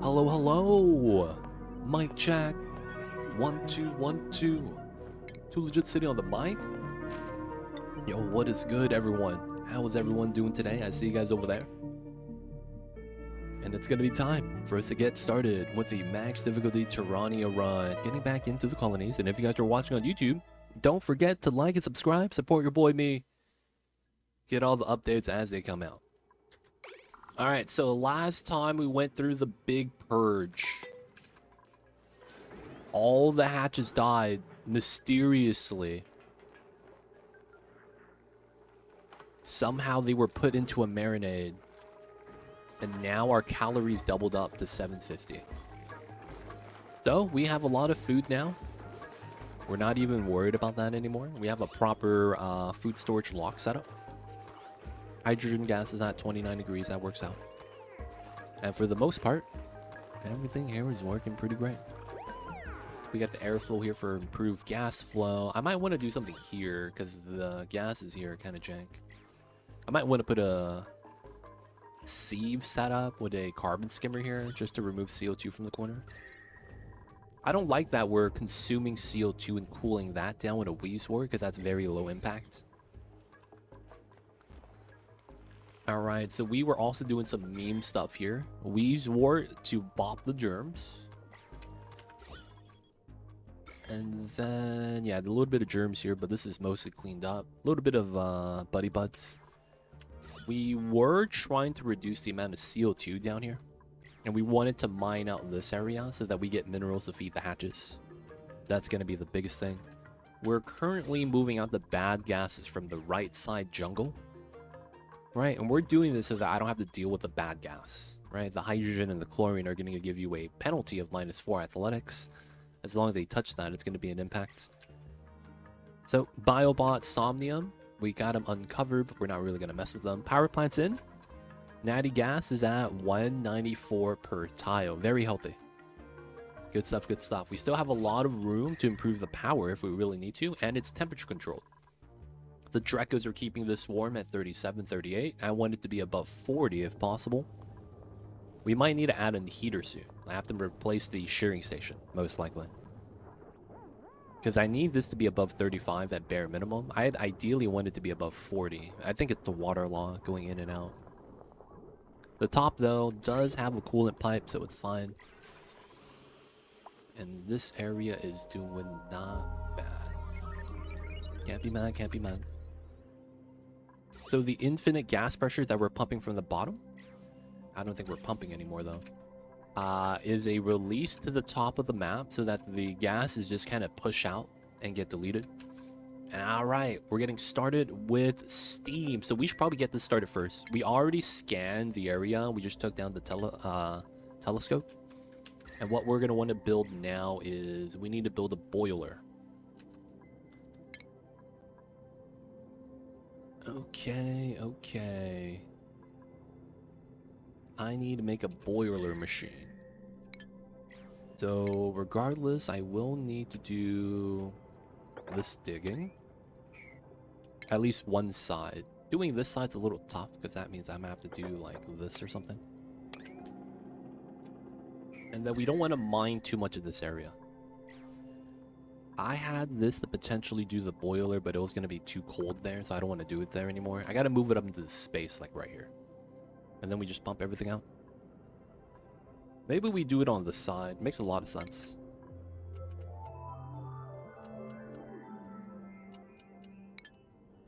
Hello, hello. Mic check. 1 2 1 2. Too legit sitting on the mic. Yo, what is good, everyone? How is everyone doing today? I see you guys over there. And it's gonna be time for us to get started with the max difficulty Terrania run, getting back into the colonies. And if you guys are watching on YouTube, don't forget to like and subscribe, support your boy me, get all the updates as they come out. Alright, so last time we went through the big purge. All the hatches died mysteriously. Somehow they were put into a marinade. And now our calories doubled up to 750. So we have a lot of food now. We're not even worried about that anymore. We have a proper food storage lock setup. Hydrogen gas is at 29 degrees. That works out. And for the most part, everything here is working pretty great. We got the airflow here for improved gas flow. I might want to do something here because the gases here are kind of jank. I might want to put a sieve setup with a carbon skimmer here just to remove CO2 from the corner. I don't like that we're consuming CO2 and cooling that down with a Weezwort because that's very low impact. Alright, so we were also doing some meme stuff here. Weezwort to bop the germs. And then, yeah, a little bit of germs here, but this is mostly cleaned up. A little bit of buddy buds. We were trying to reduce the amount of CO2 down here. And we wanted to mine out this area so that we get minerals to feed the hatches. That's going to be the biggest thing. We're currently moving out the bad gases from the right side jungle. Right, and we're doing this so that I don't have to deal with the bad gas. Right, the hydrogen and the chlorine are going to give you a penalty of -4 athletics. As long as they touch that, it's going to be an impact. So, Biobot Somnium, we got them uncovered, but we're not really going to mess with them. Power plant's in. Natty gas is at 194 per tile. Very healthy. Good stuff, good stuff. We still have a lot of room to improve the power if we really need to, and it's temperature controlled. The Drekos are keeping this warm at 37, 38. I want it to be above 40 if possible. We might need to add a heater soon. I have to replace the shearing station, most likely. Because I need this to be above 35 at bare minimum. I ideally want it to be above 40. I think it's the water law going in and out. The top, though, does have a coolant pipe, so it's fine. And this area is doing not bad. Can't be mad, can't be mad. So the infinite gas pressure that we're pumping from the bottom, I don't think we're pumping anymore though, is a release to the top of the map so that the gases just kind of push out and get deleted. And alright, we're getting started with steam. So we should probably get this started first. We already scanned the area. We just took down the telescope. And what we're going to want to build now is we need to build a boiler. Okay. I need to make a boiler machine. So regardless, I will need to do this digging. At least one side. Doing this side's a little tough because that means I'm gonna have to do like this or something. And then we don't want to mine too much of this area. I had this to potentially do the boiler, but it was going to be too cold there, so I don't want to do it there anymore. I got to move it up into the space, like right here. And then we just pump everything out. Maybe we do it on the side. Makes a lot of sense.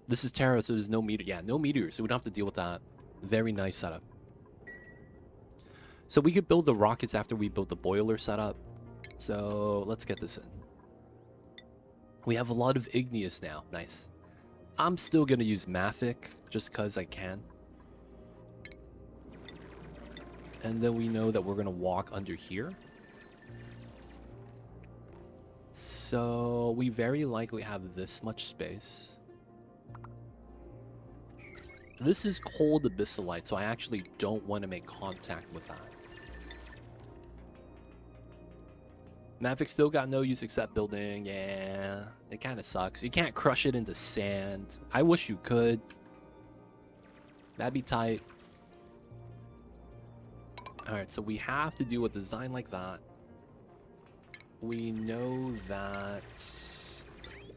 This is Terra, so there's no meteor. Yeah, no meteors, so we don't have to deal with that. Very nice setup. So we could build the rockets after we build the boiler setup. So let's get this in. We have a lot of igneous now. Nice. I'm still going to use Mafic just because I can. And then we know that we're going to walk under here. So we very likely have this much space. This is cold abyssalite, so I actually don't want to make contact with that. Mavic still got no use except building. Yeah, it kind of sucks. You can't crush it into sand. I wish you could. That'd be tight. Alright, so we have to do a design like that. We know that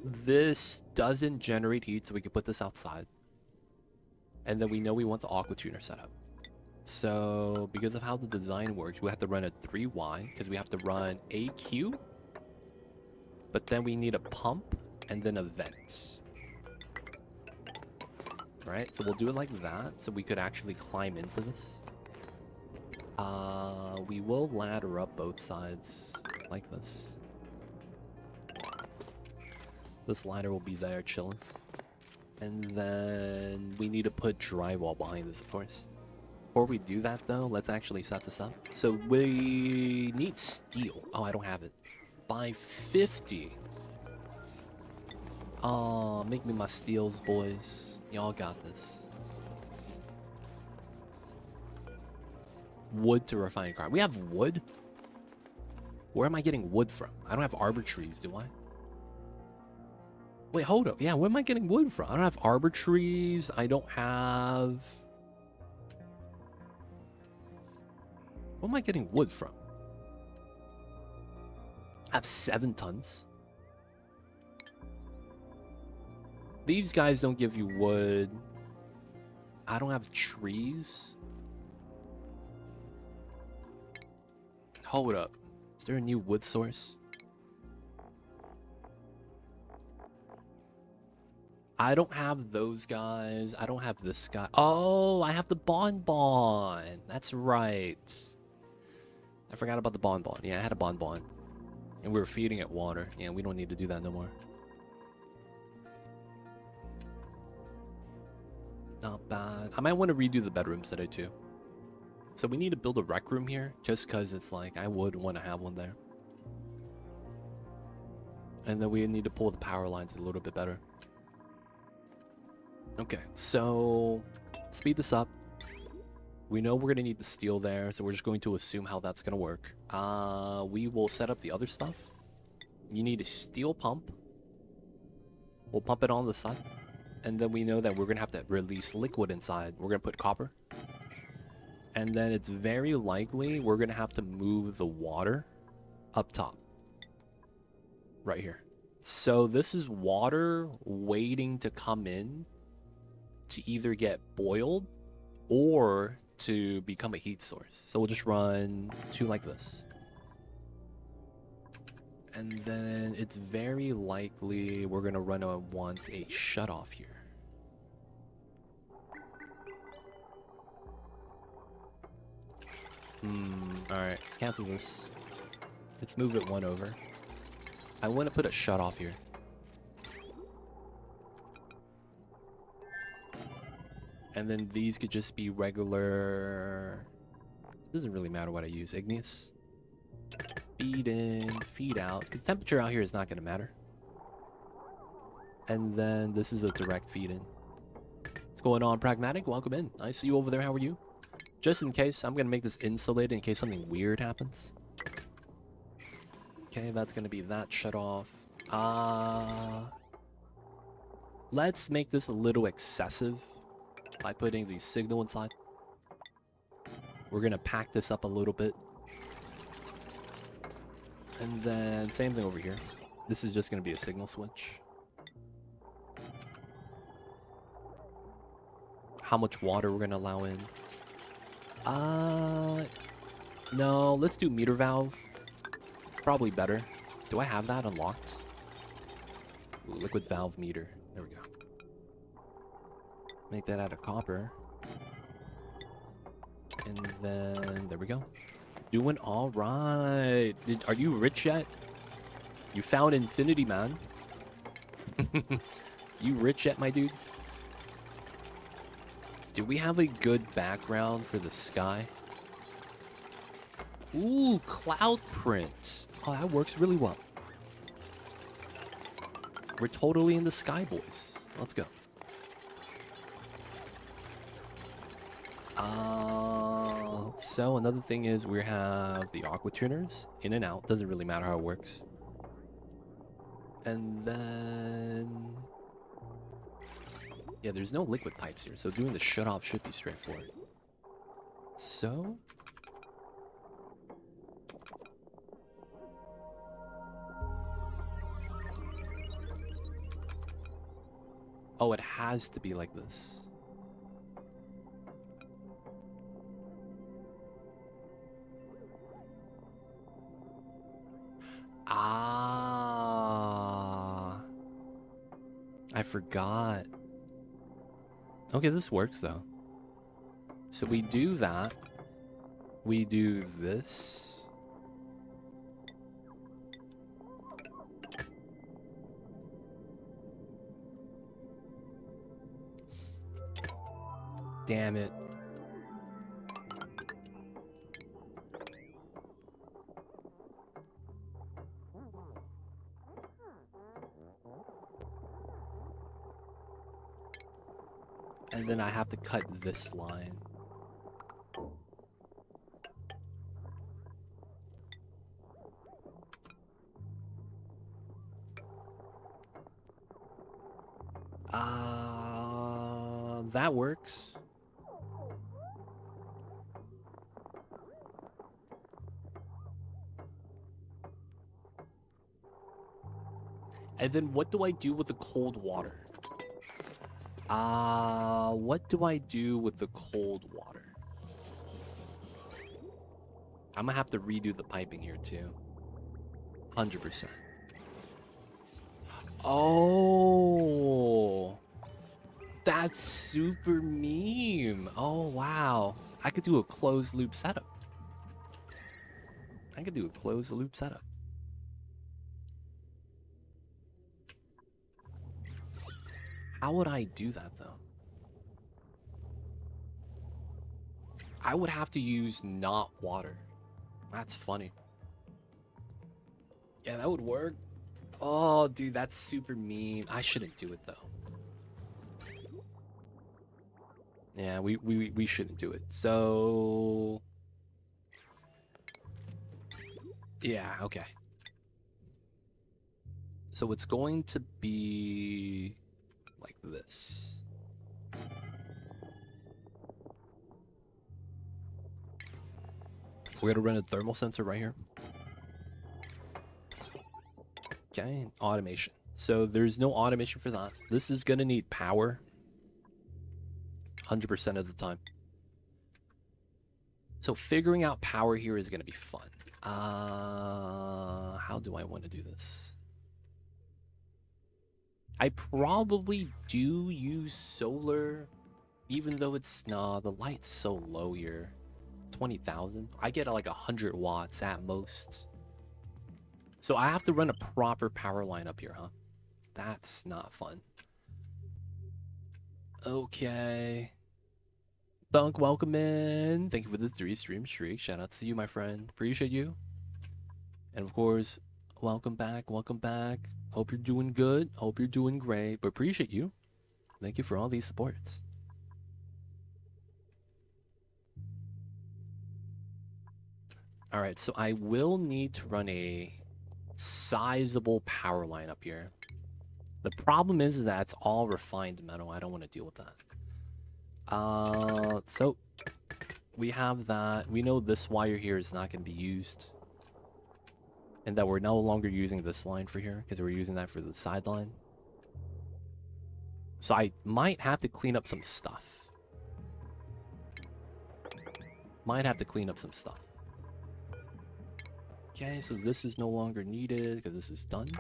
this doesn't generate heat, so we can put this outside. And then we know we want the aqua tuner set up. So, because of how the design works, we have to run a 3Y, because we have to run AQ. But then we need a pump, and then a vent. Right, so we'll do it like that, so we could actually climb into this. We will ladder up both sides, like this. This ladder will be there, chilling. And then we need to put drywall behind this, of course. Before we do that, though, let's actually set this up. So we need steel. Oh, I don't have it. By 50. Oh, make me my steels, boys. Y'all got this. Wood to refine carbon. We have wood? Where am I getting wood from? I don't have arbor trees, do I? Wait, hold up. Yeah, where am I getting wood from? I don't have arbor trees. I don't have... Where am I getting wood from? I have 7 tons. These guys don't give you wood. I don't have trees. Hold up. Is there a new wood source? I don't have those guys. I don't have this guy. Oh, I have the bonbon. That's right. I forgot about the bonbon. Yeah, I had a bonbon. And we were feeding it water. Yeah, we don't need to do that no more. Not bad. I might want to redo the bedrooms today too. So we need to build a rec room here, just because it's like, I would want to have one there. And then we need to pull the power lines a little bit better. Okay, so speed this up. We know we're going to need the steel there, so we're just going to assume how that's going to work. We will set up the other stuff. You need a steel pump. We'll pump it on the side. And then we know that we're going to have to release liquid inside. We're going to put copper. And then it's very likely we're going to have to move the water up top. Right here. So this is water waiting to come in to either get boiled or to become a heat source. So we'll just run 2 like this. And then it's very likely we're going to want a shut off here. Alright, let's cancel this. Let's move it 1 over. I want to put a shut off here. And then these could just be regular... It doesn't really matter what I use. Igneous. Feed in, feed out. The temperature out here is not going to matter. And then this is a direct feed in. What's going on, Pragmatic? Welcome in. I see you over there. How are you? Just in case, I'm going to make this insulated in case something weird happens. Okay, that's going to be that shut off. Let's make this a little excessive by putting the signal inside. We're going to pack this up a little bit. And then same thing over here. This is just going to be a signal switch. How much water we're going to allow in. No, let's do meter valve. Probably better. Do I have that unlocked? Ooh, liquid valve meter. There we go. Make that out of copper. And then there we go. Doing all right. Are you rich yet? You found infinity, man. You rich yet, my dude? Do we have a good background for the sky? Ooh, cloud print. Oh, that works really well. We're totally in the sky, boys. Let's go. So another thing is we have the aqua tuners in and out. Doesn't really matter how it works. And then... yeah, there's no liquid pipes here, so doing the shut off should be straightforward. So, Oh, it has to be like this. Ah, I forgot. Okay, this works though. So we do that. We do this. Damn it. And then I have to cut this line. That works. And then what do I do with the cold water? What do I do with the cold water? I'm gonna have to redo the piping here too. 100%. Oh, that's super meme. Oh, wow. I could do a closed loop setup. I could do a closed loop setup. How would I do that though? I would have to use not water. That's funny. Yeah, that would work. Oh, dude, that's super mean. I shouldn't do it though. Yeah, we shouldn't do it. So yeah, okay. So it's going to be like this. We're gonna run a thermal sensor right here. Okay, automation. So there's no automation for that. This is gonna need power 100% of the time. So figuring out power here is gonna be fun. How do I want to do this? I probably do use solar, even though it's the light's so low here. 20,000. I get like 100 watts at most. So I have to run a proper power line up here, huh? That's not fun. Okay. Thunk, welcome in. Thank you for the 3 stream streak. Shout out to you, my friend. Appreciate you. And of course, welcome back. Welcome back. Hope you're doing good. Hope you're doing great. But appreciate you. Thank you for all these supports. All right, so I will need to run a sizable power line up here. The problem is that it's all refined metal. I don't want to deal with that. So we have that. We know this wire here is not going to be used. And that we're no longer using this line for here because we're using that for the sideline. So I might have to clean up some stuff. Might have to clean up some stuff. Okay, so this is no longer needed because this is done.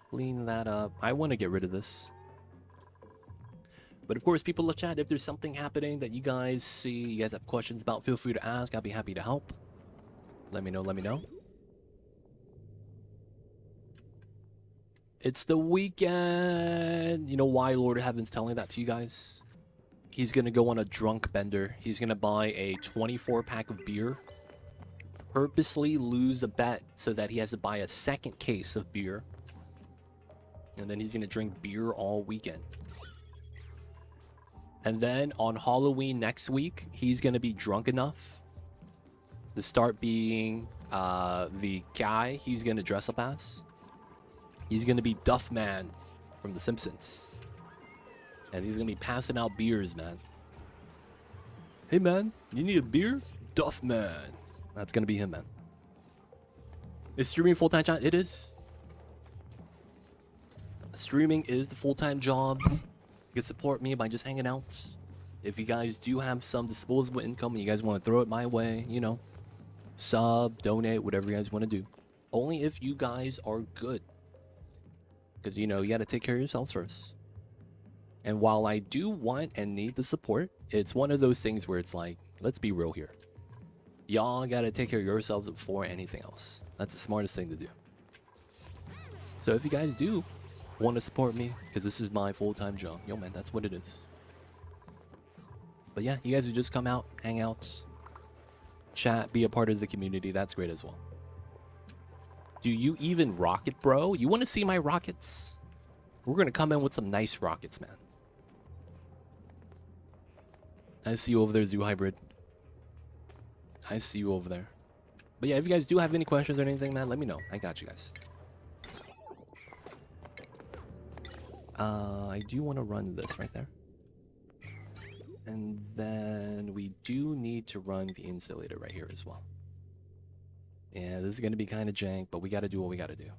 Clean that up. I want to get rid of this. But of course, people in the chat, if there's something happening that you guys see, you guys have questions about, feel free to ask. I'll be happy to help. Let me know, let me know. It's the weekend. You know why Lord of Heaven's telling that to you guys? He's going to go on a drunk bender. He's going to buy a 24-pack of beer. Purposely lose a bet so that he has to buy a second case of beer. And then he's going to drink beer all weekend. And then on Halloween next week, he's going to be drunk enough to start being the guy he's going to dress up as. He's going to be Duff Man from The Simpsons. And he's going to be passing out beers, man. Hey, man, you need a beer? Duff Man. That's going to be him, man. Is streaming full-time job? It is. Streaming is the full-time job. You can support me by just hanging out. If you guys do have some disposable income and you guys want to throw it my way, you know, sub, donate, whatever you guys want to do. Only if you guys are good. Because, you know, you got to take care of yourselves first. And while I do want and need the support, it's one of those things where it's like, let's be real here. Y'all got to take care of yourselves before anything else. That's the smartest thing to do. So if you guys do want to support me, because this is my full-time job, yo man, that's what it is. But yeah, you guys would just come out, hang out, chat, be a part of the community. That's great as well. Do you even rocket, bro? You want to see my rockets? We're going to come in with some nice rockets, man. I see you over there, Zoo Hybrid. I see you over there. But yeah, if you guys do have any questions or anything, man, let me know. I got you guys. I do want to run this right there. And then we do need to run the insulator right here as well. Yeah, this is going to be kind of jank, but we got to do what we got to do.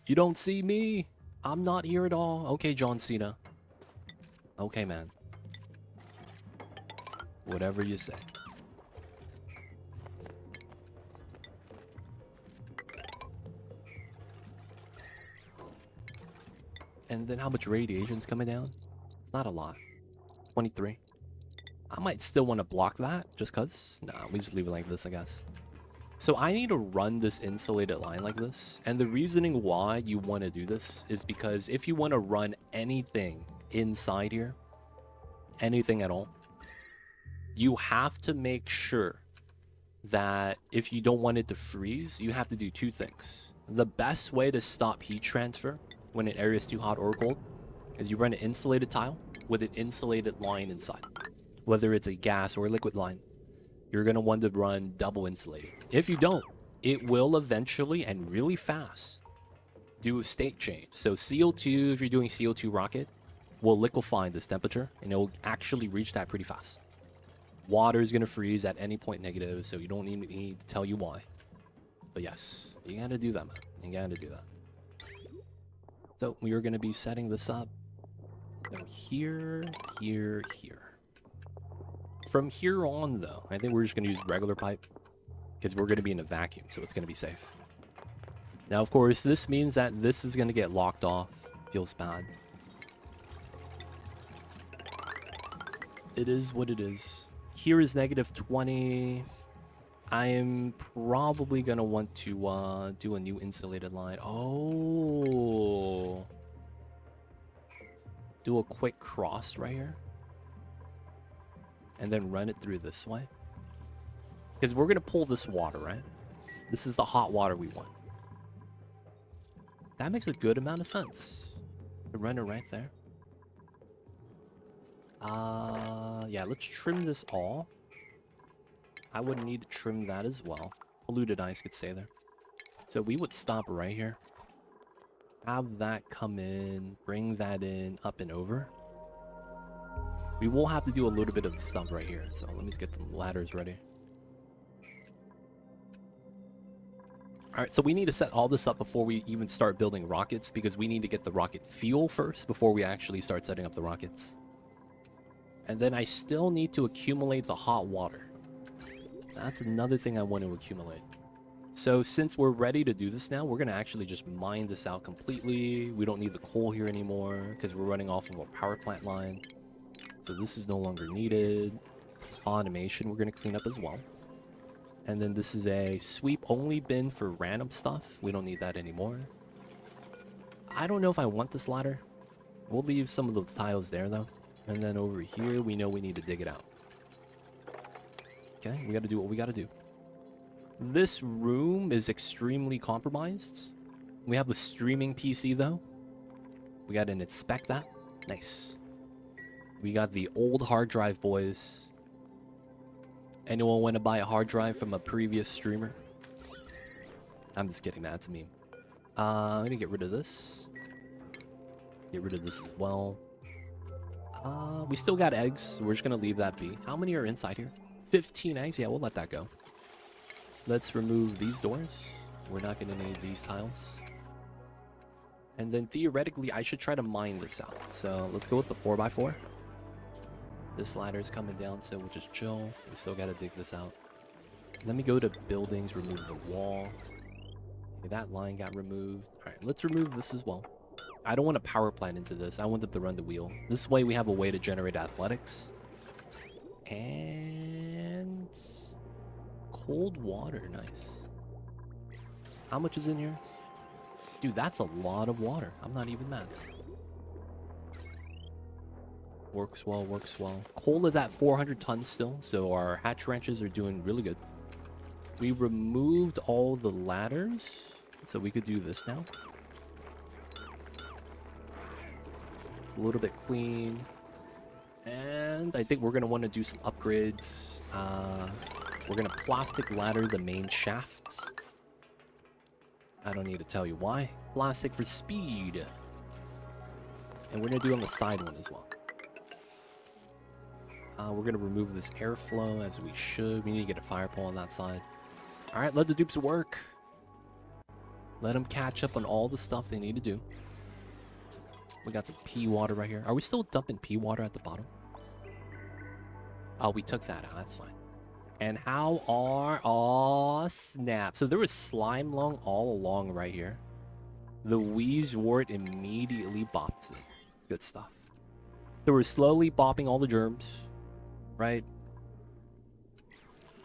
You don't see me. I'm not here at all. Okay, John Cena. Okay, man. Whatever you say. And then how much radiation's coming down? It's not a lot. 23. I might still want to block that just cuz. Nah, we just leave it like this, I guess. So I need to run this insulated line like this. And the reasoning why you want to do this is because if you want to run anything inside here, anything at all, you have to make sure that if you don't want it to freeze, you have to do two things. The best way to stop heat transfer when an area is too hot or cold is you run an insulated tile with an insulated line inside. Whether it's a gas or a liquid line, you're going to want to run double insulated. If you don't, it will eventually and really fast do a state change. So CO2, if you're doing CO2 rocket, will liquefy in this temperature and it will actually reach that pretty fast. Water is going to freeze at any point negative, so you don't need me to tell you why. But yes, you got to do that, man. You got to do that. So we are going to be setting this up. So here, here, here. From here on, though, I think we're just going to use regular pipe because we're going to be in a vacuum, so it's going to be safe. Now, of course, this means that this is going to get locked off. Feels bad. It is what it is. Here is negative 20. I am probably going to want to do a new insulated line. Oh. Do a quick cross right here. And then run it through this way. Because we're going to pull this water, right? This is the hot water we want. That makes a good amount of sense. To run it right there. Yeah, let's trim this all. I would need to trim that as well. Polluted ice could stay there. So we would stop right here. Have that come in. Bring that in, up and over. We will have to do a little bit of stuff right here. So let me just get the ladders ready. Alright, so we need to set all this up before we even start building rockets. Because we need to get the rocket fuel first before we actually start setting up the rockets. And then I still need to accumulate the hot water. That's another thing I want to accumulate. So since we're ready to do this now, we're going to actually just mine this out completely. We don't need the coal here anymore because we're running off of a power plant line. So this is no longer needed. Automation we're going to clean up as well. And then this is a sweep only bin for random stuff. We don't need that anymore. I don't know if I want this ladder. We'll leave some of those tiles there though. And then over here, we know we need to dig it out. Okay, we got to do what we got to do. This room is extremely compromised. We have a streaming PC though. We got to inspect that. Nice. We got the old hard drive, boys. Anyone want to buy a hard drive from a previous streamer? I'm just kidding, man. It's a meme. I'm going to get rid of this. Get rid of this as well. We still got eggs. So we're just going to leave that be. How many are inside here? 15 eggs? Yeah, we'll let that go. Let's remove these doors. We're not going to need these tiles. And then theoretically, I should try to mine this out. So let's go with the 4x4. This ladder is coming down, so we'll just chill. We still got to dig this out. Let me go to buildings, remove the wall. Okay, that line got removed. All right, let's remove this as well. I don't want a power plant into this. I want them to run the wheel. This way we have a way to generate athletics. And cold water, nice. How much is in here? Dude, that's a lot of water. I'm not even mad. Works well, works well. Coal is at 400 tons still, so our hatch ranches are doing really good. We removed all the ladders, so we could do this now. It's a little bit clean. And I think we're going to want to do some upgrades. We're going to plastic ladder the main shaft. I don't need to tell you why. Plastic for speed. And we're going to do on the side one as well. We're going to remove this airflow as we should. We need to get a fire pole on that side. Alright, let the dupes work. Let them catch up on all the stuff they need to do. We got some pea water right here. Are we still dumping pea water at the bottom? Oh, we took that out. That's fine. And how are... Oh, snap. So there was slime lung all along right here. The Wheezewort immediately bops it. Good stuff. So we're slowly bopping all the germs. Right?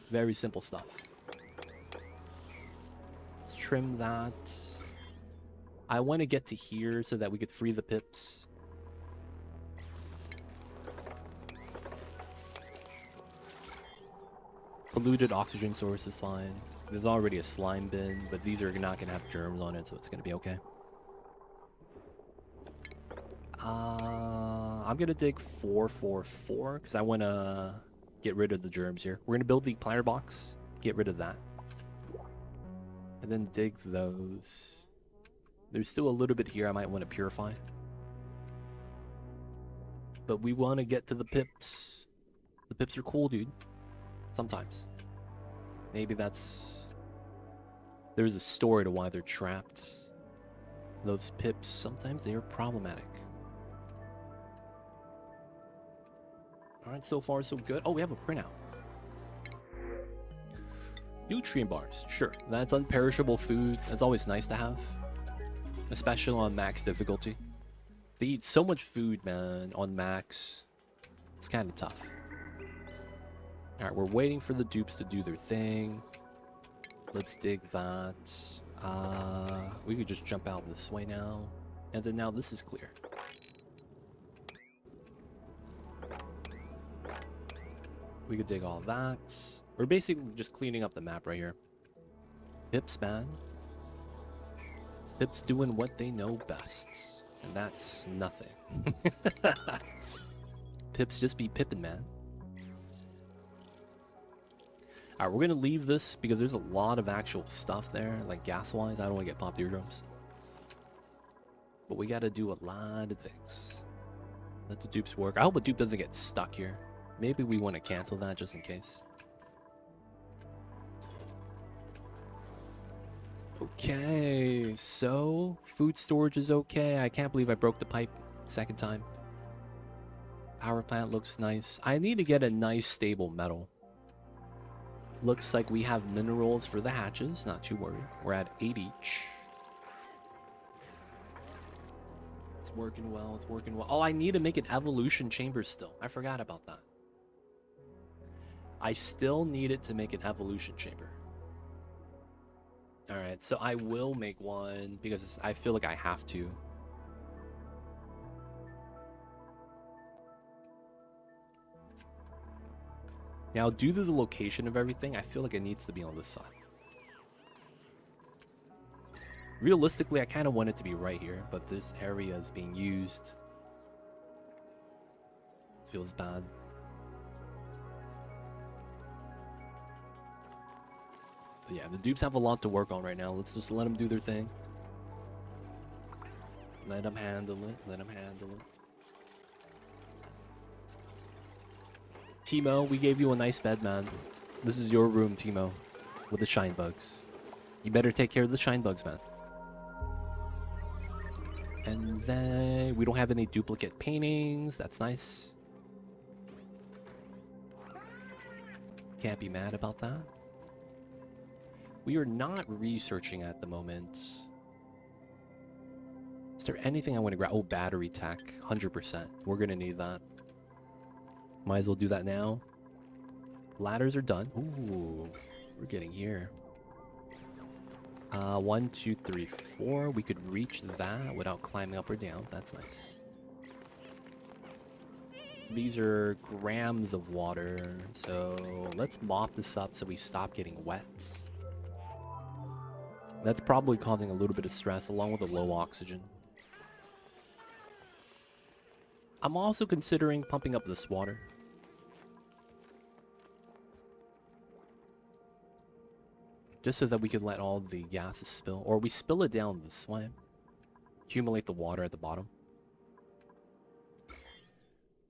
Very simple stuff. Let's trim that. I want to get to here so that we could free the pips. Polluted oxygen source is fine. There's already a slime bin, but these are not going to have germs on it, so it's going to be okay. I'm going to dig 444 because I want to get rid of the germs here. We're going to build the planter box, get rid of that. And then dig those. There's still a little bit here I might want to purify. But we want to get to the pips. The pips are cool, dude. Sometimes. Maybe that's... There's a story to why they're trapped. Those pips, sometimes they are problematic. Alright, so far so good. Oh, we have a printout. Nutrient bars, sure. That's unperishable food. That's always nice to have. Especially on max difficulty. They eat so much food, man, on max. It's kind of tough. Alright, we're waiting for the dupes to do their thing. Let's dig that. We could just jump out this way now. And then now this is clear. We could dig all that. We're basically just cleaning up the map right here. Pips, man. Pips doing what they know best. And that's nothing. Pips just be pippin', man. Alright, we're gonna leave this because there's a lot of actual stuff there, like gas-wise. I don't want to get popped eardrums. But we gotta do a lot of things. Let the dupes work. I hope a dupe doesn't get stuck here. Maybe we want to cancel that just in case. Okay, so food storage is okay. I can't believe I broke the pipe second time. Power plant looks nice. I need to get a nice stable metal. Looks like we have minerals for the hatches. Not too worried. We're at 8 each. It's working well. It's working well. Oh, I need to make an evolution chamber still. I forgot about that. I still need it to make an evolution chamber. Alright, so I will make one because I feel like I have to. Now, due to the location of everything, I feel like it needs to be on this side. Realistically, I kind of want it to be right here, but this area is being used. Feels bad. But yeah, the dupes have a lot to work on right now. Let's just let them do their thing. Let them handle it. Let them handle it. Timo, we gave you a nice bed, man. This is your room, Timo. with the shine bugs. You better take care of the shine bugs, man. And then we don't have any duplicate paintings. That's nice. Can't be mad about that. We are not researching at the moment. Is there anything I want to grab? Oh, battery tech. 100%. We're going to need that. Might as well do that now. Ladders are done. Ooh, we're getting here. 1, 2, 3, 4. We could reach that without climbing up or down. That's nice. These are grams of water. So let's mop this up so we stop getting wet. That's probably causing a little bit of stress along with the low oxygen. I'm also considering pumping up this water. Just so that we can let all the gases spill. Or we spill it down this way. Accumulate the water at the bottom.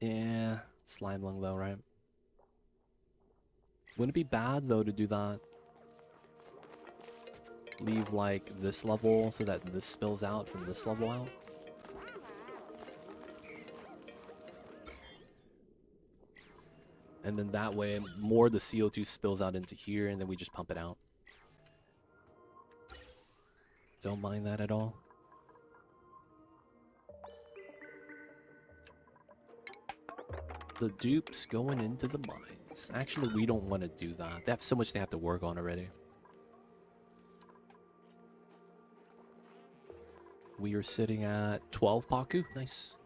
Yeah, slime lung though, right? Wouldn't it be bad though to do that? Leave like this level so that this spills out from this level out. And then that way more of the CO2 spills out into here and then we just pump it out. Don't mind that at all. The dupes going into the mines. Actually, we don't want to do that. They have so much they have to work on already. We are sitting at 12 Paku. Nice.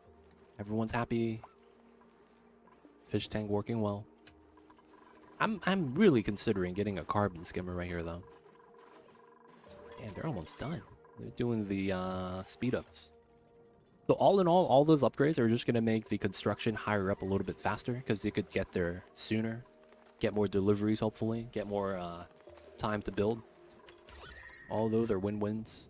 Everyone's happy. Fish tank working well. I'm really considering getting a carbon skimmer right here though. And they're almost done. They're doing the speed ups. So all in all those upgrades are just going to make the construction higher up a little bit faster because they could get there sooner. Get more deliveries, hopefully. Get more time to build. All those are win-wins.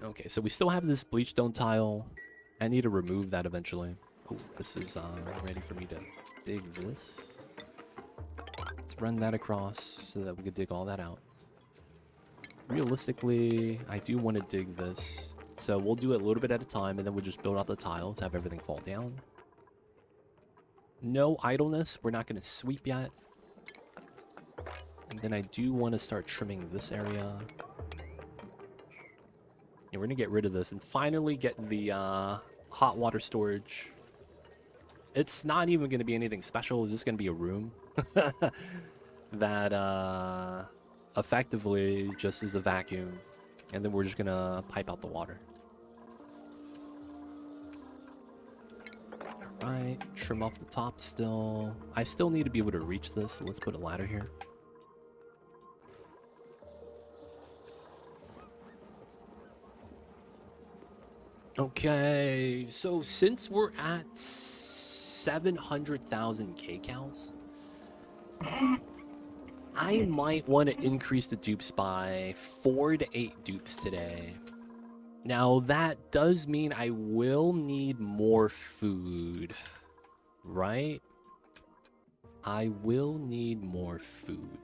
Okay, so we still have this bleach stone tile. I need to remove that eventually. Oh, this is ready for me to dig this. Let's run that across so that we could dig all that out. Realistically, I do want to dig this. So we'll do it a little bit at a time, and then we'll just build out the tile to have everything fall down. No idleness. We're not going to sweep yet. And then I do want to start trimming this area. Yeah, we're going to get rid of this and finally get the hot water storage. It's not even going to be anything special. It's just going to be a room that effectively just is a vacuum. And then we're just going to pipe out the water. Alright, trim off the top still. I still need to be able to reach this, so let's put a ladder here. Okay, so since we're at 700,000 kcals, I might want to increase the dupes by 4 to 8 dupes today. Now, that does mean I will need more food, right? I will need more food.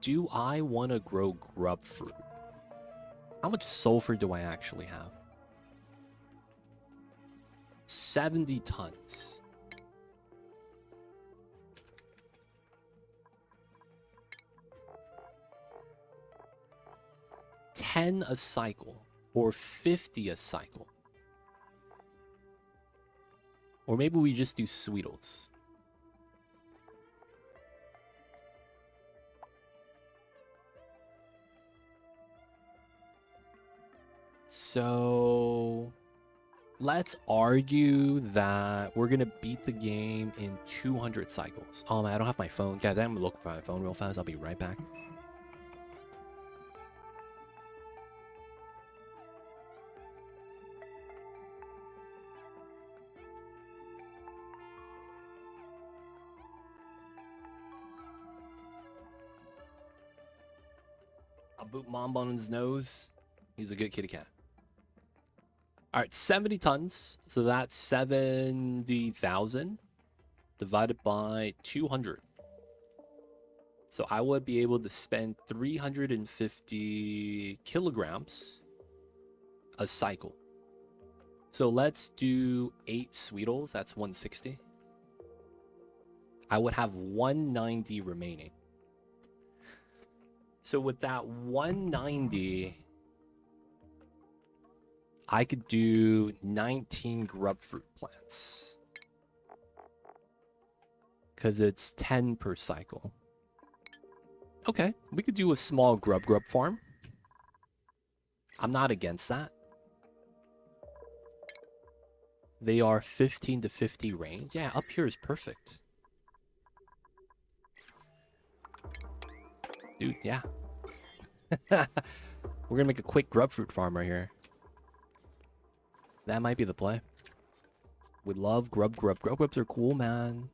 Do I want to grow grub fruit? How much sulfur do I actually have? 70 tons. $10 a cycle, or 50 a cycle. Or maybe we just do Sweetles. So let's argue that we're gonna beat the game in 200 cycles. Oh man, I don't have my phone. Guys, I'm gonna look for my phone real fast. I'll be right back. I'll boot Mom on his nose. He's a good kitty cat. All right, 70 tons. So that's 70,000. divided by 200. So I would be able to spend 350 kilograms a cycle. So let's do 8 Sweetles. That's 160. I would have 190 remaining. So with that 190, I could do 19 grub fruit plants. Because it's 10 per cycle. Okay, we could do a small grub farm. I'm not against that. They are 15 to 50 range. Yeah, up here is perfect. Dude, yeah. We're gonna make a quick grub fruit farm right here. That might be the play. We love grub. Grubs are cool, man.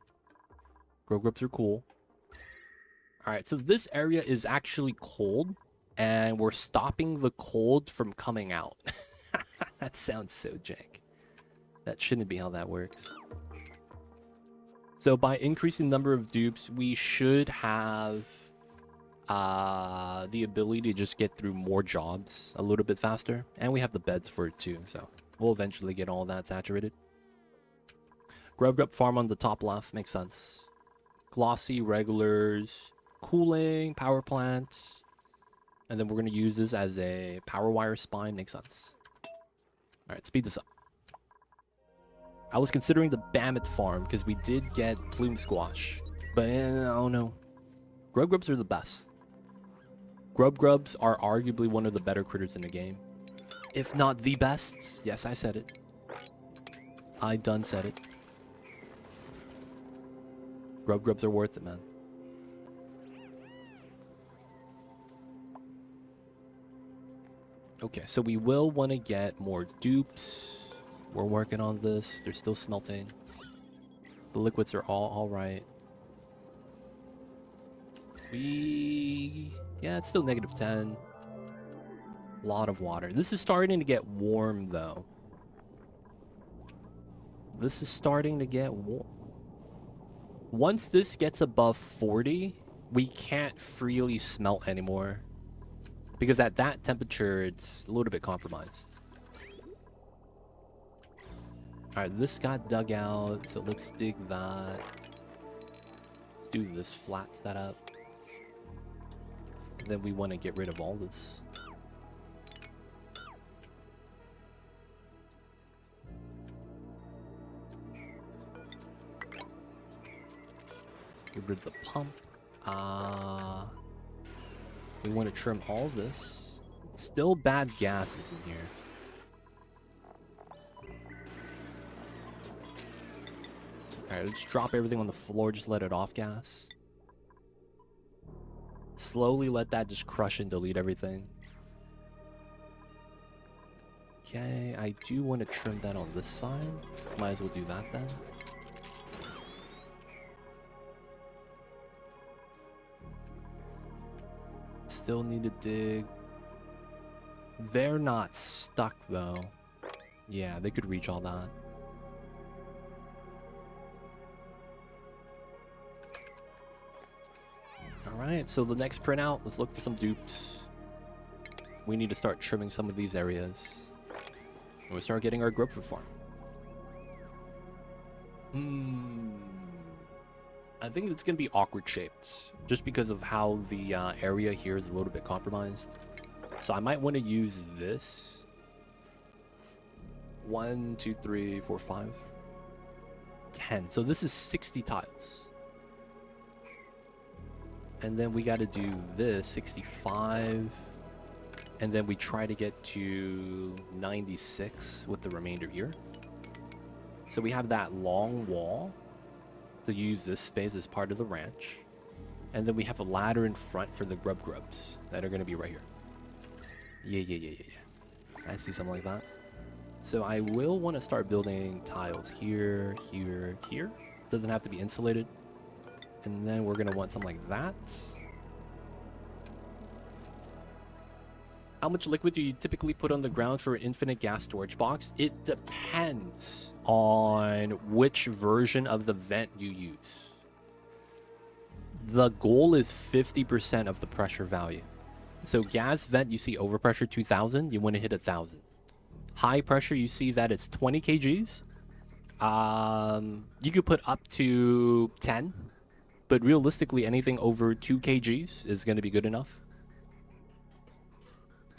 Grubs are cool. Alright, so this area is actually cold, and we're stopping the cold from coming out. That sounds so jank. That shouldn't be how that works. So by increasing the number of dupes, we should have the ability to just get through more jobs a little bit faster. And we have the beds for it too, so we'll eventually get all that saturated. Grub farm on the top left makes sense. Glossy regulars, cooling, power plants, and then we're going to use this as a power wire spine. Makes sense. All right, speed this up. I was considering the Mammoth farm because we did get plume squash, but oh no, grubs are the best. Grubs are arguably one of the better critters in the game, if not the best. Yes, I said it. I done said it. Grubs are worth it, man. Okay, so we will want to get more dupes. We're working on this. They're still smelting. The liquids are all right. Yeah, it's still -10. A lot of water. This is starting to get warm, though. This is starting to get warm. Once this gets above 40, we can't freely smelt anymore. Because at that temperature, it's a little bit compromised. Alright, this got dug out, so let's dig that. Let's do this flat setup. Then we want to get rid of all this. Get rid of the pump. We want to trim all this. Still bad gases in here. Alright, let's drop everything on the floor. Just let it off gas. Slowly let that just crush and delete everything. Okay, I do want to trim that on this side. Might as well do that then. Still need to dig. They're not stuck though. Yeah, they could reach all that. Alright, so the next printout, let's look for some dupes. We need to start trimming some of these areas. And we start getting our grub fruit farm. I think it's going to be awkward shaped. Just because of how the area here is a little bit compromised. So I might want to use this. 1, 2, 3, 4, 5. 10. So this is 60 tiles. And then we got to do this, 65. And then we try to get to 96 with the remainder here. So we have that long wall to use this space as part of the ranch. And then we have a ladder in front for the grubs that are going to be right here. Yeah. I see something like that. So I will want to start building tiles here, here, here. Doesn't have to be insulated. And then we're going to want something like that. How much liquid do you typically put on the ground for an infinite gas storage box? It depends on which version of the vent you use. The goal is 50% of the pressure value. So gas vent, you see overpressure 2000, you want to hit 1000. High pressure, you see that it's 20 kgs. You could put up to 10, but realistically anything over 2 kgs is going to be good enough.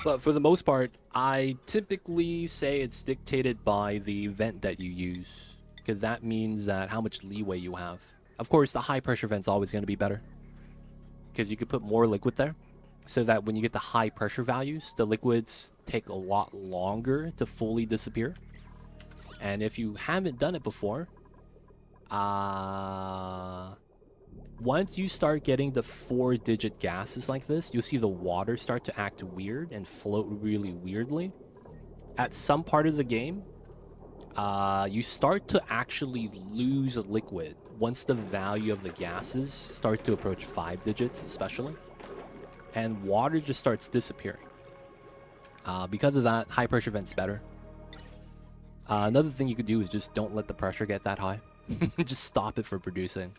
But for the most part, I typically say it's dictated by the vent that you use, because that means that how much leeway you have. Of course, the high pressure vent's always going to be better, because you could put more liquid there, so that when you get the high pressure values, the liquids take a lot longer to fully disappear. And if you haven't done it before, once you start getting the 4-digit gases like this, you'll see the water start to act weird and float really weirdly. At some part of the game, you start to actually lose liquid once the value of the gases starts to approach 5 digits, especially. And water just starts disappearing. Because of that, high pressure vent's better. Another thing you could do is just don't let the pressure get that high. Just stop it from producing.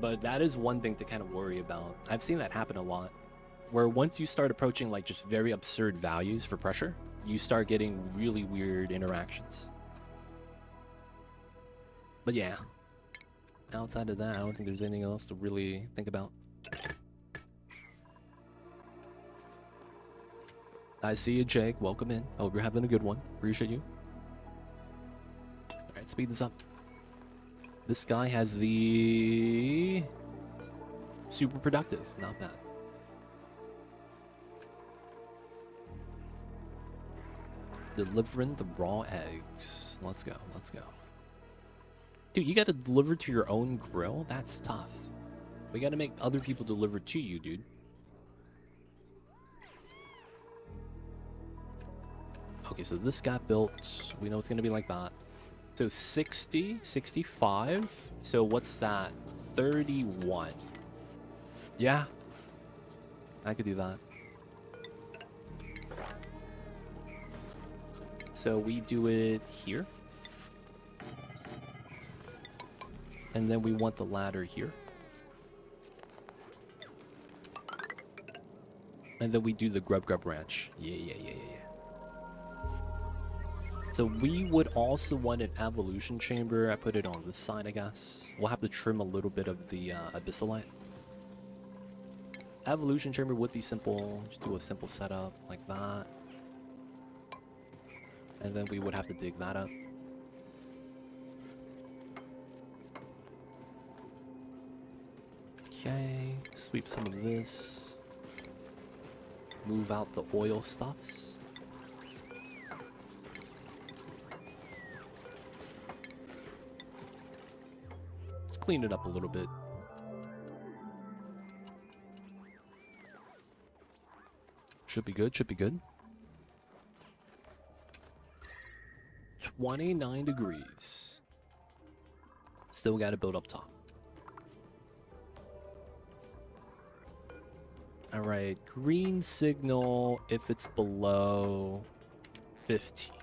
But that is one thing to kind of worry about. I've seen that happen a lot, where once you start approaching like just very absurd values for pressure, you start getting really weird interactions. But yeah, outside of that, I don't think there's anything else to really think about. I see you, Jake. Welcome in. Hope you're having a good one. Appreciate you. Alright, speed this up. This guy has the super productive. Not bad. Delivering the raw eggs. Let's go. Let's go. Dude, you gotta deliver to your own grill? That's tough. We gotta make other people deliver to you, dude. Okay, so this got built. We know it's gonna be like that. So 60, 65. So what's that? 31. Yeah. I could do that. So we do it here. And then we want the ladder here. And then we do the grub ranch. Yeah. So we would also want an evolution chamber. I put it on this side, I guess. We'll have to trim a little bit of the abyssalite. Evolution chamber would be simple. Just do a simple setup like that. And then we would have to dig that up. Okay, sweep some of this. Move out the oil stuffs. Clean it up a little bit. Should be good, should be good. 29 degrees. Still got to build up top. All right, green signal if it's below 15.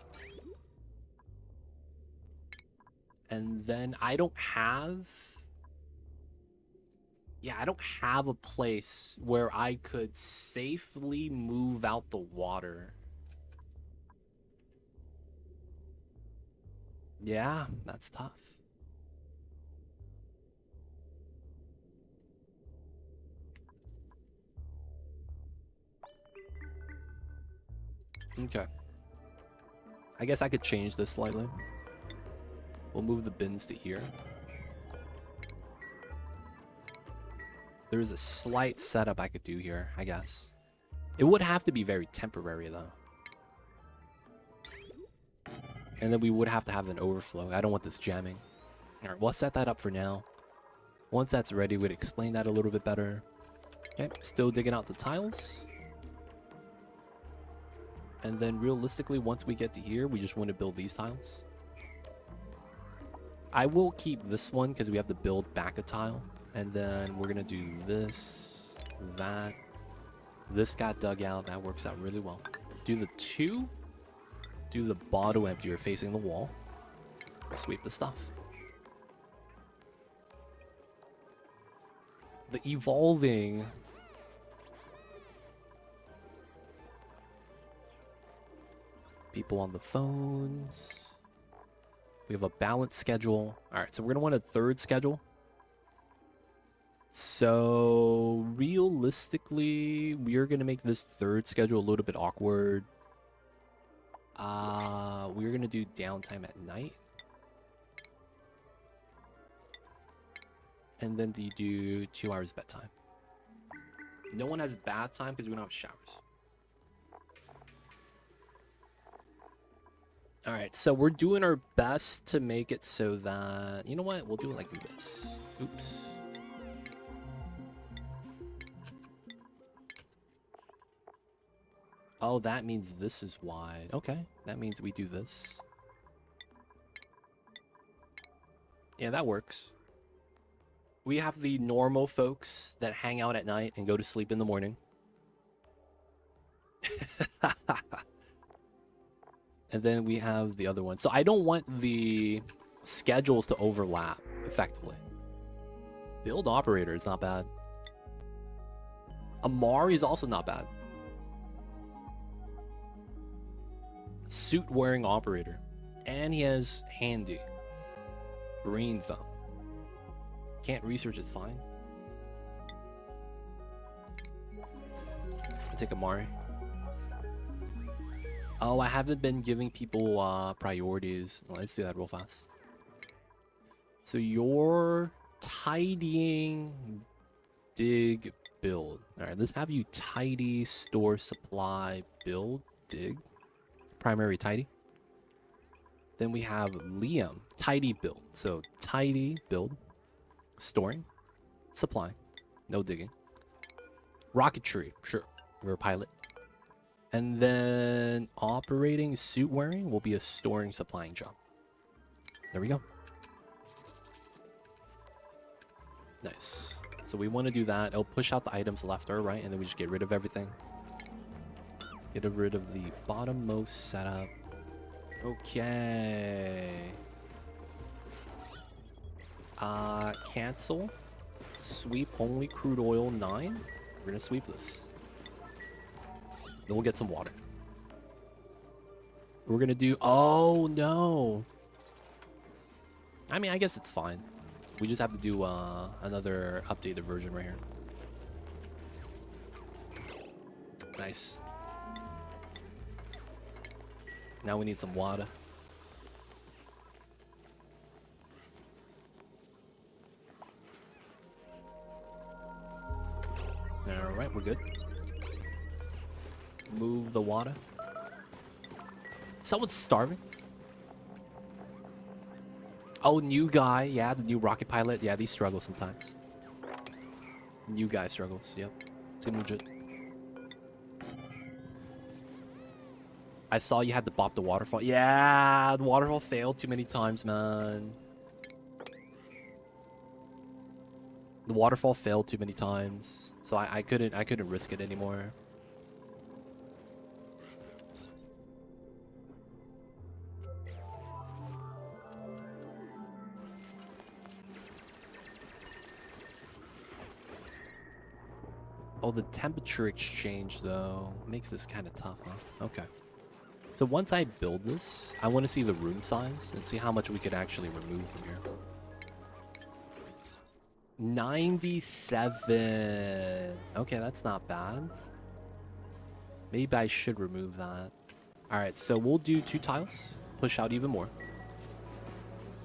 And then I don't have... Yeah, I don't have a place where I could safely move out the water. Yeah, that's tough. Okay. I guess I could change this slightly. We'll move the bins to here. There's a slight setup I could do here, I guess. It would have to be very temporary, though. And then we would have to have an overflow. I don't want this jamming. Alright, we'll set that up for now. Once that's ready, we'd explain that a little bit better. Okay, still digging out the tiles. And then realistically, once we get to here, we just want to build these tiles. I will keep this one because we have to build back a tile. And then we're going to do this, that, This got dug out. That works out really well. Do the 2. Do the bottle emptier facing the wall. Sweep the stuff. The evolving... People on the phones. We have a balanced schedule. Alright, so we're going to want a 3rd schedule. So, realistically, we're going to make this 3rd schedule a little bit awkward. We're going to do downtime at night. And then you do 2 hours bedtime. No one has bath time because we don't have showers. Alright, so we're doing our best to make it so that... You know what? We'll do it like this. Oops. Oh, that means this is wide. Okay, that means we do this. Yeah, that works. We have the normal folks that hang out at night and go to sleep in the morning. And then we have the other one. So I don't want the schedules to overlap effectively. Build operator is not bad. Amari is also not bad. Suit wearing operator. And he has handy. Green thumb. Can't research, it's fine. I'll take Amari. Oh, I haven't been giving people priorities. Let's do that real fast. So you're tidying, dig, build. Alright, let's have you tidy, store, supply, build, dig. Primary tidy. Then we have Liam, tidy, build. So tidy, build, storing, supplying, no digging. Rocketry, sure, we're a pilot. And then operating, suit wearing will be a storing, supplying job. There we go. Nice. So we want to do that. It'll push out the items left or right, and then we just get rid of everything. Get rid of the bottommost setup. Okay. Cancel. Sweep only crude oil 9. We're gonna sweep this. Then we'll get some water. We're gonna do... Oh, no. I mean, I guess it's fine. We just have to do another updated version right here. Nice. Now we need some water. Alright, we're good. Move the water. Someone's starving. Oh, new guy. Yeah, the new rocket pilot. Yeah, these struggle sometimes. New guy struggles. Yep. Seem legit. I saw you had to bop the waterfall. Yeah, the waterfall failed too many times, man. The waterfall failed too many times, so I couldn't risk it anymore. Oh, the temperature exchange though makes this kind of tough, huh? Okay. So once I build this, I want to see the room size and see how much we could actually remove from here. 97. Okay, that's not bad. Maybe I should remove that. All right, so we'll do 2 tiles, push out even more.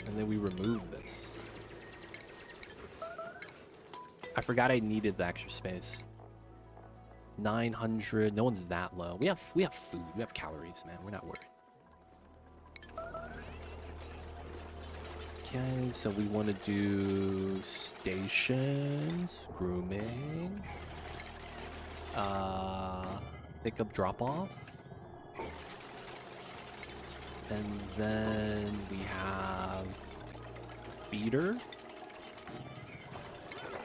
And then we remove this. I forgot I needed the extra space. 900. No one's that low. We have food. We have calories, man. We're not worried. Okay, so we want to do stations, grooming, pickup, drop off, and then we have feeder.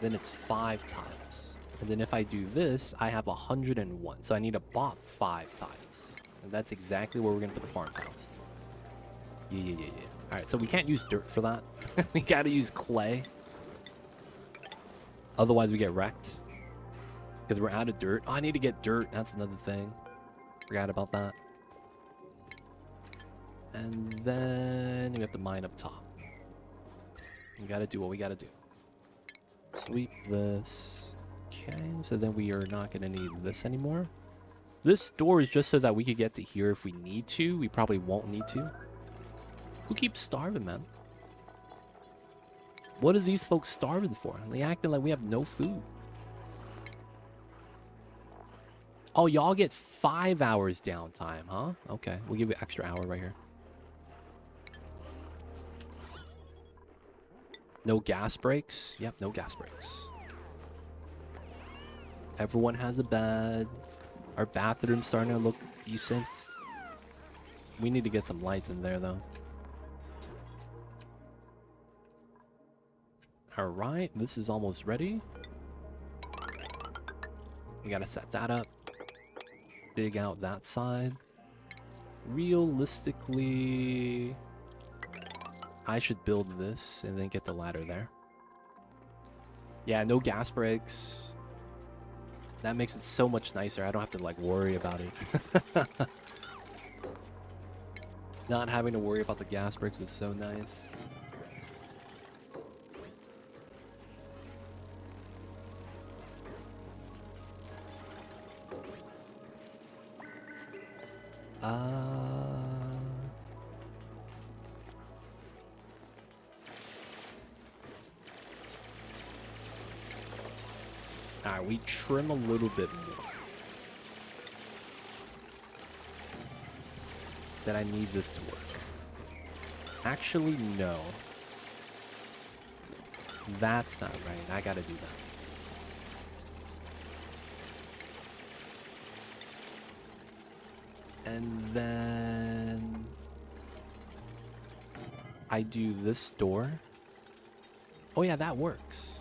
Then it's 5 times. And then if I do this, I have 101. So I need to bop 5 tiles. And that's exactly where we're going to put the farm tiles. Yeah. Alright, so we can't use dirt for that. We gotta use clay. Otherwise we get wrecked. Because we're out of dirt. Oh, I need to get dirt. That's another thing. Forgot about that. And then we have to mine up top. We gotta do what we gotta do. Sweep this. Okay, so then we are not gonna need this anymore. This door is just so that we could get to here if we need to. We probably won't need to. Who keeps starving, man? What is these folks starving for? They acting like we have no food. Oh, y'all get 5 hours downtime, huh? Okay, we'll give you an extra hour right here. No gas breaks? Yep, no gas breaks. Everyone has a bed. Our bathroom's starting to look decent. We need to get some lights in there, though. Alright, this is almost ready. We gotta set that up. Dig out that side. Realistically, I should build this and then get the ladder there. Yeah, no gas breaks. That makes it so much nicer. I don't have to like worry about it. Not having to worry about the gas breaks is so nice. Alright, we trim a little bit more. Then I need this to work. Actually, no. That's not right. I gotta do that. And then I do this door. Oh yeah, that works.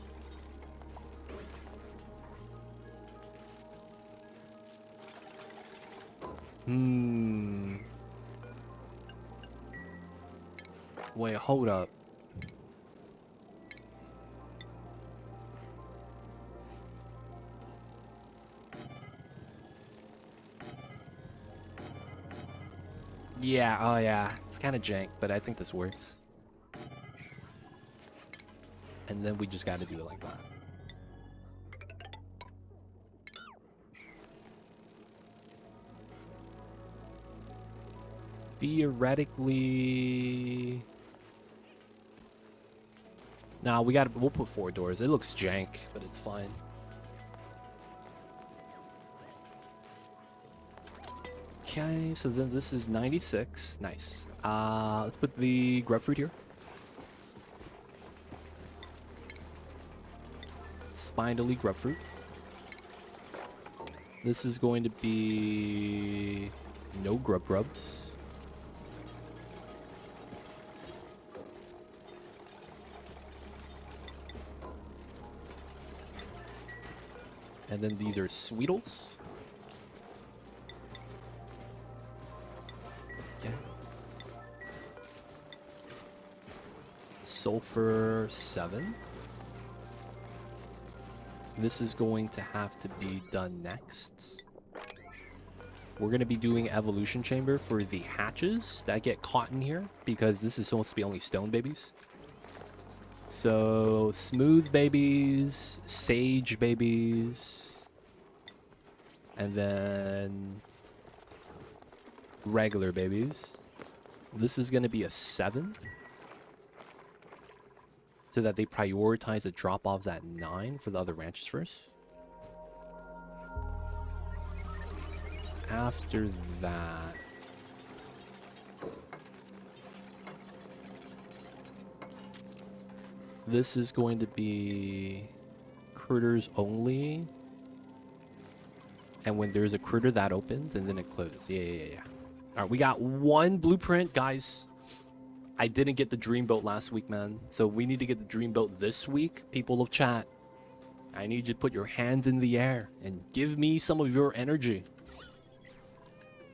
Wait, hold up. Yeah, oh yeah. It's kind of jank, but I think this works. And then we just got to do it like that. Theoretically... Nah, we'll put 4 doors. It looks jank, but it's fine. Okay, so then this is 96. Nice. Let's put the grubfruit here. Spindly grubfruit. This is going to be no grubs. And then these are sweetles. Okay. Sulfur 7. This is going to have to be done next. We're going to be doing evolution chamber for the hatches that get caught in here because this is supposed to be only stone babies. So, smooth babies, sage babies, and then regular babies. This is going to be a 7. So that they prioritize the drop-offs at 9 for the other ranches first. After that... This is going to be critters only. And when there's a critter, that opens and then it closes. Yeah. Alright, we got 1 blueprint, guys. I didn't get the dreamboat last week, man. So we need to get the dreamboat this week, people of chat. I need you to put your hand in the air and give me some of your energy.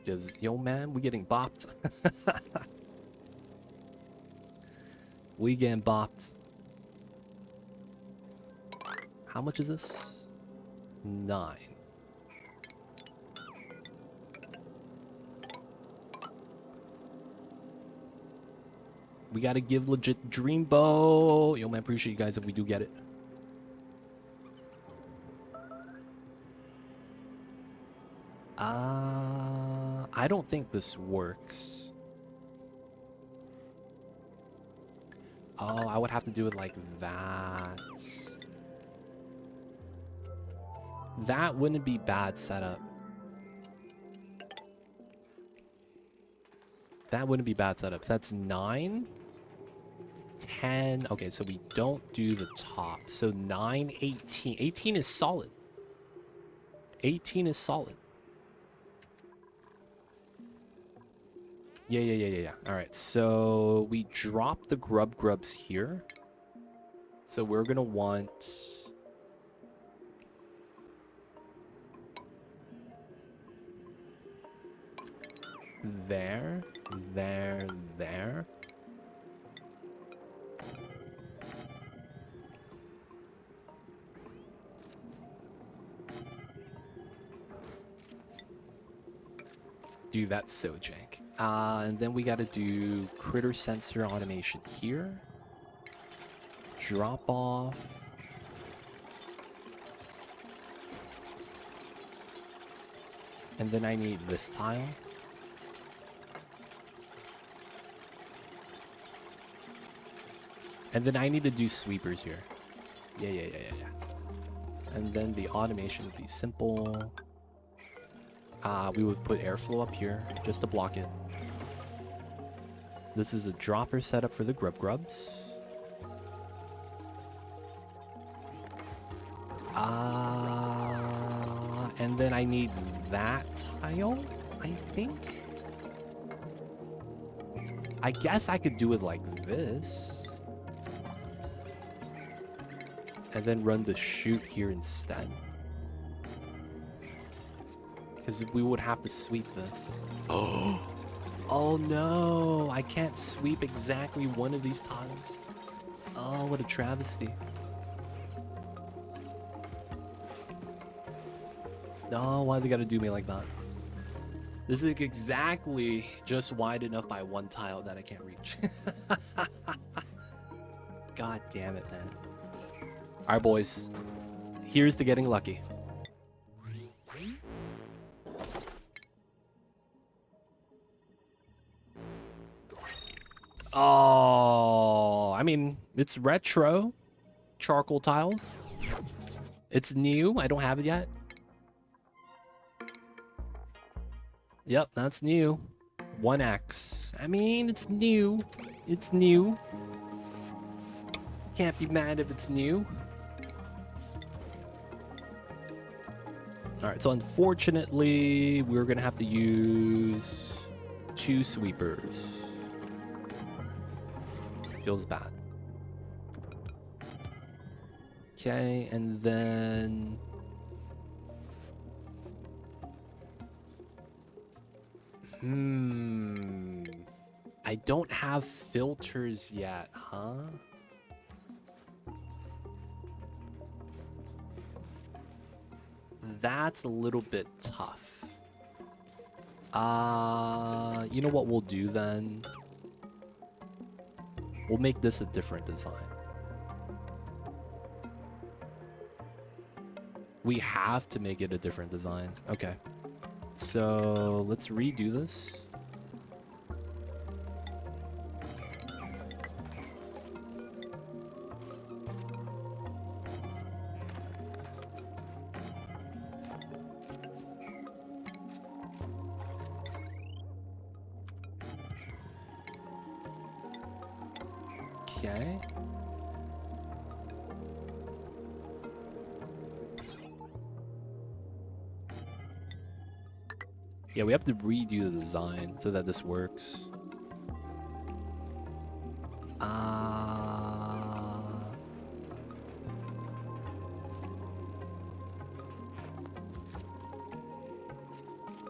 Because, yo, man, we getting bopped. We getting bopped. How much is this? 9. We gotta give legit Dreambow. Yo, man, appreciate you guys if we do get it. I don't think this works. Oh, I would have to do it like that. That wouldn't be bad setup. That wouldn't be bad setup. That's 9. 10. Okay, so we don't do the top. So 9, 18. 18 is solid. 18 is solid. Yeah. All right, so we drop the grubs here. So we're gonna want there. Dude, that's so jank. And then we gotta do critter sensor automation here. Drop off. And then I need this tile. And then I need to do sweepers here. Yeah. And then the automation would be simple. We would put airflow up here just to block it. This is a dropper setup for the grubs. And then I need that tile, I think. I guess I could do it like this. And then run the chute here instead. Because we would have to sweep this. Oh no, I can't sweep exactly one of these tiles. Oh, what a travesty. No, why they gotta do me like that? This is exactly just wide enough by one tile that I can't reach. God damn it, man. Alright, boys. Here's to getting lucky. Oh, I mean, it's retro. Charcoal tiles. It's new. I don't have it yet. Yep, that's new. 1x. I mean, it's new. It's new. Can't be mad if it's new. Alright, so unfortunately, we're going to have to use 2 sweepers. Feels bad. Okay, and then... I don't have filters yet, huh? That's a little bit tough. You know what we'll do then? We'll make this a different design. We have to make it a different design. Okay. So let's redo this. Okay. Yeah, we have to redo the design so that this works.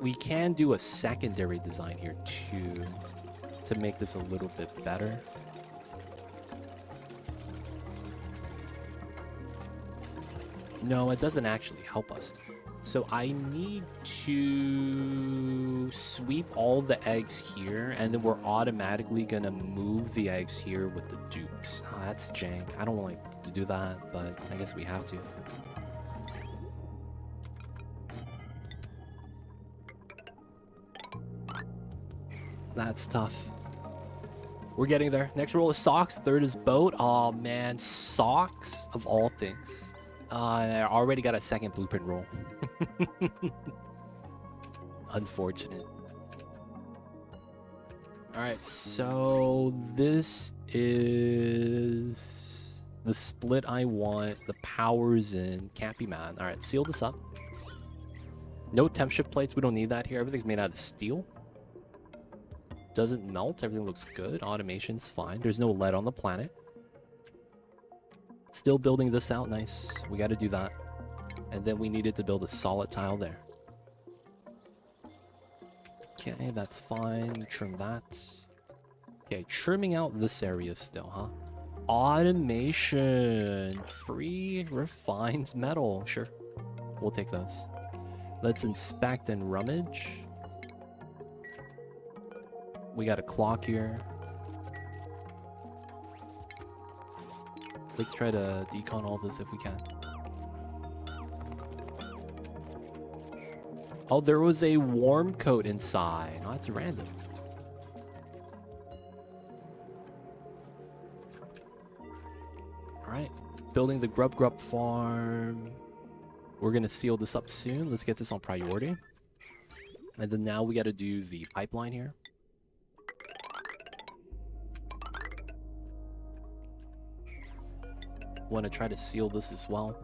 We can do a secondary design here too, to make this a little bit better. No, it doesn't actually help us. So I need to sweep all the eggs here, and then we're automatically gonna move the eggs here with the dupes. Oh, that's jank. I don't like to do that, but I guess we have to. That's tough. We're getting there. Next roll is socks. Third is boat. Oh man, socks of all things. I already got a second blueprint roll. Unfortunate. Alright, so this is the split I want. The power's in. Can't be mad. Alright, seal this up. No temp shift plates. We don't need that here. Everything's made out of steel. Doesn't melt. Everything looks good. Automation's fine. There's no lead on the planet. Still building this out. Nice. We got to do that. And then we needed to build a solid tile there. Okay, that's fine. Trim that. Okay, trimming out this area still, huh? Automation. Free refined metal. Sure. We'll take those. Let's inspect and rummage. We got a clock here. Let's try to decon all this if we can. Oh, there was a warm coat inside. Oh, that's random. Alright. Building the Grub farm. We're going to seal this up soon. Let's get this on priority. And then now we got to do the pipeline here. Want to try to seal this as well.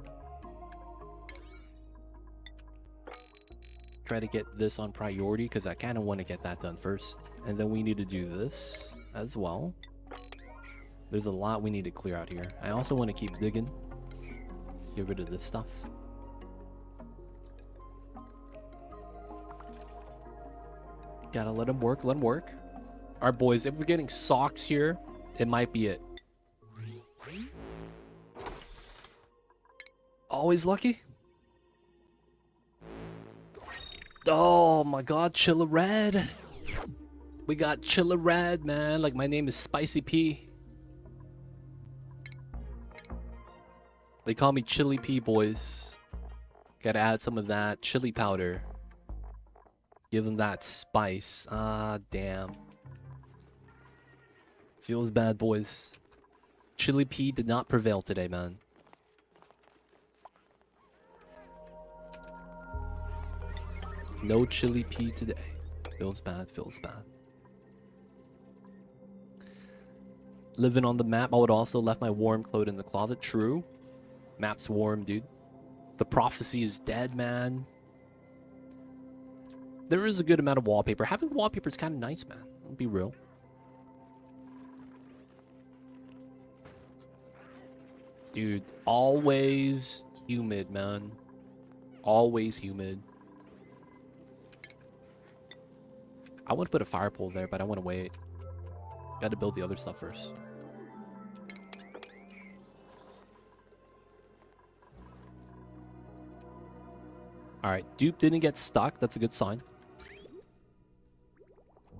Try to get this on priority because I kind of want to get that done first. And then we need to do this as well. There's a lot we need to clear out here. I also want to keep digging. Get rid of this stuff. Gotta let him work, let him work. Alright boys, if we're getting socks here, it might be it. Always lucky? Oh my god, Chilla Red. We got Chilla Red, man. Like my name is Spicy P. They call me Chili P, boys. Gotta add some of that chili powder. Give them that spice. Ah, damn. Feels bad, boys. Chili P did not prevail today, man. No Chili P today. Feels bad, feels bad. Living on the map, I would also left my warm clothes in the closet. True. Map's warm, dude. The prophecy is dead, man. There is a good amount of wallpaper. Having wallpaper is kind of nice, man. I'll be real. Dude, always humid, man. Always humid. I want to put a fire pole there, but I want to wait. Got to build the other stuff first. Alright, Dupe didn't get stuck. That's a good sign.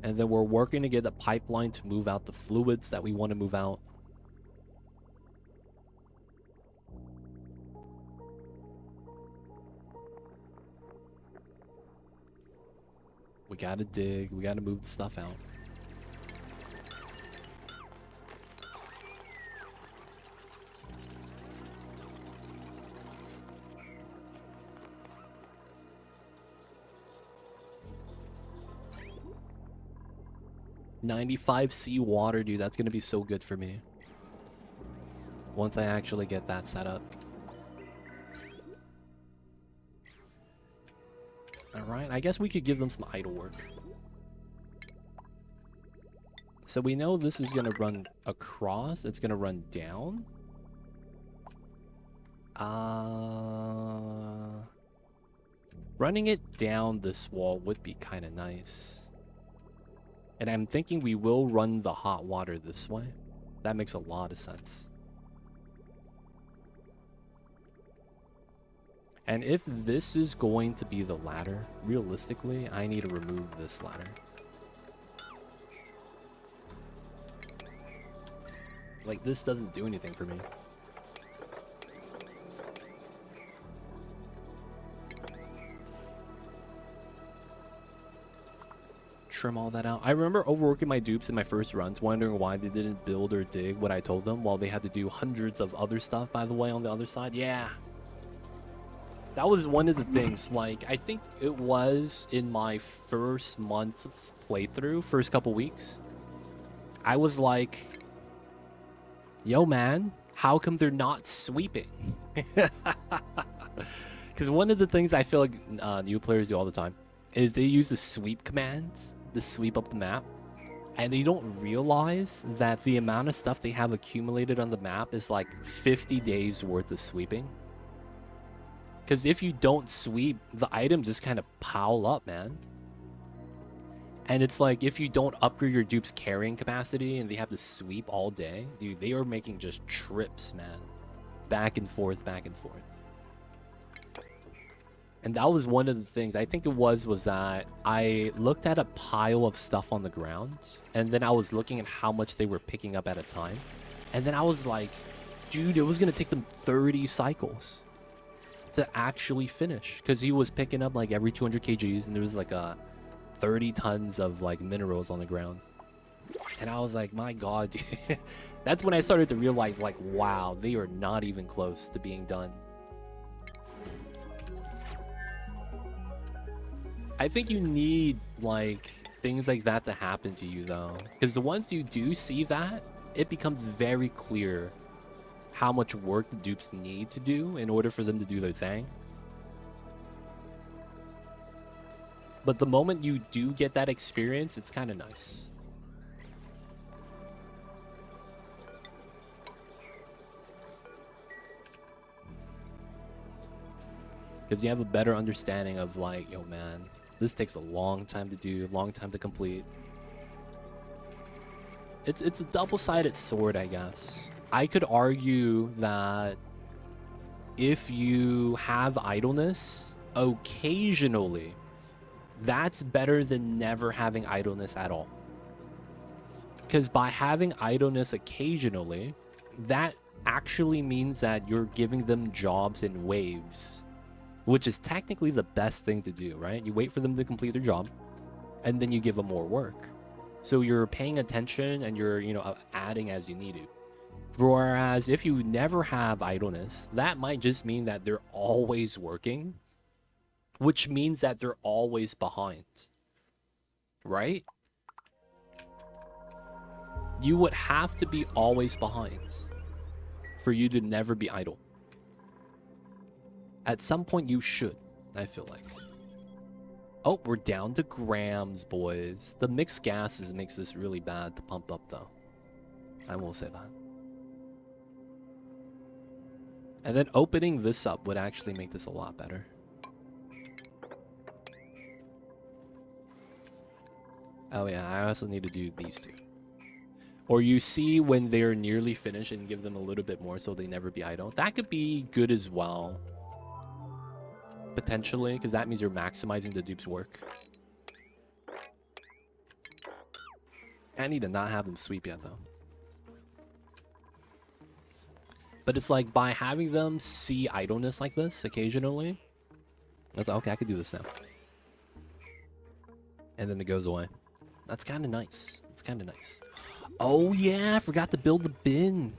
And then we're working to get the pipeline to move out the fluids that we want to move out. We gotta dig. We gotta move the stuff out. $95 seawater, dude. That's gonna be so good for me. Once I actually get that set up. Alright, I guess we could give them some idle work. So we know this is gonna run across. It's gonna run down. Running it down this wall would be kind of nice. And I'm thinking we will run the hot water this way. That makes a lot of sense. And if this is going to be the ladder, realistically, I need to remove this ladder. Like, this doesn't do anything for me. Trim all that out. I remember overworking my dupes in my first runs, wondering why they didn't build or dig what I told them, while they had to do hundreds of other stuff, by the way, on the other side. Yeah. That was one of the things. Like, I think it was in my first month's playthrough, first couple weeks. I was like, yo, man, how come they're not sweeping? Because one of the things I feel like new players do all the time is they use the sweep commands to sweep up the map. And they don't realize that the amount of stuff they have accumulated on the map is like 50 days worth of sweeping. Because if you don't sweep, the items just kind of pile up, man. And it's like, if you don't upgrade your dupe's carrying capacity and they have to sweep all day, dude, they are making just trips, man. Back and forth, back and forth. And that was one of the things, I think it was that I looked at a pile of stuff on the ground, and then I was looking at how much they were picking up at a time. And then I was like, dude, it was going to take them 30 cycles to actually finish, because he was picking up like every 200 kgs, and there was like 30 tons of like minerals on the ground. And I was like, my god, dude. That's when I started to realize, like, wow, they are not even close to being done. I think you need like things like that to happen to you, though, because the ones you do see that, it becomes very clear how much work the dupes need to do in order for them to do their thing. But the moment you do get that experience, it's kind of nice. Because you have a better understanding of like, yo, man, this takes a long time to do, long time to complete. It's a double-sided sword, I guess. I could argue that if you have idleness occasionally, that's better than never having idleness at all. Because by having idleness occasionally, that actually means that you're giving them jobs in waves, which is technically the best thing to do, right? You wait for them to complete their job, and then you give them more work. So you're paying attention and you're, adding as you need to. Whereas if you never have idleness, that might just mean that they're always working, which means that they're always behind, right? You would have to be always behind for you to never be idle. At some point you should, I feel like. Oh, we're down to grams, boys. The mixed gases makes this really bad to pump up, though. I will say that. And then opening this up would actually make this a lot better. Oh yeah, I also need to do these two. Or you see when they're nearly finished and give them a little bit more so they never be idle. That could be good as well. Potentially, because that means you're maximizing the dupe's work. I need to not have them sweep yet, though. But it's like, by having them see idleness like this occasionally, it's like, okay, I could do this now. And then it goes away. That's kind of nice. It's kind of nice. Oh, yeah, I forgot to build the bin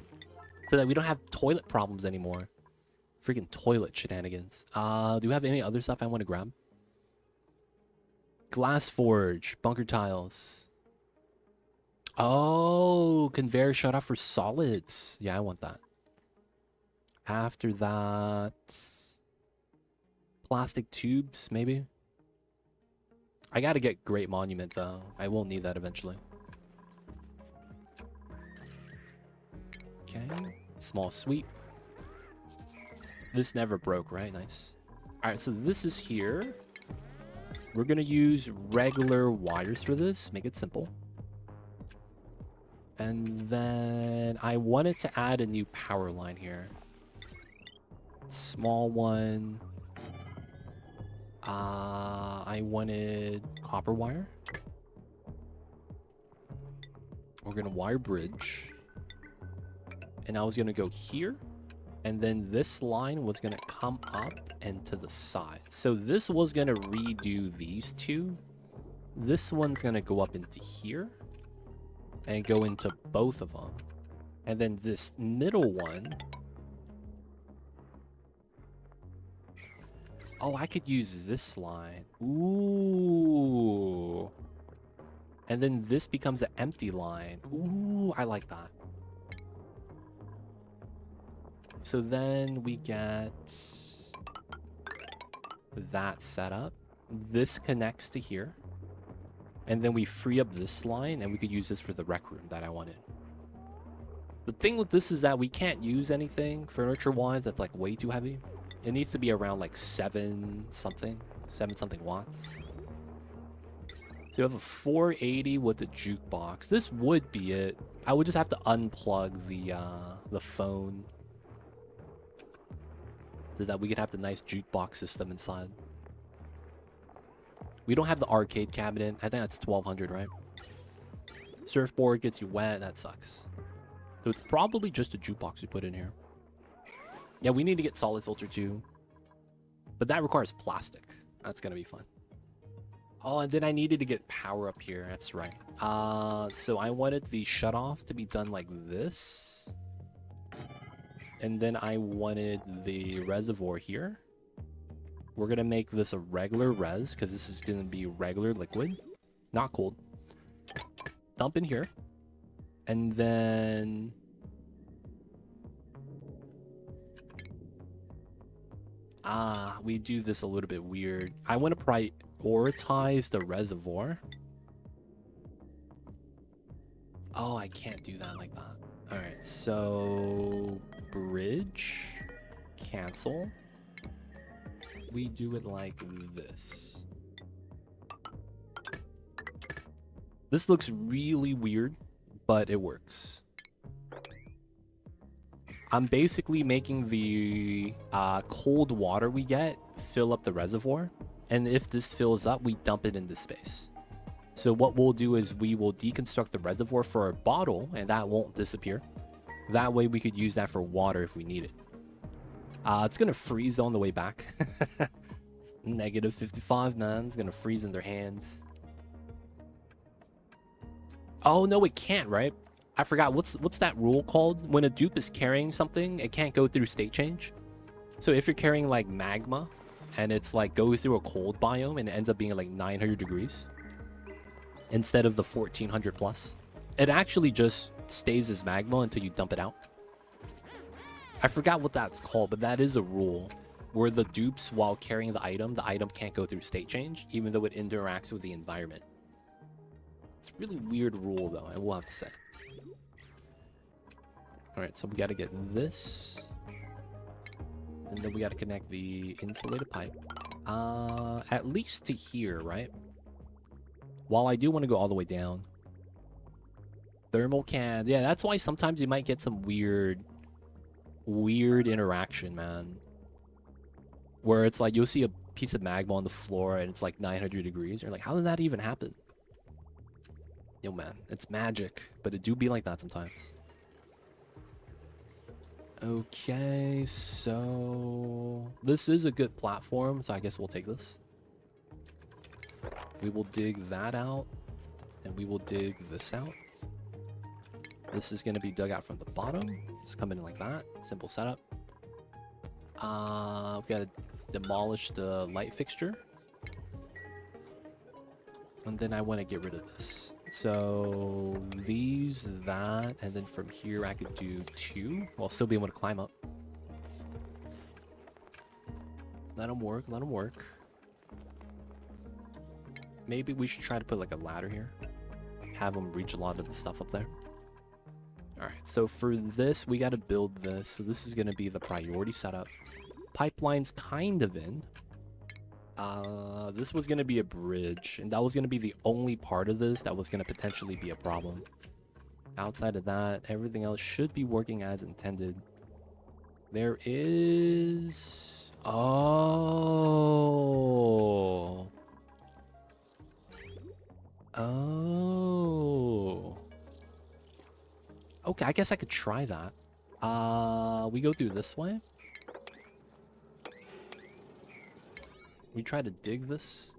so that we don't have toilet problems anymore. Freaking toilet shenanigans. Do we have any other stuff I want to grab? Glass forge, bunker tiles. Oh, conveyor shut off for solids. Yeah, I want that. After that, plastic tubes, maybe. I gotta get Great Monument, though. I will need that eventually. Okay, small sweep. This never broke, right? Nice. All right, so this is here. We're gonna use regular wires for this, make it simple. And then I wanted to add a new power line here. Small one. I wanted copper wire. We're gonna wire bridge. And I was gonna go here. And then this line was gonna come up and to the side. So this was gonna redo these two. This one's gonna go up into here. And go into both of them. And then this middle one. Oh, I could use this line. Ooh. And then this becomes an empty line. Ooh, I like that. So then we get that set up. This connects to here. And then we free up this line and we could use this for the rec room that I wanted. The thing with this is that we can't use anything furniture-wise that's like way too heavy. It needs to be around like 7 something watts. So you have a 480 with the jukebox. This would be it. I would just have to unplug the phone so that we could have the nice jukebox system inside. We don't have the arcade cabinet. I think that's 1200, right? Surfboard gets you wet. That sucks. So it's probably just a jukebox we put in here. Yeah, we need to get solid filter too. But that requires plastic. That's going to be fun. Oh, and then I needed to get power up here. That's right. So I wanted the shutoff to be done like this. And then I wanted the reservoir here. We're going to make this a regular res because this is going to be regular liquid. Not cold. Dump in here. And then... we do this a little bit weird. I want to prioritize the reservoir. Oh, I can't do that like that. Alright, so... bridge. Cancel. We do it like this. This looks really weird, but it works. I'm basically making the cold water we get fill up the reservoir. And if this fills up, we dump it into space. So what we'll do is we will deconstruct the reservoir for a bottle, and that won't disappear. That way we could use that for water if we need it. It's going to freeze on the way back. It's negative 55, man. It's going to freeze in their hands. Oh, no, it can't, right? I forgot. What's that rule called? When a dupe is carrying something, it can't go through state change. So if you're carrying, like, magma, and it's, like, goes through a cold biome, and it ends up being, like, 900 degrees, instead of the 1400 plus, it actually just stays as magma until you dump it out. I forgot what that's called, but that is a rule where the dupes, while carrying the item can't go through state change, even though it interacts with the environment. It's a really weird rule, though, I will have to say. Alright, so we gotta get this. And then we gotta connect the insulated pipe. At least to here, right? While I do want to go all the way down. Thermal cans. Yeah, that's why sometimes you might get some weird interaction, man. Where it's like, you'll see a piece of magma on the floor and it's like 900 degrees. You're like, how did that even happen? Yo, man, it's magic. But it do be like that sometimes. Okay, so... this is a good platform, so I guess we'll take this. We will dig that out. And we will dig this out. This is going to be dug out from the bottom. Just come in like that. Simple setup. We've got to demolish the light fixture. And then I want to get rid of this. So these, that, and then from here I could do 2. I'll still be able to climb up. Let them work, let them work. Maybe we should try to put like a ladder here. Have them reach a lot of the stuff up there. Alright, so for this, we got to build this. So this is going to be the priority setup. Pipeline's kind of in. This was gonna be a bridge, and that was gonna be the only part of this that was gonna potentially be a problem. Outside of that, everything else should be working as intended. There is... Oh. Oh. Okay, I guess I could try that. We go through this way. We try to dig this.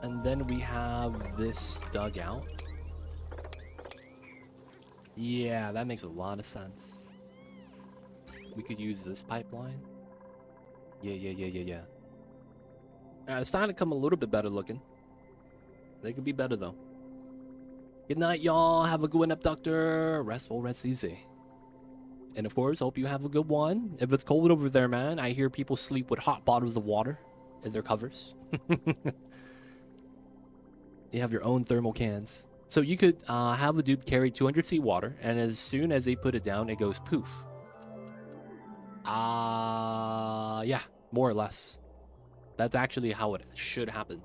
And then we have this dug out. Yeah, that makes a lot of sense. We could use this pipeline. Yeah. It's starting to come a little bit better looking. They could be better, though. Good night, y'all. Have a good one, Abductor. Restful, rest easy. And of course, hope you have a good one. If it's cold over there, man, I hear people sleep with hot bottles of water in their covers. You have your own thermal cans. So you could have a dude carry 200 seawater, and as soon as they put it down, it goes poof. Yeah, more or less. That's actually how it should happen.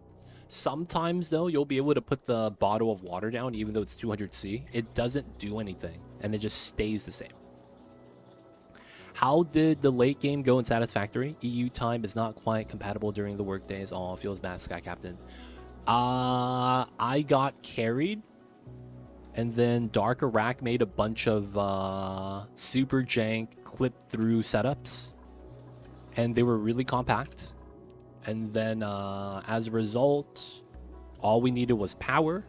Sometimes, though, you'll be able to put the bottle of water down, even though it's 200 C. It doesn't do anything, and it just stays the same. How did the late game go in Satisfactory? EU time is not quite compatible during the workdays. Oh, feels bad, Sky Captain. I got carried, and then Dark Iraq made a bunch of super jank clip-through setups, and they were really compact. And then as a result, all we needed was power.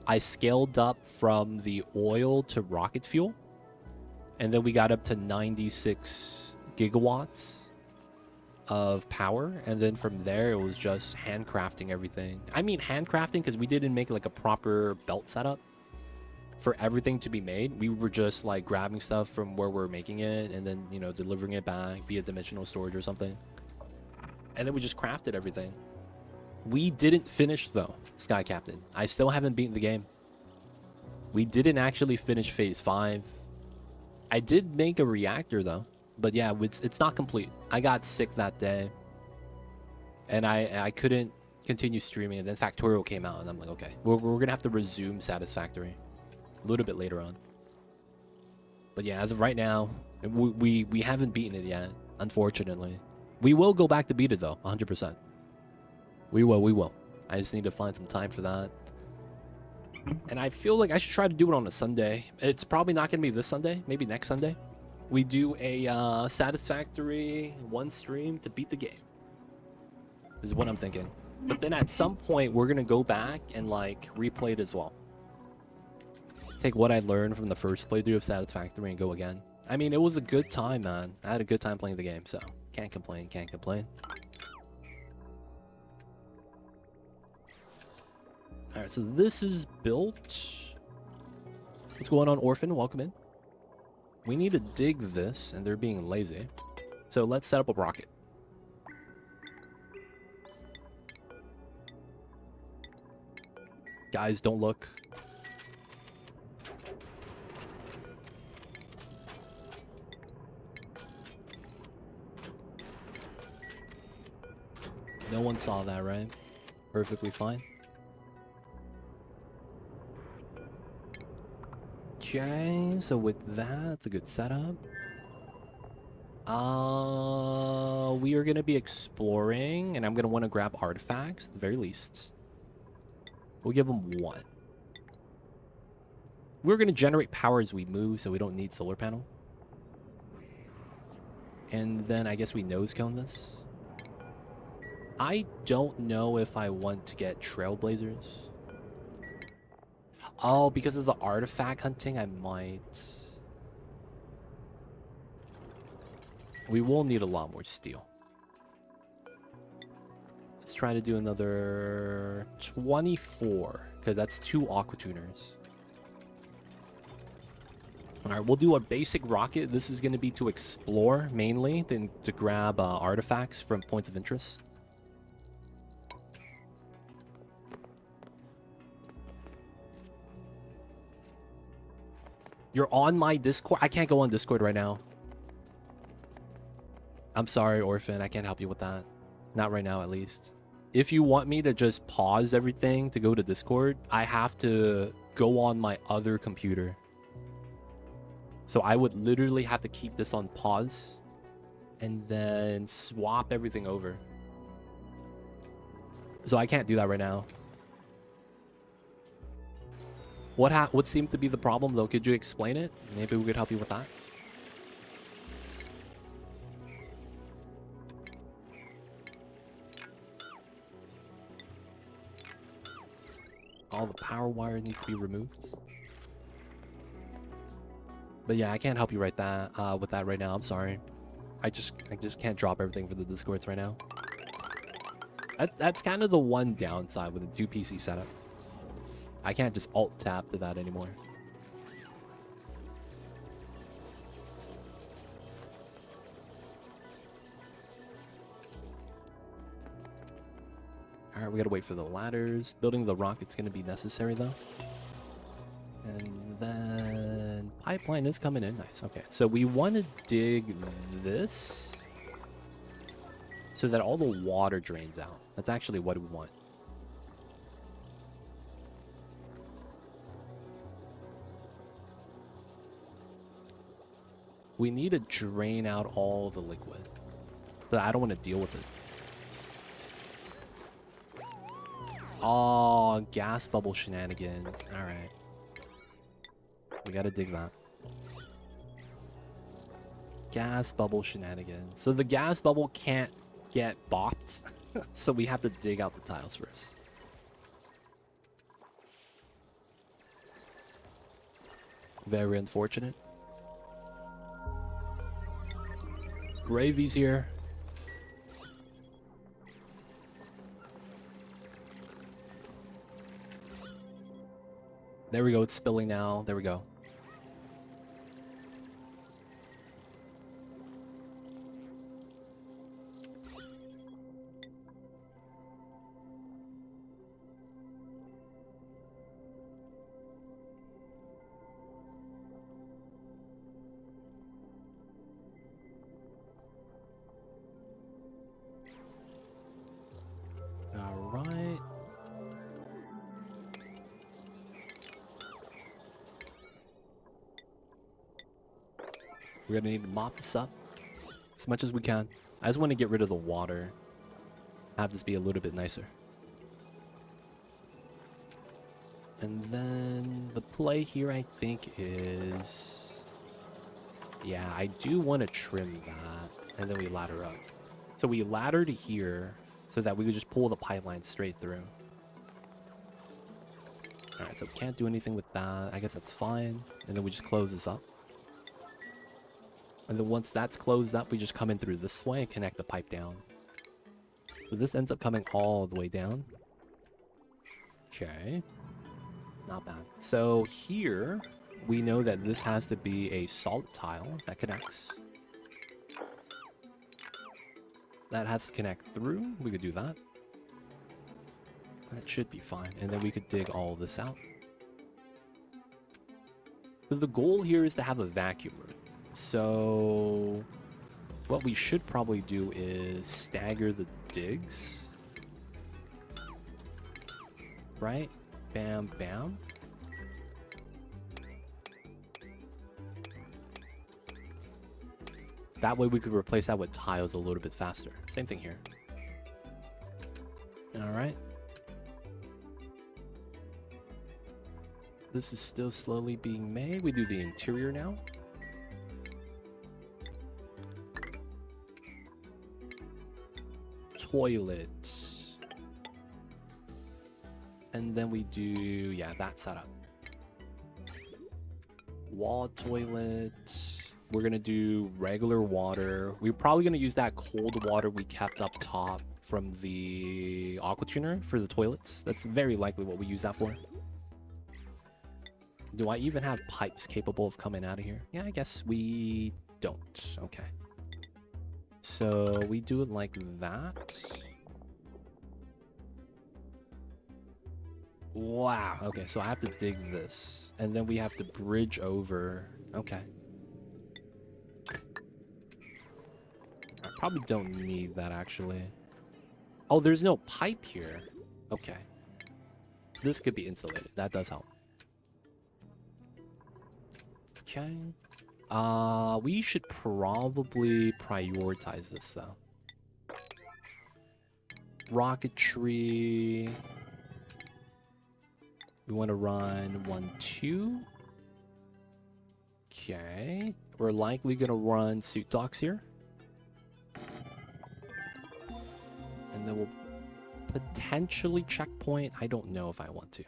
I scaled up from the oil to rocket fuel, and then we got up to 96 gigawatts of power, and then from there it was just handcrafting everything. I mean handcrafting because we didn't make like a proper belt setup for everything to be made. We were just like grabbing stuff from where we're making it and then, you know, delivering it back via dimensional storage or something, and then we just crafted everything. We didn't finish though, Sky Captain. I still haven't beaten the game. We didn't actually finish phase 5. I did make a reactor though, but yeah, it's not complete. I got sick that day, and I couldn't continue streaming, and then Factorial came out, and I'm like, okay, we're gonna have to resume Satisfactory a little bit later on. But yeah, as of right now, we haven't beaten it yet, unfortunately. We will go back to beat it though, 100%. We will. I just need to find some time for that. And I feel like I should try to do it on a Sunday. It's probably not gonna be this Sunday, maybe next Sunday. We do a Satisfactory one stream to beat the game, is what I'm thinking. But then at some point, we're gonna go back and like replay it as well. Take what I learned from the first playthrough of Satisfactory and go again. I mean, it was a good time, man. I had a good time playing the game, so can't complain, can't complain. Alright, so this is built. What's going on, Orphan? Welcome in. We need to dig this, and they're being lazy. So let's set up a rocket. Guys, don't look. No one saw that, right? Perfectly fine. Okay, so with that, it's a good setup. We are gonna be exploring, and I'm gonna want to grab artifacts at the very least. We'll give them 1. We're gonna generate power as we move, so we don't need solar panel. And then I guess we nose cone this. I don't know if I want to get trailblazers. Oh, because of the artifact hunting, I might. We will need a lot more steel. Let's try to do another 24, because that's 2 aqua tuners. Alright, we'll do a basic rocket. This is going to be to explore, mainly, then to grab artifacts from points of interest. You're on my Discord? I can't go on Discord right now. I'm sorry, Orphan. I can't help you with that. Not right now, at least. If you want me to just pause everything to go to Discord, I have to go on my other computer. So I would literally have to keep this on pause and then swap everything over. So I can't do that right now. What seemed to be the problem, though? Could you explain it? Maybe we could help you with that. All the power wire needs to be removed. But yeah, I can't help you with that right now. I'm sorry. I just can't drop everything for the Discords right now. That's kind of the one downside with a 2 PC setup. I can't just alt tab to that anymore. Alright, we gotta wait for the ladders. Building the rocket's gonna be necessary though. And then pipeline is coming in. Nice. Okay, so we want to dig this so that all the water drains out. That's actually what we want. We need to drain out all the liquid. But I don't want to deal with it. Oh, gas bubble shenanigans. Alright. We gotta dig that. Gas bubble shenanigans. So the gas bubble can't get bopped. So we have to dig out the tiles first. Very unfortunate. Gravy's here. There we go. It's spilling now. There we go. All right. We're gonna need to mop this up as much as we can. I just want to get rid of the water. Have this be a little bit nicer. And then the play here, I think, is... Yeah, I do want to trim that. And then we ladder up. So we ladder to here so that we could just pull the pipeline straight through. Alright, so we can't do anything with that. I guess that's fine. And then we just close this up. And then once that's closed up, we just come in through this way and connect the pipe down. So this ends up coming all the way down. Okay. It's not bad. So here, we know that this has to be a salt tile that connects. That has to connect through. We could do that. That should be fine. And then we could dig all of this out. So the goal here is to have a vacuum room. So what we should probably do is stagger the digs. Right? Bam, bam. That way we could replace that with tiles a little bit faster. Same thing here. Alright. This is still slowly being made. We do the interior now. Toilets. And then we do, yeah, that setup. Wall toilets. We're gonna do regular water. We're probably gonna use that cold water we kept up top from the aqua tuner for the toilets. That's very likely what we use that for. Do I even have pipes capable of coming out of here? Yeah, I guess we don't. Okay. So we do it like that. Wow. Okay, so I have to dig this. And then we have to bridge over. Okay. Probably don't need that, actually. Oh, there's no pipe here. Okay. This could be insulated. That does help. Okay. We should probably prioritize this, though. Rocketry. We want to run 1, 2. Okay. We're likely going to run suit docks here. And then we'll potentially checkpoint. I don't know if I want to.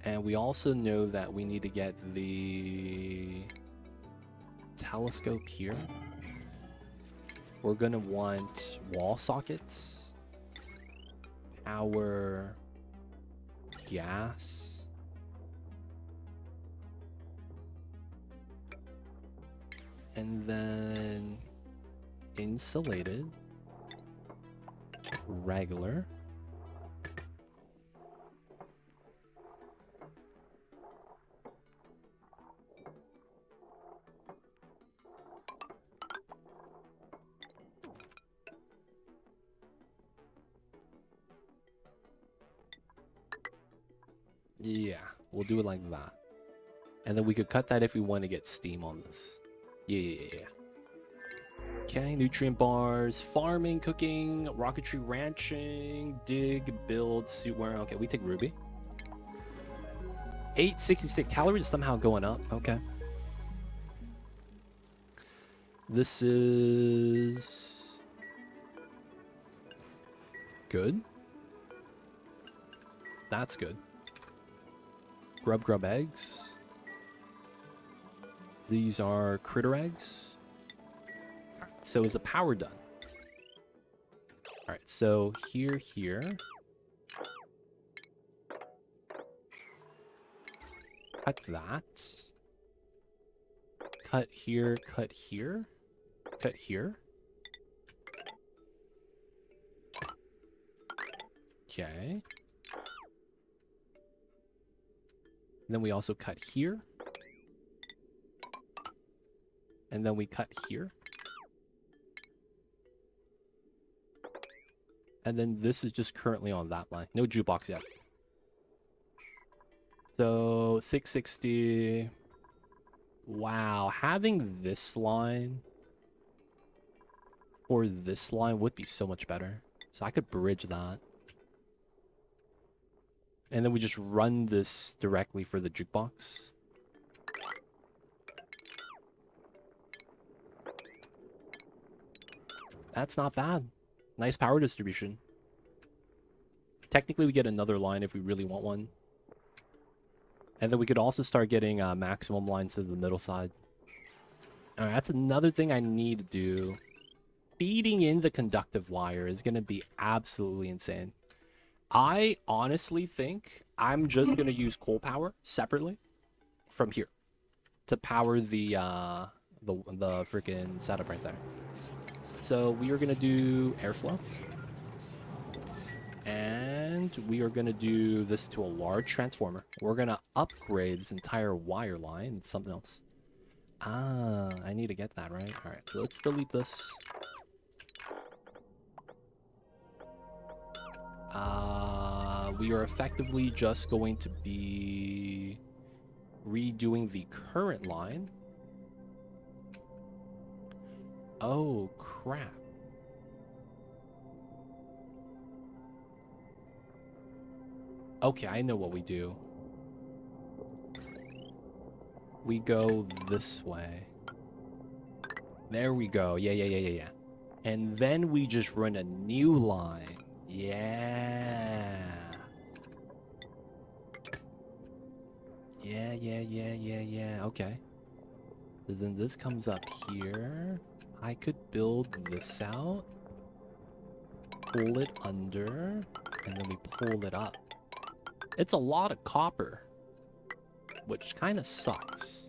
And we also know that we need to get the telescope here. We're going to want wall sockets, power, gas. And then insulated, regular. Yeah, we'll do it like that. And then we could cut that if we want to get steam on this. Yeah. Okay, nutrient bars, farming, cooking, rocketry, ranching, dig, build, suit wearing. Okay, we take Ruby. 866 calories somehow going up. Okay. This is good. That's good. Grub eggs. These are critter eggs. So is the power done? Alright, so here. Cut that. Cut here. Cut here. Cut here. Okay. Then we also cut here. And then we cut here. And then this is just currently on that line. No jukebox yet. So 660. Wow, having this line or this line would be so much better. So I could bridge that. And then we just run this directly for the jukebox. That's not bad. Nice power distribution. Technically, we get another line if we really want one. And then we could also start getting maximum lines to the middle side. Alright, that's another thing I need to do. Feeding in the conductive wire is going to be absolutely insane. I honestly think I'm just going to use coal power separately from here to power the freaking setup right there. So we are going to do airflow. And we are going to do this to a large transformer. We're going to upgrade this entire wire line to something else. Ah, I need to get that, right? All right, so let's delete this. We are effectively just going to be redoing the current line. Oh, crap. Okay, I know what we do. We go this way. There we go. Yeah. And then we just run a new line. Yeah. Okay. So then this comes up here. I could build this out. Pull it under. And then we pull it up. It's a lot of copper. Which kind of sucks.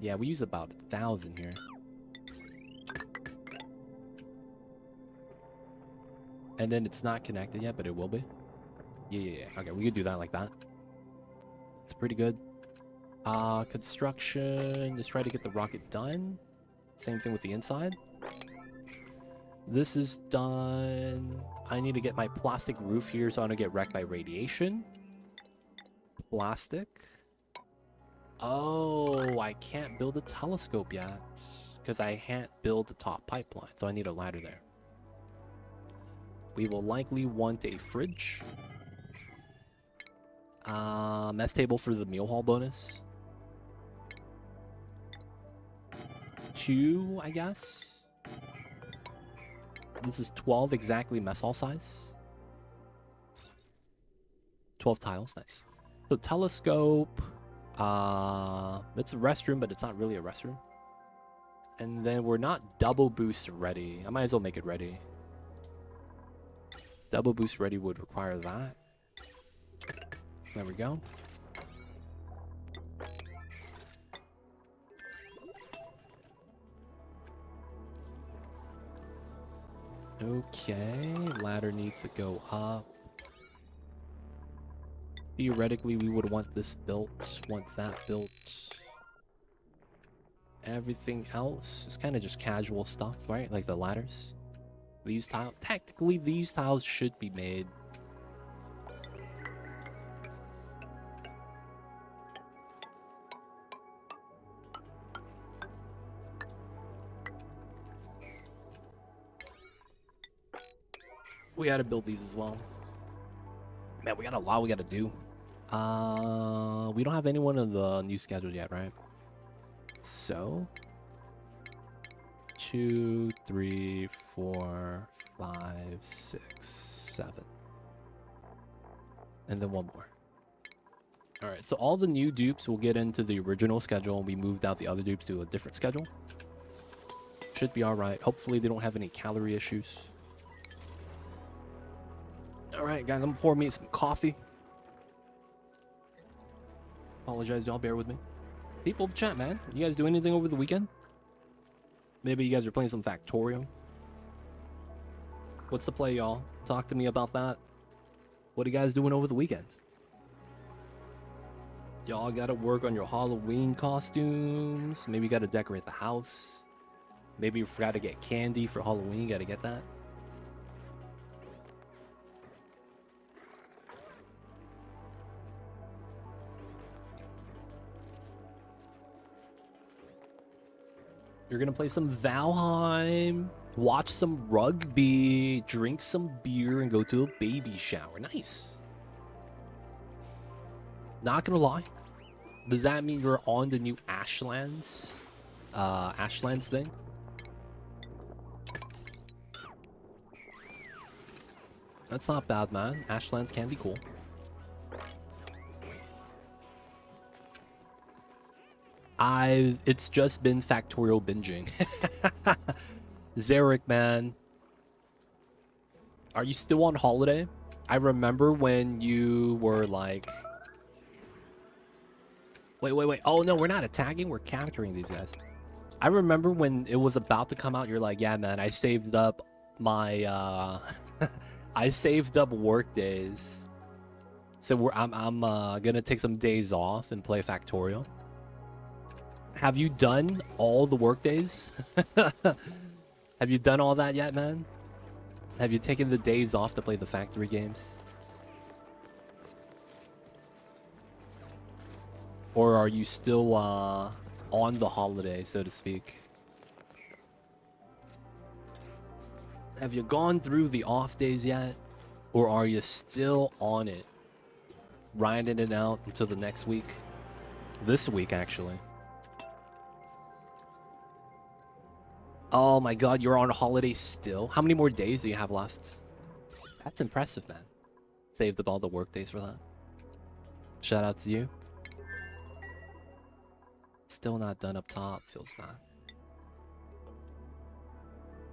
Yeah, we use about 1,000 here. And then it's not connected yet, but it will be. Yeah. Okay, we could do that like that. It's pretty good. Construction. Let's try to get the rocket done. Same thing with the inside. This is done. I need to get my plastic roof here so I don't get wrecked by radiation. Plastic. Oh, I can't build a telescope yet because I can't build the top pipeline, so I need a ladder there. We will likely want a fridge. Mess table for the meal hall bonus. 2, I guess. This is 12 exactly mess hall size. 12 tiles, nice. So telescope. It's a restroom, but it's not really a restroom. And then we're not double boost ready. I might as well make it ready. Double boost ready would require that. There we go. Okay, ladder needs to go up. Theoretically, we would want this built, want that built. Everything else is kind of just casual stuff, right? Like the ladders. These tiles, technically these tiles should be made. We gotta build these as well. Man, we got a lot we gotta do. We don't have anyone in the new schedule yet, right? So 2, 3, 4, 5, 6, 7. And then one more. Alright, so all the new dupes will get into the original schedule and we moved out the other dupes to a different schedule. Should be alright. Hopefully they don't have any calorie issues. Alright, guys, I'm gonna pour me some coffee. Apologize, y'all, bear with me. People of chat, man. You guys do anything over the weekend? Maybe you guys are playing some Factorio. What's the play, y'all? Talk to me about that. What are you guys doing over the weekend? Y'all gotta work on your Halloween costumes. Maybe you gotta decorate the house. Maybe you forgot to get candy for Halloween. You gotta get that. You're gonna play some Valheim, watch some rugby, drink some beer, and go to a baby shower. Nice. Not gonna lie. Does that mean you're on the new Ashlands? Ashlands thing? That's not bad, man. Ashlands can be cool. It's just been Factorial binging. Zarek, man. Are you still on holiday? I remember when you were like... Wait. Oh, no, we're not attacking. We're capturing these guys. I remember when it was about to come out, you're like, yeah, man, I saved up my... I saved up work days. So I'm gonna take some days off and play Factorial. Have you done all the work days? Have you done all that yet, man? Have you taken the days off to play the factory games? Or are you still on the holiday, so to speak? Have you gone through the off days yet? Or are you still on it? Riding it out until the next week? This week, actually. Oh my god, you're on holiday still? How many more days do you have left? That's impressive, man. Saved up all the work days for that. Shout out to you. Still not done up top. Feels bad.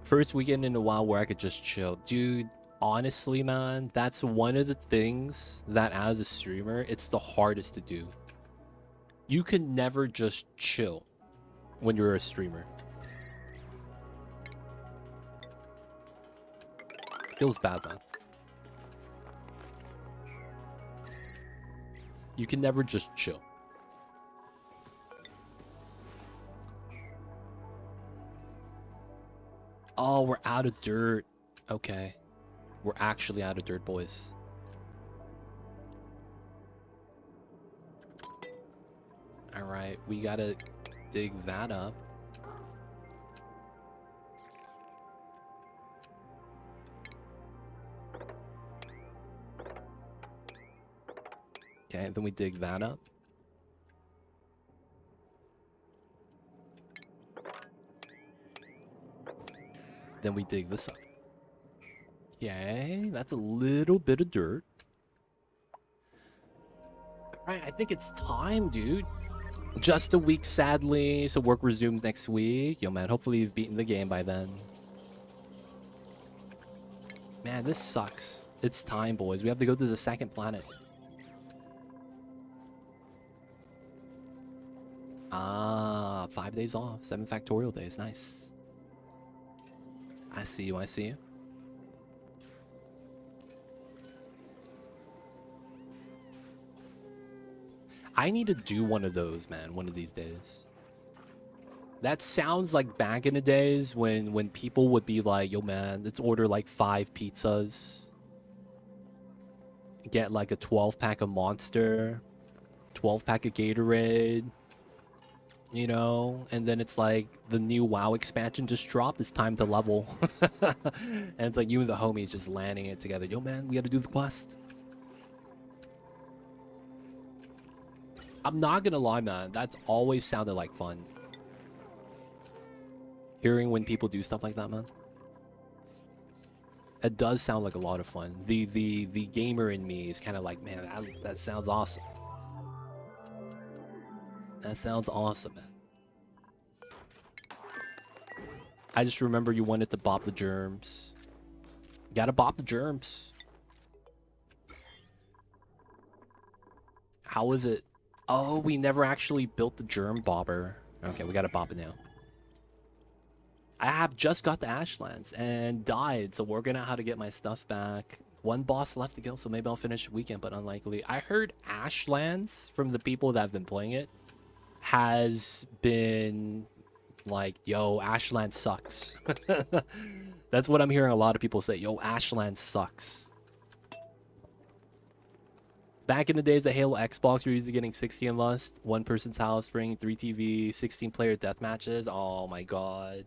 First weekend in a while where I could just chill. Dude, honestly, man, that's one of the things that as a streamer, it's the hardest to do. You can never just chill when you're a streamer. Feels bad, man. You can never just chill. Oh, we're out of dirt. Okay. We're actually out of dirt, boys. Alright, we gotta dig that up. Okay, then we dig that up. Then we dig this up. Okay, that's a little bit of dirt. Alright, I think it's time, dude. Just a week, sadly, so work resumes next week. Yo, man, hopefully you've beaten the game by then. Man, this sucks. It's time, boys. We have to go to the second planet. Ah, 5 days off. 7 factorial days. Nice. I see you. I see you. I need to do one of those, man, one of these days. That sounds like back in the days when people would be like, yo, man, let's order like 5 pizzas. Get like a 12-pack of Monster. 12-pack of Gatorade. You know? And then it's like the new WoW expansion just dropped. It's time to level. And it's like you and the homies just landing it together. Yo, man, we gotta do the quest. I'm not gonna lie, man. That's always sounded like fun. Hearing when people do stuff like that, man. It does sound like a lot of fun. The gamer in me is kind of like, man, that sounds awesome. That sounds awesome, man. I just remember you wanted to bop the germs. Gotta bop the germs. How is it? Oh, we never actually built the germ bobber. Okay, we gotta bop it now. I have just got the Ashlands and died, so working out how to get my stuff back. One boss left to kill, so maybe I'll finish weekend, but unlikely. I heard Ashlands from the people that have been playing it has been like, yo, Ashland sucks. That's what I'm hearing a lot of people say. Yo, Ashland sucks. Back in the days of Halo Xbox, we were usually getting 60 in Lust, one person's house, bringing 3 TV, 16-player death matches. Oh my god.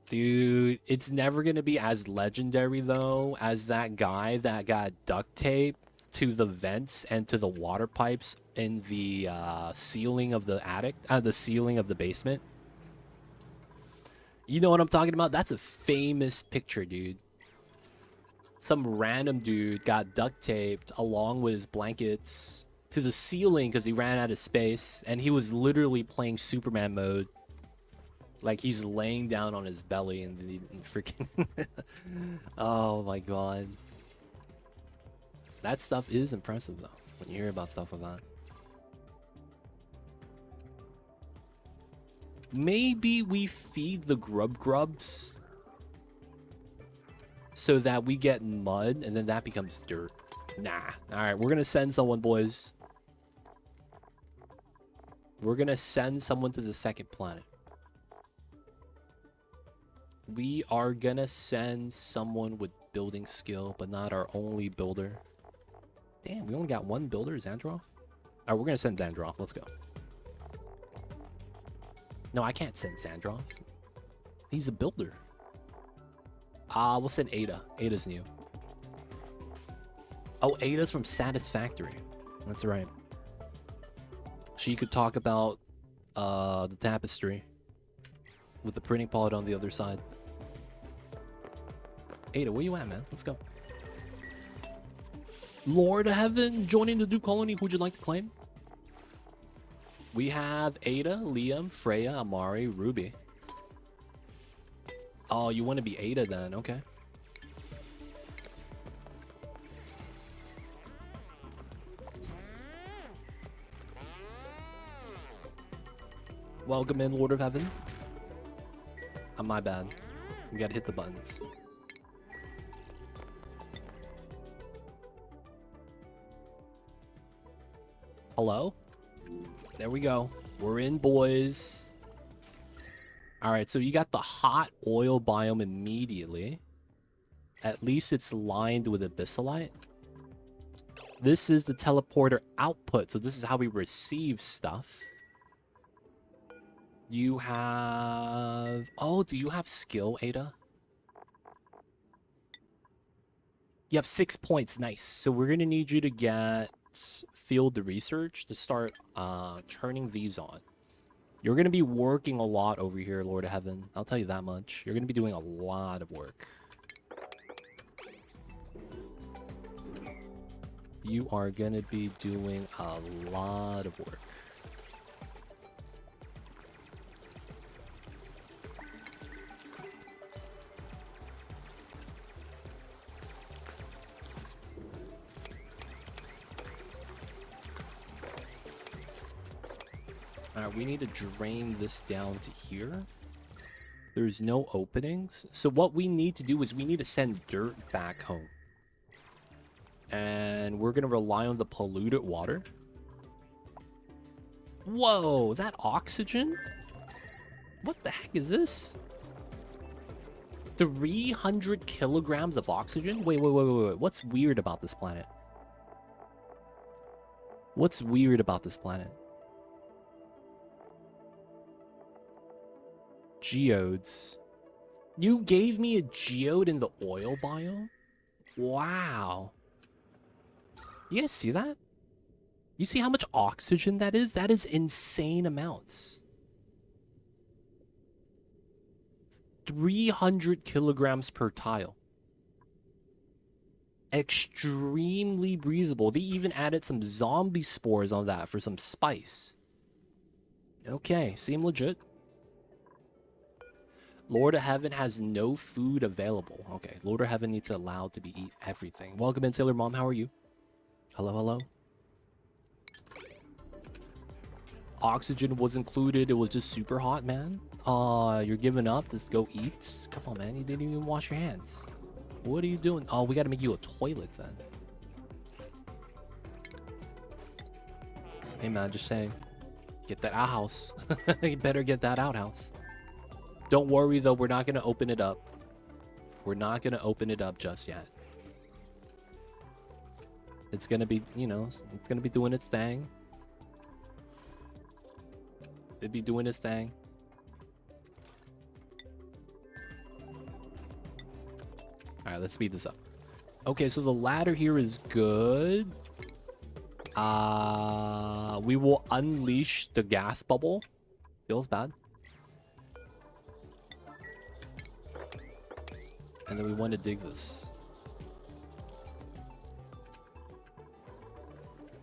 Dude, it's never going to be as legendary, though, as that guy that got duct tape to the vents and to the water pipes in the ceiling of the attic, the ceiling of the basement. You know what I'm talking about? That's a famous picture, dude. Some random dude got duct taped along with his blankets to the ceiling because he ran out of space, and he was literally playing Superman mode. Like, he's laying down on his belly and freaking... Oh, my God. That stuff is impressive, though, when you hear about stuff like that. Maybe we feed the grubs so that we get mud, and then that becomes dirt. Nah. Alright, we're gonna send someone, boys. We're gonna send someone to the second planet. We are gonna send someone with building skill, but not our only builder. Damn, we only got one builder, Xandroff? Alright, we're gonna send Xandroff. Let's go. No, I can't send Xandroff. He's a builder. We'll send Ada. Ada's new. Oh, Ada's from Satisfactory. That's right. She could talk about the tapestry with the printing pod on the other side. Ada, where you at, man? Let's go. Lord of Heaven, joining the Duke Colony. Who'd you like to claim? We have Ada, Liam, Freya, Amari, Ruby. Oh, you want to be Ada then? Okay. Welcome in, Lord of Heaven. My bad. We gotta hit the buttons. Hello? There we go. We're in, boys. All right, so you got the hot oil biome immediately. At least it's lined with abyssalite. This is the teleporter output, so this is how we receive stuff. You have... Oh, do you have skill, Ada? You have 6 points. Nice. So we're going to need you to get field research to start turning these on. You're going to be working a lot over here, Lord of Heaven. I'll tell you that much. You're going to be doing a lot of work. You are going to be doing a lot of work. Alright, we need to drain this down to here. There's no openings. So what we need to do is we need to send dirt back home. And we're going to rely on the polluted water. Whoa, is that oxygen? What the heck is this? 300 kilograms of oxygen? Wait. What's weird about this planet? What's weird about this planet? Geodes. You gave me a geode in the oil biome? Wow. You guys see that? You see how much oxygen that is? That is insane amounts. 300 kilograms per tile. Extremely breathable. They even added some zombie spores on that for some spice. Okay, seem legit. Lord of Heaven has no food available. Okay, Lord of Heaven needs to allow to be eat everything. Welcome in, Sailor Mom. How are you? Hello, hello. Oxygen was included. It was just super hot, man. You're giving up. Just go eat. Come on, man. You didn't even wash your hands. What are you doing? Oh, we got to make you a toilet then. Hey, man, just saying. Get that outhouse. You better get that outhouse. Don't worry, though. We're not going to open it up. We're not going to open it up just yet. It's going to be, you know, it's going to be doing its thing. It'd be doing its thing. All right, let's speed this up. Okay, so the ladder here is good. We will unleash the gas bubble. Feels bad. And then we want to dig this.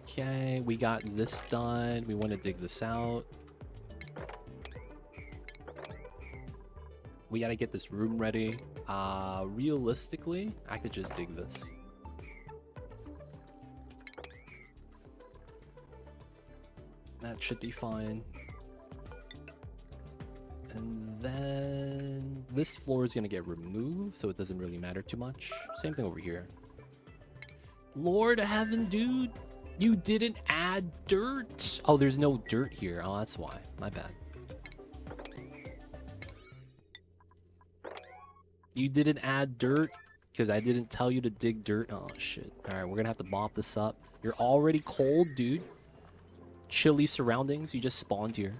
Okay, we got this done. We want to dig this out. We got to get this room ready. Realistically, I could just dig this. That should be fine. And then this floor is going to get removed, so it doesn't really matter too much. Same thing over here. Lord of Heaven, dude. You didn't add dirt. Oh, there's no dirt here. Oh, that's why. My bad. You didn't add dirt because I didn't tell you to dig dirt. Oh, shit. All right, we're going to have to mop this up. You're already cold, dude. Chilly surroundings. You just spawned here.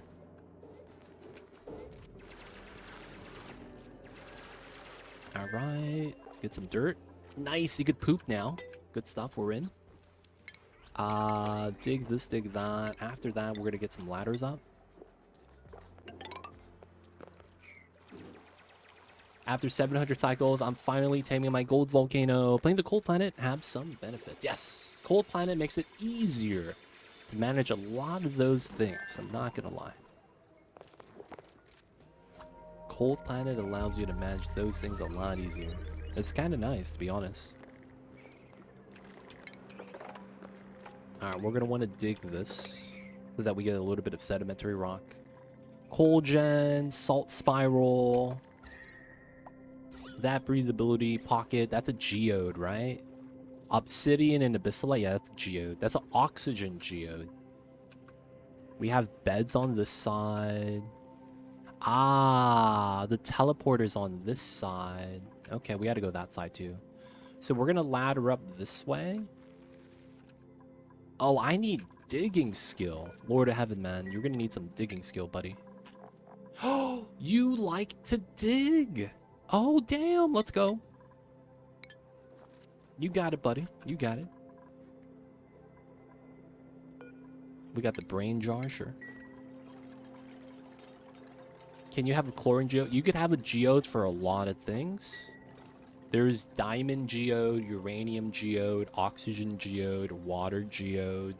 All right. Get some dirt. Nice. You could poop now. Good stuff. We're in. Dig this, dig that. After that, we're going to get some ladders up. After 700 cycles, I'm finally taming my gold volcano. Playing the cold planet have some benefits. Yes, cold planet makes it easier to manage a lot of those things. I'm not going to lie. Cold planet allows you to manage those things a lot easier. It's kind of nice, to be honest. Alright, we're going to want to dig this so that we get a little bit of sedimentary rock. Coal gen, salt spiral. That breathability pocket, that's a geode, right? Obsidian and abyssalite, yeah, that's a geode. That's an oxygen geode. We have beds on this side. Ah, the teleporter's on this side. Okay, we gotta go that side too. So we're gonna ladder up this way. Oh, I need digging skill. Lord of Heaven, man. You're gonna need some digging skill, buddy. Oh, you like to dig. Oh, damn. Let's go. You got it, buddy. You got it. We got the brain jar, sure. Can you have a chlorine geode? You could have a geode for a lot of things. There's diamond geode, uranium geode, oxygen geode, water geode.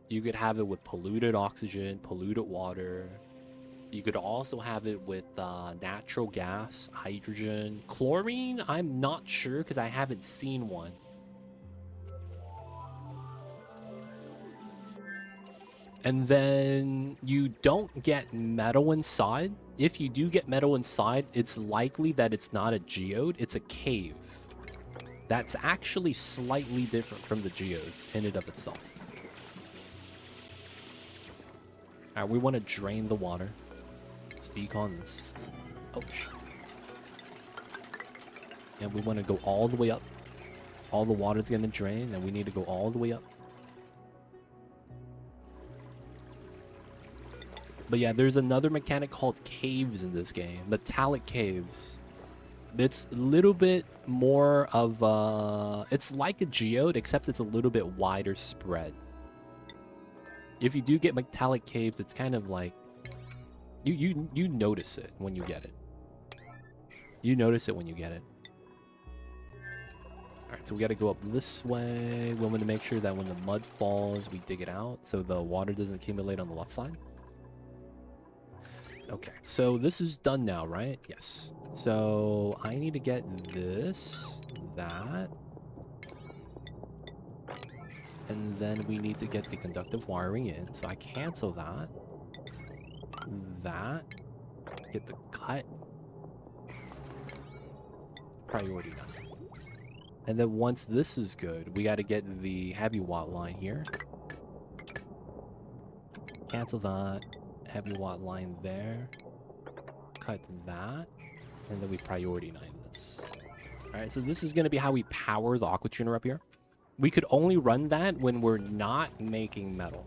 You could have it with polluted oxygen, polluted water. You could also have it with natural gas, hydrogen. Chlorine, I'm not sure because I haven't seen one. And then you don't get metal inside. If you do get metal inside, it's likely that it's not a geode, it's a cave. That's actually slightly different from the geodes in and of itself. Alright, we want to drain the water. Let's decon this. Oh, shit. And we want to go all the way up. All the water's going to drain, and we need to go all the way up. But yeah, there's another mechanic called caves in this game. Metallic caves. It's a little bit more of it's like a geode, except it's a little bit wider spread. If you do get metallic caves, it's kind of like you notice it when you get it. You notice it when you get it. Alright, so we gotta go up this way. We want to make sure that when the mud falls, we dig it out so the water doesn't accumulate on the left side. Okay, so this is done now, right? Yes. So I need to get this, that, and then we need to get the conductive wiring in. So I cancel that, get the cut, priority done. And then once this is good, we got to get the heavy watt line here. Cancel that. Heavy watt line there. Cut that. And then we priority 9 this. Alright, so this is going to be how we power the aqua tuner up here. We could only run that when we're not making metal.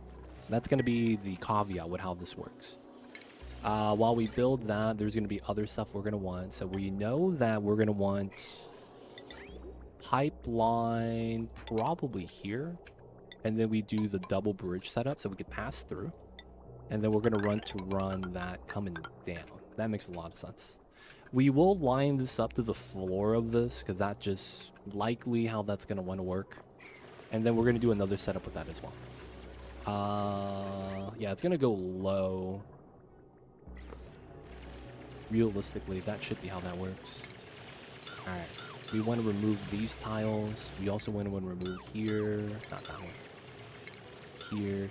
That's going to be the caveat with how this works. While we build that, there's going to be other stuff we're going to want. So we know that we're going to want pipeline probably here. And then we do the double bridge setup so we could pass through. And then we're going to run that coming down. That makes a lot of sense. We will line this up to the floor of this, because that's just likely how that's going to want to work. And then we're going to do another setup with that as well. Yeah, it's going to go low. Realistically, that should be how that works. Alright. We want to remove these tiles. We also want to remove here. Not that one. Here.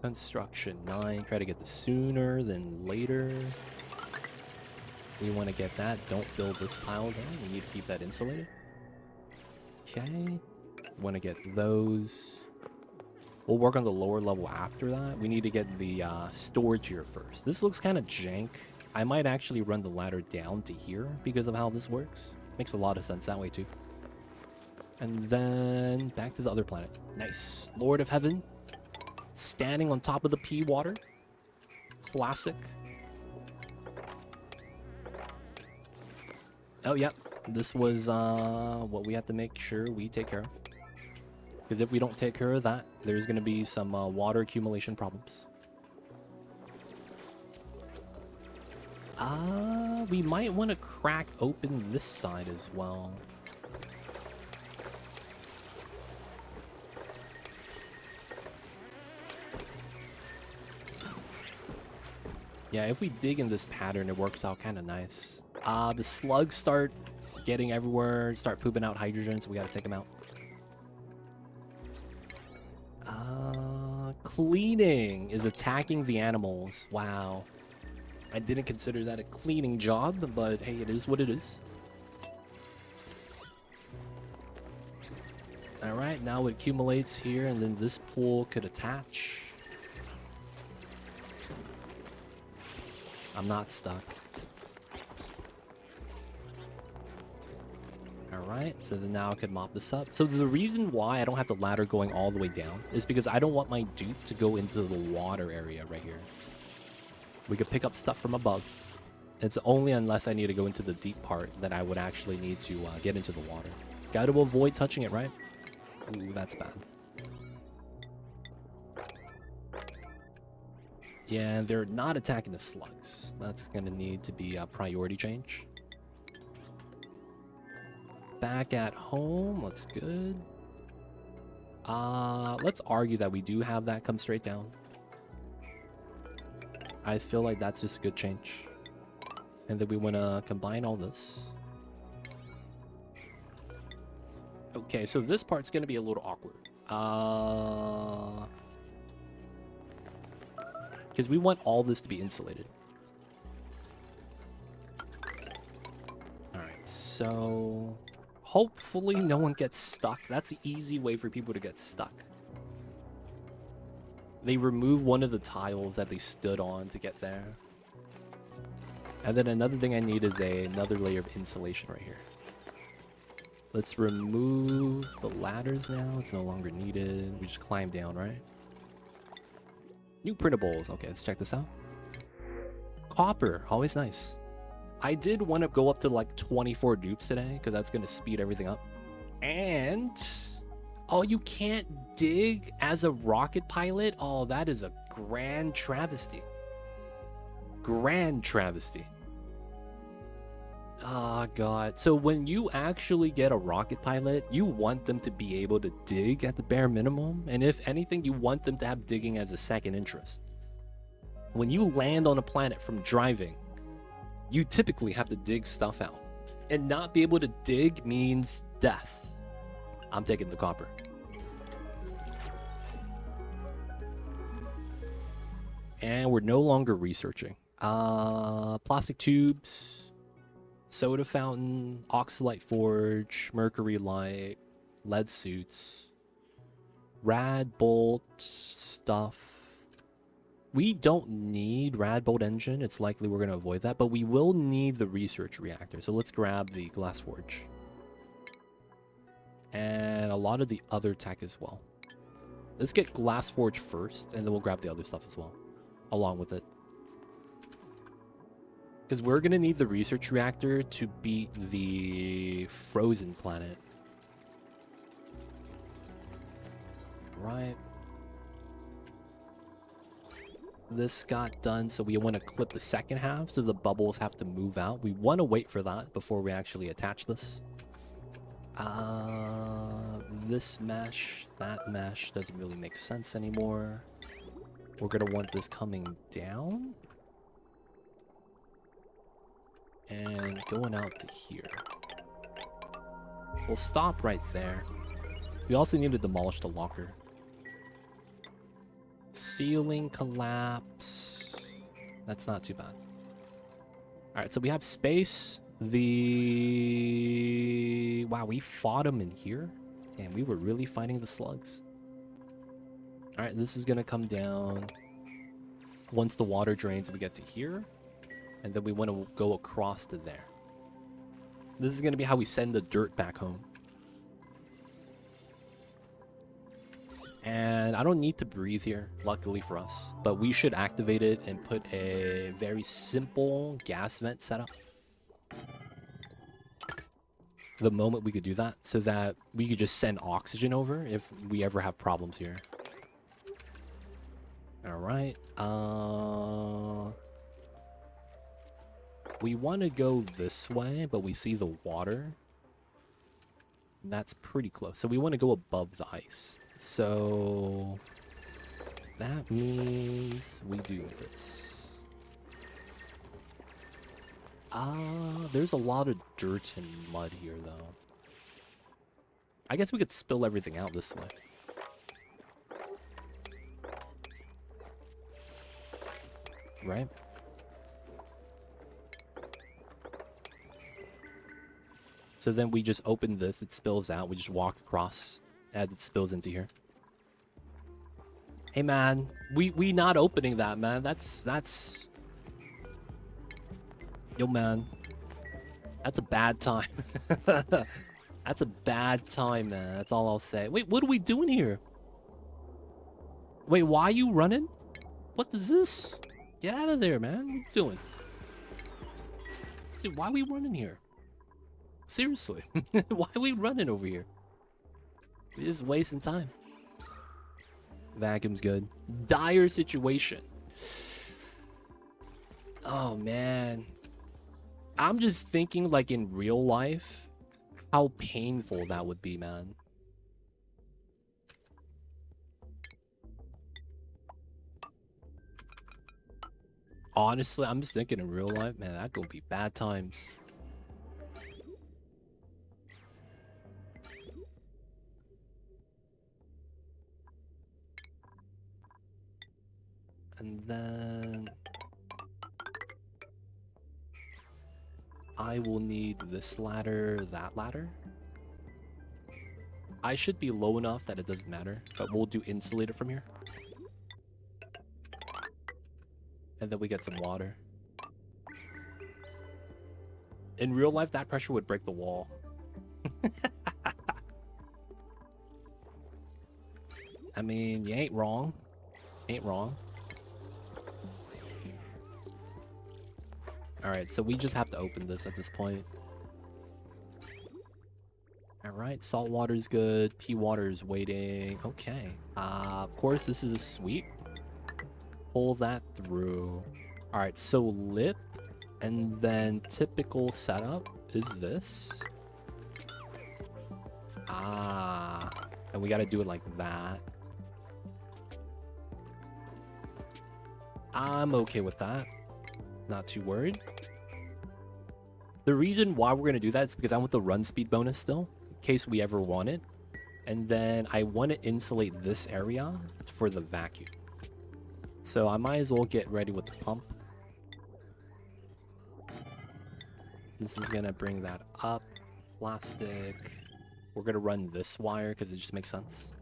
Construction 9. Try to get this sooner than later. We want to get that. Don't build this tile down. We need to keep that insulated. Okay. Want to get those. We'll work on the lower level after that. We need to get the storage here first. This looks kind of jank. I might actually run the ladder down to here because of how this works. Makes a lot of sense that way too. And then back to the other planet. Nice. Lord of Heaven. Standing on top of the pea water. Classic. Oh, yeah. This was what we have to make sure we take care of. Because if we don't take care of that, there's going to be some water accumulation problems. We might want to crack open this side as well. Yeah, if we dig in this pattern, it works out kind of nice. The slugs start getting everywhere, start pooping out hydrogen, so we gotta take them out. Cleaning is attacking the animals. Wow. I didn't consider that a cleaning job, but hey, it is what it is. Alright, now it accumulates here, and then this pool could attach. I'm not stuck. Alright, so then now I can mop this up. So the reason why I don't have the ladder going all the way down is because I don't want my dupe to go into the water area right here. We could pick up stuff from above. It's only unless I need to go into the deep part that I would actually need to get into the water. Got to avoid touching it, right? Ooh, that's bad. Yeah, they're not attacking the slugs. That's going to need to be a priority change. Back at home, that's good. Let's argue that we do have that come straight down. I feel like that's just a good change. And then we want to combine all this. Okay, so this part's going to be a little awkward. Because we want all this to be insulated. Alright, so... hopefully no one gets stuck. That's an easy way for people to get stuck. They remove one of the tiles that they stood on to get there. And then another thing I need is another layer of insulation right here. Let's remove the ladders now. It's no longer needed. We just climb down, right? New printables. Okay, let's check this out. Copper. Always nice. I did want to go up to like 24 dupes today because that's going to speed everything up. And... oh, you can't dig as a rocket pilot? Oh, that is a grand travesty. Grand travesty. Oh, God. So when you actually get a rocket pilot, you want them to be able to dig at the bare minimum. And if anything, you want them to have digging as a second interest. When you land on a planet from driving, you typically have to dig stuff out. And not be able to dig means death. I'm taking the copper. And we're no longer researching. Plastic tubes, soda fountain, oxalite forge, mercury light, lead suits, rad bolt stuff. We don't need rad bolt engine. It's likely we're going to avoid that, but we will need the research reactor. So let's grab the glass forge. And a lot of the other tech as well. Let's get glass forge first, and then we'll grab the other stuff as well, along with it. Because we're going to need the research reactor to beat the frozen planet. Right. This got done, so we want to clip the second half, so the bubbles have to move out. We want to wait for that before we actually attach this. This mesh, that mesh doesn't really make sense anymore. We're going to want this coming down. And going out to here. We'll stop right there. We also need to demolish the locker. Ceiling collapse. That's not too bad. Alright, so we have space. Wow, we fought them in here? Damn, we were really fighting the slugs. Alright, this is gonna come down. Once the water drains, we get to here. And then we want to go across to there. This is gonna be how we send the dirt back home. And I don't need to breathe here, luckily for us. But we should activate it and put a very simple gas vent setup. The moment we could do that, so that we could just send oxygen over if we ever have problems here. Alright. We want to go this way, but we see the water. That's pretty close. So we want to go above the ice. So that means we do this. There's a lot of dirt and mud here, though. I guess we could spill everything out this way. Right? So then we just open this, it spills out, we just walk across as it spills into here. Hey man, we not opening that, man. That's Yo, man. That's a bad time. That's a bad time, man. That's all I'll say. Wait, what are we doing here? Wait, why are you running? What is this? Get out of there, man. What are you doing? Dude, why are we running here? Seriously. Why are we running over here? We're just wasting time. Vacuum's good. Dire situation. Oh, man. I'm just thinking, like, in real life, how painful that would be, man. Honestly, I'm just thinking in real life, man, that gonna be bad times. And then I will need this ladder, that ladder. I should be low enough that it doesn't matter, but we'll do insulated from here. And then we get some water. In real life, that pressure would break the wall. I mean, you ain't wrong. Ain't wrong. Alright, so we just have to open this at this point. Alright, salt water's good. Pea water is waiting. Okay. Of course, this is a sweep. Pull that through. Alright, so lip. And then typical setup is this. And we gotta do it like that. I'm okay with that. Not too worried. The reason why we're gonna do that is because I want the run speed bonus still, in case we ever want it. And then I want to insulate this area for the vacuum. So I might as well get ready with the pump. This is gonna bring that up. Plastic. We're gonna run this wire because it just makes sense.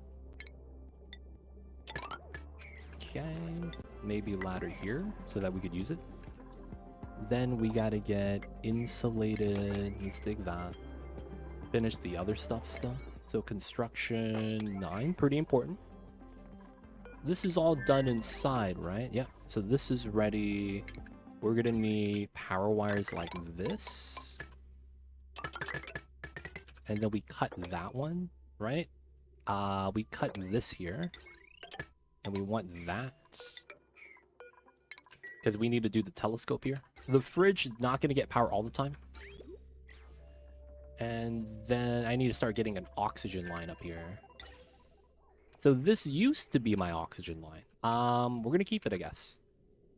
Okay. Maybe ladder here so that we could use it. Then we gotta get insulated. Let's dig that. Finish the other stuff still. So construction 9, pretty important. This is all done inside, right? Yep. So this is ready. We're gonna need power wires like this. And then we cut that one, right? We cut this here. And we want that. Because we need to do the telescope here. The fridge is not going to get power all the time. And then I need to start getting an oxygen line up here. So this used to be my oxygen line. We're going to keep it, I guess.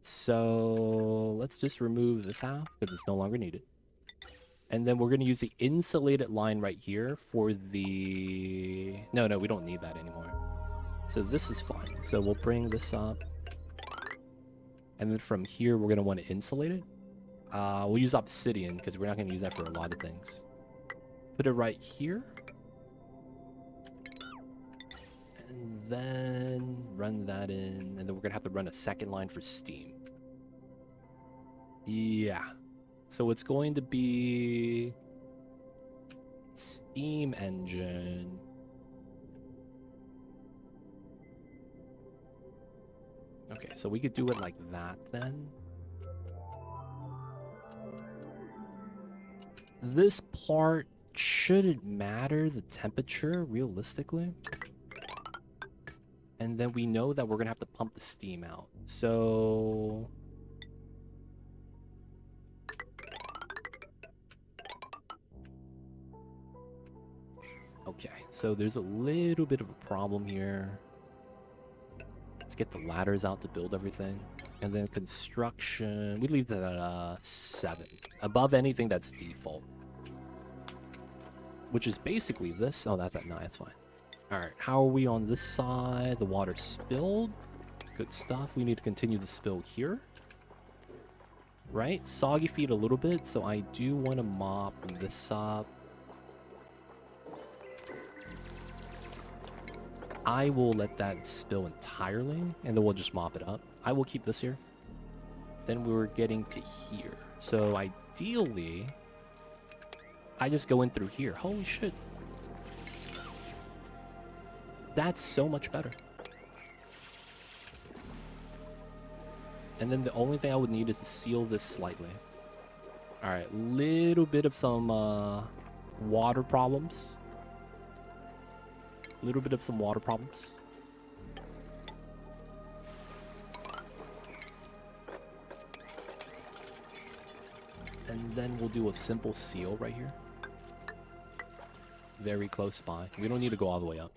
So let's just remove this half because it's no longer needed. And then we're going to use the insulated line right here for the... No, we don't need that anymore. So this is fine. So we'll bring this up. And then from here, we're going to want to insulate it. We'll use obsidian because we're not going to use that for a lot of things. Put it right here. And then run that in. And then we're going to have to run a second line for steam. Yeah. So it's going to be steam engine. Okay, so we could do it like that then. This part shouldn't matter the temperature realistically. And then we know that we're gonna have to pump the steam out. So okay, so there's a little bit of a problem here. Let's get the ladders out to build everything. And then construction, we leave that at 7. Above anything that's default. Which is basically this. Oh, that's at 9, that's fine. Alright, how are we on this side? The water spilled. Good stuff. We need to continue the spill here. Right? Soggy feet a little bit, so I do want to mop this up. I will let that spill entirely, and then we'll just mop it up. I will keep this here. Then we're getting to here. So I ideally, I just go in through here. Holy shit. That's so much better. And then the only thing I would need is to seal this slightly. Alright, little bit of some water problems. Little bit of some water problems. And then we'll do a simple seal right here. Very close by. We don't need to go all the way up.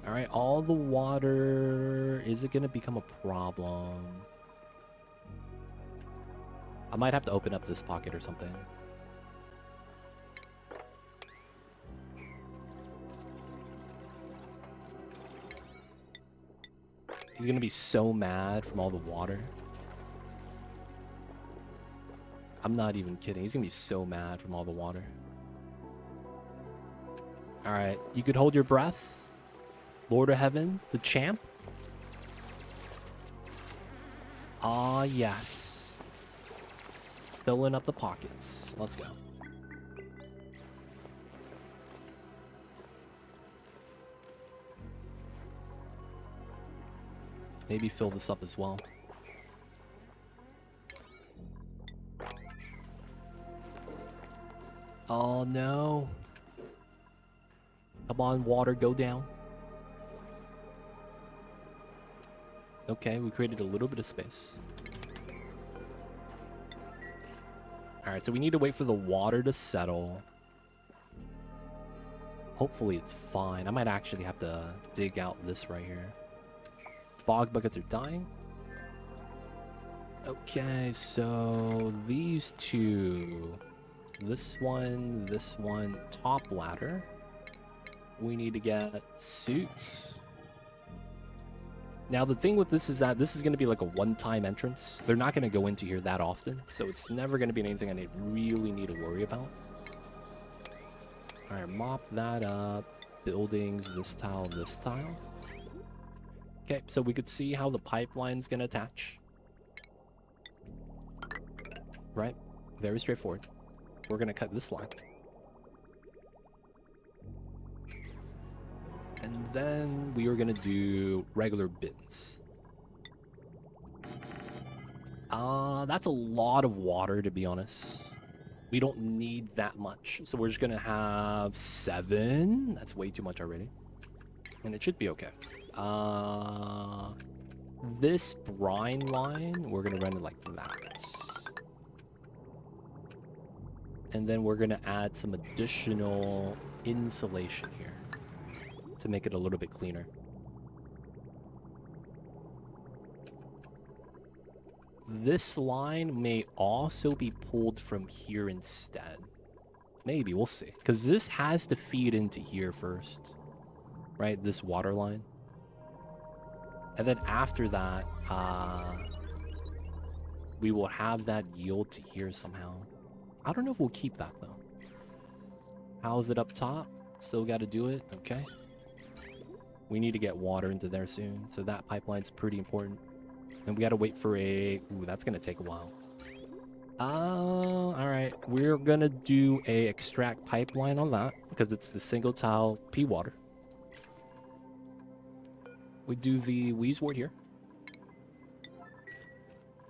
Alright, all the water... Is it going to become a problem? I might have to open up this pocket or something. He's going to be so mad from all the water. I'm not even kidding. He's going to be so mad from all the water. Alright, you could hold your breath. Lord of Heaven, the champ. Ah, yes. Filling up the pockets. Let's go. Maybe fill this up as well. Oh, no. Come on, water, go down. Okay, we created a little bit of space. Alright, so we need to wait for the water to settle. Hopefully it's fine. I might actually have to dig out this right here. Bog buckets are dying. Okay, so these two. This one, top ladder. We need to get suits. Now, the thing with this is that this is going to be like a one-time entrance. They're not going to go into here that often, so it's never going to be anything I really need to worry about. All right, mop that up. Buildings, this tile, this tile. Okay, so we could see how the pipeline's going to attach. Right? Very straightforward. We're going to cut this line. And then we are going to do regular bins. That's a lot of water, to be honest. We don't need that much. So we're just going to have 7. That's way too much already. And it should be okay. This brine line, we're going to run it like that. And then we're going to add some additional insulation here to make it a little bit cleaner. This line may also be pulled from here instead. Maybe, we'll see. Because this has to feed into here first. Right, this water line. And then after that, we will have that yield to here somehow. I don't know if we'll keep that, though. How's it up top? Still got to do it. Okay. We need to get water into there soon, so that pipeline's pretty important. And we gotta wait for a... Ooh, that's gonna take a while. Alright. We're gonna do a extract pipeline on that, because it's the single tile P water. We do the Wheezewort here.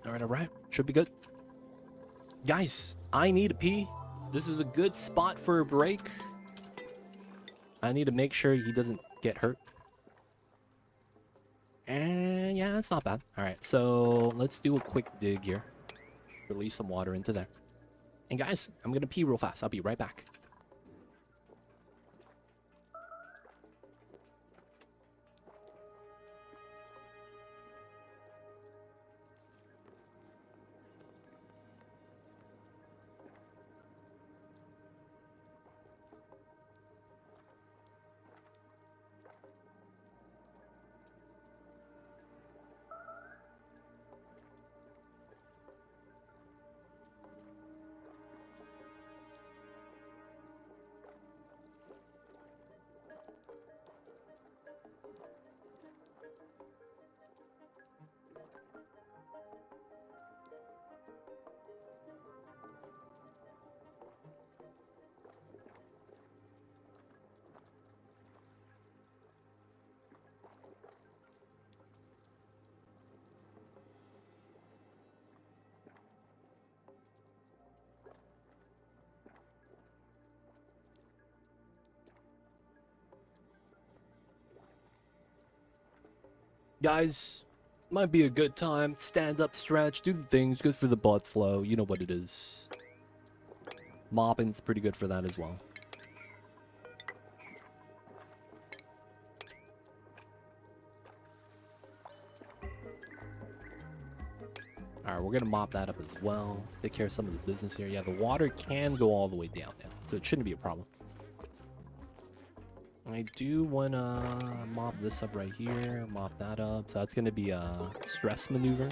Alright. Should be good. Guys, I need a pee. This is a good spot for a break. I need to make sure he doesn't get hurt. And yeah, it's not bad. All right, so let's do a quick dig here. Release some water into there. And guys, I'm going to pee real fast. I'll be right back. Guys, might be a good time. Stand up, stretch, do the things. Good for the blood flow. You know what it is. Mopping's pretty good for that as well. Alright, we're gonna mop that up as well. Take care of some of the business here. Yeah, the water can go all the way down now, so it shouldn't be a problem. I do wanna mop this up right here, mop that up. So that's gonna be a stress maneuver.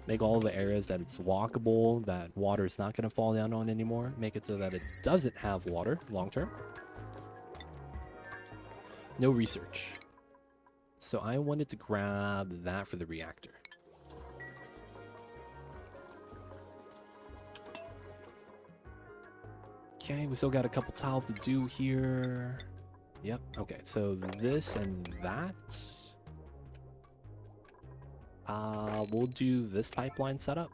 Make all the areas that it's walkable, that water is not gonna fall down on anymore. Make it so that it doesn't have water long term. No research. So I wanted to grab that for the reactor. Okay, we still got a couple tiles to do here. Yep, okay, so this and that. We'll do this pipeline setup.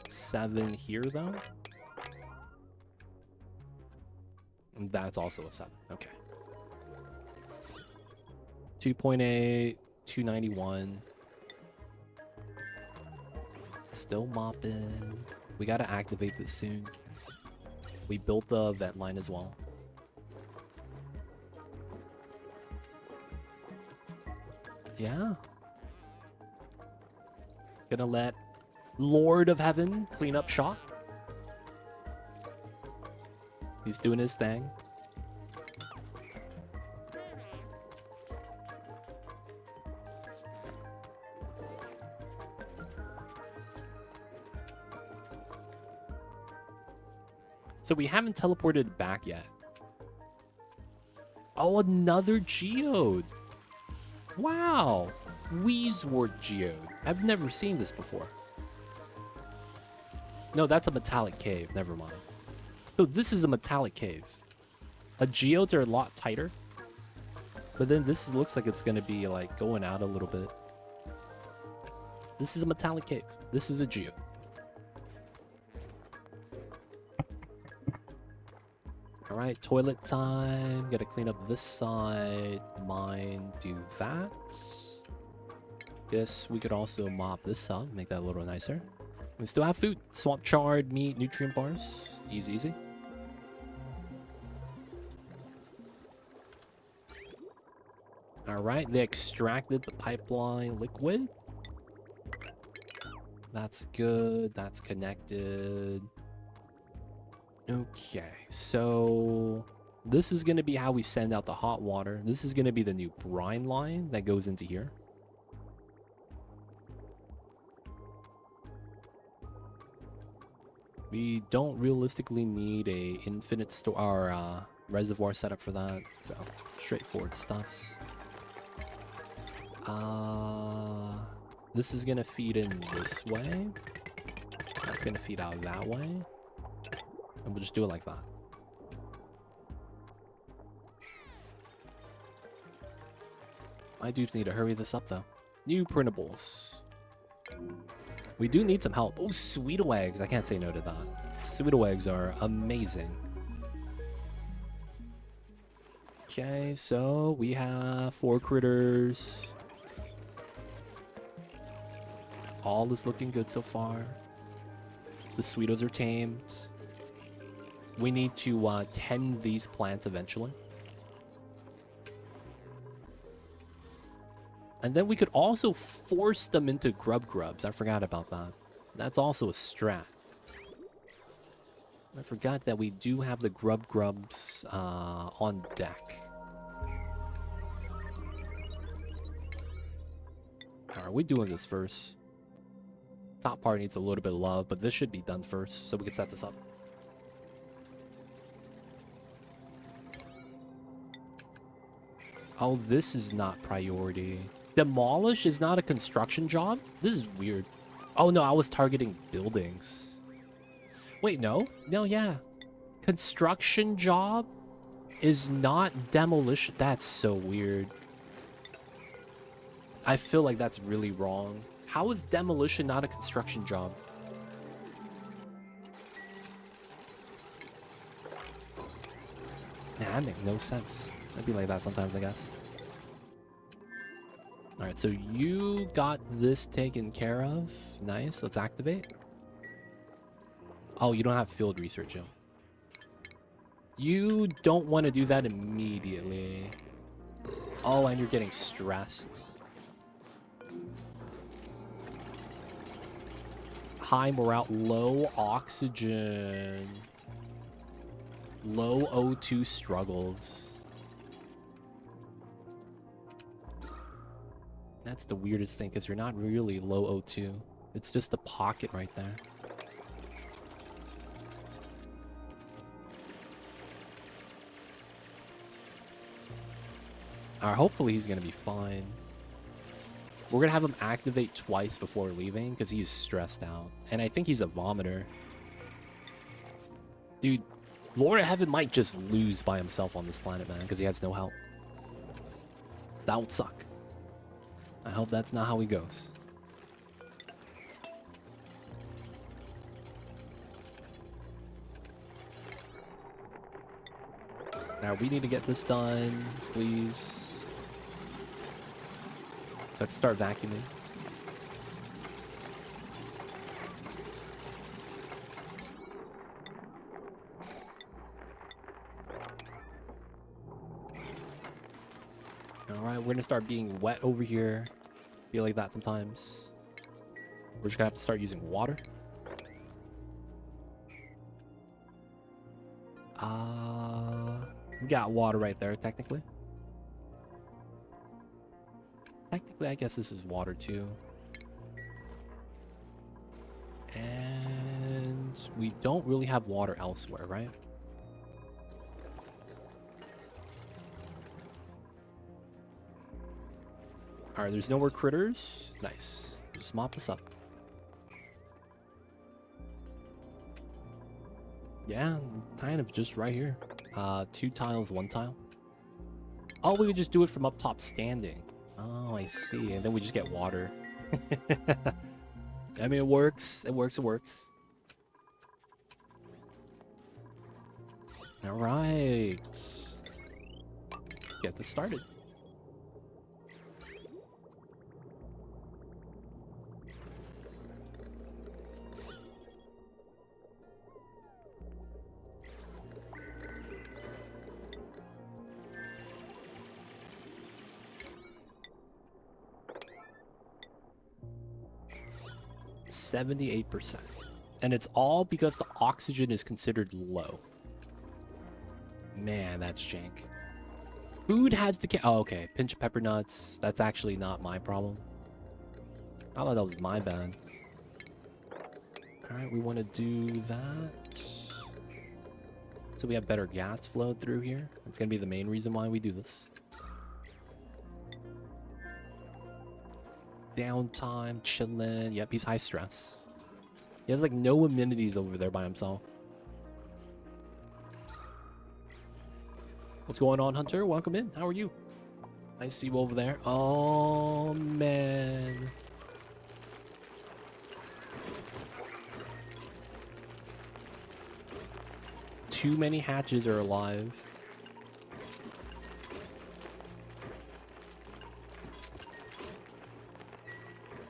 7 here, though. And that's also a 7, okay. 2.8, 291. Still mopping. We gotta activate this soon. We built the vent line as well. Yeah. Gonna let Lord of Heaven clean up shop. He's doing his thing. So we haven't teleported back yet. Oh, another geode. Wow. Wheezewort geode. I've never seen this before. No, that's a metallic cave. Never mind. So this is a metallic cave. Geodes are a lot tighter. But then this looks like it's going to be like going out a little bit. This is a metallic cave. This is a geode. Alright, toilet time. Gotta clean up this side. Mine, do that. Guess we could also mop this up, make that a little nicer. We still have food. Swamp chard, meat, nutrient bars. Easy, easy. Alright, they extracted the pipeline liquid. That's good. That's connected. Okay, so this is going to be how we send out the hot water. This is going to be the new brine line that goes into here. We don't realistically need a infinite reservoir setup for that, so straightforward stuffs. This is going to feed in this way. That's going to feed out that way. And we'll just do it like that. I do need to hurry this up, though. New printables. We do need some help. Oh, Sweeto eggs. I can't say no to that. Sweeto eggs are amazing. Okay, so we have 4 critters. All is looking good so far. The Sweetos are tamed. We need to tend these plants eventually. And then we could also force them into grubs. I forgot about that. That's also a strat. I forgot that we do have the grubs on deck. Alright, we're doing this first. Top part needs a little bit of love, but this should be done first, so we can set this up. Oh, this is not priority. Demolish is not a construction job? This is weird. Oh, no, I was targeting buildings. Wait, no? No, yeah. Construction job is not demolition. That's so weird. I feel like that's really wrong. How is demolition not a construction job? Yeah, that makes no sense. It'd be like that sometimes, I guess. Alright, so you got this taken care of. Nice, let's activate. Oh, you don't have field research yet. You don't want to do that immediately. Oh, and you're getting stressed. High morale, low oxygen. Low O2 struggles. That's the weirdest thing, because you're not really low O2. It's just the pocket right there. Alright, hopefully he's gonna be fine. We're gonna have him activate twice before leaving, because he's stressed out. And I think he's a vomiter. Dude, Lord of Heaven might just lose by himself on this planet, man, because he has no help. That would suck. I hope that's not how he goes. Now we need to get this done, please. So I can start vacuuming. Alright, we're gonna start being wet over here. Feel like that sometimes. We're just gonna have to start using water. We got water right there, technically. Technically, I guess this is water too. And we don't really have water elsewhere, right? Alright, there's no more critters. Nice. Just mop this up. Yeah, kind of just right here. 2 tiles, 1 tile. Oh, we could just do it from up top standing. Oh, I see. And then we just get water. I mean, it works. It works. It works. All right. Get this started. %78%. And it's all because the oxygen is considered low. Man, that's jank. Food has to... Oh, okay. Pinch of pepper nuts. That's actually not my problem. I thought that was my bad. Alright, we want to do that. So we have better gas flow through here. That's going to be the main reason why we do this. Downtime, chilling. Yep, he's high stress. He has like no amenities over there by himself. What's going on, Hunter? Welcome in. How are you? I see you over there. Oh, man. Too many hatches are alive.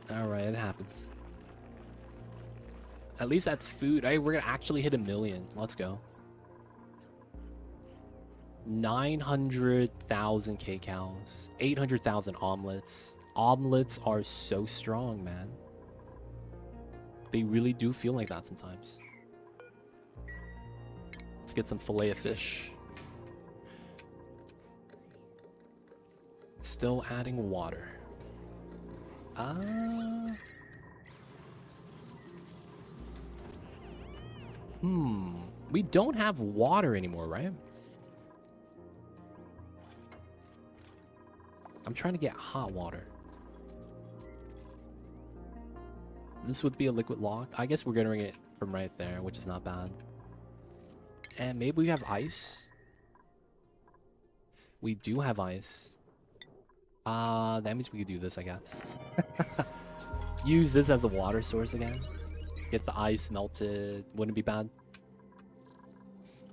Alright, it happens. At least that's food. Right? We're gonna actually hit 1 million. Let's go. 900,000 kcals. 800,000 omelets. Omelets are so strong, man. They really do feel like that sometimes. Let's get some fillet of fish. Still adding water. We don't have water anymore, right? I'm trying to get hot water. This would be a liquid lock. I guess we're getting it from right there, which is not bad. And maybe we have ice. We do have ice. That means we could do this, I guess. Use this as a water source again. Get the ice melted. Wouldn't be bad.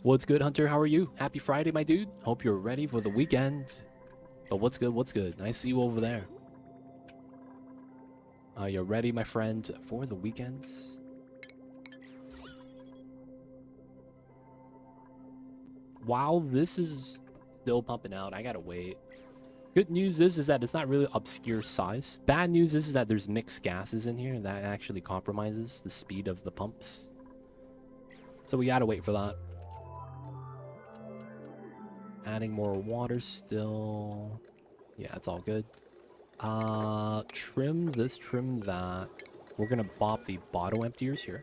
What's good, Hunter? How are you? Happy Friday, my dude. Hope you're ready for the weekend. But what's good? What's good? I see you over there. Are you ready, my friend, for the weekends? While this is still pumping out, I gotta wait. Good news is that it's not really obscure size. Bad news is that there's mixed gases in here that actually compromises the speed of the pumps. So we gotta wait for that. Adding more water still. Yeah, it's all good. Trim this, trim that. We're gonna bop the bottle emptiers here.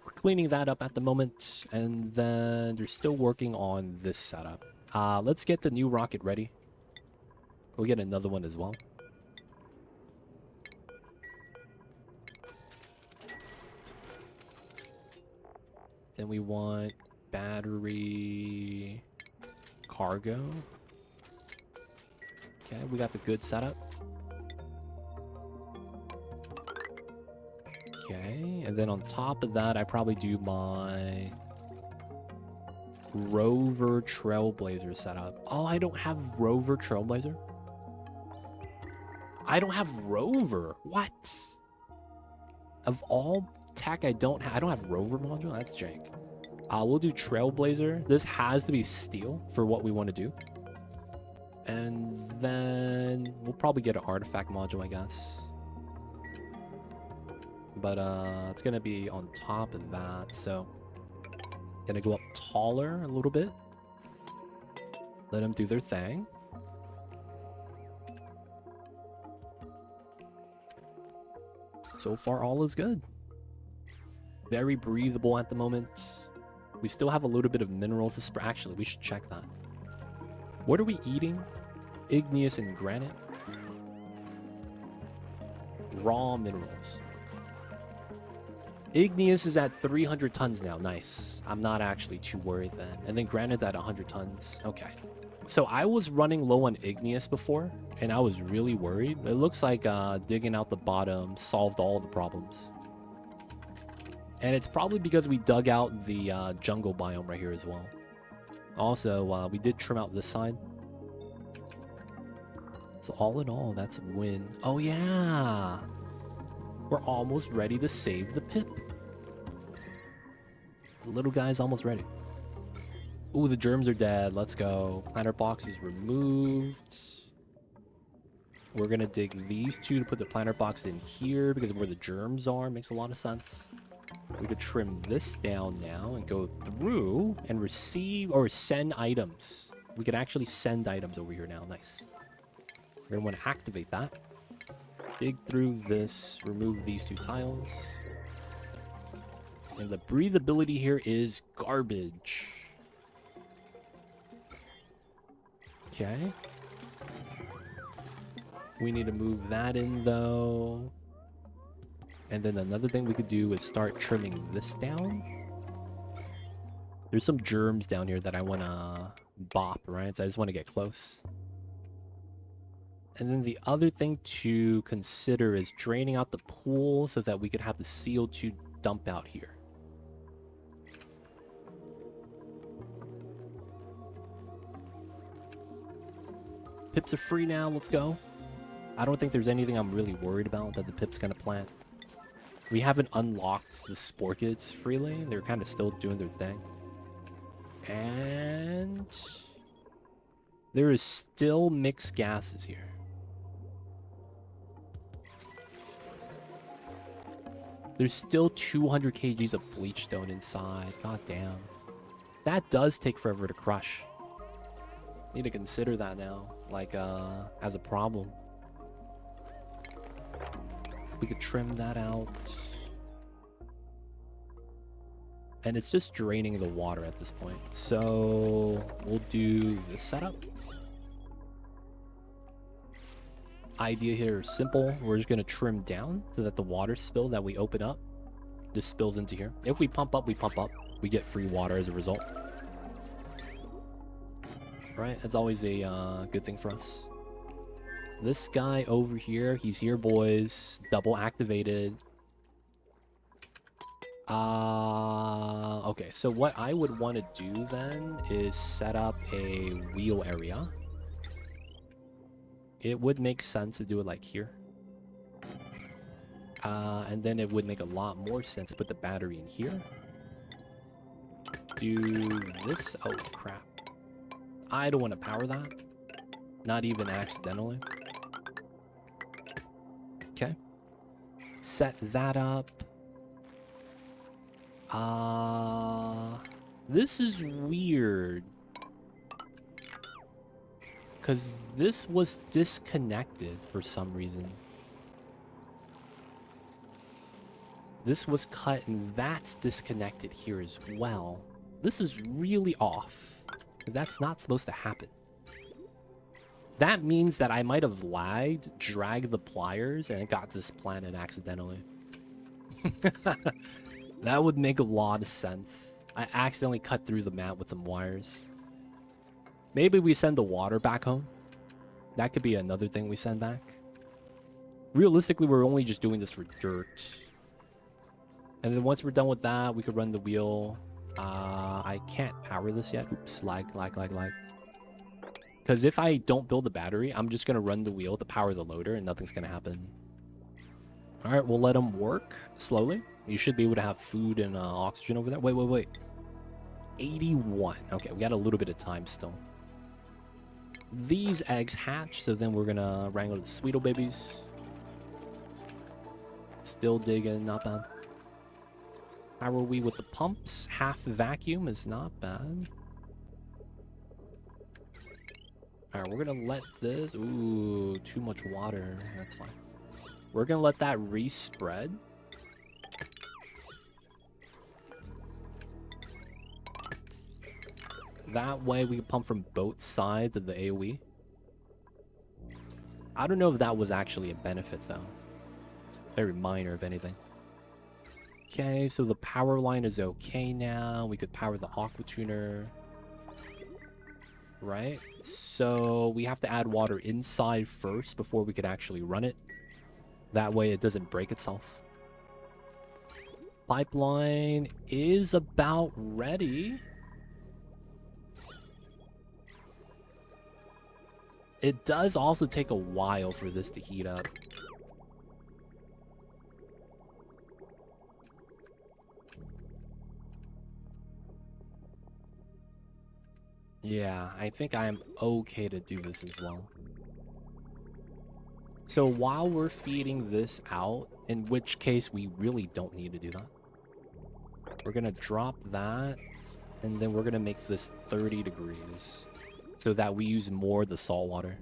We're cleaning that up at the moment, and then they're still working on this setup. Let's get the new rocket ready. We'll get another one as well. Then we want battery cargo. Okay, we got the good setup. Okay, and then on top of that, I probably do my Rover Trailblazer setup. Oh, I don't have Rover Trailblazer? I don't have Rover. What? Of all tech, I don't have Rover module. That's jank. We'll do Trailblazer. This has to be steel for what we want to do. And then we'll probably get an artifact module, I guess. But it's gonna be on top of that, so gonna go up taller a little bit. Let them do their thing. So far, all is good. Very breathable at the moment. We still have a little bit of minerals to spread. Actually, we should check that. What are we eating? Igneous and granite. Raw minerals. Igneous is at 300 tons now. Nice. I'm not actually too worried then. And then granite at 100 tons. Okay. So I was running low on igneous before, and I was really worried. It looks like digging out the bottom solved all the problems. And it's probably because we dug out the jungle biome right here as well. Also, we did trim out this side. So all in all, that's a win. Oh yeah! We're almost ready to save the pip. The little guy's almost ready. Ooh, the germs are dead. Let's go. Planter box is removed. We're gonna dig these two to put the planter box in here because of where the germs are. Makes a lot of sense. We could trim this down now and go through and receive or send items. We could actually send items over here now. Nice. We're gonna want to activate that. Dig through this, remove these two tiles. And the breathability here is garbage. Okay. We need to move that in though. And then another thing we could do is start trimming this down. There's some germs down here that I want to bop, right? So I just want to get close. And then the other thing to consider is draining out the pool so that we could have the CO2 dump out here. Pips are free now, let's go. I don't think there's anything I'm really worried about that the pip's gonna plant. We haven't unlocked the Sporkids freely. They're kind of still doing their thing. And there is still mixed gases here. There's still 200 kgs of bleach stone inside. God damn. That does take forever to crush. Need to consider that now, like, as a problem. We could trim that out. And it's just draining the water at this point. So we'll do this setup. Idea here is simple. We're just going to trim down so that the water spill that we open up just spills into here. If we pump up, we pump up. We get free water as a result. Right? That's always a good thing for us. This guy over here, he's here, boys. Double activated. Okay, so what I would want to do then is set up a wheel area. It would make sense to do it like here. And then it would make a lot more sense to put the battery in here. Do this. Oh, crap. I don't want to power that. Not even accidentally. Okay. Set that up. This is weird. Because this was disconnected for some reason. This was cut and that's disconnected here as well. This is really off. That's not supposed to happen. That means that I might have lagged, dragged the pliers, and it got this planet accidentally. That would make a lot of sense. I accidentally cut through the map with some wires. Maybe we send the water back home. That could be another thing we send back. Realistically, we're only just doing this for dirt. And then once we're done with that, we could run the wheel. I can't power this yet. Oops, lag. Because if I don't build the battery, I'm just going to run the wheel to power the loader and nothing's going to happen. Alright, we'll let them work slowly. You should be able to have food and oxygen over there. Wait. 81. Okay, we got a little bit of time still. These eggs hatch, so then we're going to wrangle the Sweeto babies. Still digging, not bad. How are we with the pumps? Half vacuum is not bad. Alright, we're gonna let this... Ooh, too much water. That's fine. We're gonna let that respread. That way we can pump from both sides of the AoE. I don't know if that was actually a benefit, though. Very minor, if anything. Okay, so the power line is okay now. We could power the aqua tuner. Right? So we have to add water inside first before we could actually run it. That way it doesn't break itself. Pipeline is about ready. It does also take a while for this to heat up. Yeah, I think I am okay to do this as well. So while we're feeding this out, in which case we really don't need to do that, we're going to drop that, and then we're going to make this 30 degrees so that we use more of the salt water.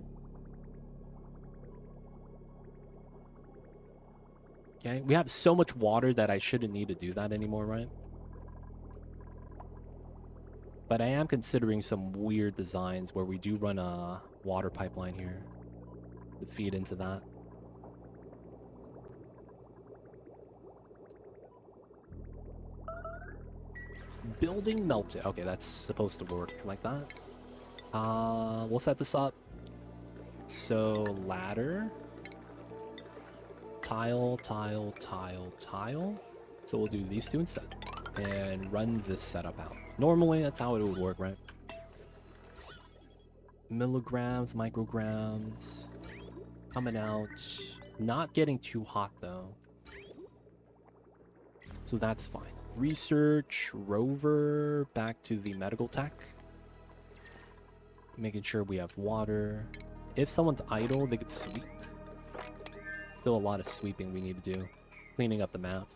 Okay, we have so much water that I shouldn't need to do that anymore, right? But I am considering some weird designs where we do run a water pipeline here to feed into that. Building melted. Okay, that's supposed to work like that. We'll set this up. So ladder. Tile. So we'll do these two instead. And run this setup out. Normally, that's how it would work, right? Milligrams, micrograms. Coming out. Not getting too hot, though. So that's fine. Research, rover, back to the medical tech. Making sure we have water. If someone's idle, they could sweep. Still a lot of sweeping we need to do. Cleaning up the map.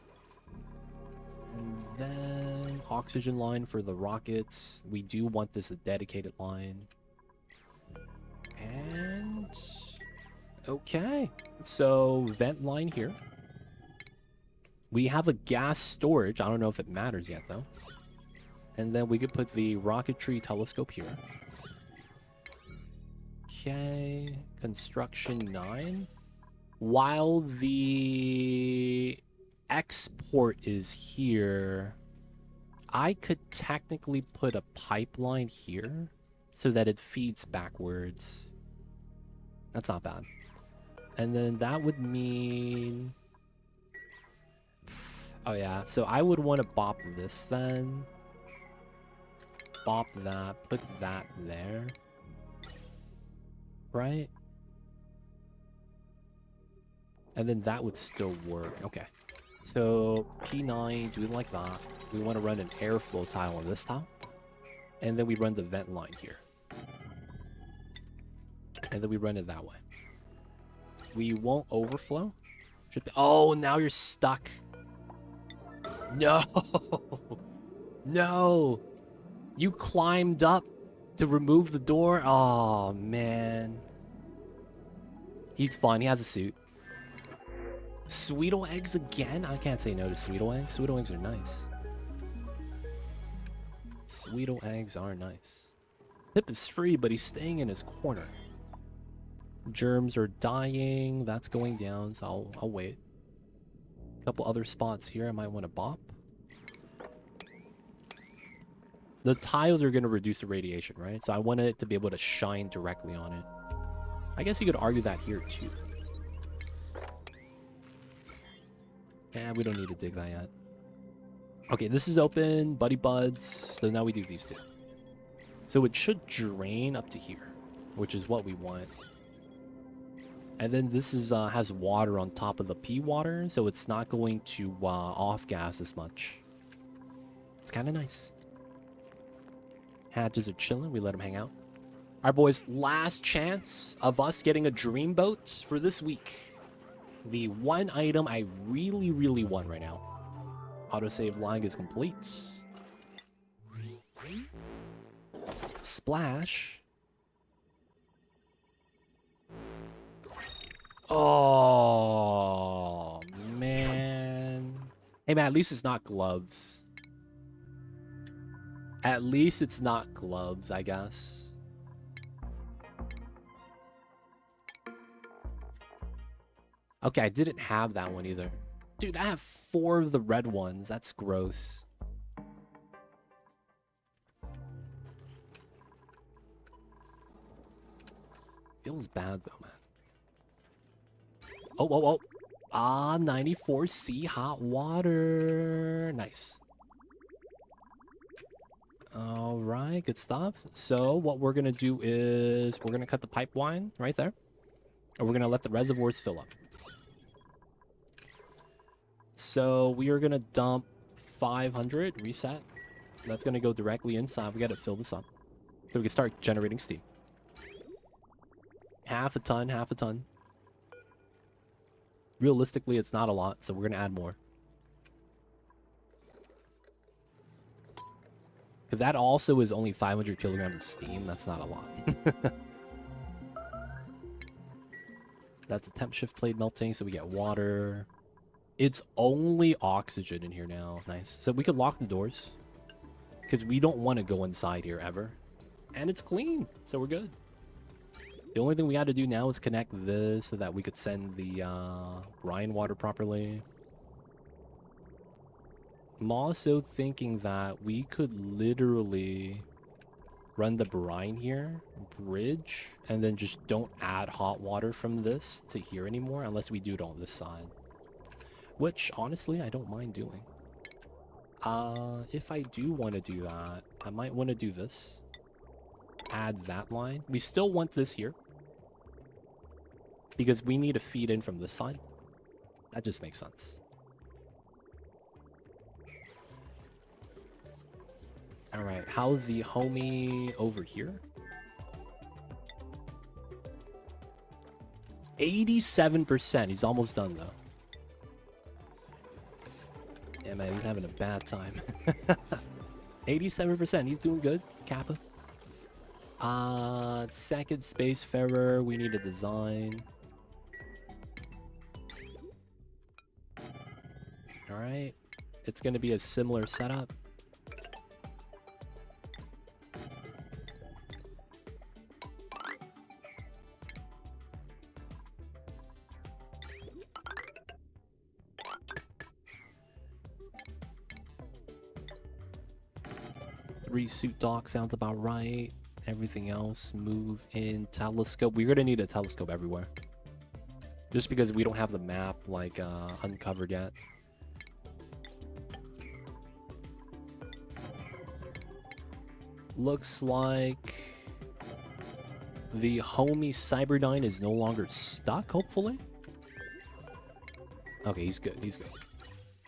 And then oxygen line for the rockets. We do want this a dedicated line. And okay, so vent line here. We have a gas storage. I don't know if it matters yet though. And then we could put the rocketry telescope here. Okay, construction 9. While the export is here, I could technically put a pipeline here so that it feeds backwards. That's not bad. And then that would mean... Oh yeah, so I would want to bop this then. Bop that, put that there. Right? And then that would still work. Okay. So P9, do it like that. We want to run an airflow tile on this tile. And then we run the vent line here. And then we run it that way. We won't overflow. Should be... Oh, now you're stuck. No. No. You climbed up to remove the door. Oh, man. He's fine. He has a suit. Sweetle eggs again? I can't say no to Sweetle eggs. Sweetle eggs are nice. Sweetle eggs are nice. Pip is free, but he's staying in his corner. Germs are dying. That's going down, so I'll wait. A couple other spots here I might want to bop. The tiles are going to reduce the radiation, right? So I want it to be able to shine directly on it. I guess you could argue that here, too. Yeah, we don't need to dig that yet. Okay, this is open. Buddy buds. So now we do these two. So it should drain up to here, which is what we want. And then this is has water on top of the P water, so it's not going to off gas as much. It's kind of nice. Hatches are chilling. We let them hang out. All right, boys. Last chance of us getting a dream boat for this week. The one item I really, really want right now. Autosave lag is complete. Splash. Oh, man. Hey, man, at least it's not gloves. At least it's not gloves, I guess. Okay, I didn't have that one either. Dude, I have 4 of the red ones. That's gross. Feels bad, though, man. Oh, oh, oh. Ah, 94C hot water. Nice. All right, good stuff. So what we're going to do is we're going to cut the pipeline right there. And we're going to let the reservoirs fill up. So we are going to dump 500, reset. That's going to go directly inside. We got to fill this up. So we can start generating steam. Half a ton, half a ton. Realistically, it's not a lot, so we're going to add more. Because that also is only 500 kilograms of steam. That's not a lot. That's a temp shift plate melting, so we get water. It's only oxygen in here now. Nice. So we could lock the doors. Because we don't want to go inside here ever. And it's clean, so we're good. The only thing we got to do now is connect this so that we could send the brine water properly. I'm also thinking that we could literally run the brine here, bridge, and then just don't add hot water from this to here anymore unless we do it on this side. Which, honestly, I don't mind doing. If I do want to do that, I might want to do this. Add that line. We still want this here. Because we need to feed in from this side. That just makes sense. Alright, how's the homie over here? 87%. He's almost done, though. Yeah, man, he's having a bad time. 87%. He's doing good. Kappa. Second Spacefarer. We need a design. Alright. It's going to be a similar setup. Suit dock sounds about right. Everything else, move in telescope. We're gonna need a telescope everywhere. Just because we don't have the map like uncovered yet. Looks like the homie Cyberdyne is no longer stuck, hopefully. Okay, he's good. He's good.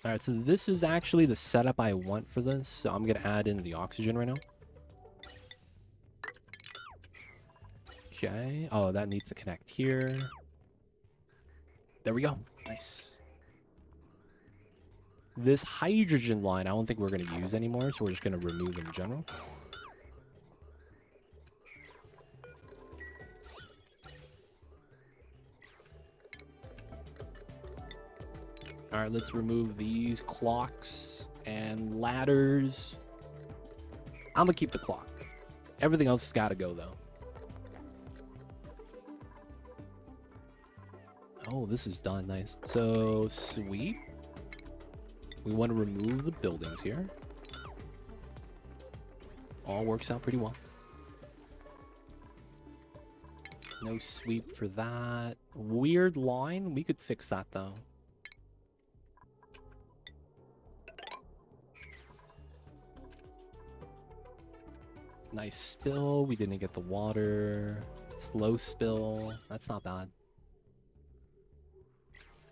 All right, so this is actually the setup I want for this. So I'm gonna add in the oxygen right now. Okay. Oh, that needs to connect here. There we go. Nice. This hydrogen line, I don't think we're going to use anymore, so we're just going to remove in general. All right, let's remove these clocks and ladders. I'm going to keep the clock. Everything else has got to go, though. Oh, this is done. Nice. So, sweet. We want to remove the buildings here. All works out pretty well. No sweep for that. Weird line. We could fix that, though. Nice spill. We didn't get the water. Slow spill. That's not bad.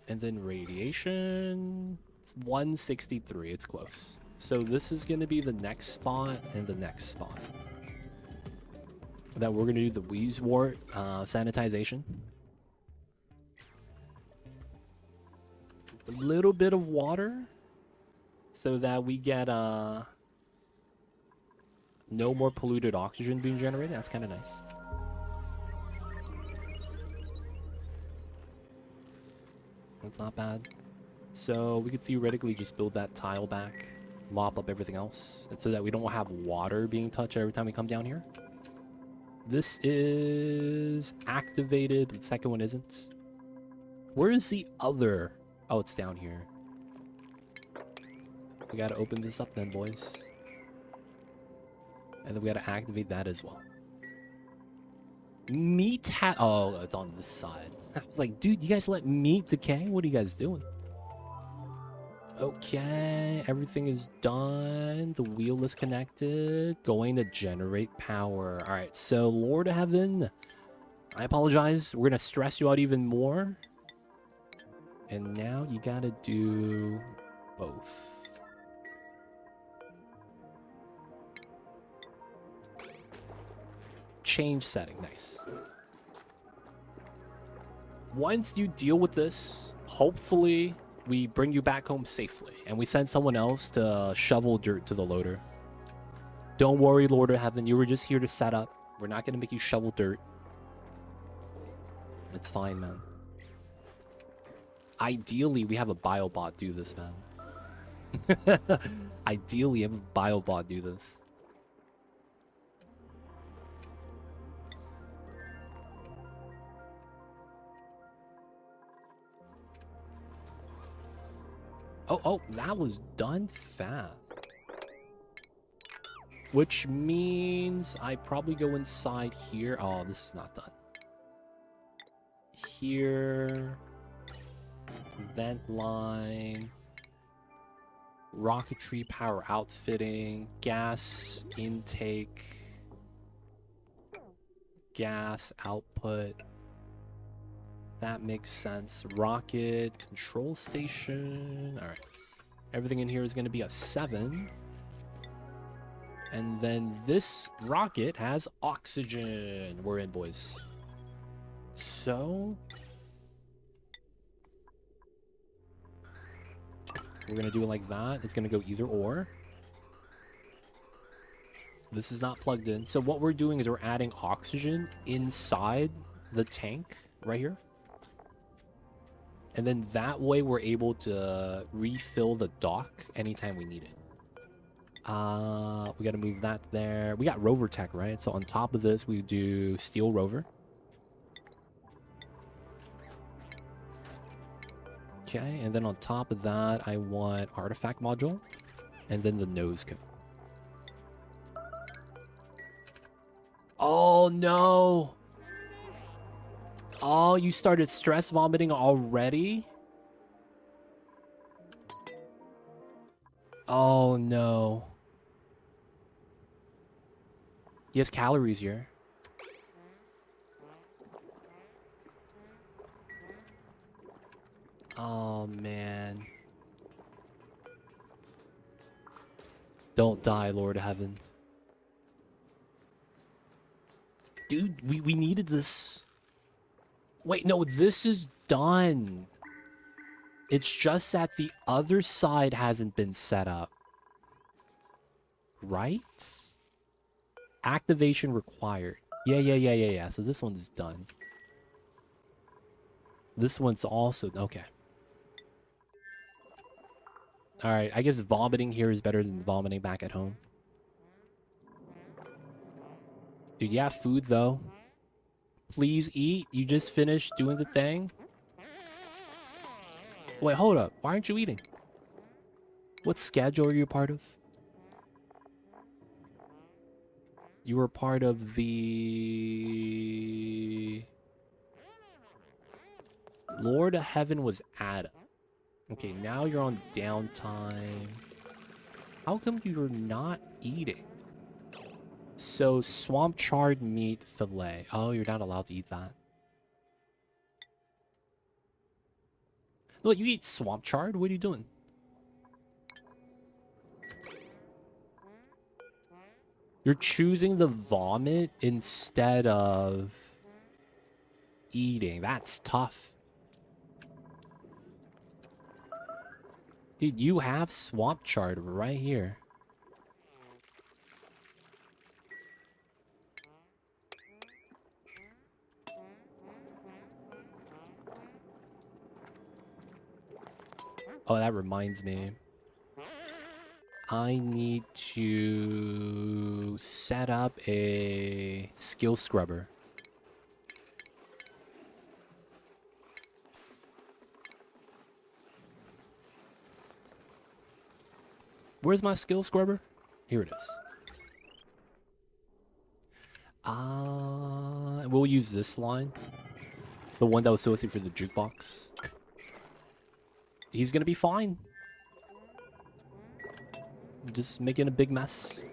And then radiation. It's 163. It's close. So this is going to be the next spot and the next spot. That we're going to do the Wheezewort sanitization. A little bit of water. So that we get no more polluted oxygen being generated. That's kind of nice. That's not bad. So we could theoretically just build that tile back, mop up everything else, and so that we don't have water being touched every time we come down here. This is activated, but the second one isn't. Where is the other? Oh, it's down here. We gotta open this up then, boys. And then we gotta activate that as well. Meat oh, it's on this side. I was like, dude, you guys let meat decay? What are you guys doing? Okay, everything is done. The wheel is connected. Going to generate power. All right, so Lord of Heaven, I apologize. We're going to stress you out even more. And now you got to do both. Change setting. Nice. Once you deal with this, hopefully we bring you back home safely, and we send someone else to shovel dirt to the loader. Don't worry, Lord of Heaven. You were just here to set up. We're not going to make you shovel dirt. It's fine, man. Ideally, we have a biobot do this, man. Ideally, have a biobot do this. Oh, that was done fast. Which means I probably go inside here. Oh, this is not done. Here. Vent line. Rocketry power outfitting. Gas intake. Gas output. That makes sense. Rocket control station. All right. Everything in here is going to be a 7. And then this rocket has oxygen. We're in, boys. So we're going to do it like that. It's going to go either or. This is not plugged in. So what we're doing is we're adding oxygen inside the tank right here. And then that way we're able to refill the dock anytime we need it. We got to move that there. We got rover tech, right? So on top of this, we do steel rover. Okay, and then on top of that, I want artifact module. And then the nose cone. Oh, no. Oh, you started stress vomiting already? Oh, no. He has calories here. Oh, man. Don't die, Lord of Heaven. Dude, we needed this. Wait, no, this is done. It's just that the other side hasn't been set up. Right? Activation required. Yeah. So this one's done. This one's also... Okay. Alright, I guess vomiting here is better than vomiting back at home. Dude, you have food, though. Please eat. You just finished doing the thing. Wait, hold up. Why aren't you eating? What schedule are you a part of? You were part of the... Lord of Heaven was Adam. Okay, now you're on downtime. How come you're not eating? So, swamp charred meat fillet. Oh, you're not allowed to eat that. Look, you eat swamp charred? What are you doing? You're choosing the vomit instead of eating. That's tough. Dude, you have swamp chard right here. Oh, that reminds me. I need to set up a skill scrubber. Where's my skill scrubber? Here it is. We'll use this line. The one that was associated for the jukebox. He's gonna be fine. Just making a big mess.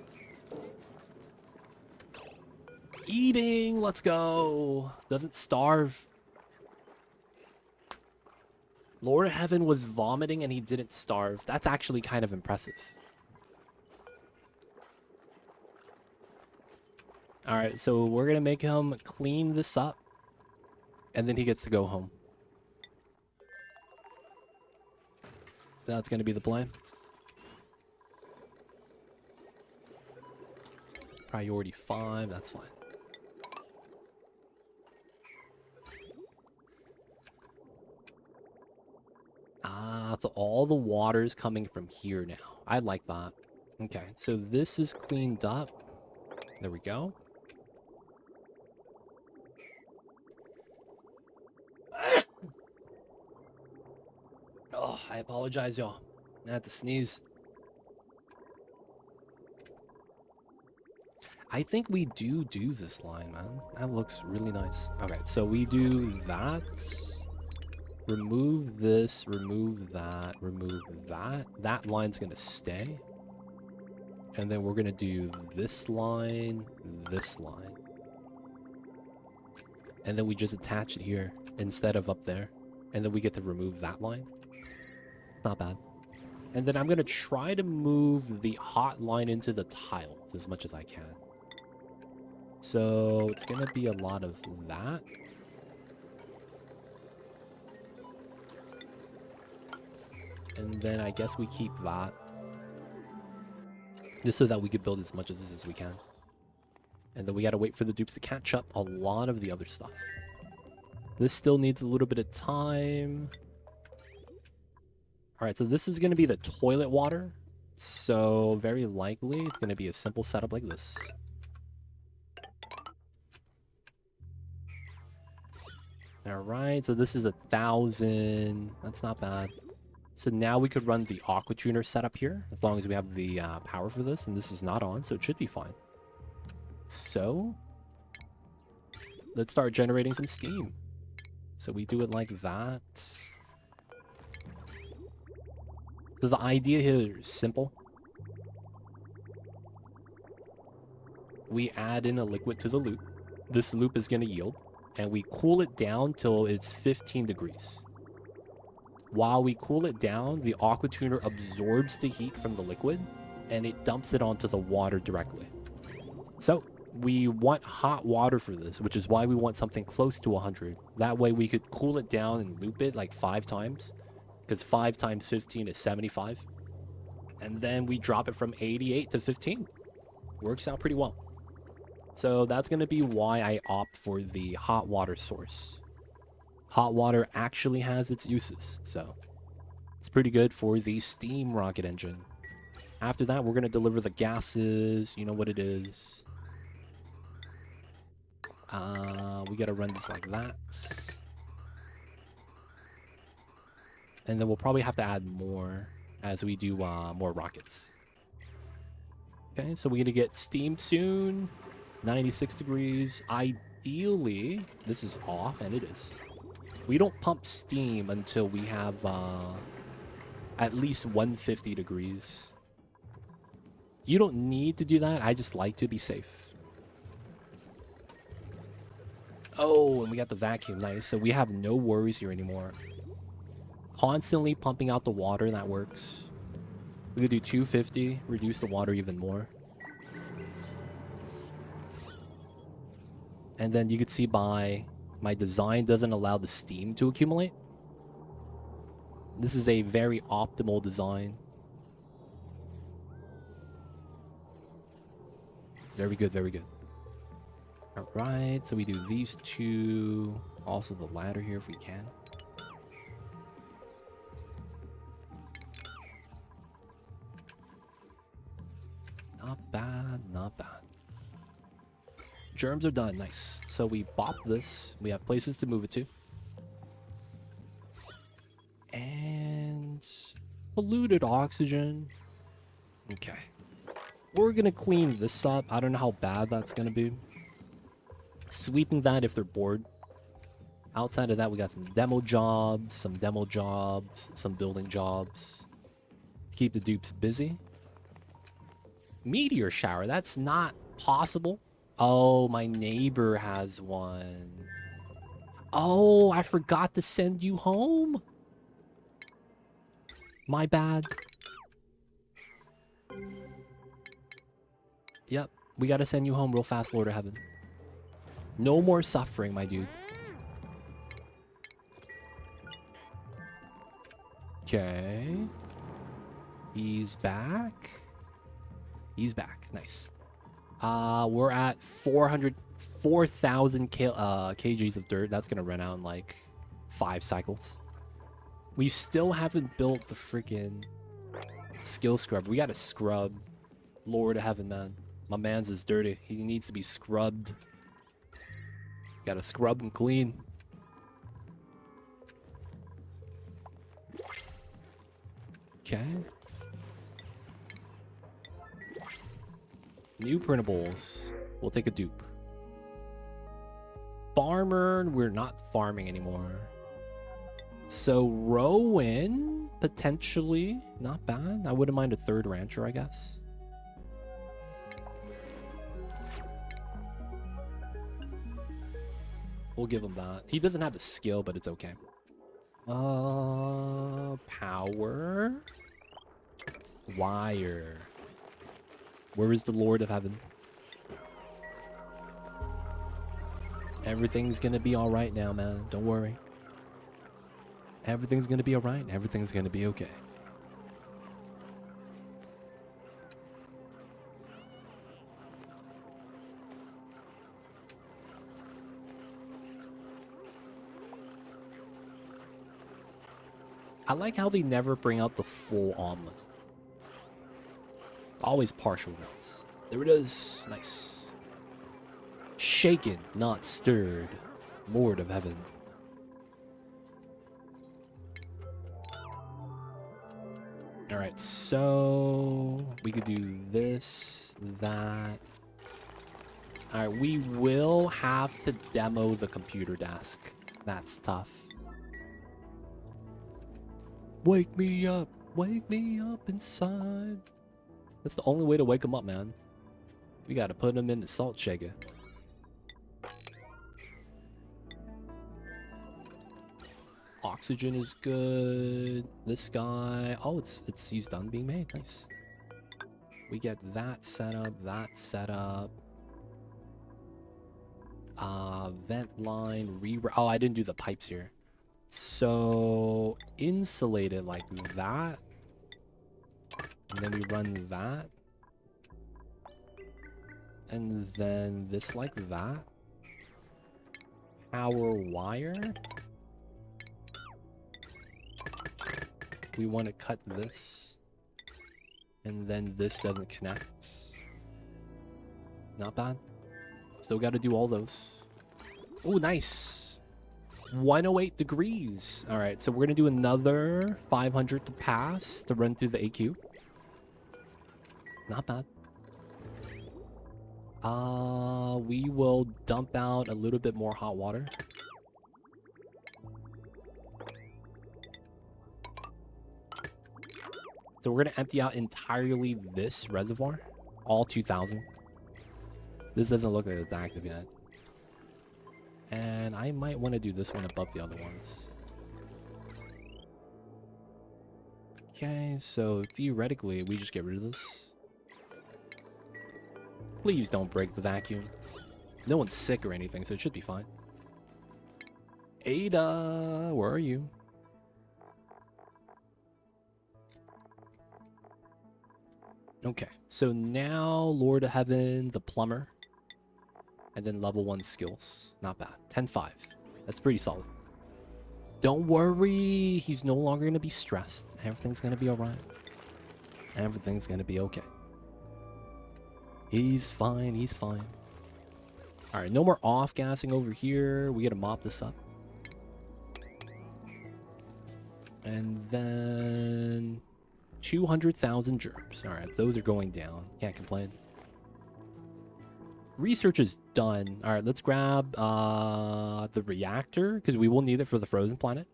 Eating, let's go. Doesn't starve. Lord of Heaven was vomiting and he didn't starve. That's actually kind of impressive. Alright, so we're gonna make him clean this up. And then he gets to go home. That's gonna be the plan. Priority 5, that's fine. So all the water's coming from here now. I like that. Okay, so this is cleaned up. There we go. Oh, I apologize, y'all. I had to sneeze. I think we do this line, man. That looks really nice. Okay, so we do that. Remove this, remove that, remove that. That line's gonna stay. And then we're gonna do this line. And then we just attach it here instead of up there. And then we get to remove that line. Not bad. And then I'm gonna try to move the hot line into the tiles as much as I can. So it's gonna be a lot of that. And then I guess we keep that. Just so that we could build as much of this as we can. And then we gotta wait for the dupes to catch up a lot of the other stuff. This still needs a little bit of time. Alright, so this is gonna be the toilet water. So very likely it's gonna be a simple setup like this. Alright, so this is 1,000. That's not bad. So now we could run the aqua tuner setup here, as long as we have the power for this, and this is not on, so it should be fine. So let's start generating some steam. So we do it like that. So the idea here is simple. We add in a liquid to the loop. This loop is going to yield, and we cool it down till it's 15 degrees. While we cool it down, the aqua tuner absorbs the heat from the liquid and it dumps it onto the water directly. So we want hot water for this, which is why we want something close to 100. That way we could cool it down and loop it like 5 times, because 5 times 15 is 75. And then we drop it from 88 to 15. Works out pretty well. So that's going to be why I opt for the hot water source. Hot water actually has its uses, so it's pretty good for the steam rocket engine. After that, we're going to deliver the gases. You know what it is. We got to run this like that. And then we'll probably have to add more as we do more rockets. Okay, so we're going to get steam soon. 96 degrees. Ideally, this is off, and it is. We don't pump steam until we have at least 150 degrees. You don't need to do that. I just like to be safe. Oh, and we got the vacuum. Nice. So we have no worries here anymore. Constantly pumping out the water. That works. We could do 250. Reduce the water even more. And then you could see by my design doesn't allow the steam to accumulate. This is a very optimal design. Very good, very good. All right, so we do these two. Also the ladder here if we can. Not bad, not bad. Germs are done, nice. So we bop this. We have places to move it to. And polluted oxygen. Okay. We're gonna clean this up. I don't know how bad that's gonna be. Sweeping that if they're bored. Outside of that, we got some demo jobs, some building jobs. To keep the dupes busy. Meteor shower, that's not possible. Oh, my neighbor has one. Oh, I forgot to send you home. My bad. Yep, we gotta send you home real fast, Lord of Heaven. No more suffering, my dude. Okay. He's back. He's back. Nice. We're at 4,000 kgs of dirt. That's gonna run out in like 5 cycles. We still haven't built the freaking skill scrub. We gotta scrub. Lord of Heaven, man. My man's is dirty. He needs to be scrubbed. Gotta scrub and clean. Okay. New printables. We'll take a dupe. Farmer, we're not farming anymore. So Rowan, potentially, not bad. I wouldn't mind a third rancher, I guess. We'll give him that. He doesn't have the skill, but it's okay. Power. Wire. Where is the Lord of Heaven? Everything's gonna be alright now, man. Don't worry. Everything's gonna be alright. Everything's gonna be okay. I like how they never bring out the full omelet. Always partial melts. There it is. Nice. Shaken, not stirred. Lord of Heaven. Alright, so we could do this, that. Alright, we will have to demo the computer desk. That's tough. Wake me up inside. That's the only way to wake him up, man. We gotta put him in the salt shaker. Oxygen is good. This guy, oh, he's done being made. Nice. We get that set up, that set up. Vent line, oh, I didn't do the pipes here. So insulate it like that. And then we run that. And then this like that. Power wire. We want to cut this. And then this doesn't connect. Not bad. Still got to do all those. Oh, nice. 108 degrees. All right, so we're going to do another 500 to pass to run through the AQ. Not bad. We will dump out a little bit more hot water. So we're going to empty out entirely this reservoir. All 2,000. This doesn't look like it's active yet. And I might want to do this one above the other ones. Okay, so theoretically, we just get rid of this. Please don't break the vacuum. No one's sick or anything, so it should be fine. Ada, where are you? Okay, so now Lord of Heaven, the plumber. And then level 1 skills. Not bad. 10-5. That's pretty solid. Don't worry. He's no longer going to be stressed. Everything's going to be alright. Everything's going to be okay. He's fine. He's fine. Alright, no more off-gassing over here. We got to mop this up. And then 200,000 germs. Alright, those are going down. Can't complain. Research is done. All right, let's grab the reactor because we will need it for the frozen planet.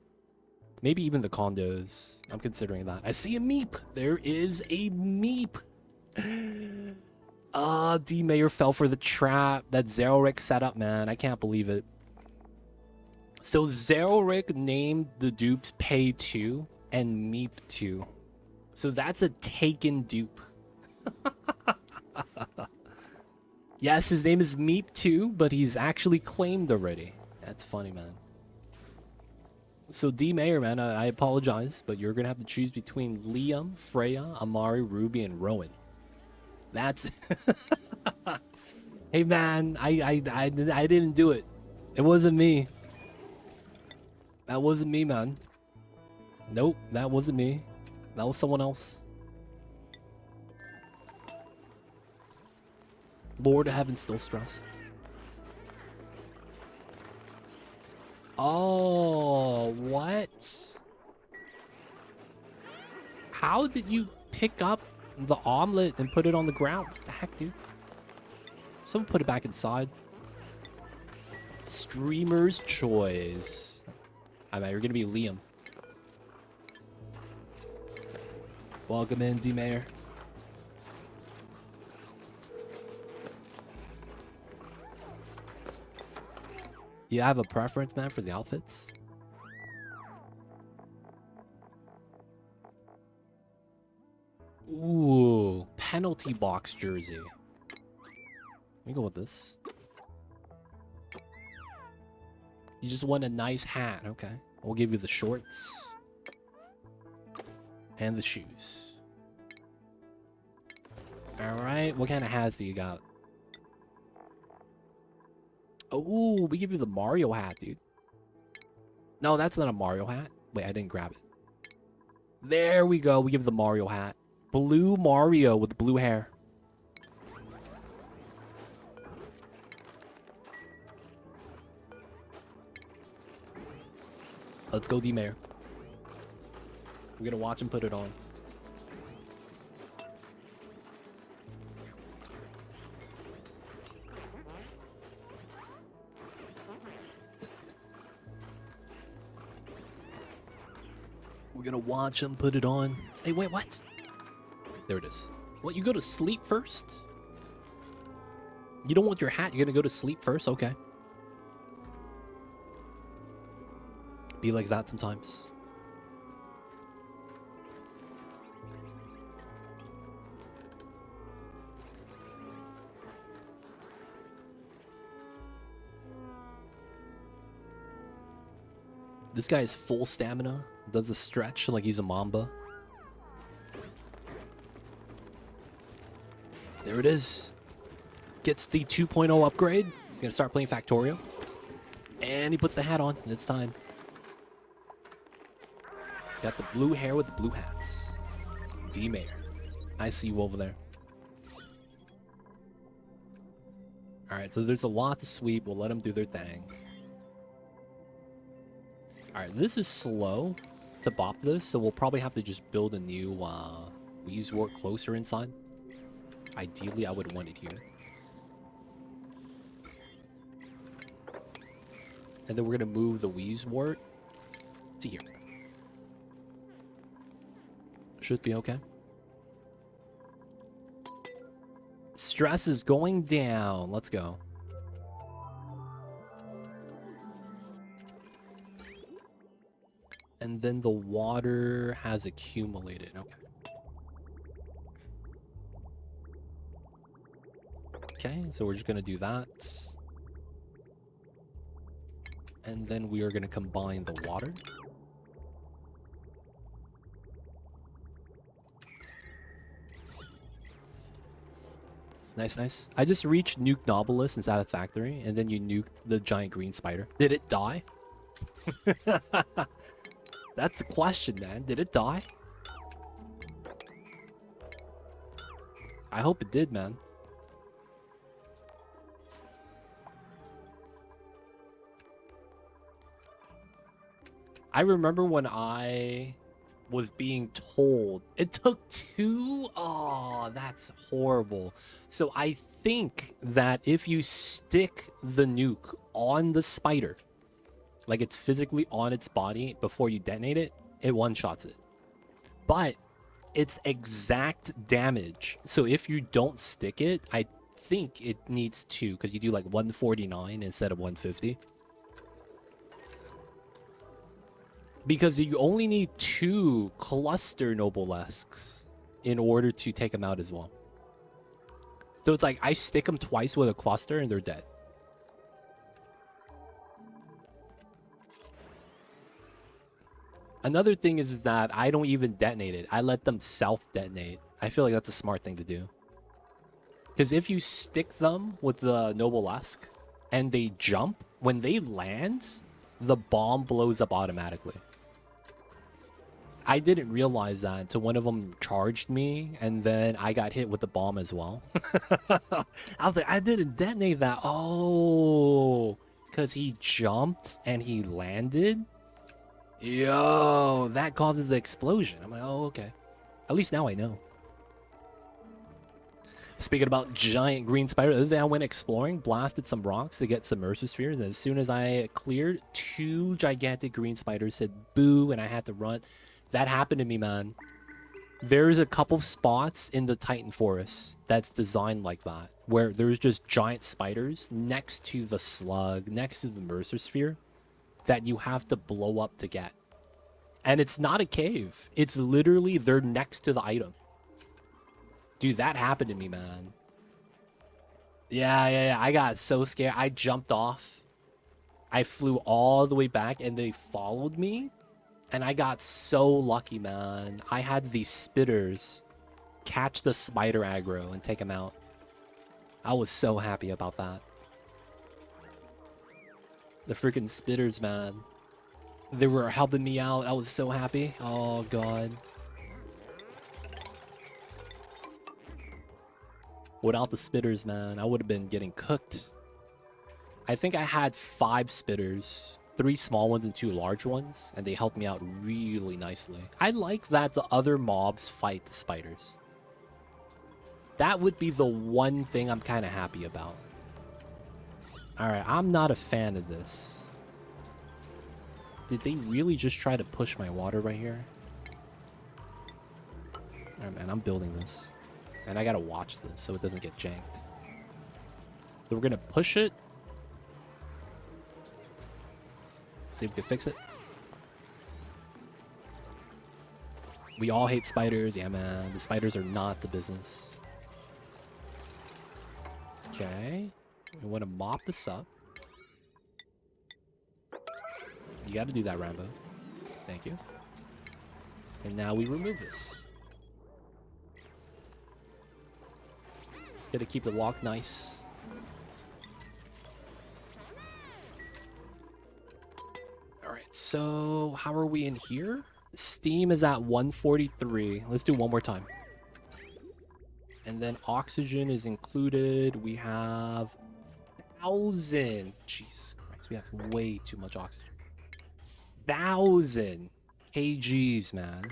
Maybe even the condos. I'm considering that. I see a meep. There is a meep. D Mayor fell for the trap that Zeroric set up, man. I can't believe it. So Zeroric named the dupes Pay 2 and Meep 2. So that's a taken dupe. Yes, his name is Meep 2, but he's actually claimed already. That's funny, man. So D Mayor, man, I apologize, but you're gonna have to choose between Liam, Freya, Amari, Ruby, and Rowan. That's Hey man, I didn't do it. It wasn't me. That wasn't me, man. Nope, that wasn't me. That was someone else. Lord of Heaven still stressed. Oh, what? How did you pick up the omelet and put it on the ground? What the heck, dude? Someone put it back inside. Streamer's choice. I mean, you're gonna be Liam. Welcome in, D Mayor. You have a preference, man, for the outfits? Ooh, penalty box jersey. Let me go with this. You just want a nice hat, okay. We'll give you the shorts. And the shoes. Alright, what kind of hats do you got? Oh, we give you the Mario hat, dude. No, that's not a Mario hat. Wait, I didn't grab it. There we go. We give the Mario hat. Blue Mario with blue hair. Let's go, D-Mayor. We're gonna watch him put it on. We're gonna watch him put it on. Hey, wait, what? There it is. What, you go to sleep first? You don't want your hat, you're gonna go to sleep first? Okay. Be like that sometimes. This guy is full stamina. Does a stretch like he's a Mamba. There it is. Gets the 2.0 upgrade. He's going to start playing Factorio. And he puts the hat on. And it's time. Got the blue hair with the blue hats. D-Mayor. I see you over there. Alright, so there's a lot to sweep. We'll let them do their thing. Alright, this is slow to bop this, so we'll probably have to just build a new Weezewort closer inside. Ideally, I would want it here. And then we're going to move the Weezewort to here. Should be okay. Stress is going down. Let's go. And then the water has accumulated. Okay. Okay, so we're just going to do that. And then we are going to combine the water. Nice, nice. I just reached Nuke Nobilis in Satisfactory, and then you nuke the giant green spider. Did it die? That's the question, man. Did it die? I hope it did, man. I remember when I was being told it took 2. Oh, that's horrible. So I think that if you stick the nuke on the spider, like it's physically on its body before you detonate it, it one-shots it. But it's exact damage. So if you don't stick it, I think it needs 2, because you do like 149 instead of 150. Because you only need 2 cluster Noblesques in order to take them out as well. So it's like I stick them twice with a cluster and they're dead. Another thing is that I don't even detonate it. I let them self-detonate. I feel like that's a smart thing to do. Because if you stick them with the Noblesque and they jump, when they land, the bomb blows up automatically. I didn't realize that until one of them charged me, and then I got hit with the bomb as well. I was like, I didn't detonate that. Oh, because he jumped and he landed? Yo, that causes the explosion. I'm like, oh, okay. At least now I know. Speaking about giant green spider, the other day I went exploring, blasted some rocks to get some Mercer spheres, and as soon as I cleared, 2 gigantic green spiders said boo, and I had to run. That happened to me, man. There's a couple spots in the Titan Forest that's designed like that, where there's just giant spiders next to the slug, next to the Mercer sphere, that you have to blow up to get. And it's not a cave. It's literally, they're next to the item. Dude, that happened to me, man. Yeah. I got so scared. I jumped off. I flew all the way back, and they followed me. And I got so lucky, man. I had these spitters catch the spider aggro and take them out. I was so happy about that. The freaking spitters, man. They were helping me out. I was so happy. Oh, God. Without the spitters, man, I would have been getting cooked. I think I had 5 spitters. 3 small ones and 2 large ones, and they helped me out really nicely. I like that the other mobs fight the spiders. That would be the one thing I'm kind of happy about. Alright, I'm not a fan of this. Did they really just try to push my water right here? Alright, man, I'm building this. And I gotta watch this so it doesn't get janked. So we're gonna push it. See if we can fix it. We all hate spiders. Yeah, man. The spiders are not the business. Okay. We want to mop this up. You got to do that, Rambo. Thank you. And now we remove this. Gotta keep the walk nice. Alright, so how are we in here? Steam is at 143. Let's do one more time. And then oxygen is included. We have 1,000. Jesus Christ, we have way too much oxygen. 1,000 kgs, man.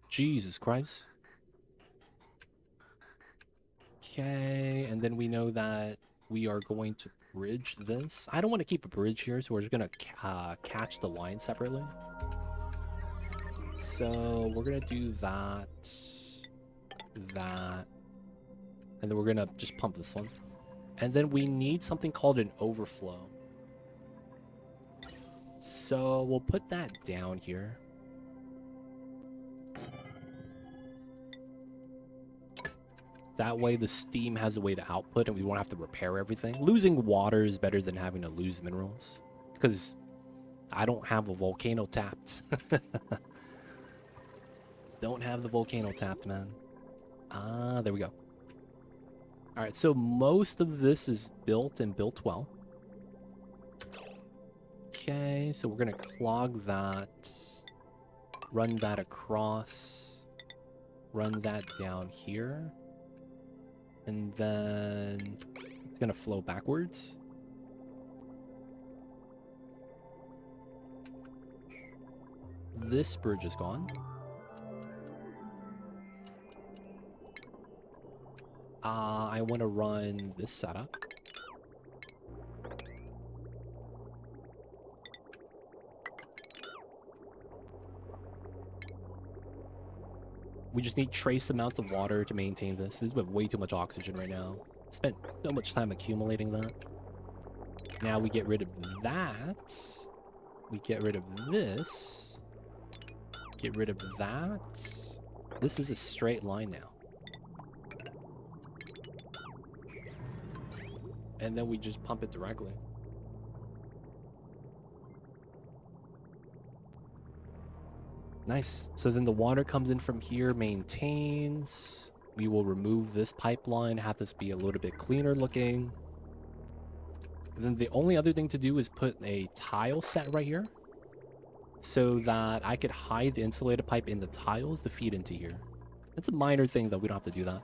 Jesus Christ. Okay, and then we know that we are going to bridge this. I don't want to keep a bridge here, so we're just going to catch the line separately. So we're going to do that, and then we're going to just pump this one. And then we need something called an overflow. So we'll put that down here. That way the steam has a way to output and we won't have to repair everything. Losing water is better than having to lose minerals. Because I don't have a volcano tapped. Don't have the volcano tapped, man. Ah, there we go. Alright, so most of this is built and built well. Okay, so we're going to clog that. Run that across. Run that down here. And then it's going to flow backwards. This bridge is gone. I want to run this setup. We just need trace amounts of water to maintain this. We have way too much oxygen right now. Spent so much time accumulating that. Now we get rid of that. We get rid of this. Get rid of that. This is a straight line now. And then we just pump it directly. Nice. So then the water comes in from here, maintains. We will remove this pipeline, have this be a little bit cleaner looking. And then the only other thing to do is put a tile set right here, so that I could hide the insulated pipe in the tiles to feed into here. It's a minor thing though, we don't have to do that.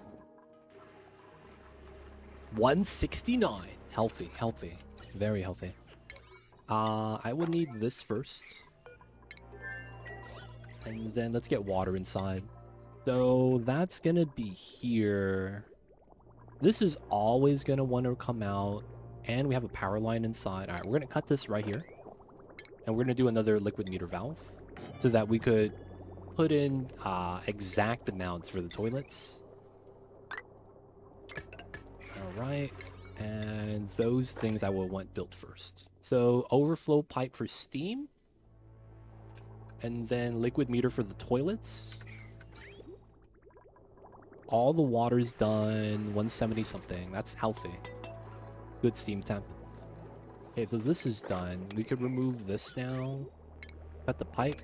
169. Healthy, healthy. Very healthy. I would need this first. And then let's get water inside. So that's gonna be here. This is always gonna want to come out. And we have a power line inside. Alright, we're gonna cut this right here. And we're gonna do another liquid meter valve, so that we could put in exact amounts for the toilets. Alright. And those things I will want built first. So overflow pipe for steam. And then liquid meter for the toilets. All the water's done. 170 something. That's healthy. Good steam temp. Okay, so this is done. We could remove this now. Cut the pipe.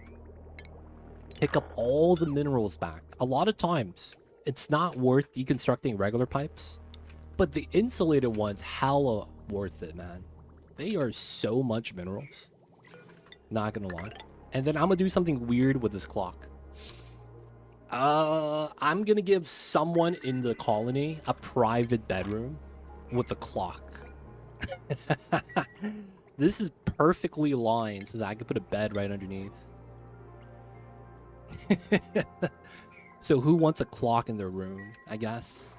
Pick up all the minerals back. A lot of times, it's not worth deconstructing regular pipes. But the insulated ones, hella worth it, man. They are so much minerals. Not gonna lie. And then I'm gonna do something weird with this clock. I'm gonna give someone in the colony a private bedroom with a clock. This is perfectly aligned so that I can put a bed right underneath. So who wants a clock in their room? I guess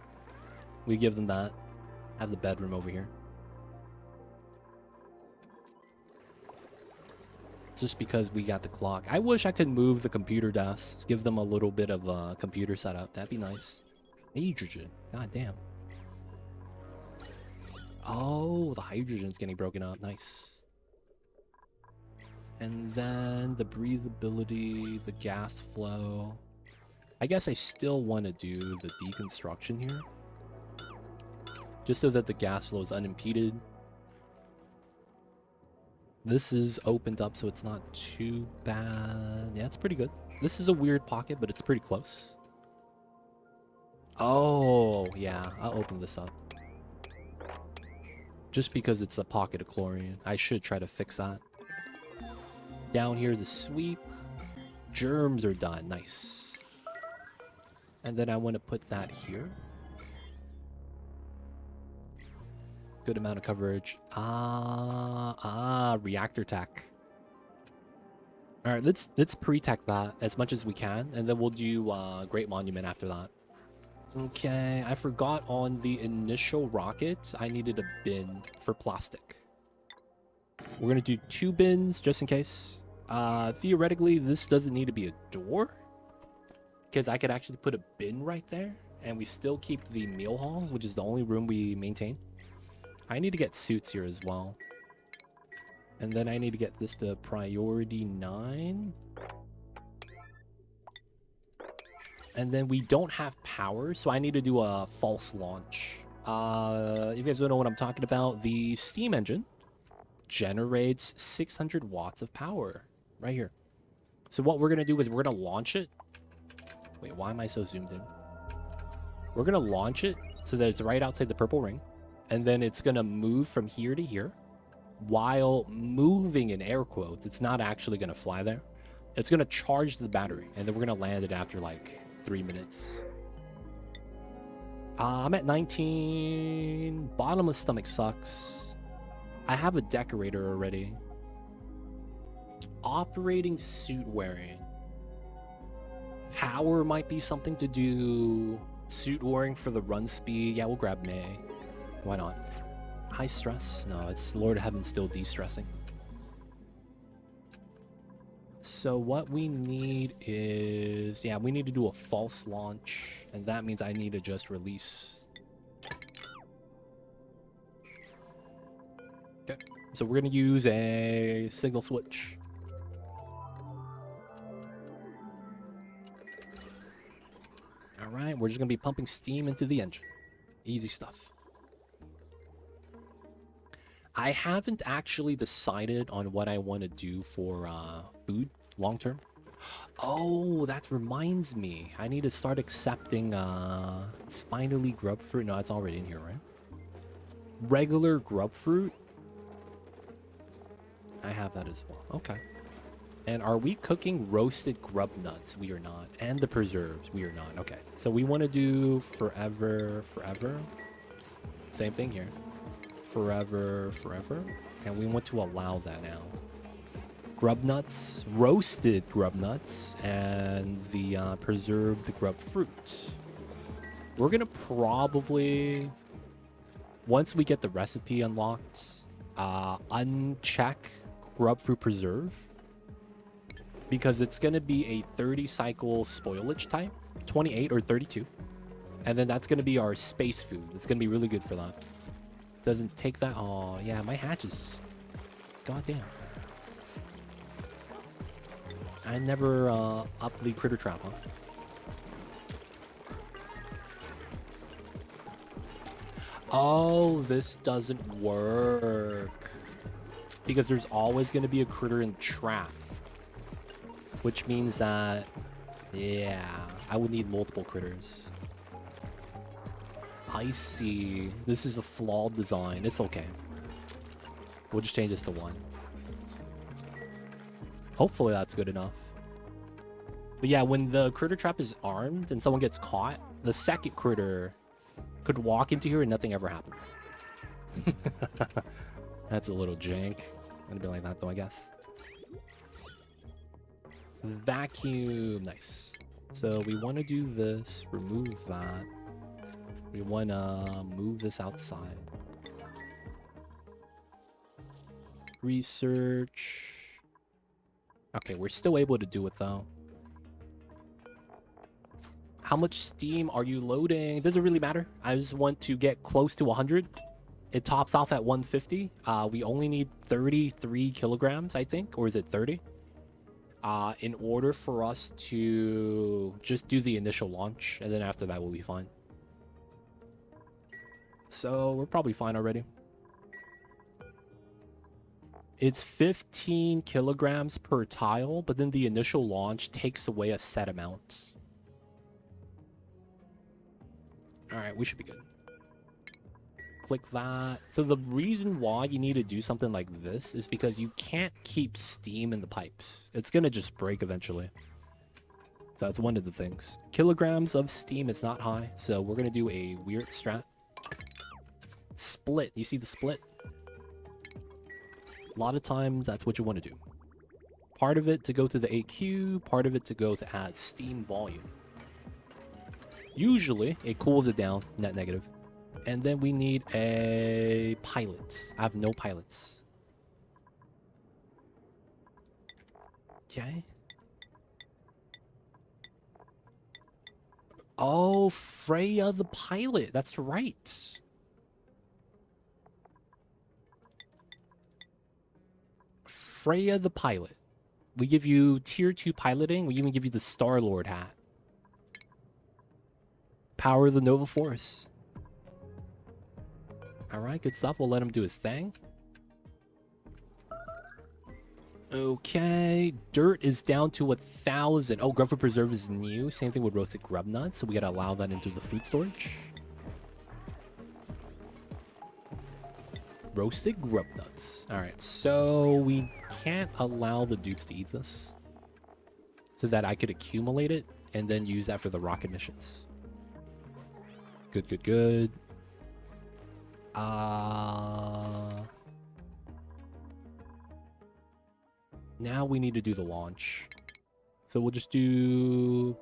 we give them that. Have the bedroom over here. Just because we got the clock. I wish I could move the computer desks. Give them a little bit of a computer setup. That'd be nice. Hydrogen. God damn. Oh, the hydrogen's getting broken up. Nice. And then the breathability, the gas flow. I guess I still want to do the deconstruction here. Just so that the gas flow is unimpeded. This is opened up so it's not too bad. Yeah, it's pretty good. This is a weird pocket, but it's pretty close. Oh, yeah. I'll open this up. Just because it's a pocket of chlorine. I should try to fix that. Down here is a sweep. Germs are done. Nice. And then I want to put that here. Good amount of coverage. Reactor tech. All right, let's pre-tech that as much as we can, and then we'll do Great Monument after that. Okay, I forgot on the initial rocket, I needed a bin for plastic. We're gonna do 2 bins just in case. Theoretically, this doesn't need to be a door, because I could actually put a bin right there, and we still keep the meal hall, which is the only room we maintain. I need to get suits here as well. And then I need to get this to priority 9. And then we don't have power, so I need to do a false launch. If you guys don't know what I'm talking about, the steam engine generates 600 watts of power right here. So what we're going to do is we're going to launch it. Wait, why am I so zoomed in? We're going to launch it so that it's right outside the purple ring. And then it's going to move from here to here. While moving in air quotes, it's not actually going to fly there. It's going to charge the battery. And then we're going to land it after like 3 minutes. I'm at 19. Bottomless stomach sucks. I have a decorator already. Operating suit wearing. Power might be something to do. Suit wearing for the run speed. Yeah, we'll grab May. Why not? High stress? No, it's Lord of Heaven still de-stressing. So what we need is... yeah, we need to do a false launch. And that means I need to just release. Okay. So we're going to use a signal switch. Alright, we're just going to be pumping steam into the engine. Easy stuff. I haven't actually decided on what I want to do for food long term. Oh, that reminds me. I need to start accepting spinally grub fruit. No, it's already in here, right? Regular grub fruit. I have that as well. Okay. And are we cooking roasted grub nuts? We are not. And the preserves? We are not. Okay. So we want to do forever. Same thing here. Forever. And we want to allow that now. Grub nuts, roasted grub nuts, and the preserved grub fruit. We're going to probably, once we get the recipe unlocked, uncheck grub fruit preserve. Because it's going to be a 30 cycle spoilage type, 28 or 32. And then that's going to be our space food. It's going to be really good for that. Doesn't take that. Oh, yeah, my hatches. Goddamn. I never up the critter trap, huh? Oh, this doesn't work. Because there's always going to be a critter in the trap. Which means that, yeah, I would need multiple critters. I see. This is a flawed design. It's okay. We'll just change this to 1. Hopefully that's good enough. But yeah, when the critter trap is armed and someone gets caught, the second critter could walk into here and nothing ever happens. That's a little jank. Gonna be like that though, I guess. Vacuum. Nice. So we want to do this. Remove that. We want to move this outside. Research. Okay, we're still able to do it though. How much steam are you loading? It doesn't really matter. I just want to get close to 100. It tops off at 150. We only need 33 kilograms, I think. Or is it 30? in order for us to just do the initial launch, and then after that we'll be fine. So we're probably fine already. It's 15 kilograms per tile, but then the initial launch takes away a set amount. All right, we should be good. Click that. So the reason why you need to do something like this is because you can't keep steam in the pipes. It's gonna just break eventually. So that's one of the things. Kilograms of steam is not high, so we're gonna do a weird strat. Split. You see the split? A lot of times that's what you want to do. Part of it to go to the AQ, part of it to go to add steam volume. Usually it cools it down, net negative. And then we need a pilot. I have no pilots. Okay. Oh, Freya the pilot. That's right. Freya the pilot. We give you tier 2 piloting. We even give you the Star-Lord hat. Power the Nova Force. Alright, good stuff. We'll let him do his thing. Okay. Dirt is down to 1,000. Oh, Grubfoot Preserve is new. Same thing with roasted grub nuts. So we gotta allow that into the food storage. Roasted grub nuts. Alright, so we can't allow the dupes to eat this. So that I could accumulate it and then use that for the rocket missions. Good, good, good. Now we need to do the launch. So we'll just do...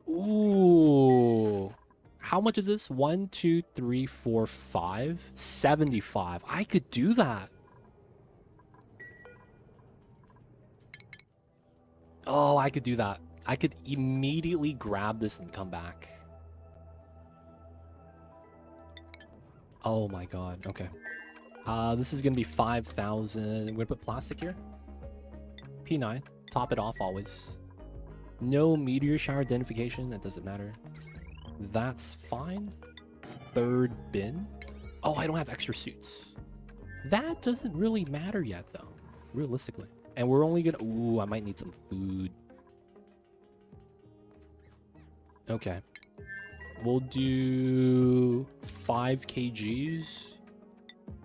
Ooh. How much is this? 1, 2, 3, 4, 5. 75. I could do that. Oh, I could do that. I could immediately grab this and come back. Oh my god. Okay. This is going to be 5,000. We're going to put plastic here. P9. Top it off always. No meteor shower identification. That doesn't matter. That's fine. Third bin. Oh, I don't have extra suits. That doesn't really matter yet, though. Realistically. And we're only gonna... Ooh, I might need some food. Okay. We'll do 5 kgs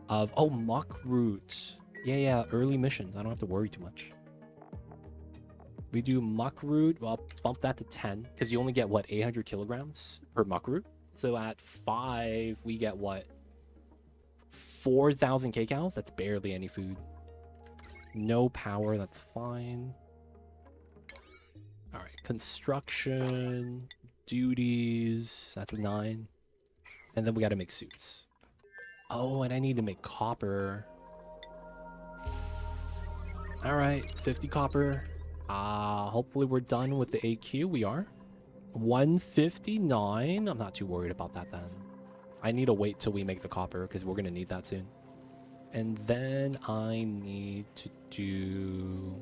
of... Oh, muck root. Yeah, early missions. I don't have to worry too much. We do muck root. Well, I'll bump that to 10 because you only get what, 800 kilograms per muck root. So at 5, we get what, 4,000 kcals. That's barely any food. No power. That's fine. All right, construction duties. That's a 9, and then we got to make suits. Oh, and I need to make copper. All right, 50 copper. Hopefully we're done with the AQ. We are. 159. I'm not too worried about that then. I need to wait till we make the copper because we're going to need that soon. And then I need to do...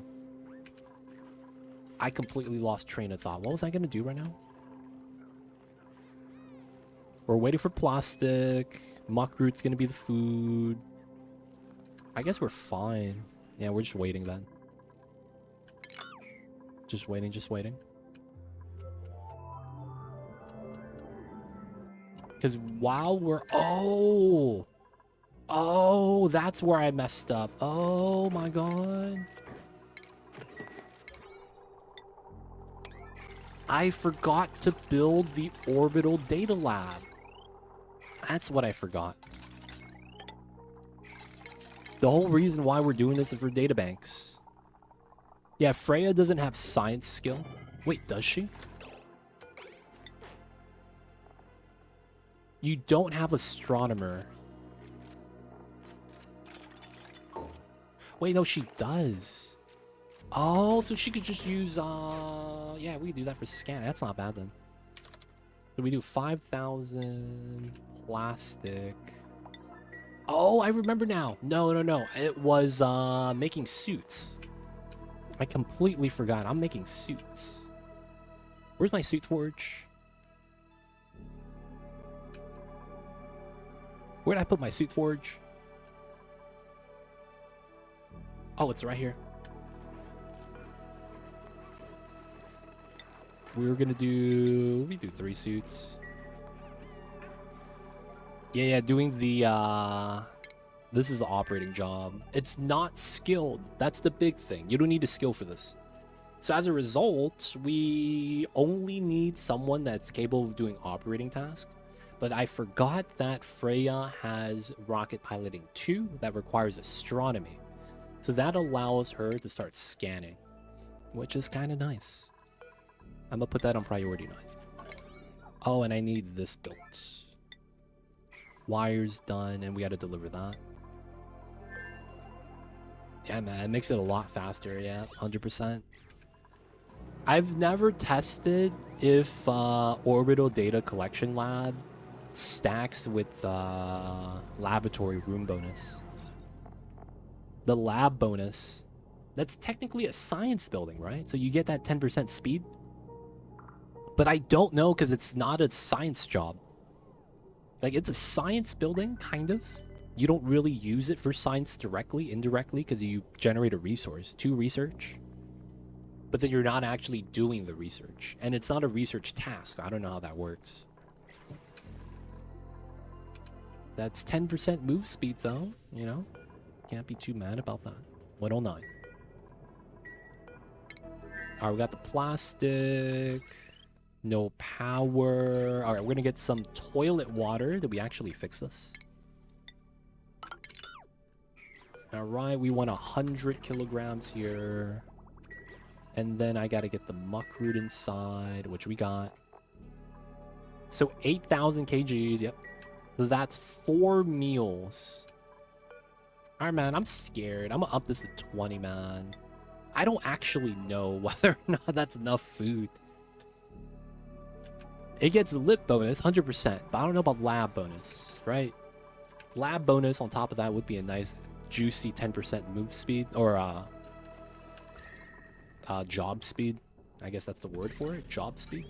I completely lost train of thought. What was I going to do right now? We're waiting for plastic. Muck root's going to be the food. I guess we're fine. Yeah, we're just waiting then. Just waiting, just waiting. Because while we're... Oh! Oh, that's where I messed up. Oh my god. I forgot to build the orbital data lab. That's what I forgot. The whole reason why we're doing this is for databanks. Yeah, Freya doesn't have science skill. Wait, does she? You don't have astronomer. Wait, no, she does. Oh, so she could just use, yeah, we could do that for scan. That's not bad then. So we do 5,000 plastic. Oh, I remember now. No. It was, making suits. I completely forgot. I'm making suits. Where's my suit forge? Where'd I put my suit forge? Oh, it's right here. We do 3 suits. Yeah, doing the, this is an operating job. It's not skilled. That's the big thing. You don't need a skill for this. So as a result, we only need someone that's capable of doing operating tasks. But I forgot that Freya has rocket piloting 2 that requires astronomy. So that allows her to start scanning, which is kind of nice. I'm gonna put that on priority 9. Oh, and I need this built. Wires done, and we gotta deliver that. Yeah, man, it makes it a lot faster. Yeah, 100%. I've never tested if orbital data collection lab stacks with laboratory room bonus. The lab bonus, that's technically a science building, right? So you get that 10% speed. But I don't know because it's not a science job. Like, it's a science building, kind of. You don't really use it for science directly, indirectly, because you generate a resource to research. But then you're not actually doing the research. And it's not a research task. I don't know how that works. That's 10% move speed, though, you know? Can't be too mad about that. 109. Alright, we got the plastic. No power. Alright, we're gonna get some toilet water. Did we actually fix this? Alright, we want 100 kilograms here. And then I gotta get the muck root inside, which we got. So 8,000 kgs, yep. So that's 4 meals. Alright, man, I'm scared. I'm gonna up this to 20, man. I don't actually know whether or not that's enough food. It gets lip bonus, 100%, but I don't know about lab bonus, right? Lab bonus on top of that would be a nice, juicy 10% move speed, or job speed. I guess that's the word for it, job speed.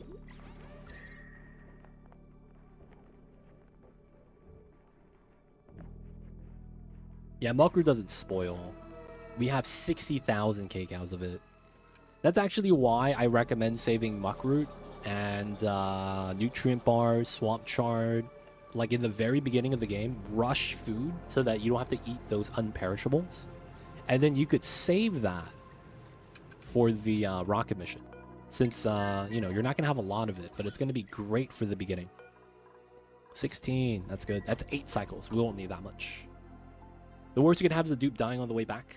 Yeah, Muckroot doesn't spoil. We have 60,000 kcows of it. That's actually why I recommend saving Muckroot and nutrient bars, swamp chard, like in the very beginning of the game. Rush food so that you don't have to eat those unperishables, and then you could save that for the rocket mission, since you know, you're not gonna have a lot of it, but it's gonna be great for the beginning. 16, that's good. That's 8 cycles. We won't need that much. The worst you could have is a dupe dying on the way back.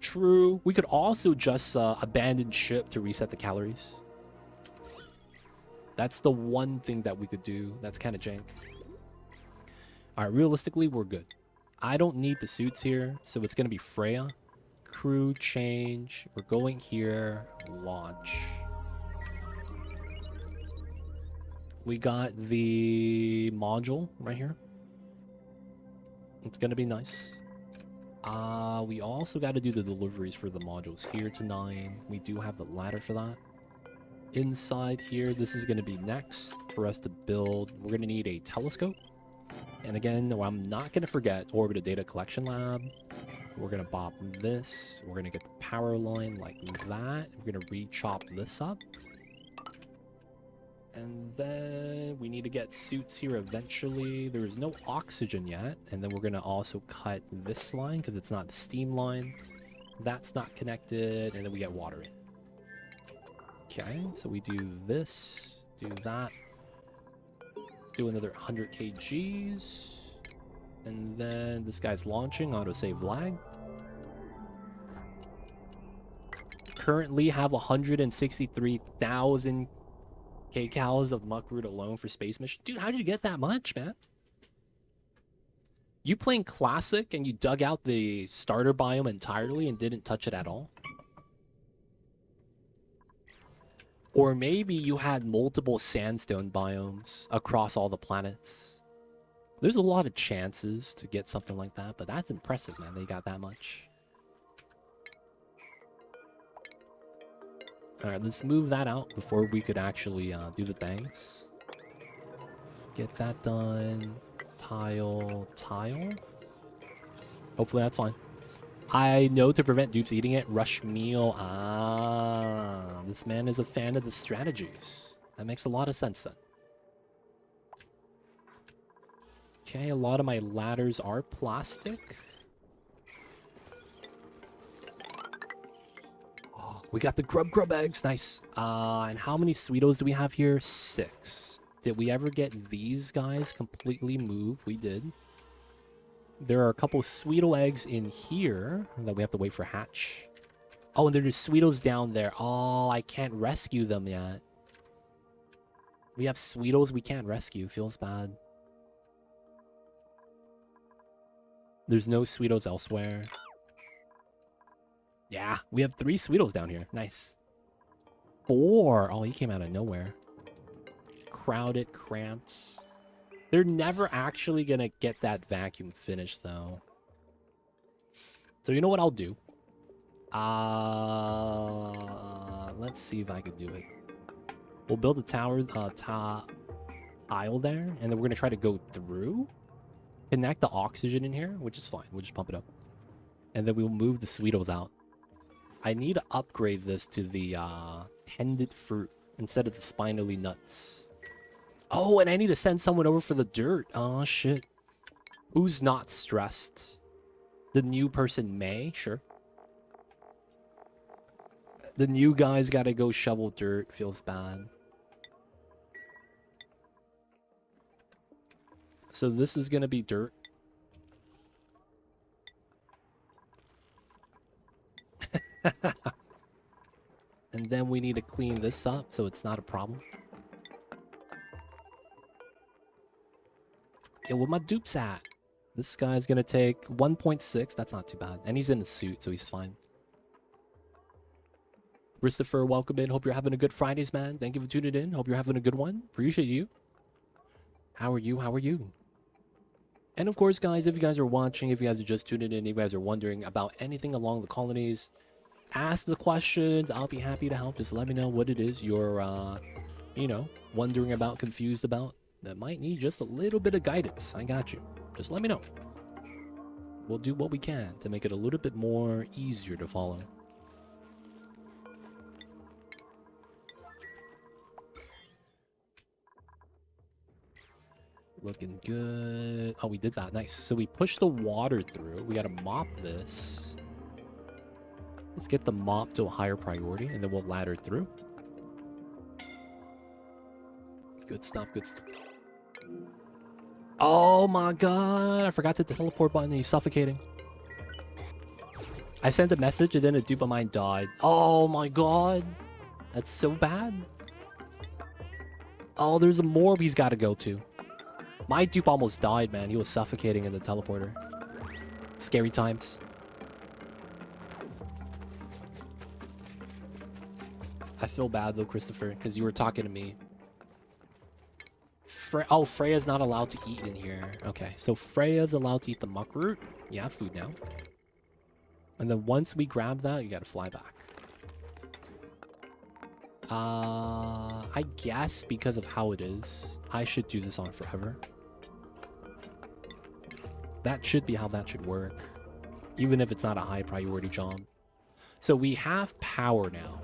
True. We could also just abandon ship to reset the calories. That's the one thing that we could do. That's kind of jank. Alright, realistically, we're good. I don't need the suits here, so it's going to be Freya. Crew change. We're going here. Launch. We got the module right here. It's going to be nice. We also got to do the deliveries for the modules here to 9. We do have the ladder for that. Inside here, this is going to be next for us to build. We're going to need a telescope. And again, I'm not going to forget orbital data collection lab. We're going to bop this. We're going to get the power line like that. We're going to re-chop this up. And then we need to get suits here eventually. There is no oxygen yet. And then we're going to also cut this line because it's not a steam line. That's not connected. And then we get water in. Okay, so we do this, do that. Do another 100 kgs. And then this guy's launching, autosave lag. Currently have 163,000 kcals of Muckroot alone for space mission. Dude, how did you get that much, man? You playing classic and you dug out the starter biome entirely and didn't touch it at all? Or maybe you had multiple sandstone biomes across all the planets. There's a lot of chances to get something like that, but that's impressive, man. They got that much. Alright, let's move that out before we could actually do the things. Get that done. Tile. Hopefully that's fine. I know to prevent dupes eating it. Rush meal. Ah, this man is a fan of the strategies. That makes a lot of sense then. Okay, a lot of my ladders are plastic. Oh, we got the grub eggs. Nice. And how many Sweetos do we have here? 6. Did we ever get these guys completely moved? We did. There are a couple Sweeto eggs in here that we have to wait for hatch. Oh, and there's Sweetos down there. Oh, I can't rescue them yet. We have Sweetos we can't rescue. Feels bad. There's no Sweetos elsewhere. Yeah, we have 3 Sweetos down here. Nice. 4. Oh, he came out of nowhere. Crowded, cramped. They're never actually gonna get that vacuum finished, though. So you know what I'll do? Let's see if I can do it. We'll build a tower, tile there, and then we're gonna try to go through. Connect the oxygen in here, which is fine. We'll just pump it up. And then we'll move the Sweetos out. I need to upgrade this to the tended fruit instead of the spinally nuts. Oh, and I need to send someone over for the dirt. Oh, shit. Who's not stressed? The new person may? Sure. The new guy's gotta go shovel dirt. Feels bad. So this is gonna be dirt. And then we need to clean this up so it's not a problem. Yeah, where my dupes at? This guy's gonna take 1.6. That's not too bad. And he's in the suit, so he's fine. Christopher, welcome in. Hope you're having a good Fridays, man. Thank you for tuning in. Hope you're having a good one. Appreciate you. How are you? How are you? And of course, guys, if you guys are watching, if you guys are just tuning in, if you guys are wondering about anything along the colonies, ask the questions. I'll be happy to help. Just let me know what it is you're, you know, wondering about, confused about, that might need just a little bit of guidance. I got you. Just let me know. We'll do what we can to make it a little bit more easier to follow. Looking good. Oh, we did that. Nice. So we pushed the water through. We got to mop this. Let's get the mop to a higher priority, and then we'll ladder through. Good stuff. Good stuff. Oh my god. I forgot to hit the teleport button. He's suffocating. I sent a message, and then a dupe of mine died. Oh my god. That's so bad. Oh, there's a morb he's got to go to. My dupe almost died, man. He was suffocating in the teleporter. Scary times. I feel bad, though, Christopher, because you were talking to me. Oh, Freya's not allowed to eat in here. Okay, so Freya's allowed to eat the muck root. Yeah, food now. And then once we grab that, you gotta fly back. I guess because of how it is, I should do this on forever. That should be how that should work, even if it's not a high priority job. So we have power now,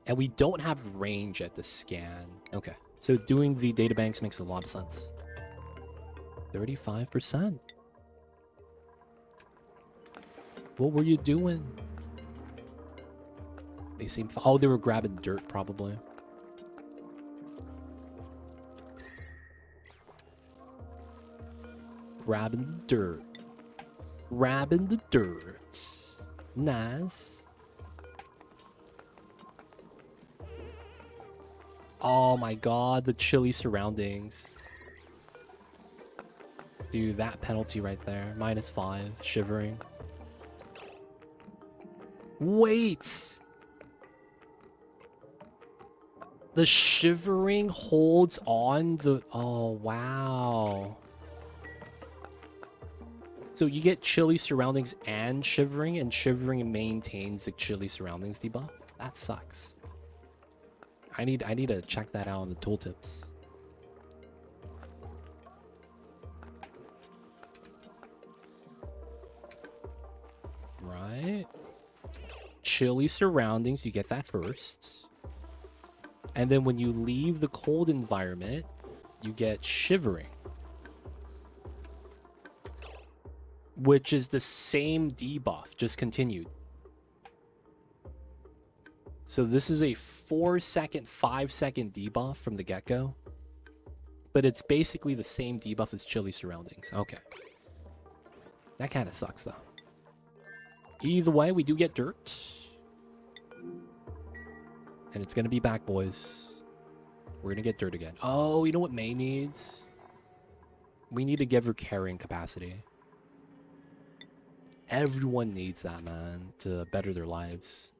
and we don't have range at the scan. Okay, so doing the databanks makes a lot of sense. 35%. What were you doing? They seem... Oh, they were grabbing dirt, probably. Grabbing the dirt. Grabbing the dirt. Nice. Oh my god, the chilly surroundings. Dude, that penalty right there. -5. Shivering. Wait! The shivering holds on the... Oh, wow. So you get chilly surroundings and shivering maintains the chilly surroundings debuff. That sucks. I need to check that out on the tooltips. Right. Chilly surroundings, you get that first. And then when you leave the cold environment, you get shivering. Which is the same debuff, just continued. So this is a 4-second, 5-second debuff from the get-go. But it's basically the same debuff as chilly surroundings. Okay. That kind of sucks, though. Either way, we do get dirt. And it's going to be back, boys. We're going to get dirt again. Oh, you know what May needs? We need to give her carrying capacity. Everyone needs that, man, to better their lives.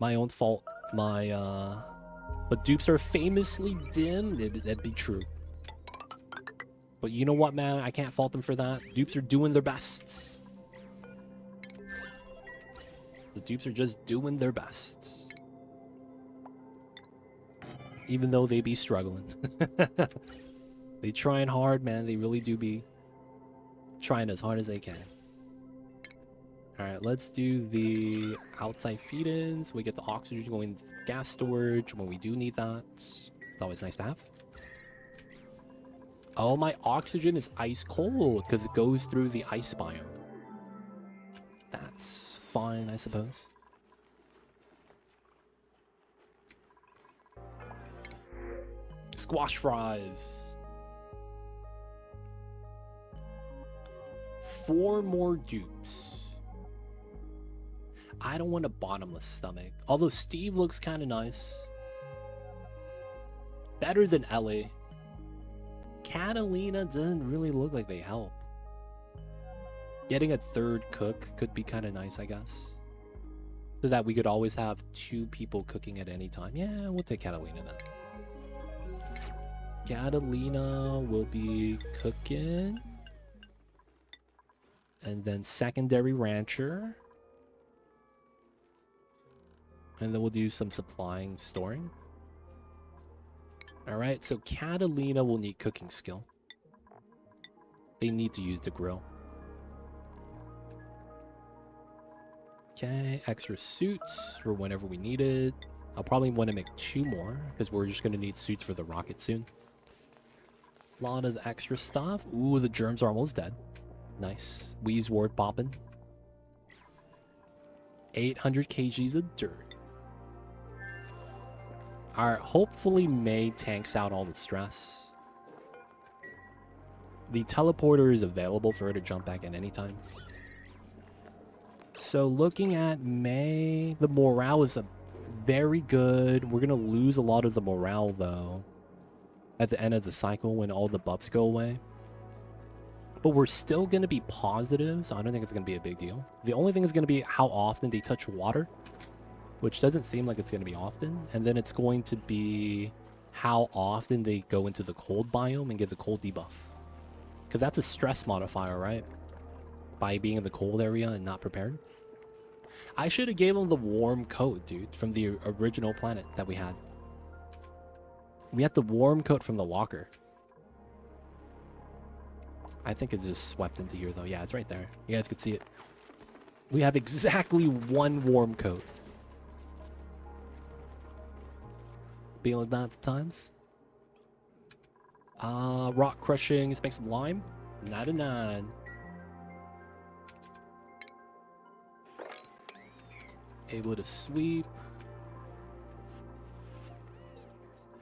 My own fault. But dupes are famously dim. That'd be true. But you know what, man? I can't fault them for that. Dupes are doing their best. The dupes are just doing their best. Even though they be struggling. They trying hard, man. They really do be trying as hard as they can. Alright, let's do the outside feed-ins. We get the oxygen going to gas storage when we do need that. It's always nice to have. Oh, my oxygen is ice cold because it goes through the ice biome. That's fine, I suppose. Squash fries. 4 more dupes. I don't want a bottomless stomach. Although Steve looks kind of nice. Better than Ellie. Catalina doesn't really look like they help. Getting a 3rd cook could be kind of nice, I guess. So that we could always have 2 people cooking at any time. Yeah, we'll take Catalina then. Catalina will be cooking. And then secondary rancher. And then we'll do some supplying, storing. Alright, so Catalina will need cooking skill. They need to use the grill. Okay, extra suits for whenever we need it. I'll probably want to make 2 more, because we're just going to need suits for the rocket soon. A lot of the extra stuff. Ooh, the germs are almost dead. Nice. Wheeze ward popping. 800 kgs of dirt. Alright, hopefully May tanks out all the stress. The teleporter is available for her to jump back at any time. So looking at May, the morale is very good. We're going to lose a lot of the morale, though, at the end of the cycle when all the buffs go away. But we're still going to be positive, so I don't think it's going to be a big deal. The only thing is going to be how often they touch water, which doesn't seem like it's going to be often. And then it's going to be how often they go into the cold biome and get the cold debuff. Because that's a stress modifier, right? By being in the cold area and not prepared. I should have gave them the warm coat, dude, from the original planet that we had. We had the warm coat from the locker. I think it's just swept into here, though. Yeah, it's right there. You guys could see it. We have exactly 1 warm coat. Being like that at times. Rock crushing. Let's make some lime. 99. Able to sweep.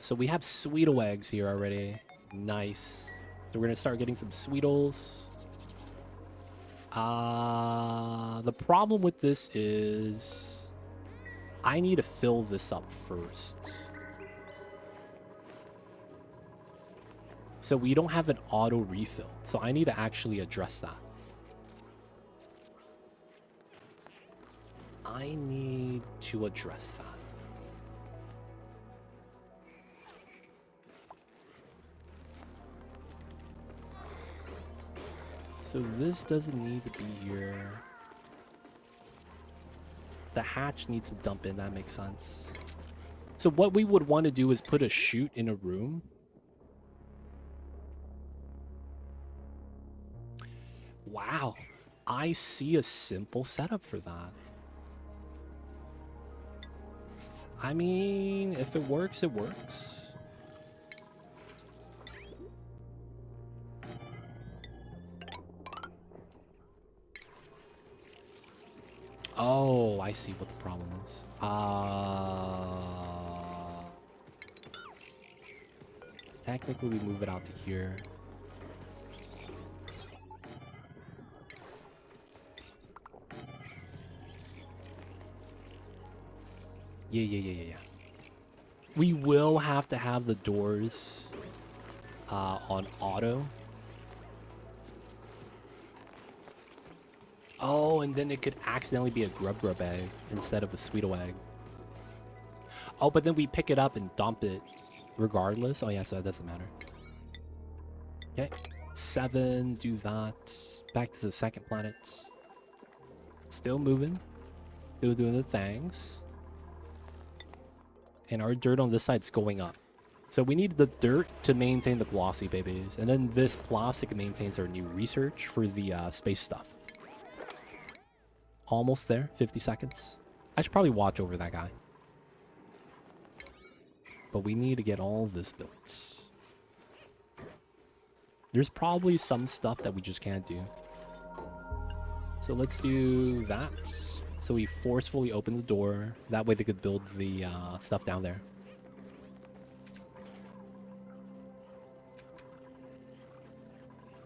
So we have Sweetle eggs here already. Nice. So we're going to start getting some Sweetles. The problem with this is I need to fill this up first. So we don't have an auto refill. So I need to actually address that. I need to address that. So this doesn't need to be here. The hatch needs to dump in, that makes sense. So what we would want to do is put a chute in a room. Wow, I see a simple setup for that. I mean, if it works, it works. Oh, I see what the problem is. Technically, we move it out to here. Yeah. We will have to have the doors on auto. Oh, and then it could accidentally be a grub egg instead of a Sweeto egg. Oh, but then we pick it up and dump it regardless. Oh, yeah, so that doesn't matter. Okay, 7, do that. Back to the second planet. Still moving. Still doing the things. And our dirt on this side's going up. So we need the dirt to maintain the glossy babies. And then this plastic maintains our new research for the space stuff. Almost there, 50 seconds. I should probably watch over that guy. But we need to get all of this built. There's probably some stuff that we just can't do. So let's do that. So we forcefully open the door. That way they could build the stuff down there.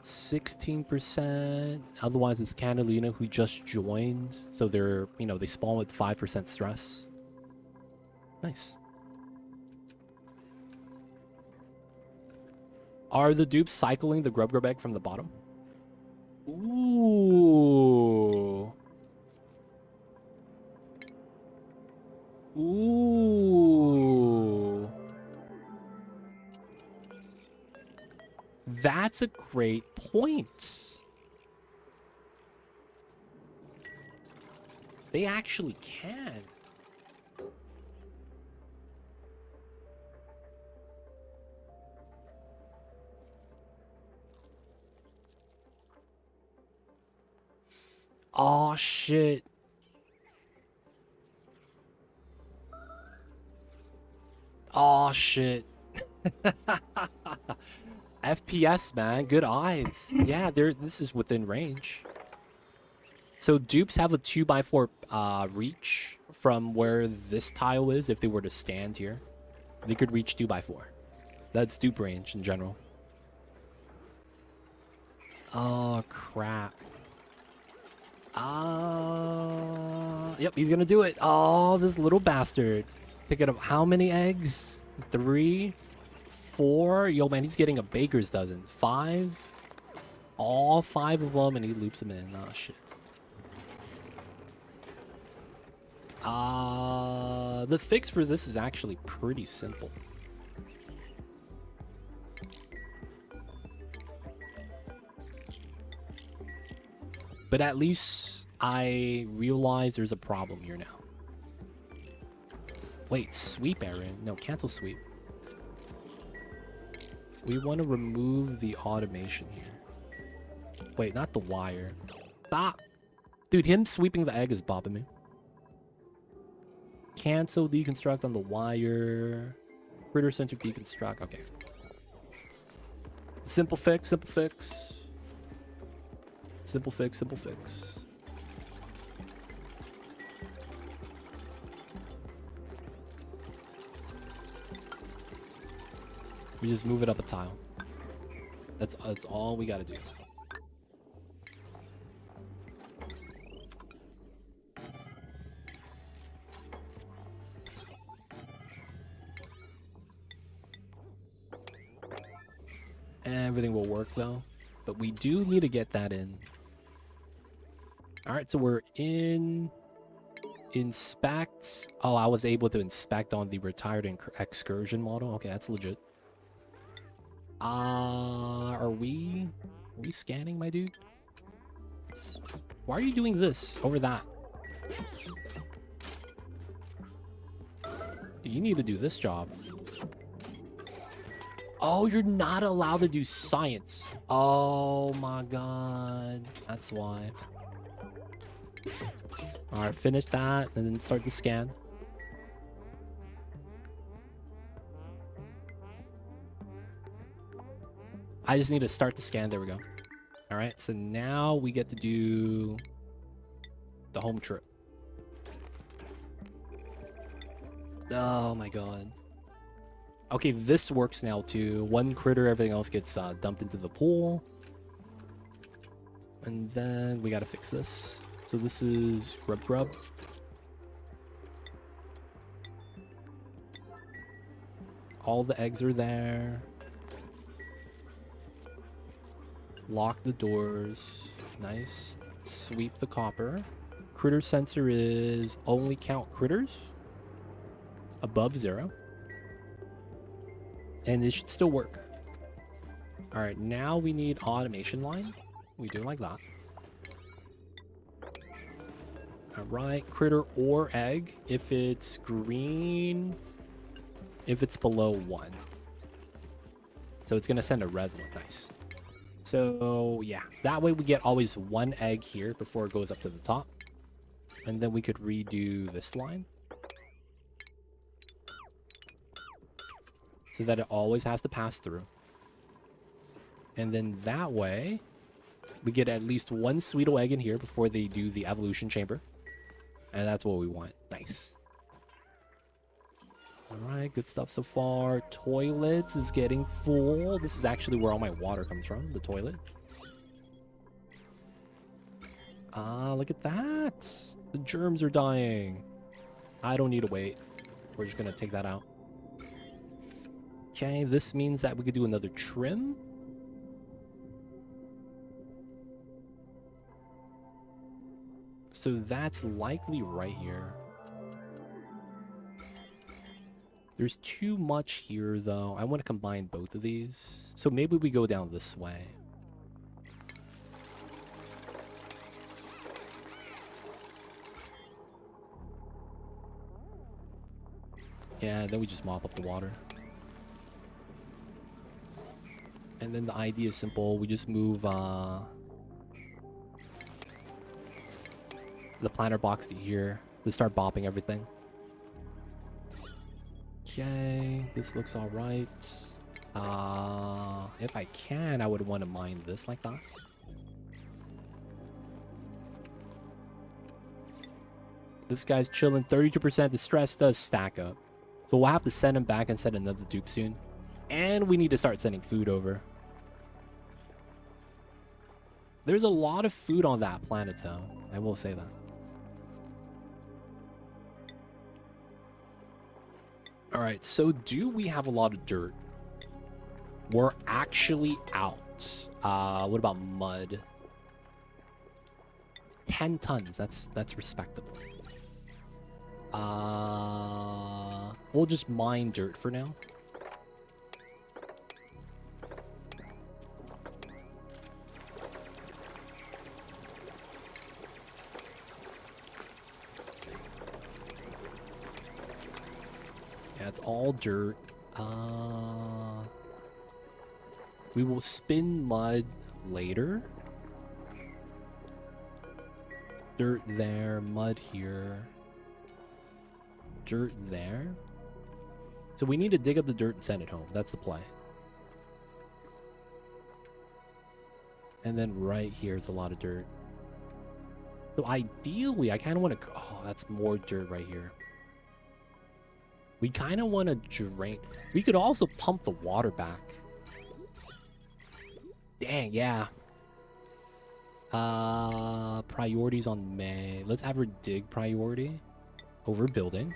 %. Otherwise, it's Catalina who just joined. So they're, you know, they spawn with 5% stress. Nice. Are the dupes cycling the grub egg from the bottom? Ooh. Ooh. That's a great point. They actually can. Oh, shit. Oh, shit. FPS, man. Good eyes. Yeah, this is within range. So dupes have a 2x4 reach from where this tile is. If they were to stand here, they could reach 2x4. That's dupe range in general. Oh, crap. Yep, he's gonna do it. Oh, this little bastard. Pick it up. How many eggs? 3, 4. Yo, man, he's getting a baker's dozen. 5. All 5 of them, and he loops them in. Oh, shit. The fix for this is actually pretty simple. But at least I realize there's a problem here now. Wait, sweep, Aaron. No, cancel sweep. We want to remove the automation here. Wait, not the wire. Stop! Dude, him sweeping the egg is bopping me. Cancel deconstruct on the wire. Critter center deconstruct. Okay. Simple fix, simple fix. Simple fix, simple fix. We just move it up a tile. That's all we gotta do. Everything will work though, but we do need to get that in. All right, so we're in inspect. Oh, I was able to inspect on the retired excursion model. Okay, that's legit. Are we scanning, my dude? Why are you doing this over that? You need to do this job. Oh, you're not allowed to do science. Oh my god. That's why. Alright, finish that and then start the scan. I just need to start the scan. There we go. Alright, so now we get to do the home trip. Oh my god. Okay, this works now too. One critter, everything else gets dumped into the pool. And then we gotta fix this. So this is Grub Grub. All the eggs are there. Lock the doors. Nice. Sweep the copper. Critter sensor is only count critters above 0. And it should still work. Alright, now we need automation line. We do it like that. Alright, critter or egg. If it's green, if it's below 1. So it's going to send a red one. Nice. So, yeah. That way we get always 1 egg here before it goes up to the top. And then we could redo this line. So that it always has to pass through. And then that way, we get at least 1 Sweetle egg in here before they do the evolution chamber. And that's what we want. Nice. Alright, good stuff so far. Toilets is getting full. This is actually where all my water comes from, the toilet. Ah, look at that. The germs are dying. I don't need to wait. We're just going to take that out. Okay, this means that we could do another trim. So that's likely right here. There's too much here, though. I want to combine both of these. So maybe we go down this way. Yeah, then we just mop up the water. And then the idea is simple. We just move the planter box to here to start bopping everything. Okay, this looks all right. If I can, I would want to mine this like that. This guy's chilling. 32%. The stress does stack up. So we'll have to send him back and send another dupe soon. And we need to start sending food over. There's a lot of food on that planet, though. I will say that. Alright, so do we have a lot of dirt? We're actually out. What about mud? 10 tons. That's respectable. We'll just mine dirt for now. Yeah, it's all dirt. We will spin mud later. Dirt there, mud here. Dirt there. So we need to dig up the dirt and send it home. That's the play. And then right here is a lot of dirt. So ideally, I kind of want to... Oh, that's more dirt right here. We kind of want to drain... We could also pump the water back. Dang, yeah. Priorities on May. Let's have her dig priority over building.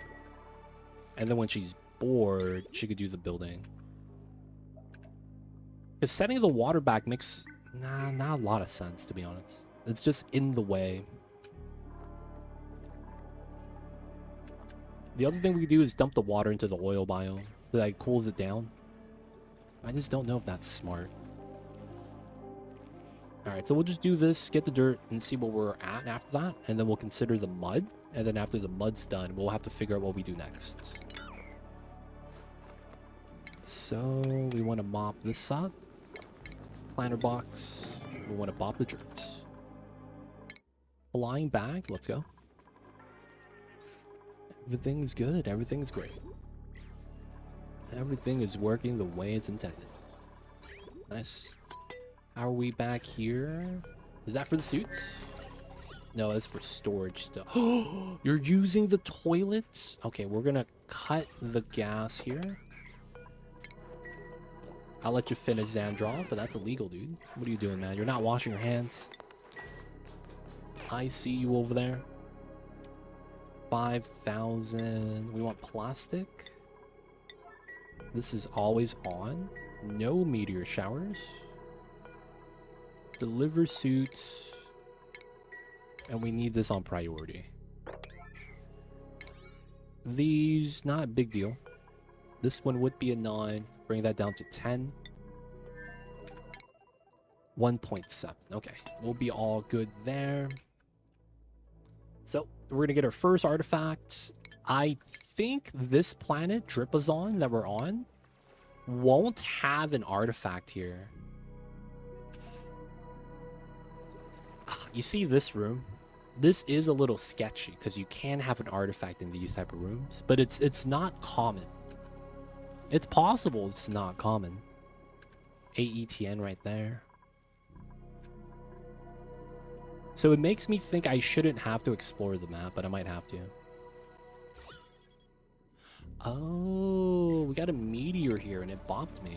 And then when she's bored, she could do the building. Because setting the water back makes not a lot of sense, to be honest. It's just in the way. The other thing we could do is dump the water into the oil biome. So that cools it down. I just don't know if that's smart. Alright, so we'll just do this, get the dirt, and see where we're at after that. And then we'll consider the mud. And then after the mud's done, we'll have to figure out what we do next. So, we want to mop this up. Planter box. We want to mop the jerks. Flying back, let's go. Everything's good, everything's great. Everything is working the way it's intended. Nice. How are we back here? Is that for the suits? No, that's for storage stuff. You're using the toilets? Okay, we're gonna cut the gas here. I'll let you finish Xandrov, but that's illegal, dude. What are you doing, man? You're not washing your hands. I see you over there. 5,000. We want plastic. This is always on. No meteor showers. Deliver suits. And we need this on priority. These, not a big deal. This one would be a 9. Bring that down to 10. 1.7. Okay, we'll be all good there. So, we're going to get our first artifact. I think this planet, Dripazon, that we're on, won't have an artifact here. You see this room? This is a little sketchy because you can have an artifact in these type of rooms, but it's not common. It's possible, it's not common. AETN right there. So it makes me think I shouldn't have to explore the map, but I might have to. Oh, we got a meteor here and it bopped me.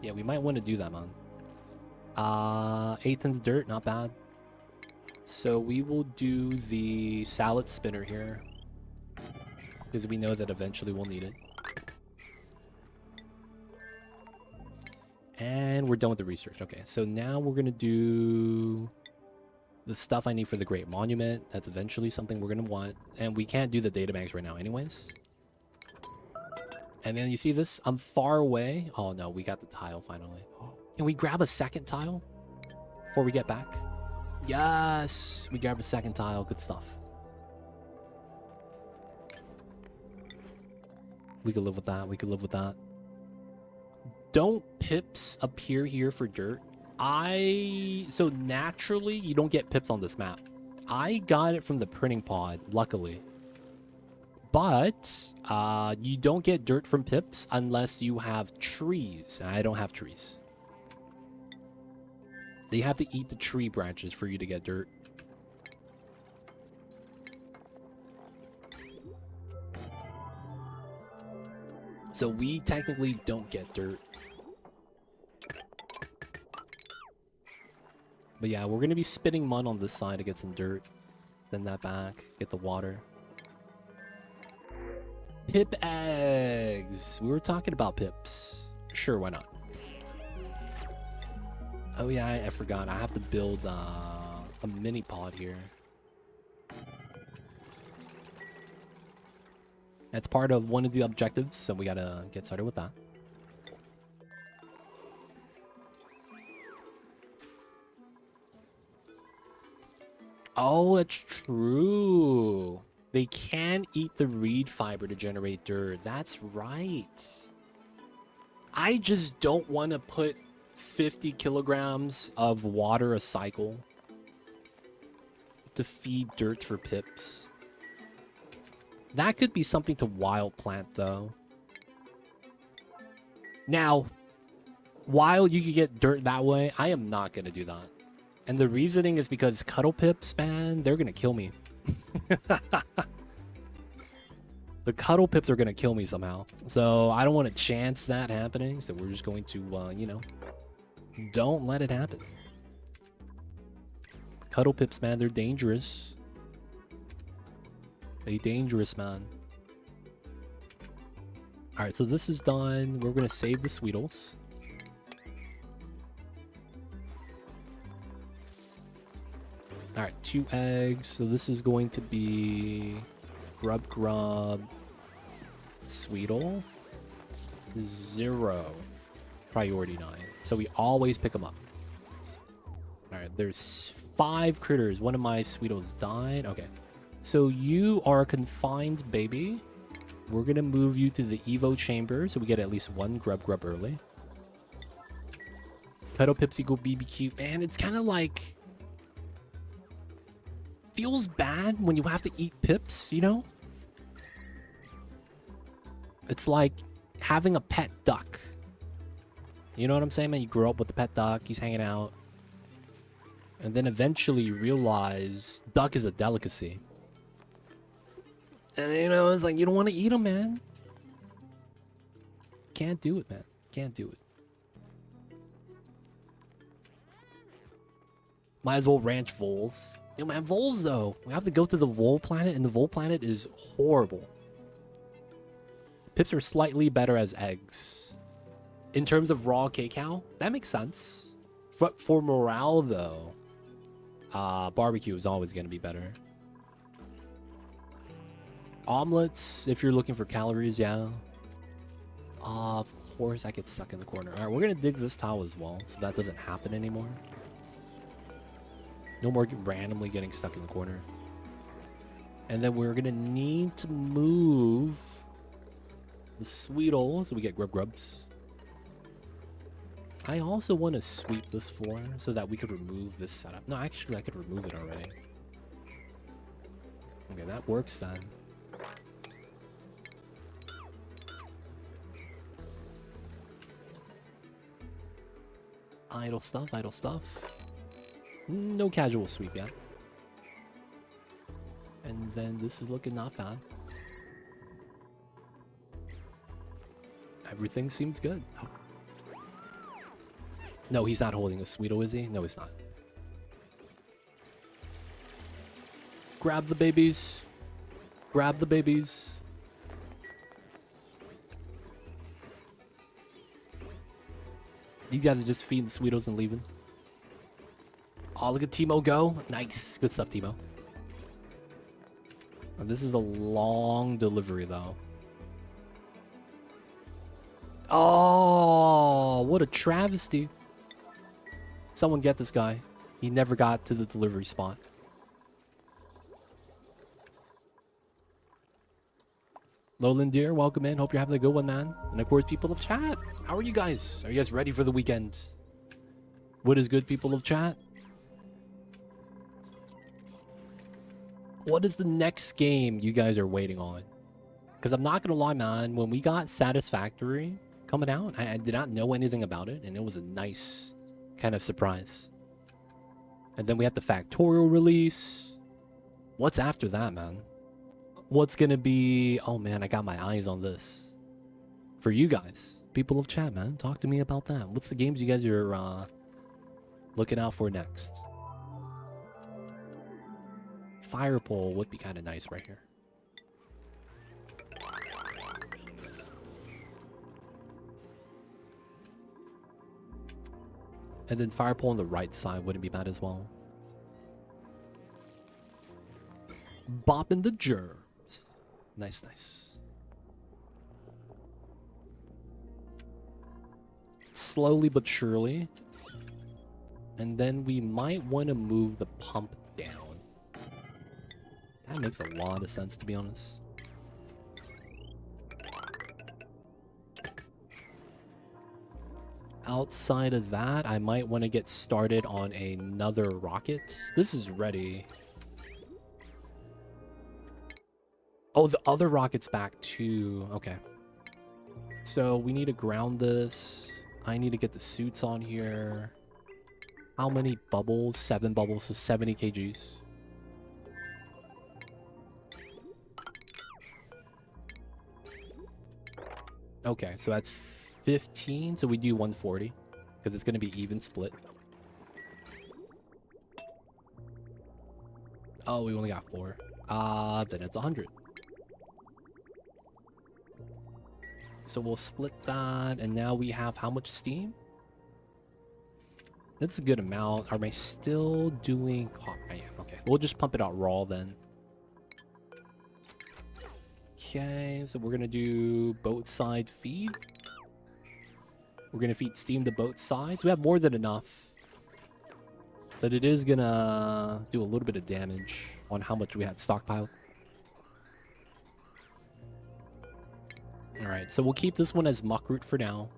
Yeah, we might want to do that, man. 8 tons of dirt, not bad. So we will do the salad spinner here, because we know that eventually we'll need it. And we're done with the research. Okay, so now we're going to do the stuff I need for the Great Monument. That's eventually something we're going to want. And we can't do the databanks right now anyways. And then you see this? I'm far away. Oh no, we got the tile finally. Can we grab a second tile before we get back? Yes! We grab a second tile. Good stuff. We could live with that. We could live with that. Don't pips appear here for dirt? So naturally, you don't get pips on this map. I got it from the printing pod, luckily. But you don't get dirt from pips unless you have trees. I don't have trees. So you have to eat the tree branches for you to get dirt. So we technically don't get dirt. But yeah, we're going to be spitting mud on this side to get some dirt. Send that back. Get the water. Pip eggs. We were talking about pips. Sure, why not? Oh yeah, I forgot. I have to build a mini pod here. That's part of one of the objectives, so we gotta get started with that. Oh, it's true. They can eat the reed fiber to generate dirt. That's right. I just don't want to put 50 kilograms of water a cycle to feed dirt for pips. That could be something to wild plant, though. Now, while you can get dirt that way, I am not going to do that. And the reasoning is because cuddle pips, man, they're going to kill me. The cuddle pips are going to kill me somehow. So I don't want to chance that happening. So we're just going to, you know, don't let it happen. Cuddle pips, man, they're dangerous. They dangerous, man. Alright, so this is done. We're going to save the Sweetles. Alright, 2 eggs. So this is going to be Grub Grub Sweetle. 0 priority 9. So we always pick them up. Alright, there's 5 critters. One of my Sweetos died. Okay. So you are confined, baby. We're gonna move you to the Evo chamber so we get at least 1 grub early. Cuddle Pipsy go BBQ. Man, it's kind of like... feels bad when you have to eat pips, you know? It's like having a pet duck. You know what I'm saying, man? You grow up with the pet duck, he's hanging out. And then eventually you realize duck is a delicacy. And you know, it's like you don't want to eat them, man. Can't do it, man. Can't do it. Might as well ranch voles. Yo, man, voles though. We have to go to the vole planet, and the vole planet is horrible. Pips are slightly better as eggs. In terms of raw cacao, that makes sense. For morale though, barbecue is always going to be better. Omelets, if you're looking for calories, yeah. Of course, I get stuck in the corner. Alright, we're going to dig this tile as well, so that doesn't happen anymore. No more randomly getting stuck in the corner. And then we're going to need to move the Sweetle so we get grubs. I also want to sweep this floor so that we could remove this setup. No, actually, I could remove it already. Okay, that works then. Idle stuff, idle stuff. No casual sweep yet. And then this is looking not bad. Everything seems good. No, he's not holding a Sweeto, is he? No, he's not. Grab the babies. Grab the babies. You guys are just feeding the Sweetos and leaving. Oh, look at Timo go. Nice. Good stuff, Timo. Oh, this is a long delivery, though. Oh, what a travesty. Someone get this guy. He never got to the delivery spot. Lowland Deer, welcome in. Hope you're having a good one, man. And of course, people of chat. How are you guys? Are you guys ready for the weekend? What is good, people of chat? What is the next game you guys are waiting on? Because I'm not going to lie, man. When we got Satisfactory coming out, I did not know anything about it. And it was a nice kind of surprise. And then we have the Factorial release. What's after that, man? What's going to be... Oh, man, I got my eyes on this. For you guys. People of chat, man. Talk to me about that. What's the games you guys are looking out for next? Fire pole would be kind of nice right here. And then fire pole on the right side wouldn't be bad as well. Bopping the germs. Nice, nice. Slowly but surely. And then we might want to move the pump down. That makes a lot of sense, to be honest. Outside of that, I might want to get started on another rocket. This is ready. Oh, the other rocket's back too. Okay. So we need to ground this. I need to get the suits on here. How many bubbles? 7 bubbles, so 70 kgs. Okay, so that's 15, so we do 140 because it's going to be even split. Oh, we only got 4. Then it's 100. So we'll split that, and now we have how much steam? That's a good amount. Am I still doing... I am. Okay, we'll just pump it out raw then. Okay, so we're gonna do boat side feed. We're gonna feed steam to both sides. We have more than enough. But it is gonna do a little bit of damage on how much we had stockpiled. Alright, so we'll keep this one as muckroot for now.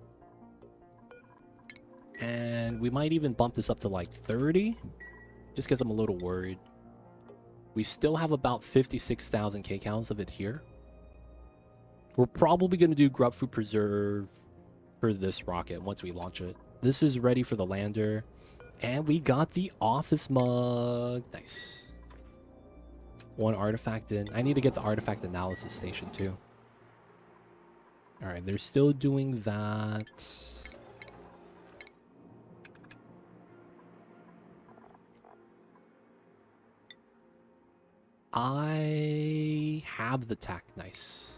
And we might even bump this up to like 30. Just because I'm a little worried. We still have about 56,000 kcals of it here. We're probably going to do grub food preserve for this rocket once we launch it. This is ready for the lander. And we got the office mug. Nice. One artifact in. I need to get the artifact analysis station too. Alright, they're still doing that. I have the tech. Nice.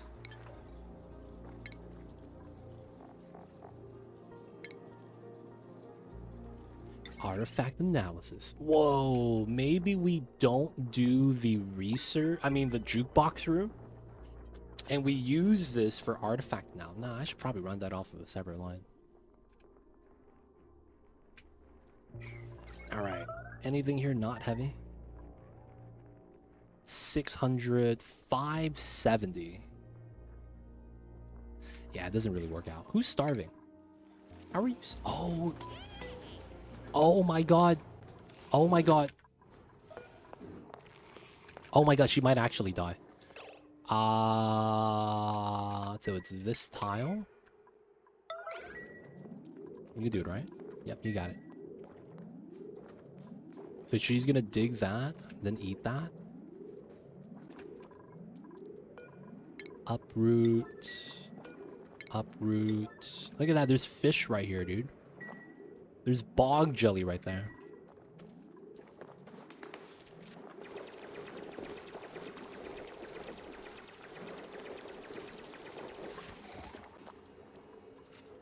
Artifact analysis. Whoa, maybe we don't do the research. I mean, the jukebox room. And we use this for artifact now. Nah, I should probably run that off of a separate line. Alright. Anything here not heavy? 600, 570. Yeah, it doesn't really work out. Who's starving? How are you? Oh. Oh my god. Oh my god. Oh my god, she might actually die. So it's this tile. You can do it, right? Yep, you got it. So she's gonna dig that, then eat that. Uproot. Uproot. Look at that, there's fish right here, dude. There's bog jelly right there.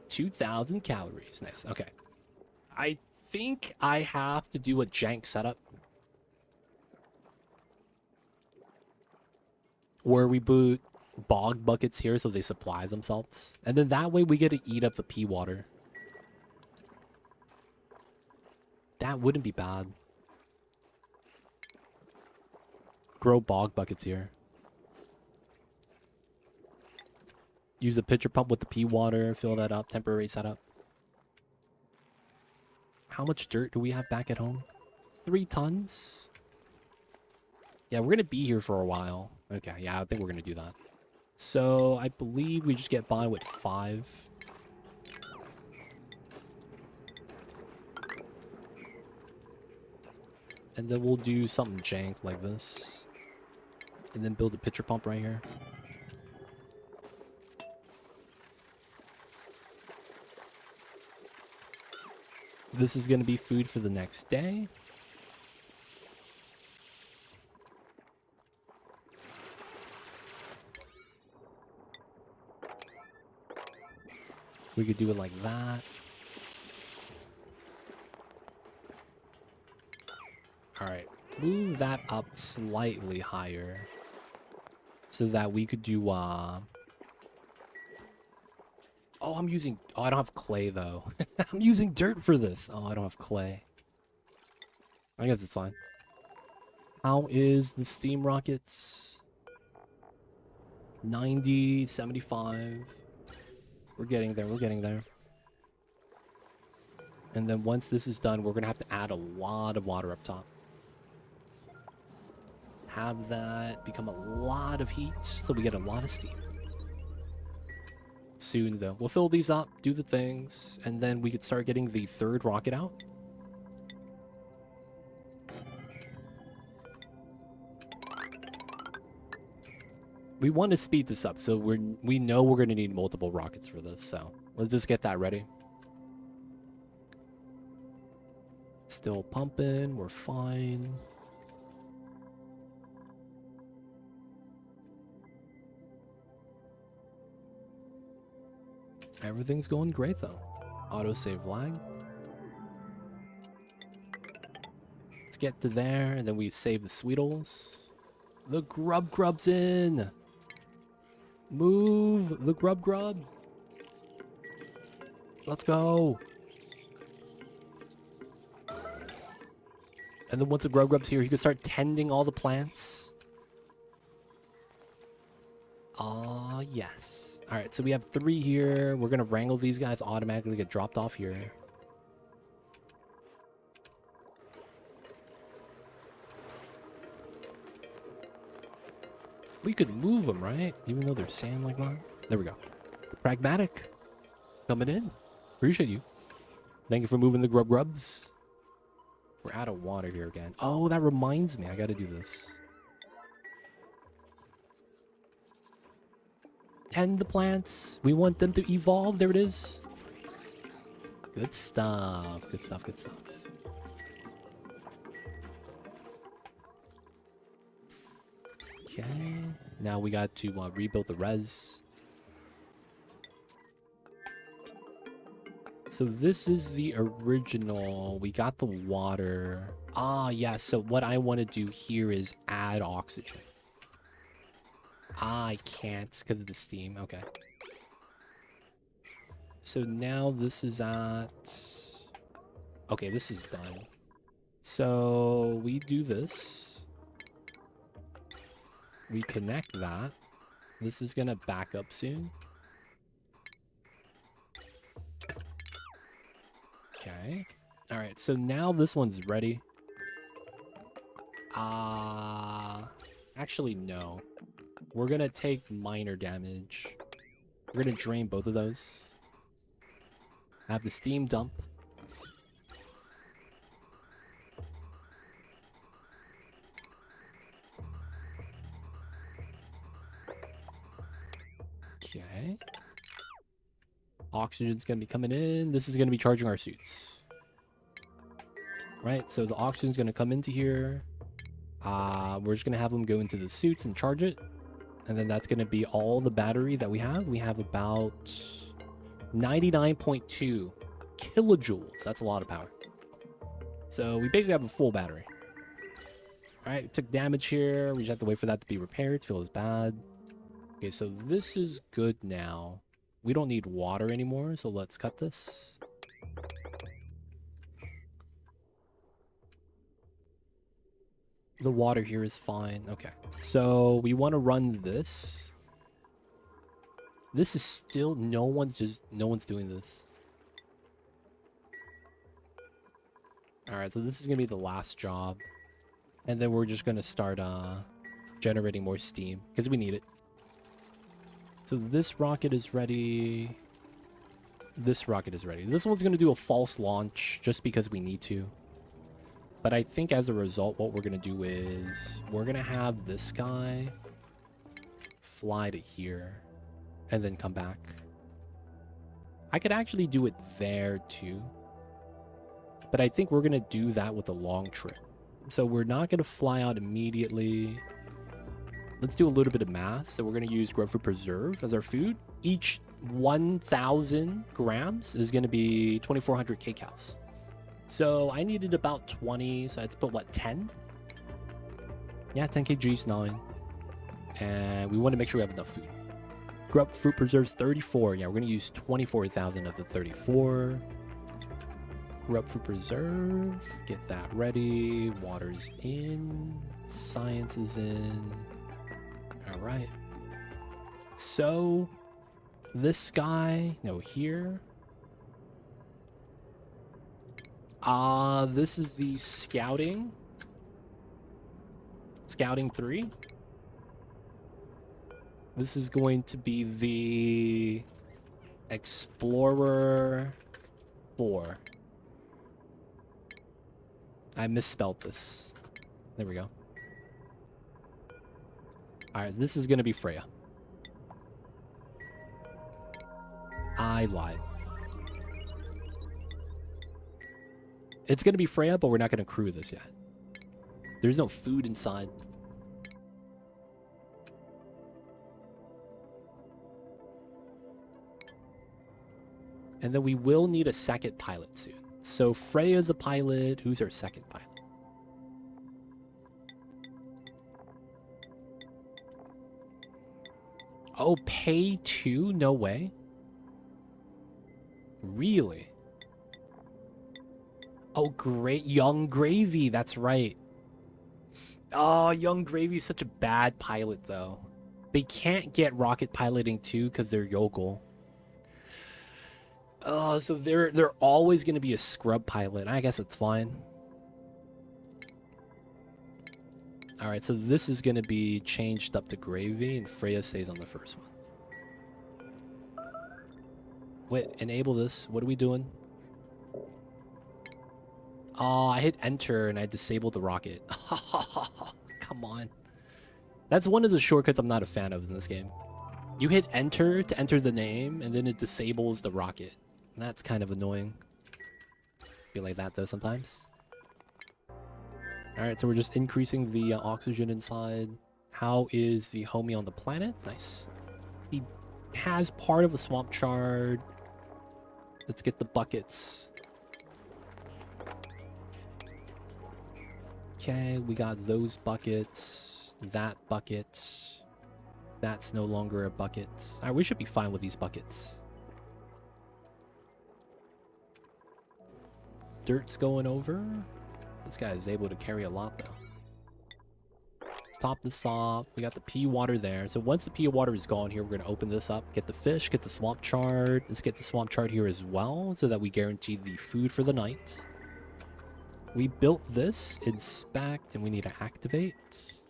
$2,000 calories. Nice. Okay. I think I have to do a jank setup. Where we boot bog buckets here so they supply themselves. And then that way we get to eat up the pea water. That wouldn't be bad. Grow bog buckets here. Use a pitcher pump with the pea water. Fill that up. Temporary setup. How much dirt do we have back at home? 3 tons? Yeah, we're going to be here for a while. Okay, yeah, I think we're going to do that. So, I believe we just get by with 5. And then we'll do something jank like this. And then build a pitcher pump right here. This is going to be food for the next day. We could do it like that. Alright, move that up slightly higher. So that we could do, Oh, I'm using... Oh, I don't have clay, though. I'm using dirt for this. Oh, I don't have clay. I guess it's fine. How is the steam rockets? 90, 75. We're getting there, we're getting there. And then once this is done, we're going to have to add a lot of water up top. Have that become a lot of heat, so we get a lot of steam. Soon, though. We'll fill these up, do the things, and then we could start getting the 3rd rocket out. We want to speed this up, so we know we're going to need multiple rockets for this, so let's just get that ready. Still pumping, we're fine. Everything's going great, though. Autosave lag. Let's get to there, and then we save the Sweetles. The grub's in! Move the grub. Let's go. And then once the Grub's here, he can start tending all the plants. Ah, yes. All right, so we have 3 here. We're going to wrangle these guys, automatically get dropped off here. We could move them, right? Even though they're sand like that. There we go. Pragmatic. Coming in. Appreciate you. Thank you for moving the grubs. We're out of water here again. Oh, that reminds me. I got to do this. Tend the plants. We want them to evolve. There it is. Good stuff. Good stuff. Good stuff. Okay. Now we got to rebuild the res. So this is the original. We got the water. Ah, yeah. So what I want to do here is add oxygen. I can't because of the steam. Okay. So now this is at... Okay, this is done. So we do this. We connect that. This is going to back up soon. Okay. All right, so now this one's ready. Actually, no. We're going to take minor damage. We're going to drain both of those. Have the steam dump. Okay. Oxygen's going to be coming in. This is going to be charging our suits. Right, so the oxygen's going to come into here. We're just going to have them go into the suits and charge it. And then that's going to be all the battery that we have. We have about 99.2 kilojoules. That's a lot of power. So we basically have a full battery. All right, took damage here. We just have to wait for that to be repaired. It feels bad. Okay, so this is good now. We don't need water anymore, so let's cut this. The water here is fine. Okay, so we want to run this. This is still... No one's doing this. All right, so this is going to be the last job. And then we're just going to start generating more steam because we need it. So this rocket is ready. This rocket is ready. This one's going to do a false launch just because we need to. But I think as a result, what we're going to do is we're going to have this guy fly to here and then come back. I could actually do it there too. But I think we're going to do that with a long trip. So we're not going to fly out immediately. Let's do a little bit of mass. So we're going to use Grubfoot Preserve as our food. Each 1,000 grams is going to be 2,400 kcals. So I needed about 20. So let's put, what, 10? Yeah, 10 kgs, 9. And we want to make sure we have enough food. Grubfoot Preserves 34. Yeah, we're going to use 24,000 of the 34. Grubfoot Preserve. Get that ready. Water's in. Science is in. All right. So this guy, no, here. This is the scouting. Scouting 3. This is going to be the Explorer 4. I misspelled this. There we go. Alright, this is going to be Freya. I lied. It's going to be Freya, but we're not going to crew this yet. There's no food inside. And then we will need a second pilot soon. So Freya's a pilot. Who's our second pilot? Oh, pay 2? No way. Really? Oh, great. Young Gravy. That's right. Oh, Young Gravy's such a bad pilot, though. They can't get rocket piloting, too, because they're yokel. Oh, so they're always going to be a scrub pilot. I guess it's fine. Alright, so this is going to be changed up to Gravy, and Freya stays on the first one. Wait, enable this. What are we doing? Oh, I hit enter and I disabled the rocket. Come on. That's one of the shortcuts I'm not a fan of in this game. You hit enter to enter the name, and then it disables the rocket. That's kind of annoying. Feel like that though sometimes. Alright, so we're just increasing the oxygen inside. How is the homie on the planet? Nice. He has part of a swamp shard. Let's get the buckets. Okay, we got those buckets. That bucket. That's no longer a bucket. Alright, we should be fine with these buckets. Dirt's going over. This guy is able to carry a lot, though. Let's top this off. We got the pea water there. So once the pea water is gone here, we're going to open this up. Get the fish, get the swamp chard. Let's get the swamp chard here as well, so that we guarantee the food for the night. We built this, inspect, and we need to activate.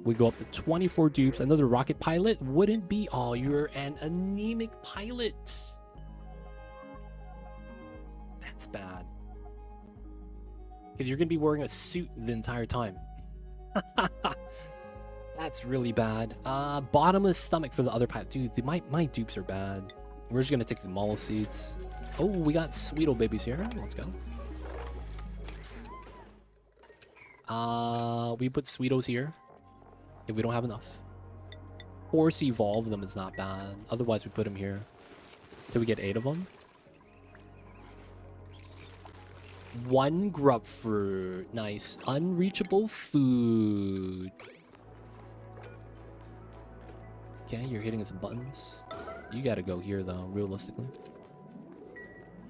We go up to 24 dupes. Another rocket pilot wouldn't be. Oh, you're an anemic pilot. That's bad. Because you're going to be wearing a suit the entire time. That's really bad. Bottomless stomach for the other pilot. Dude, my dupes are bad. We're just going to take the mala seeds. Oh, we got Sweeto babies here. Let's go. We put Sweetos here. If we don't have enough. Force evolve them is not bad. Otherwise, we put them here. Till we get 8 of them. 1 grub fruit. Nice. Unreachable food. Okay, you're hitting some buttons. You gotta go here, though, realistically.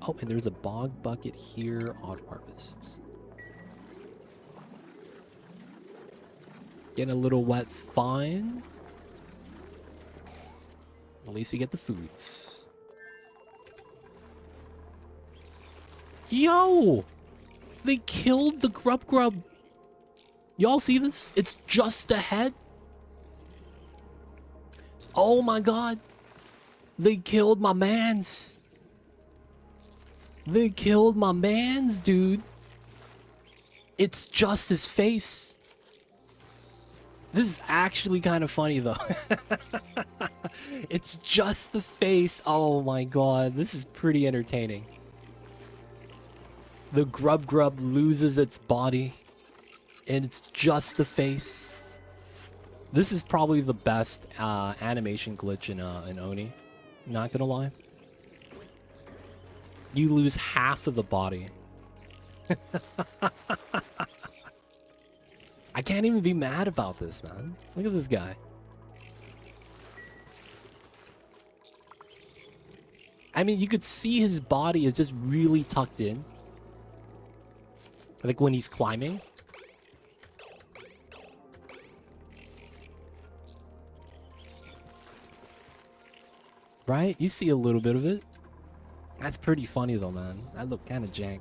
Oh, and there's a bog bucket here. Auto harvest. Getting a little wet's fine. At least you get the foods. Yo! They killed the grub. Y'all see this? It's just ahead. Oh my god. They killed my mans. They killed my mans, dude. It's just his face. This is actually kind of funny, though. It's just the face. Oh my god. This is pretty entertaining. The grub loses its body, and it's just the face. This is probably the best animation glitch in Oni. Not gonna lie. You lose half of the body. I can't even be mad about this, man. Look at this guy. I mean, you could see his body is just really tucked in. Like when he's climbing. Right? You see a little bit of it. That's pretty funny though, man. That looked kind of jank.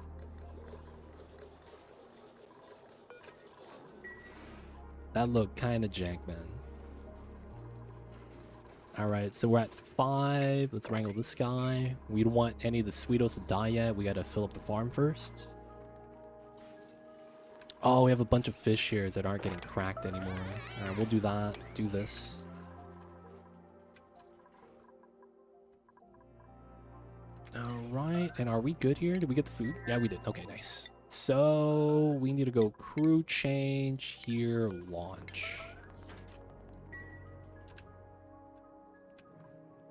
That looked kind of jank, man. Alright, so we're at 5. Let's wrangle this guy. We don't want any of the Sweetos to die yet. We gotta fill up the farm first. Oh, we have a bunch of fish here that aren't getting cracked anymore. Alright, we'll do that. Do this. Alright, and are we good here? Did we get the food? Yeah, we did. Okay, nice. So, we need to go crew change here, launch.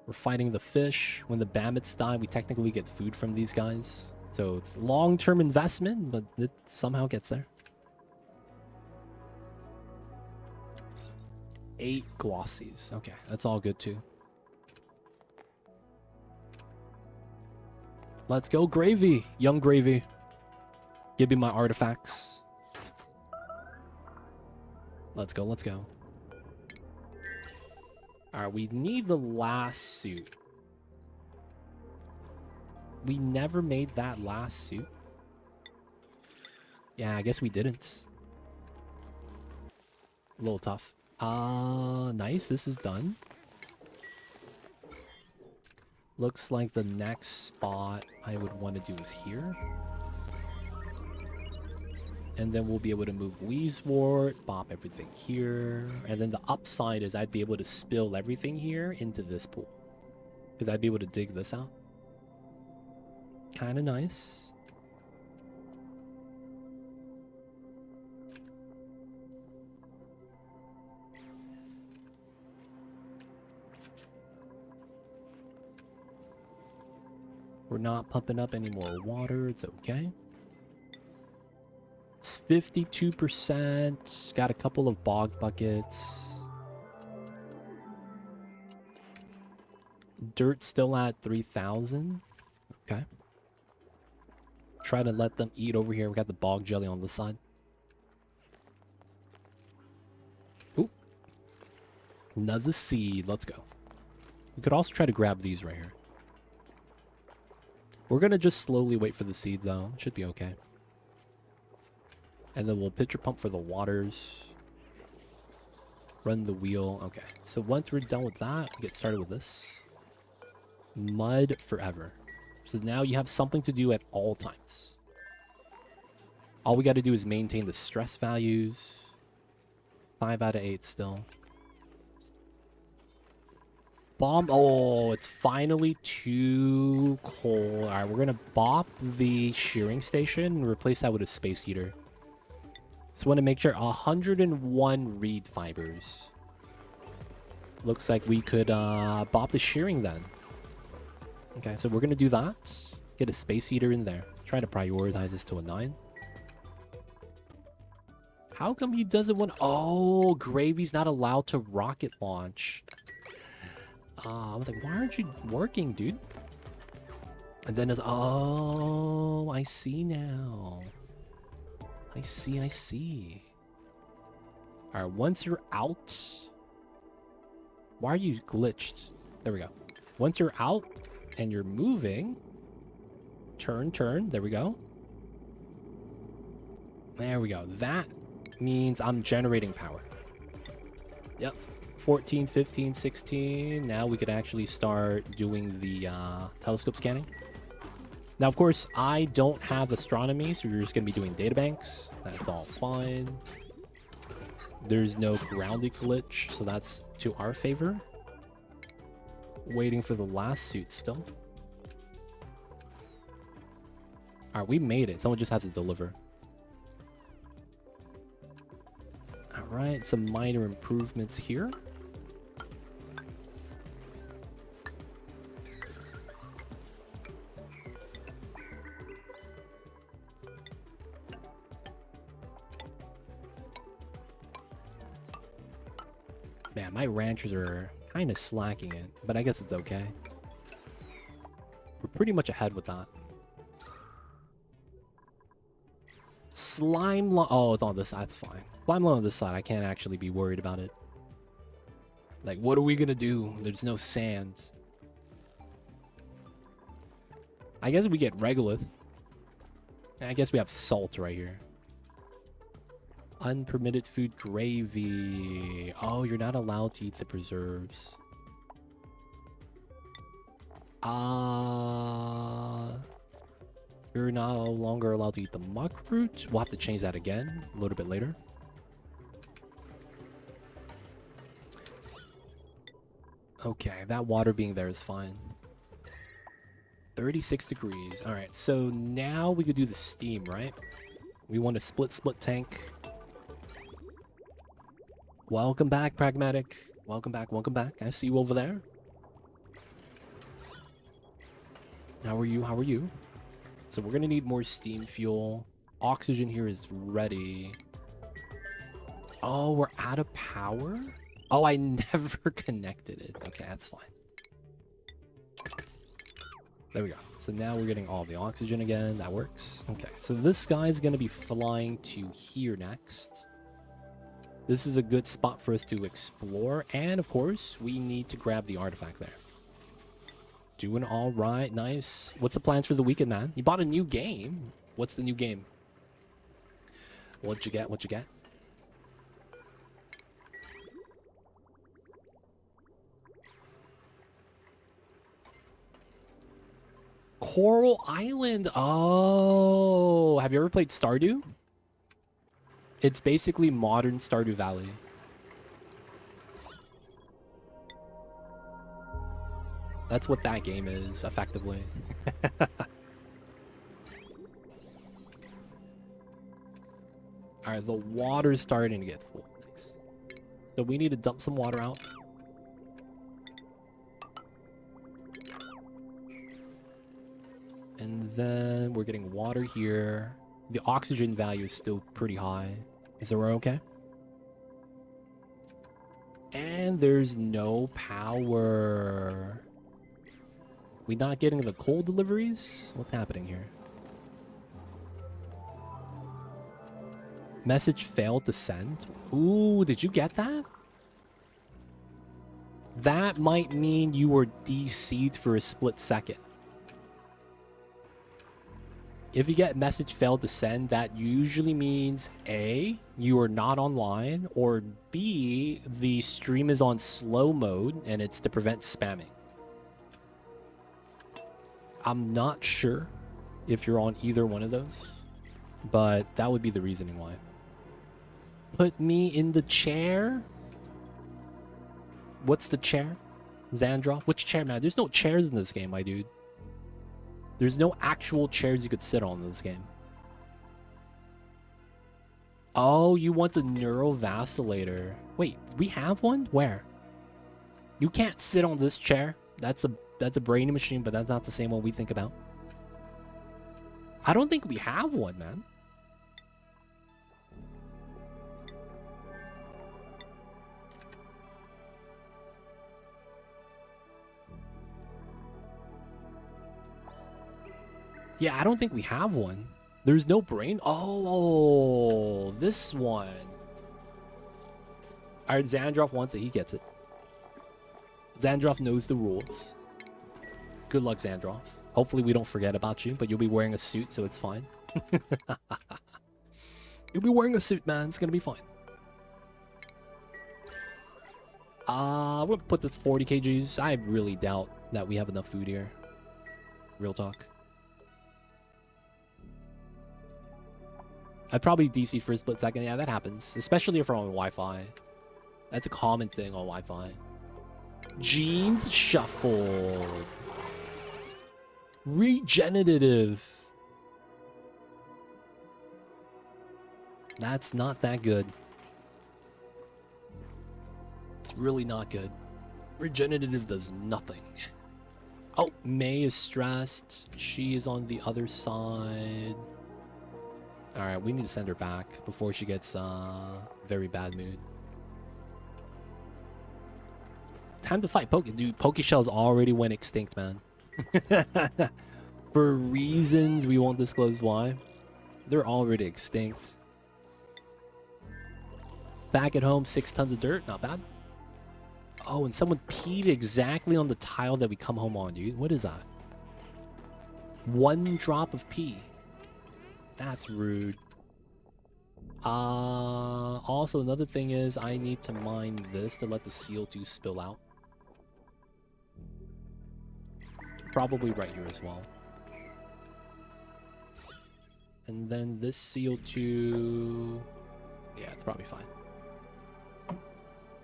We're fighting the fish. When the Bammets die, we technically get food from these guys. So, it's long-term investment, but it somehow gets there. 8 glossies. Okay, that's all good too. Let's go, Gravy. Young Gravy. Give me my artifacts. Let's go, let's go. Alright, we need the last suit. We never made that last suit. Yeah, I guess we didn't. A little tough. Nice. This is done. Looks like the next spot I would want to do is here. And then we'll be able to move Weezwort, bop everything here. And then the upside is I'd be able to spill everything here into this pool. Because I'd be able to dig this out. Kind of nice. We're not pumping up any more water. It's okay. It's 52%. Got a couple of bog buckets. Dirt still at 3,000. Okay. Try to let them eat over here. We got the bog jelly on the side. Ooh. Another seed. Let's go. We could also try to grab these right here. We're going to just slowly wait for the seed, though. It should be okay. And then we'll pitcher pump for the waters. Run the wheel. Okay. So once we're done with that, we get started with this. Mud forever. So now you have something to do at all times. All we got to do is maintain the stress values. 5 out of 8 still. Bomb. Oh, it's finally too cold. All right, we're going to bop the shearing station and replace that with a space heater. Just want to make sure 101 reed fibers. Looks like we could bop the shearing then. Okay, so we're going to do that. Get a space heater in there. Try to prioritize this to a 9. How come he doesn't want... Oh, Gravy's not allowed to rocket launch. I was like, why aren't you working, dude? And then it's... Oh, I see now. I see. Alright, once you're out... Why are you glitched? There we go. Once you're out and you're moving... Turn. There we go. There we go. That means I'm generating power. Yep. 14, 15, 16. Now we could actually start doing the telescope scanning. Now, of course, I don't have astronomy, so we're just going to be doing databanks. That's all fine. There's no grounded glitch, so that's to our favor. Waiting for the last suit still. Alright, we made it. Someone just has to deliver. Alright, some minor improvements here. Man, my ranchers are kind of slacking it, but I guess it's okay. We're pretty much ahead with that. Slime line. Oh, it's on this side. That's fine. Slime line on this side. I can't actually be worried about it. Like, what are we gonna do? There's no sand. I guess we get regolith. I guess we have salt right here. Unpermitted food gravy. Oh, you're not allowed to eat the preserves. You're no longer allowed to eat the muck root. We'll have to change that again a little bit later. Okay, that water being there is fine. 36 degrees. All right, so now we could do the steam, right? We want a split tank. Welcome back, Pragmatic. Welcome back. I see you over there. How are you? So we're gonna need more steam fuel. Oxygen here is ready. Oh, we're out of power? Oh, I never connected it. Okay, that's fine. There we go. So now we're getting all the oxygen again. That works. Okay, so this guy's going to be flying to here next. This is a good spot for us to explore. And, of course, we need to grab the artifact there. Doing all right. Nice. What's the plans for the weekend, man? You bought a new game. What's the new game? What'd you get? What'd you get? Coral Island. Oh, have you ever played Stardew? It's basically modern Stardew Valley. That's what that game is, effectively. Alright, the water's starting to get full. Nice. So we need to dump some water out. And then we're getting water here. The oxygen value is still pretty high. Is that we're okay? And there's no power. We not getting the coal deliveries? What's happening here? Message failed to send. Ooh, did you get that? That might mean you were DC'd for a split second. If you get message failed to send, that usually means A, you are not online, or B, the stream is on slow mode and it's to prevent spamming. I'm not sure if you're on either one of those, but that would be the reasoning why. Put me in the chair? What's the chair? Xandroff? Which chair, man? There's no chairs in this game, my dude. There's no actual chairs you could sit on in this game. Oh, you want the neural vacillator. Wait, we have one? Where? You can't sit on this chair. That's a brain machine, but that's not the same one we think about. I don't think we have one, man. Yeah, I don't think we have one. There's no brain. Oh, this one. Alright, Xandroff wants it. He gets it. Xandroff knows the rules. Good luck, Xandroff. Hopefully we don't forget about you, but you'll be wearing a suit, so it's fine. You'll be wearing a suit, man. It's gonna be fine. We're gonna put this 40 kgs. I really doubt that we have enough food here. Real talk. I'd probably DC for a split second. Yeah, that happens. Especially if we're on Wi-Fi. That's a common thing on Wi-Fi. Genes shuffled. Regenerative. That's not that good. It's really not good. Regenerative does nothing. Oh, May is stressed. She is on the other side. Alright, we need to send her back before she gets very bad mood. Time to fight Poke. Dude, Pokeshells already went extinct, man. For reasons we won't disclose why. They're already extinct. Back at home, 6 tons of dirt. Not bad. Oh, and someone peed exactly on the tile that we come home on, dude. What is that? 1 drop of pee. That's rude. Also, another thing is I need to mine this to let the CO2 spill out. Probably right here as well. And then this CO2... Yeah, it's probably fine.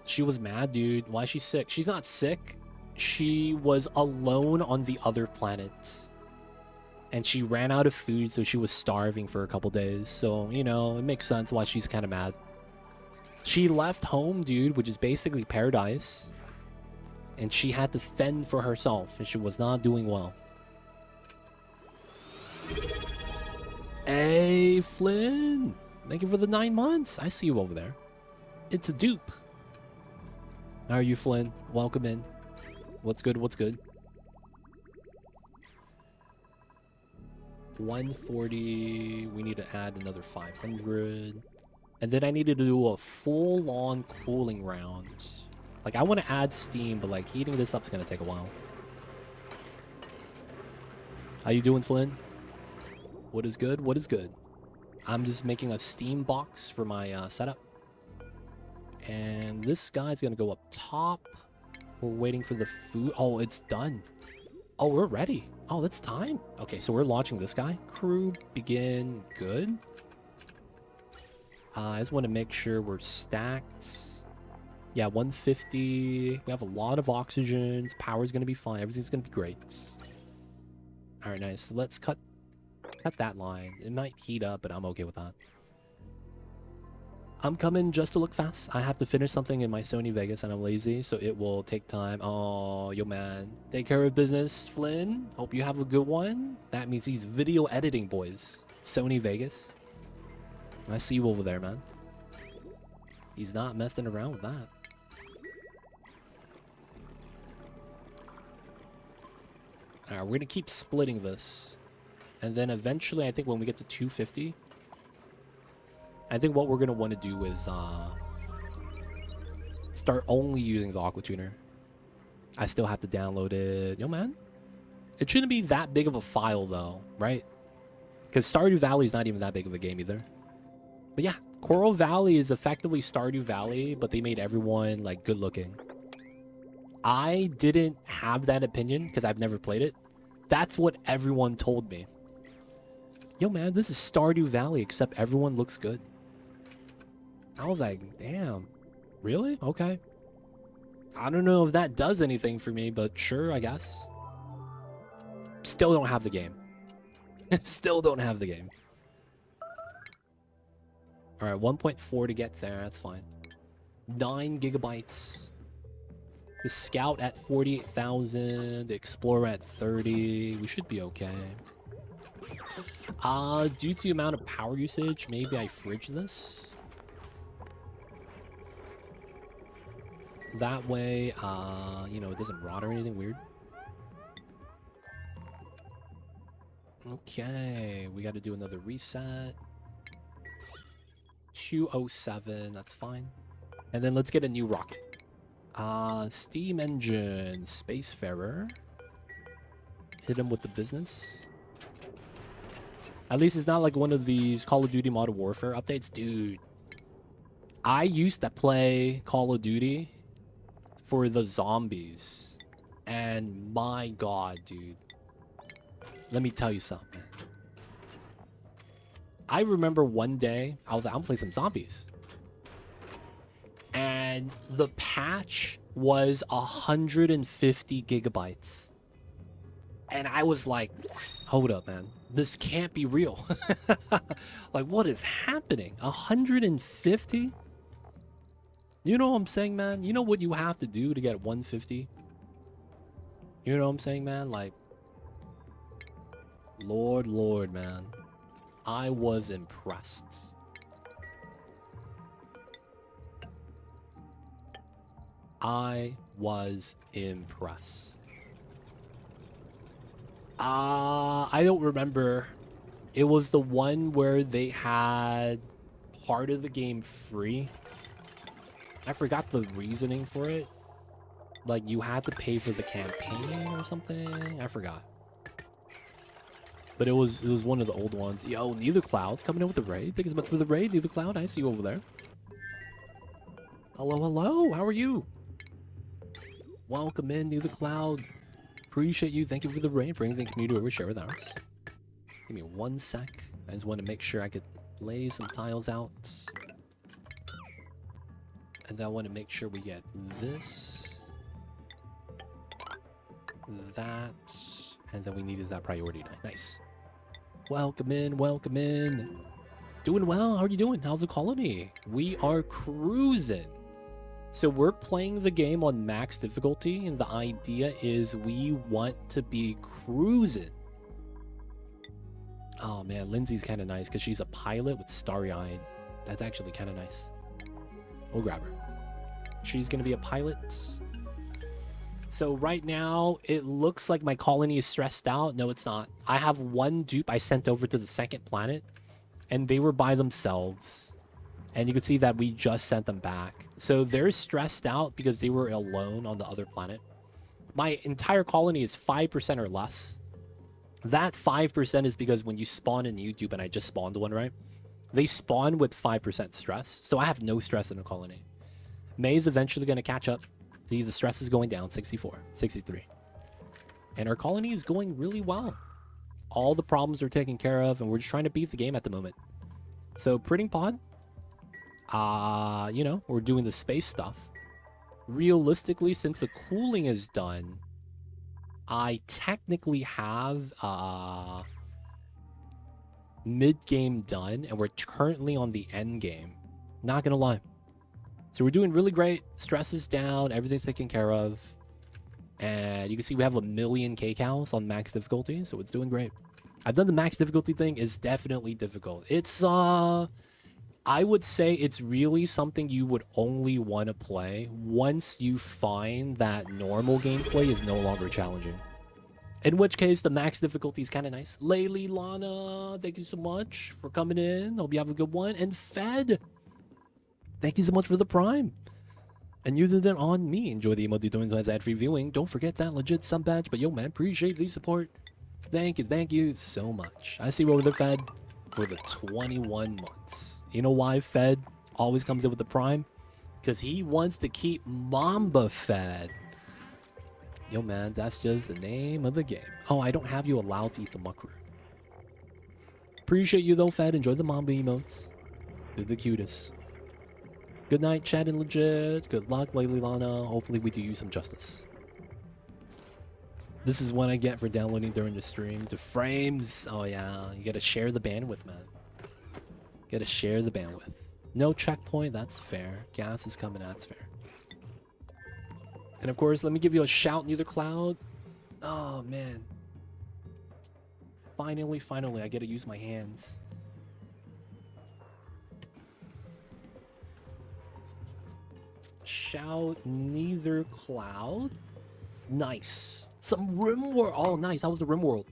She was mad, dude. Why is she sick? She's not sick. She was alone on the other planet. And she ran out of food, so she was starving for a couple days. So, you know, it makes sense why she's kind of mad. She left home, dude, which is basically paradise. And she had to fend for herself, and she was not doing well. Hey, Flynn! Thank you for the 9 months. I see you over there. It's a dupe. How are you, Flynn? Welcome in. What's good? What's good? 140. We need to add another 500. And then I need to do a full-on cooling round. Like, I want to add steam, but, like, heating this up is going to take a while. How you doing, Flynn? What is good? What is good? I'm just making a steam box for my setup. And this guy's going to go up top. We're waiting for the food. Oh, it's done. Oh, we're ready. Oh, that's time. Okay, so we're launching this guy. Crew begin. Good. I just want to make sure we're stacked. Yeah, 150. We have a lot of oxygen. Power's going to be fine. Everything's going to be great. All right, nice. So let's cut that line. It might heat up, but I'm okay with that. I'm coming just to look fast. I have to finish something in my Sony Vegas, and I'm lazy, so it will take time. Oh, yo, man. Take care of business, Flynn. Hope you have a good one. That means he's video editing, boys. Sony Vegas. I see you over there, man. He's not messing around with that. Alright, we're gonna keep splitting this. And then eventually, I think when we get to 250, I think what we're gonna want to do is start only using the Aqua Tuner. I still have to download it. Yo, man. It shouldn't be that big of a file, though, right? Because Stardew Valley is not even that big of a game either. But yeah, Coral Valley is effectively Stardew Valley, but they made everyone, like, good looking. I didn't have that opinion because I've never played it. That's what everyone told me. Yo, man, this is Stardew Valley, except everyone looks good. I was like, damn, really? Okay. I don't know if that does anything for me, but sure, I guess. Still don't have the game. Still don't have the game. All right, 1.4 to get there. That's fine. 9 gigabytes. The Scout at 48,000. The Explorer at 30. We should be okay. Due to the amount of power usage, maybe I fridge this. That way, you know, it doesn't rot or anything weird. Okay, we got to do another reset. 207, that's fine. And then let's get a new rocket. Steam engine, Spacefarer. Hit him with the business. At least it's not like one of these Call of Duty Modern Warfare updates. Dude, I used to play Call of Duty for the zombies. And my god, dude. Let me tell you something. I remember one day, I was like, I'm gonna play some zombies. And the patch was 150 gigabytes. And I was like, hold up, man. This can't be real. Like, what is happening? 150? You know what I'm saying, man? You know what you have to do to get 150? You know what I'm saying, man? Like, Lord, man. I was impressed. I was impressed. I don't remember. It was the one where they had part of the game free. I forgot the reasoning for it. Like, you had to pay for the campaign or something. I forgot. But it was one of the old ones. Yo, Neither Cloud coming in with the raid. Thank you so much for the raid, Neither Cloud. I see you over there. Hello. How are you? Welcome in, Neither Cloud. Appreciate you. Thank you for the raid. Bring the community over, share with ours. Give me 1 sec. I just want to make sure I could lay some tiles out. And then I want to make sure we get this, that, and then we needed that priority. Nice. Welcome in. Doing well. How are you doing? How's the colony? We are cruising. So we're playing the game on max difficulty, and the idea is we want to be cruising. Oh man, Lindsay's kind of nice because she's a pilot with starry-eyed. That's actually kind of nice. We'll grab her. She's gonna be a pilot. So right now, it looks like my colony is stressed out. No, it's not. I have one dupe I sent over to the second planet, and they were by themselves. And you can see that we just sent them back. So they're stressed out because they were alone on the other planet. My entire colony is 5% or less. That 5% is because when you spawn in YouTube, and I just spawned one, right? They spawn with 5% stress. So I have no stress in the colony. May is eventually going to catch up. See, the stress is going down, 64, 63. And our colony is going really well. All the problems are taken care of, and we're just trying to beat the game at the moment. So, printing pod, you know, we're doing the space stuff. Realistically, since the cooling is done, I technically have mid-game done, and we're currently on the end game. Not gonna lie. So we're doing really great. Stress is down. Everything's taken care of. And you can see we have 1,000,000 kcals on max difficulty, so it's doing great. I've done the max difficulty thing. Is definitely difficult. It's, I would say it's really something you would only want to play once you find that normal gameplay is no longer challenging. In which case, the max difficulty is kind of nice. Laylee Lana, thank you so much for coming in. Hope you have a good one. And Fed, thank you so much for the Prime. And using it on me. Enjoy the emote you're doing as ad-free viewing. Don't forget that legit sub badge. But yo, man, appreciate the support. Thank you so much. I see what they're Fed for the 21 months. You know why Fed always comes in with the Prime? Because he wants to keep Mamba fed. Yo, man, that's just the name of the game. Oh, I don't have you allowed to eat the muckroom. Appreciate you, though, Fed. Enjoy the Mamba emotes. They're the cutest. Good night, Chad and Legit. Good luck, Laylee Lana. Hopefully we do you some justice. This is what I get for downloading during the stream. The frames. Oh, yeah. You gotta share the bandwidth, man. Gotta share the bandwidth. No checkpoint. That's fair. Gas is coming. That's fair. And of course, let me give you a shout, Neither Cloud. Oh, man. Finally, I get to use my hands. Shout, Neither Cloud. Nice. Some RimWorld. Oh, nice. That was the RimWorld.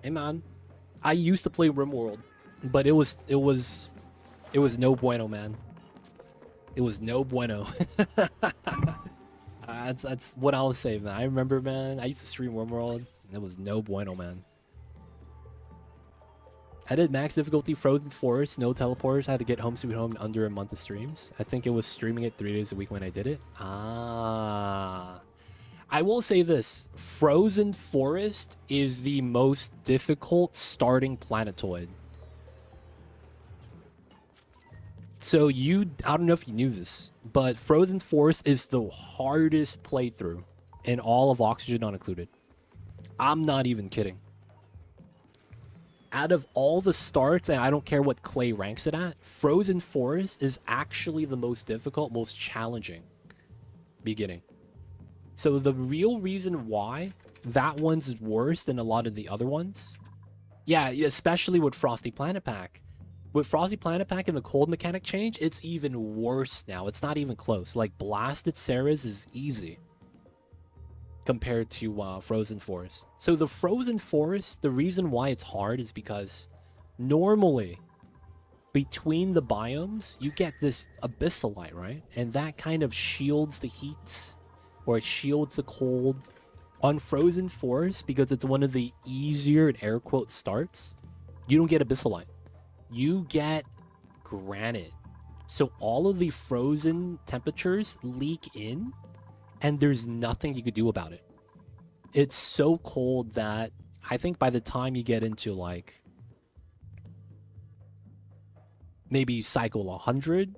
Hey, man. I used to play RimWorld, but it was no bueno, man. It was no bueno. That's what I'll say, man. I remember, man. I used to stream RimWorld, and it was no bueno, man. I did max difficulty, Frozen Forest, no teleporters. I had to get Home Sweet Home in under a month of streams. I think it was streaming it 3 days a week when I did it. Ah. I will say this. Frozen Forest is the most difficult starting planetoid. So I don't know if you knew this, but Frozen Forest is the hardest playthrough in all of Oxygen Not Included. I'm not even kidding. Out of all the starts, and I don't care what Clay ranks it at, Frozen Forest is actually the most difficult, most challenging beginning. So the real reason why that one's worse than a lot of the other ones, yeah, especially with Frosty Planet Pack. With Frosty Planet Pack and the cold mechanic change, it's even worse now. It's not even close. Like, Blasted Sarah's is easy compared to Frozen Forest. So the Frozen Forest, the reason why it's hard is because normally between the biomes, you get this abyssalite, right? And that kind of shields the heat, or it shields the cold. On Frozen Forest, because it's one of the easier, in air quotes, starts, you don't get abyssalite. You get granite. So all of the frozen temperatures leak in, and there's nothing you could do about it. It's so cold that I think by the time you get into, like, maybe cycle 100,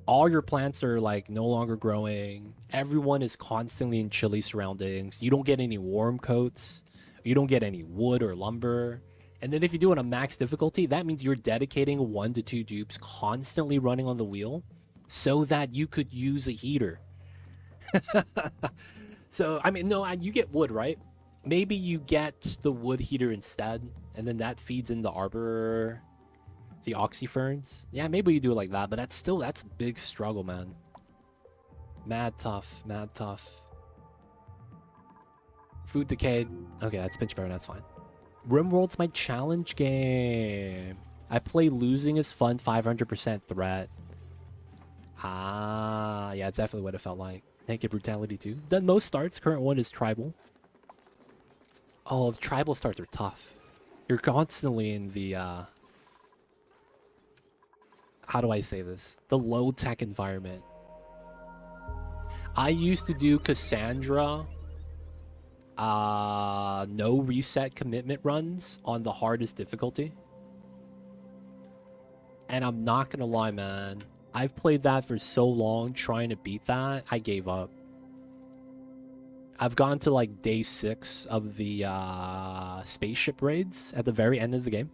all your plants are, like, no longer growing. Everyone is constantly in chilly surroundings. You don't get any warm coats. You don't get any wood or lumber. And then if you do it on max difficulty, that means you're dedicating 1 to 2 dupes constantly running on the wheel so that you could use a heater. So, I mean, no, you get wood, right? Maybe you get the wood heater instead, and then that feeds in the arbor, the oxyferns. Yeah, maybe you do it like that, but that's a big struggle, man. Mad tough, mad tough. Food decayed. Okay, that's pinch burn. That's fine. RimWorld's my challenge game. I play losing is fun. 500% threat. Ah, yeah, it's definitely what it felt like. Naked brutality too. Then most starts. Current one is tribal. Oh, the tribal starts are tough. You're constantly in the how do I say this? The low tech environment. I used to do Cassandra no reset commitment runs on the hardest difficulty. And I'm not gonna lie, man. I've played that for so long trying to beat that, I gave up. I've gone to like day 6 of the spaceship raids at the very end of the game.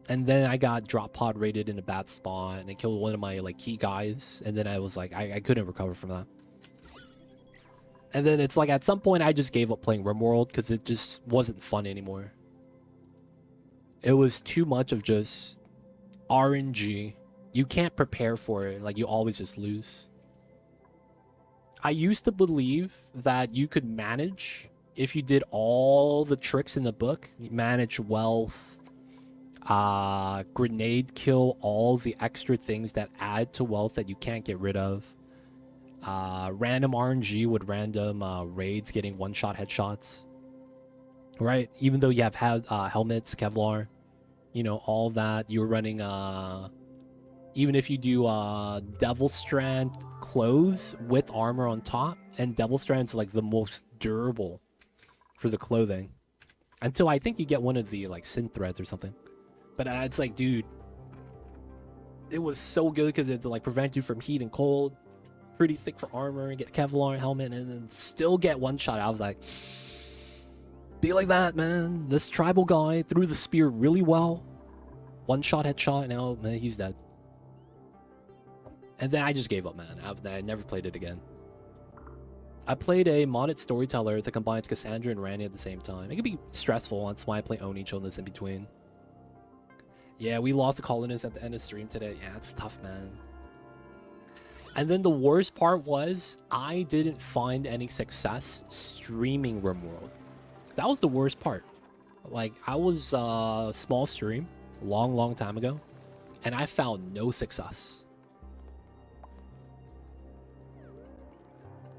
And then I got drop pod raided in a bad spot and I killed one of my like key guys. And then I was like, I couldn't recover from that. And then it's like at some point I just gave up playing RimWorld because it just wasn't fun anymore. It was too much of just RNG. You can't prepare for it. Like you always just lose. I used to believe that you could manage if you did all the tricks in the book. Manage wealth, grenade kill, all the extra things that add to wealth that you can't get rid of. Random RNG with random raids getting one-shot headshots. Right? Even though you have helmets, Kevlar, you know, all that. You're running, even if you do Devil Strand clothes with armor on top, and Devil Strand's like the most durable for the clothing. Until I think you get one of the like synth threads or something. But it's like, dude, it was so good because it like prevent you from heat and cold. Pretty thick for armor and get Kevlar helmet and then still get one shot. I was like, be like that, man. This tribal guy threw the spear really well. One shot headshot. Now, man, he's dead. And then I just gave up, man. I never played it again. I played a modded storyteller that combines Cassandra and Randy at the same time. It can be stressful. That's why I play Oni Chillness in between. Yeah, we lost the colonists at the end of stream today. Yeah, it's tough, man. And then the worst part was I didn't find any success streaming RimWorld. That was the worst part. Like, I was small stream long time ago, and I found no success.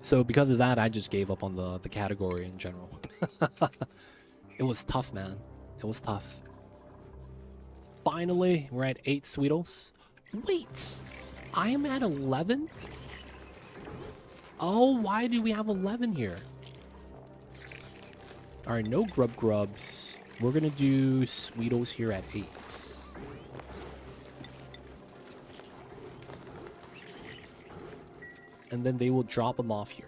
So because of that, I just gave up on the category in general. It was tough, man. It was tough. Finally, we're at 8 Sweetles. Wait! I am at 11? Oh, why do we have 11 here? Alright, no grubs. We're gonna do Sweetles here at 8. And then they will drop them off here.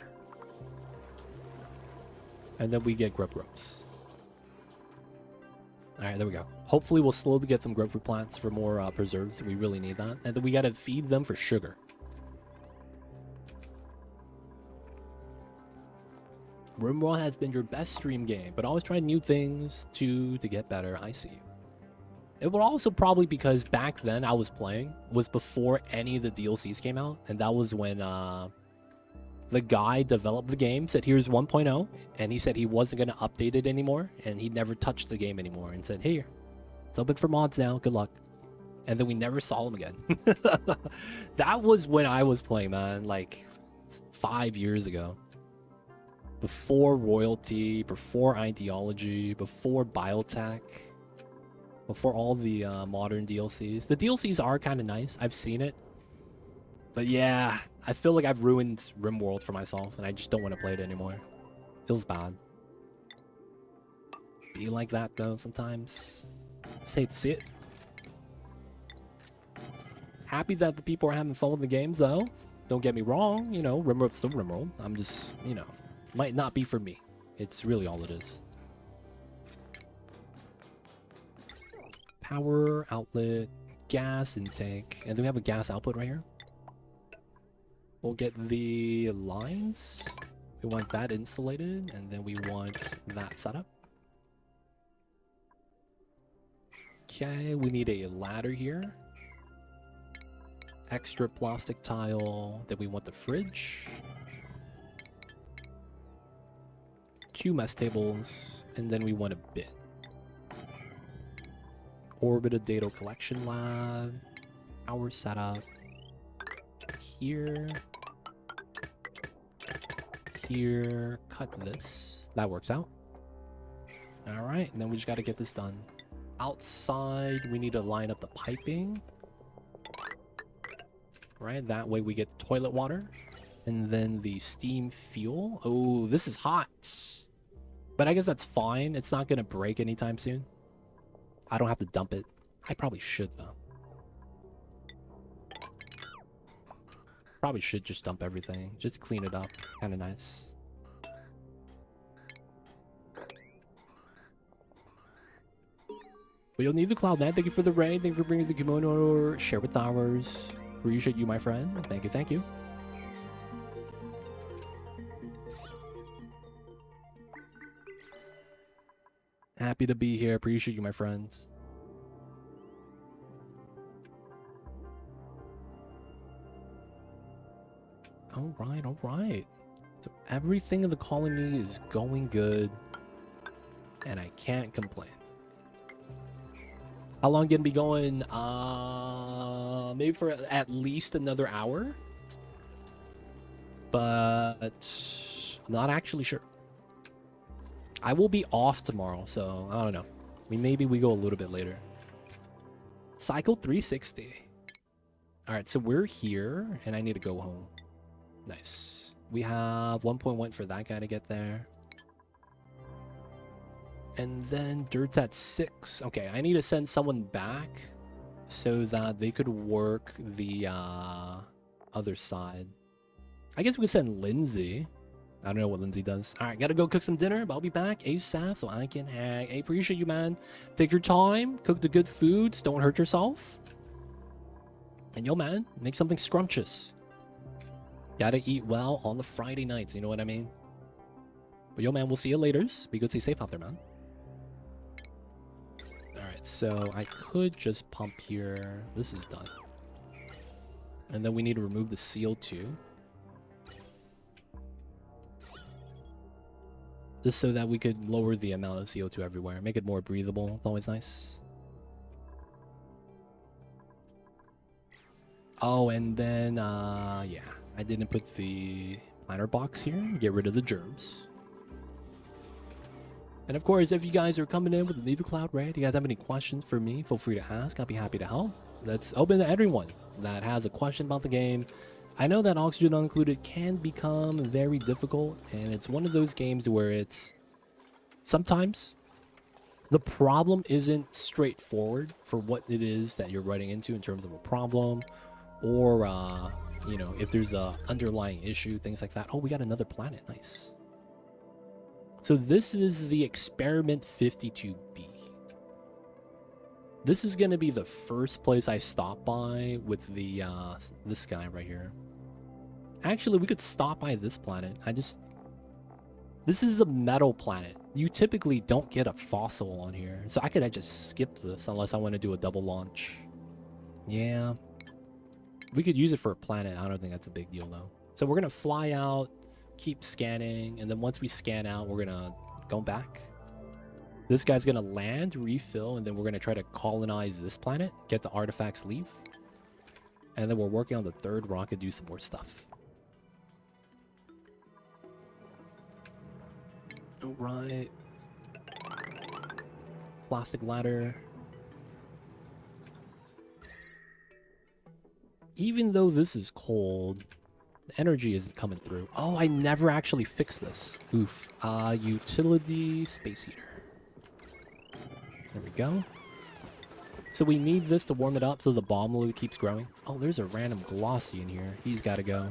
And then we get grubs. Alright, there we go. Hopefully we'll slowly get some grubfruit plants for more preserves. We really need that. And then we gotta feed them for sugar. RimWorld has been your best stream game, but always try new things to get better. I see. It would also probably because back then I was playing was before any of the DLCs came out, and that was when the guy developed the game, said here's 1.0, and he said he wasn't gonna update it anymore, and he never touched the game anymore, and said, here, it's open for mods now, good luck. And then we never saw him again. That was when I was playing, man, like 5 years ago. Before royalty, before ideology, before biotech, before all the modern DLCs. The DLCs are kind of nice. I've seen it. But yeah, I feel like I've ruined RimWorld for myself, and I just don't want to play it anymore. Feels bad. Be like that, though, sometimes. Just hate to see it. Happy that the people are having fun with the games, though. Don't get me wrong, you know, RimWorld's still RimWorld. I'm just, you know, might not be for me. It's really all it is. Power outlet, gas intake, and then we have a gas output right here. We'll get the lines. We want that insulated, and then we want that set up. Okay, we need a ladder here. Extra plastic tile. Then we want the fridge. 2 mess tables, and then we want a bin. Orbit data collection lab. Our setup. Here. Here. Cut this. That works out. Alright, and then we just gotta get this done. Outside, we need to line up the piping. Right, that way we get toilet water. And then the steam fuel. Oh, this is hot. But I guess that's fine. It's not gonna break anytime soon. I don't have to dump it. I probably should, though. Probably should just dump everything. Just clean it up. Kind of nice. We don't need the cloud, man. Thank you for the raid. Thank you for bringing the kimono. Share with ours. Appreciate you, my friend. Thank you, thank you. Happy to be here. Appreciate you, my friends. All right, all right. So everything in the colony is going good, and I can't complain. How long gonna be going? Maybe for at least another hour, but I'm not actually sure. I will be off tomorrow, so I don't know. Maybe we go a little bit later. Cycle 360. All right, so we're here, and I need to go home. Nice. We have 1.1 for that guy to get there. And then dirt's at 6. Okay, I need to send someone back so that they could work the other side. I guess we could send Lindsay. I don't know what Lindsay does. All right, gotta go cook some dinner, but I'll be back ASAP so I can hang. I appreciate you, man. Take your time, cook the good foods, don't hurt yourself. And yo, man, make something scrumptious. Gotta eat well on the Friday nights, you know what I mean? But yo, man, we'll see you later. Be good, stay safe out there, man. Alright, so I could just pump here. This is done. And then we need to remove the CO2. Just so that we could lower the amount of CO2 everywhere. Make it more breathable. It's always nice. Oh, and then, yeah. I didn't put the planter box here. Get rid of the germs. And of course, if you guys are coming in with the Leave the Cloud Raid, you guys have any questions for me, feel free to ask. I'll be happy to help. That's open to everyone that has a question about the game. I know that Oxygen Unincluded can become very difficult, and it's one of those games where it's sometimes the problem isn't straightforward for what it is that you're running into in terms of a problem, or you know, if there's a underlying issue, things like that. Oh, we got another planet. Nice. So this is the Experiment 52B. This is going to be the first place I stop by with the this guy right here. Actually, we could stop by this planet. This is a metal planet. You typically don't get a fossil on here. So I just skip this unless I want to do a double launch. Yeah. We could use it for a planet. I don't think that's a big deal, though. So we're going to fly out, keep scanning, and then once we scan out, we're going to go back. This guy's going to land, refill, and then we're going to try to colonize this planet, get the artifacts, leave. And then we're working on the third rocket, do some more stuff. All right. Plastic ladder. Even though this is cold, the energy isn't coming through. Oh, I never actually fixed this. Oof. Utility space heater. There we go. So we need this to warm it up so the bomb load keeps growing. Oh, there's a random glossy in here. He's got to go.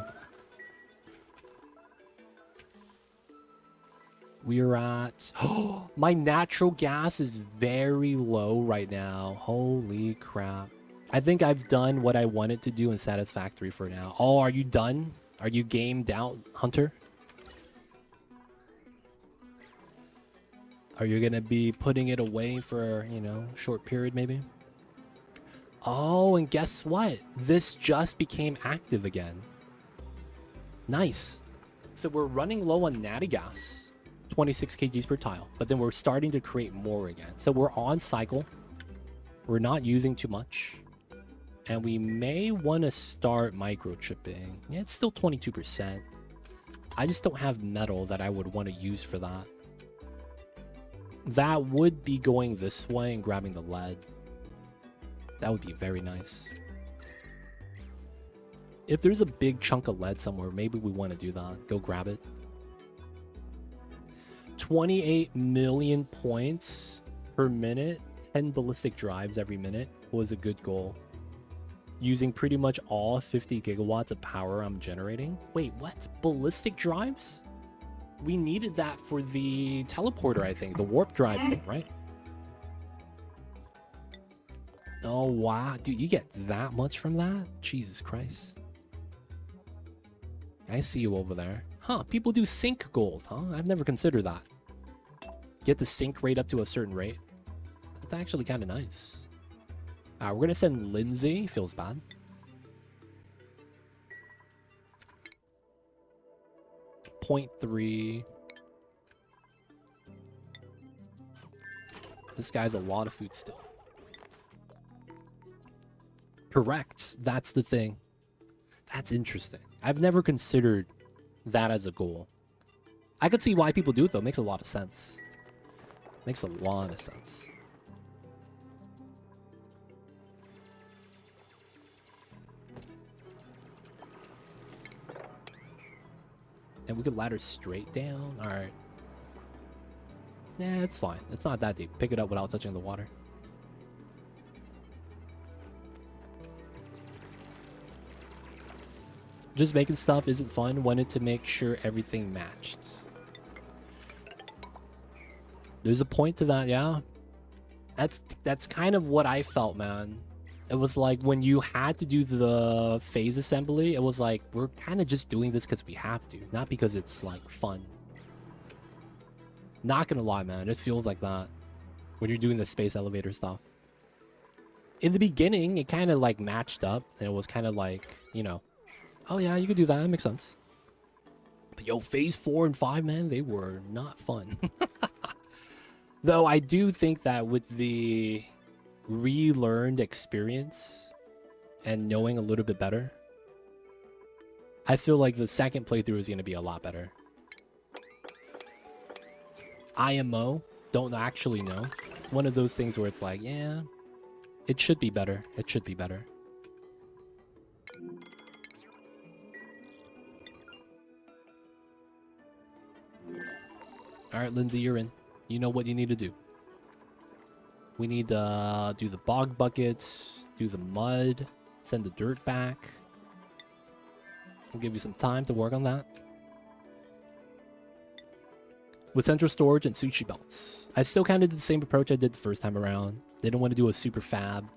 We're at... Oh, my natural gas is very low right now. Holy crap. I think I've done what I wanted to do in Satisfactory for now. Oh, are you done? Are you gamed out, Hunter? Are you going to be putting it away for, you know, a short period maybe? Oh, and guess what? This just became active again. Nice. So we're running low on natty gas. 26 kgs per tile, but then we're starting to create more again. So we're on cycle. We're not using too much. And we may want to start microchipping. Yeah, it's still 22%. I just don't have metal that I would want to use for that. That would be going this way and grabbing the lead. That would be very nice. If there's a big chunk of lead somewhere, maybe we want to do that. Go grab it. 28 million points per minute. 10 ballistic drives every minute was a good goal. Using pretty much all 50 gigawatts of power I'm generating. Wait, what? Ballistic drives? We needed that for the teleporter, I think. The warp drive thing, right? Oh, wow. Dude, you get that much from that? Jesus Christ. I see you over there. Huh, people do sync goals, huh? I've never considered that. Get the sync rate up to a certain rate. That's actually kind of nice. We're going to send Lindsay. Feels bad. .3. This guy's a lot of food still. Correct. That's the thing. That's interesting. I've never considered that as a goal. I could see why people do it, though. It makes a lot of sense. Makes a lot of sense. And we could ladder straight down. Alright. Yeah, it's fine. It's not that deep. Pick it up without touching the water. Just making stuff isn't fun. Wanted to make sure everything matched. There's a point to that, yeah. That's kind of what I felt, man. It was like when you had to do the phase assembly, it was like, we're kind of just doing this because we have to, not because it's like fun. Not gonna lie, man, it feels like that when you're doing the space elevator stuff. In the beginning, it kind of like matched up, and it was kind of like, you know, oh yeah, you could do that, that makes sense. But yo, phase 4 and 5, man, they were not fun. Though I do think that with the relearned experience and knowing a little bit better, I feel like the second playthrough is going to be a lot better. IMO, don't actually know. One of those things where it's like, yeah, it should be better. It should be better. All right, Lindsay, you're in. You know what you need to do. We need to do the bog buckets, do the mud, send the dirt back. I'll give you some time to work on that. With central storage and sushi belts. I still kind of did the same approach I did the first time around. Didn't want to do a super fab.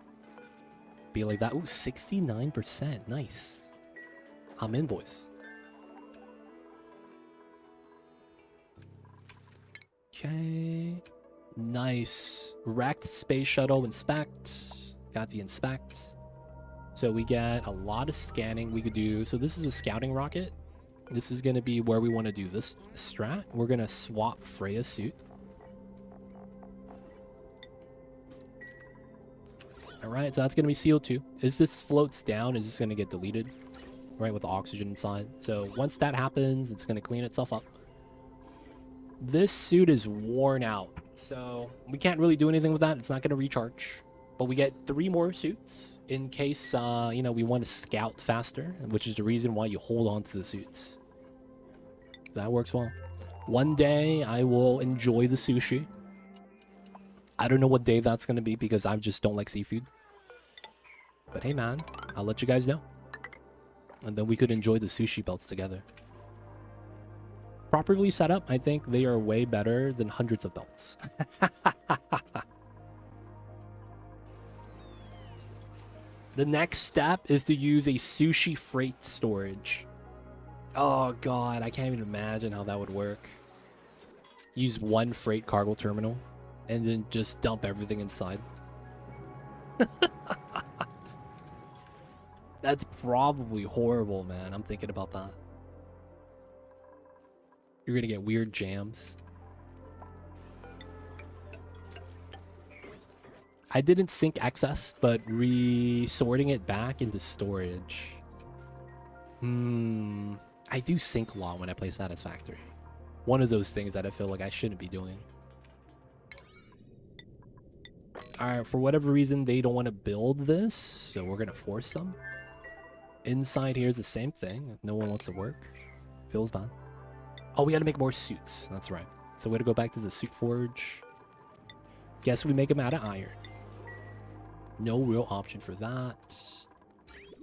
Be like that. Ooh, 69%. Nice. I'm in, boys. Okay. Nice. Wrecked space shuttle inspect. Got the inspect. So we get a lot of scanning we could do. So this is a scouting rocket. This is going to be where we want to do this strat. We're going to swap Freya's suit. Alright, so that's going to be CO2. As this floats down, is this going to get deleted? Right, with the oxygen inside. So once that happens, it's going to clean itself up. This suit is worn out, so we can't really do anything with that. It's not going to recharge. But we get 3 more suits in case, you know, we want to scout faster, which is the reason why you hold on to the suits. That works well. One day, I will enjoy the sushi. I don't know what day that's going to be because I just don't like seafood. But hey, man, I'll let you guys know. And then we could enjoy the sushi belts together. Properly set up, I think they are way better than hundreds of belts. The next step is to use a sushi freight storage. Oh god, I can't even imagine how that would work. Use one freight cargo terminal and then just dump everything inside. That's probably horrible, man. I'm thinking about that. You're gonna get weird jams. I didn't sink excess, but resorting it back into storage. I do sink a lot when I play Satisfactory. One of those things that I feel like I shouldn't be doing. Alright, for whatever reason, they don't want to build this, so we're going to force them. Inside here is the same thing. If no one wants to work, feels bad. Oh, we got to make more suits. That's right. So we got to go back to the suit forge. Guess we make them out of iron. No real option for that.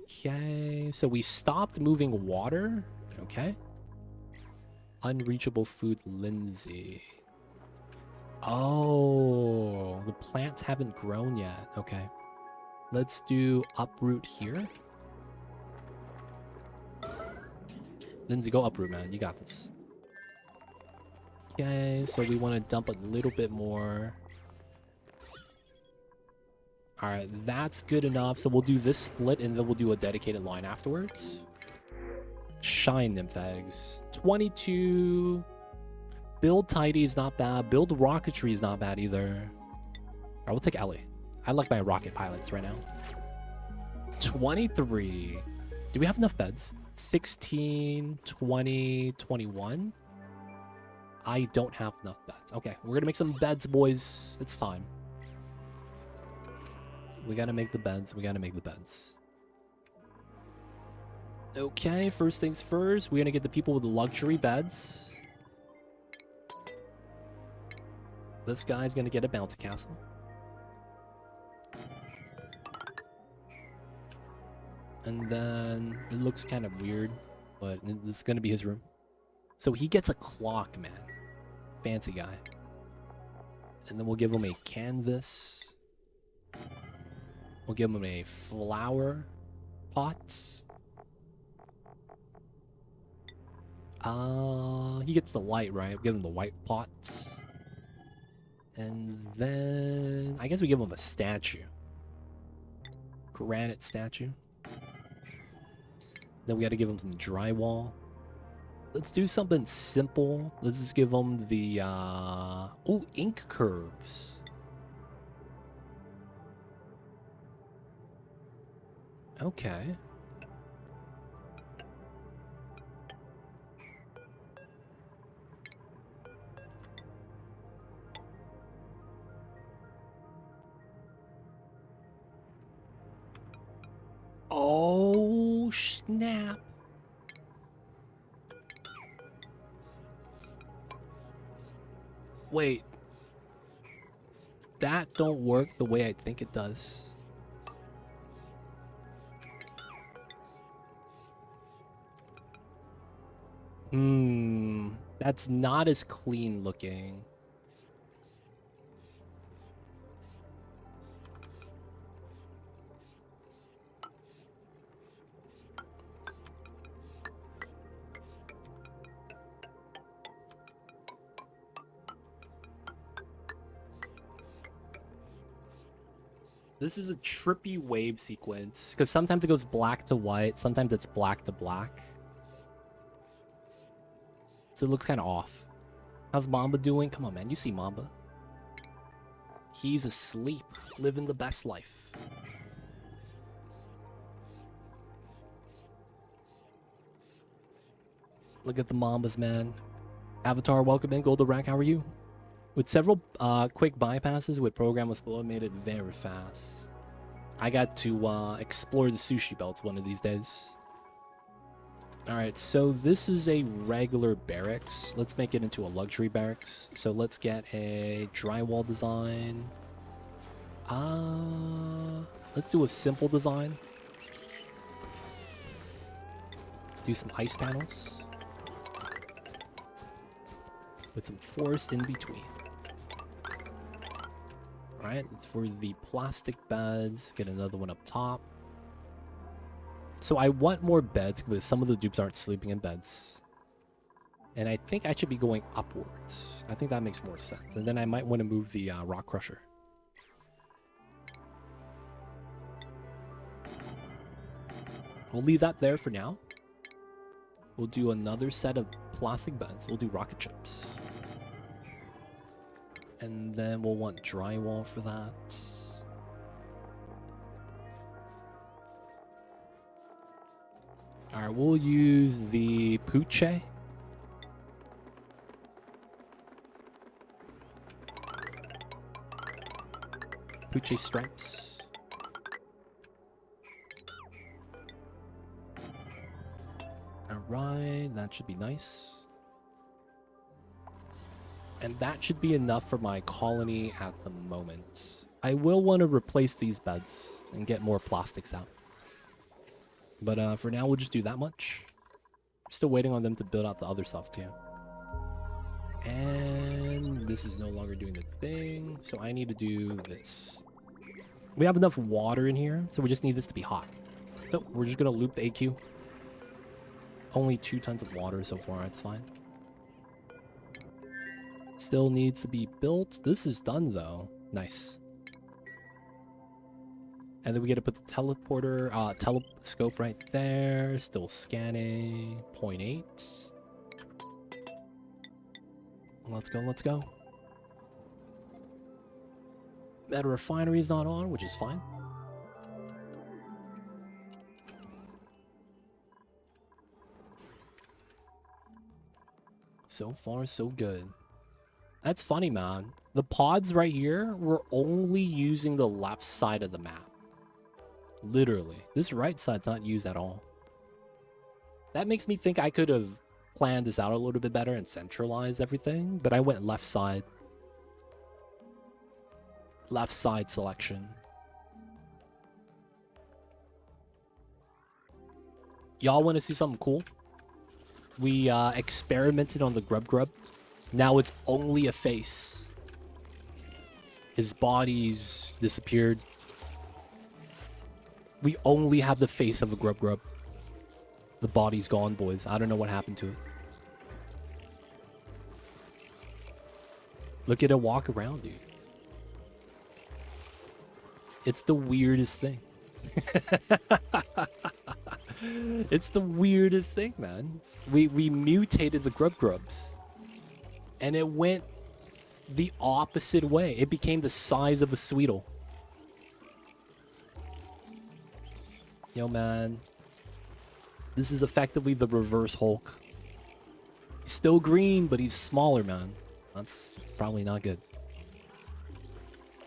Okay, so we stopped moving water. Okay. Unreachable food, Lindsay. Oh, the plants haven't grown yet. Okay. Let's do uproot here. Lindsay, go uproot, man. You got this. Okay, so we want to dump a little bit more. Alright, that's good enough. So we'll do this split and then we'll do a dedicated line afterwards. Shine nymph eggs. 22. Build tidy is not bad. Build rocketry is not bad either. Alright, we'll take Ellie. I like my rocket pilots right now. 23. Do we have enough beds? 16, 20, 21. I don't have enough beds. Okay, we're gonna make some beds, boys. It's time. We gotta make the beds. We gotta make the beds. Okay, first things first. We're gonna get the people with the luxury beds. This guy's gonna get a bouncy castle. And then it looks kind of weird, but this is gonna be his room. So he gets a clock, man. Fancy guy. And then we'll give him a canvas. We'll give him a flower pot. He gets the light, right? We'll give him the white pot. And then I guess we give him a statue. Granite statue. Then we got to give him some drywall. Let's do something simple. Let's just give him the oh, ink curves. Okay. Oh, snap. Wait. That don't work the way I think it does. That's not as clean looking. This is a trippy wave sequence because sometimes it goes black to white, sometimes it's black to black. So it looks kind of off. How's Mamba doing? Come on, man. You see Mamba. He's asleep, living the best life. Look at the Mambas, man. Avatar, welcome in. Golden Rack, how are you? With several quick bypasses with program was made it very fast. I got to explore the sushi belts one of these days. Alright, so this is a regular barracks. Let's make it into a luxury barracks. So let's get a drywall design. Let's do a simple design. Do some ice panels. With some forest in between. Alright, for the plastic beds, get another one up top. So I want more beds because some of the dupes aren't sleeping in beds. And I think I should be going upwards. I think that makes more sense. And then I might want to move the rock crusher. We'll leave that there for now. We'll do another set of plastic beds. We'll do rocket chips. And then we'll want drywall for that. Alright, we'll use the Pooche. Pooche stripes. Alright, that should be nice. And that should be enough for my colony at the moment. I will want to replace these beds and get more plastics out. But for now, we'll just do that much. Still waiting on them to build out the other stuff too. And this is no longer doing the thing, so I need to do this. We have enough water in here, so we just need this to be hot. So we're just gonna loop the AQ. Only 2 tons of water so far, it's fine. Still needs to be built. This is done though. Nice. And then we get to put the teleporter, telescope right there. Still scanning. 0.8. Let's go, let's go. That refinery is not on, which is fine. So far, so good. That's funny, man. The pods right here, we're only using the left side of the map. Literally. This right side's not used at all. That makes me think I could have planned this out a little bit better and centralized everything, but I went left side. Left side selection. Y'all want to see something cool? We experimented on the Grub. Now it's only a face. His body's disappeared. We only have the face of a Grub. The body's gone, boys. I don't know what happened to it. Look at it walk around, dude. It's the weirdest thing. It's the weirdest thing, man. We mutated the Grubs. And it went the opposite way. It became the size of a Sweetle. Yo, man. This is effectively the reverse Hulk. He's still green, but he's smaller, man. That's probably not good.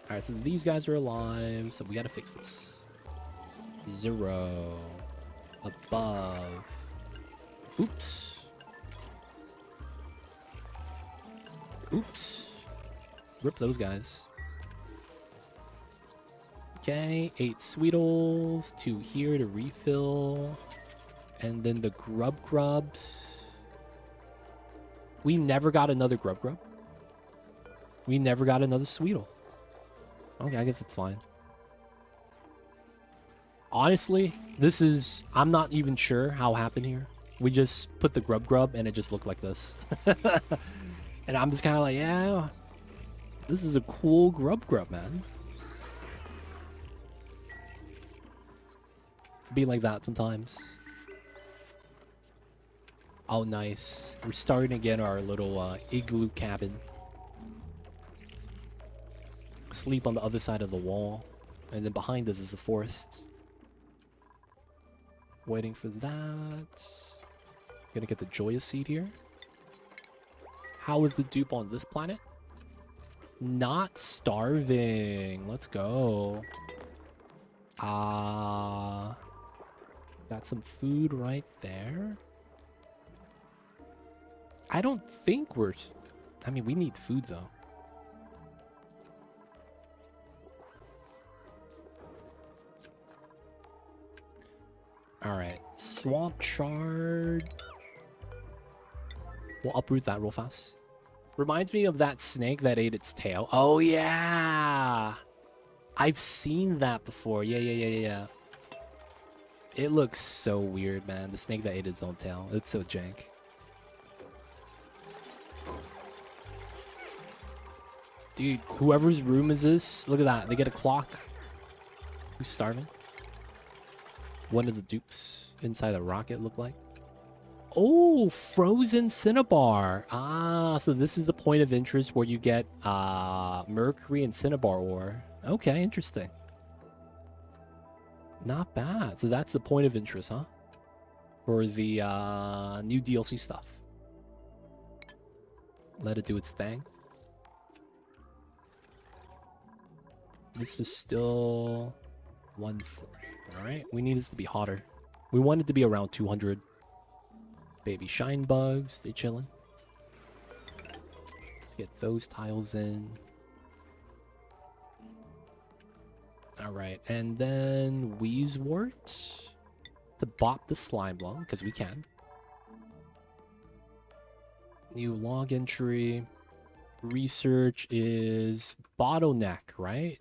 Alright, so these guys are alive, so we gotta fix this. 0. Above. Oops. Oops. Rip those guys. Okay, 8 Sweetles, 2 here to refill. And then the Grubs. We never got another Grub. We never got another Sweetle. Okay, I guess it's fine. Honestly, this is... I'm not even sure how it happened here. We just put the Grub and it just looked like this. And I'm just kind of like, yeah, this is a cool Grub, man. Be like that sometimes. Oh, nice. We're starting again our little igloo cabin. Sleep on the other side of the wall. And then behind us is the forest. Waiting for that. Gonna get the Joyous Seed here. How is the dupe on this planet? Not starving. Let's go. Got some food right there. I don't think we're... I mean, we need food, though. Alright. Swamp Shard. We'll uproot that real fast. Reminds me of that snake that ate its tail. Oh, yeah! I've seen that before. Yeah. It looks so weird, man. The snake that ate its own tail. It's so jank. Dude, whoever's room is this, look at that. They get a clock. Who's starving? One of the dupes inside the rocket look like. Oh, frozen cinnabar. Ah, so this is the point of interest where you get mercury and cinnabar ore. Okay, interesting. Not bad. So that's the point of interest, huh? for the new DLC stuff. Let it do its thing. This is still 140. Alright, we need this to be hotter. We want it to be around 200. Baby shine bugs, they chilling. Let's get those tiles in. Alright, and then Wheezewort to bop the slime lung, because we can. New log entry. Research is bottleneck, right?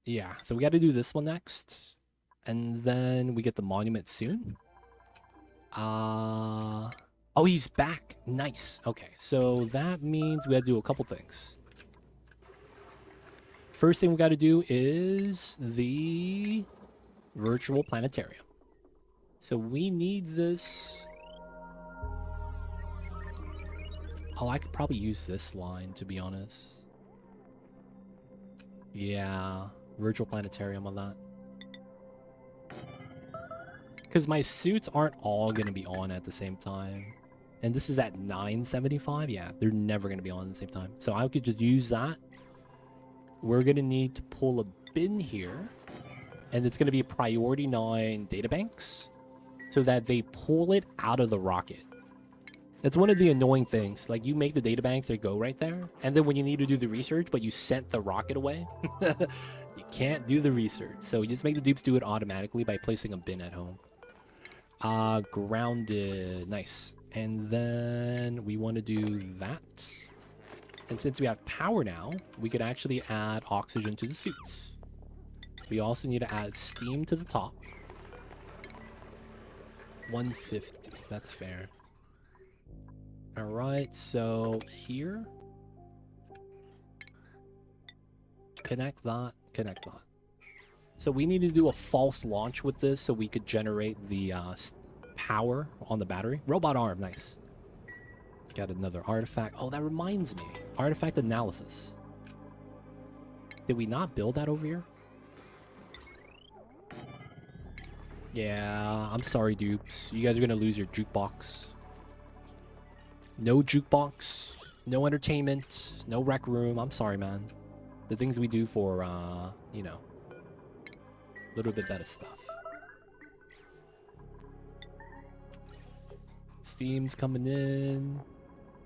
Yeah, so we got to do this one next. And then we get the monument soon. Oh, he's back. Nice. Okay, so that means we got to do a couple things. First thing we got to do is the virtual planetarium. So we need this. Oh, I could probably use this line, to be honest. Yeah, virtual planetarium on that. Because my suits aren't all going to be on at the same time. And this is at 975? Yeah, they're never going to be on at the same time. So I could just use that. We're going to need to pull a bin here. And it's going to be priority 9 databanks. So that they pull it out of the rocket. That's one of the annoying things. Like, you make the databanks, they go right there. And then when you need to do the research, but you sent the rocket away, you can't do the research. So you just make the dupes do it automatically by placing a bin at home. Grounded. Nice. And then we want to do that. And since we have power now, we could actually add oxygen to the suits. We also need to add steam to the top. 150. That's fair. Alright, so here. Connect that, connect that. So we need to do a false launch with this so we could generate the power on the battery. Robot arm, nice. Got another artifact. Oh, that reminds me. Artifact analysis. Did we not build that over here? Yeah, I'm sorry, dupes. You guys are going to lose your jukebox. No jukebox, no entertainment, no rec room. I'm sorry, man. The things we do for, you know, a little bit better stuff. Steam's coming in.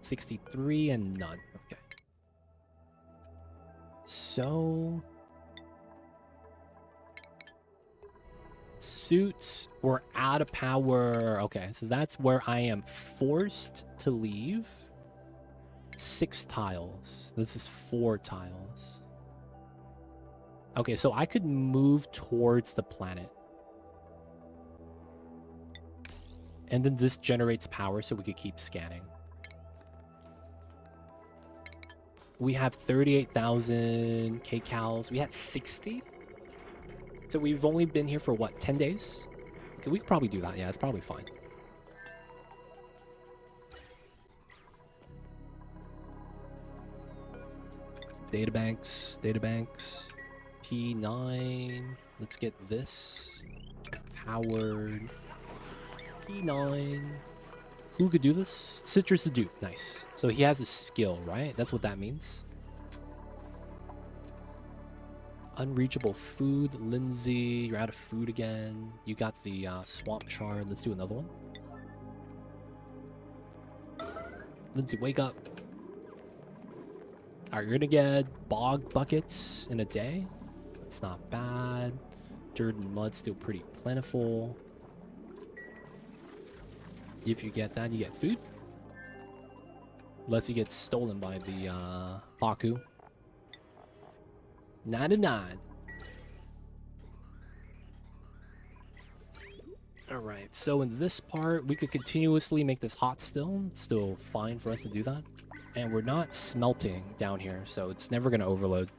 63 and none. Okay. So... suits, we're out of power. Okay, so that's where I am forced to leave. 6 tiles. This is 4 tiles. Okay, so I could move towards the planet. And then this generates power so we could keep scanning. We have 38,000 kcals. We had 60. So we've only been here for, what, 10 days? Okay, we could probably do that. Yeah, it's probably fine. Databanks, databanks. P9. Let's get this. Powered. P9. Who could do this? Citrus the Dupe. Nice. So he has a skill, right? That's what that means. Unreachable food. Lindsay, you're out of food again. You got the swamp chard. Let's do another one. Lindsay, wake up. Alright, you're gonna get bog buckets in a day. That's not bad. Dirt and mud still pretty plentiful. If you get that, you get food. Unless you get stolen by the Baku. 99. Alright, so in this part, we could continuously make this hot still. It's still fine for us to do that. And we're not smelting down here, so it's never going to overload.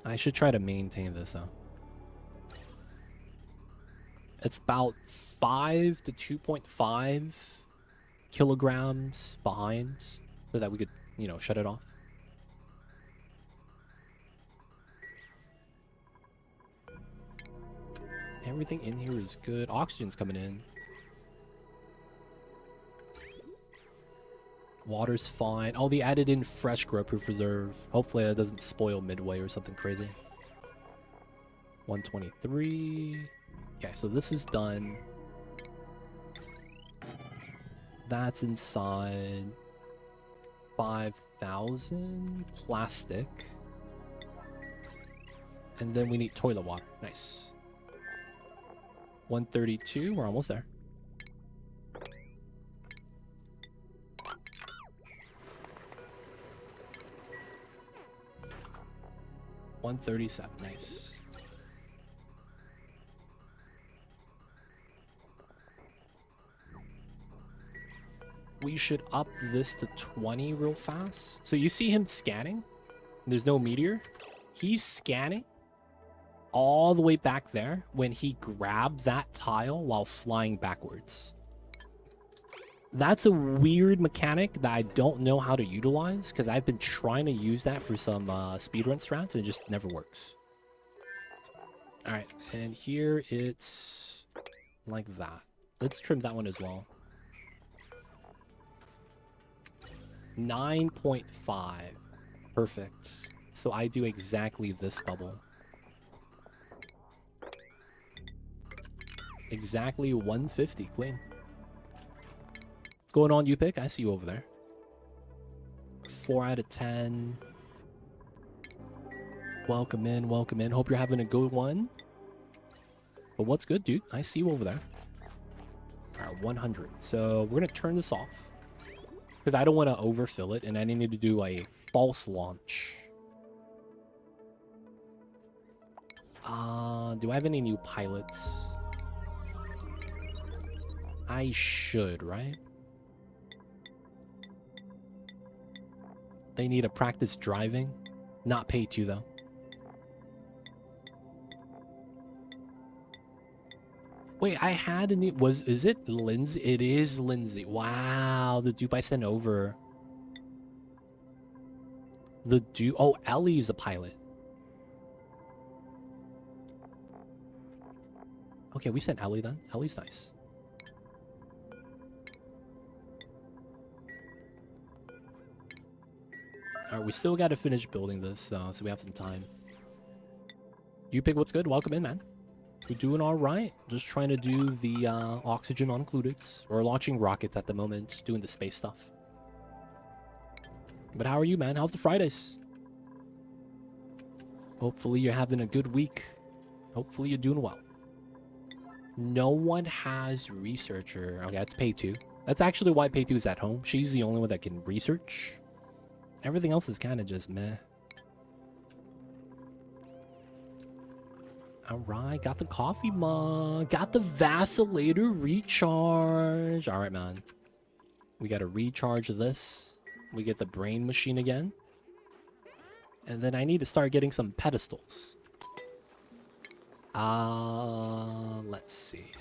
I should try to maintain this, though. It's about 5 to 2.5 kilograms behind, so that we could, you know, shut it off. Everything in here is good. Oxygen's coming in. Water's fine. Oh, they added in fresh grow proof reserve. Hopefully that doesn't spoil midway or something crazy. 123. Okay, so this is done. That's inside. 5,000 plastic. And then we need toilet water. Nice. 132. We're almost there. $137. Nice. We should up this to 20 real fast. So you see him scanning? There's no meteor. He's scanning all the way back there when he grabbed that tile while flying backwards. That's a weird mechanic that I don't know how to utilize because I've been trying to use that for some speedrun strats and it just never works. Alright, and here it's like that. Let's trim that one as well. 9.5. Perfect. So I do exactly this bubble. Exactly 150. Clean. What's going on, Upick? I see you over there. 4 out of 10. Welcome in, welcome in. Hope you're having a good one. But what's good, dude? I see you over there. Alright, 100. So we're going to turn this off. Because I don't want to overfill it, and I need to do a false launch. Do I have any new pilots? I should, right? They need to practice driving. Not pay to, though. Wait, I had a new... Is it Lindsay? It is Lindsay. Wow, the dupe I sent over. The dupe... Oh, Ellie's a pilot. Okay, we sent Ellie then. Ellie's nice. Alright, we still gotta finish building this, so we have some time. You pick what's good? Welcome in, man. We're doing alright. Just trying to do the oxygen included. We're launching rockets at the moment, doing the space stuff. But how are you, man? How's the Fridays? Hopefully you're having a good week. Hopefully you're doing well. No one has researcher. Okay, that's Pay 2. That's actually why Pay 2 is at home. She's the only one that can research. Everything else is kind of just meh. Alright, got the coffee mug. Got the vacillator recharge. Alright, man. We gotta recharge this. We get the brain machine again. And then I need to start getting some pedestals. Let's see.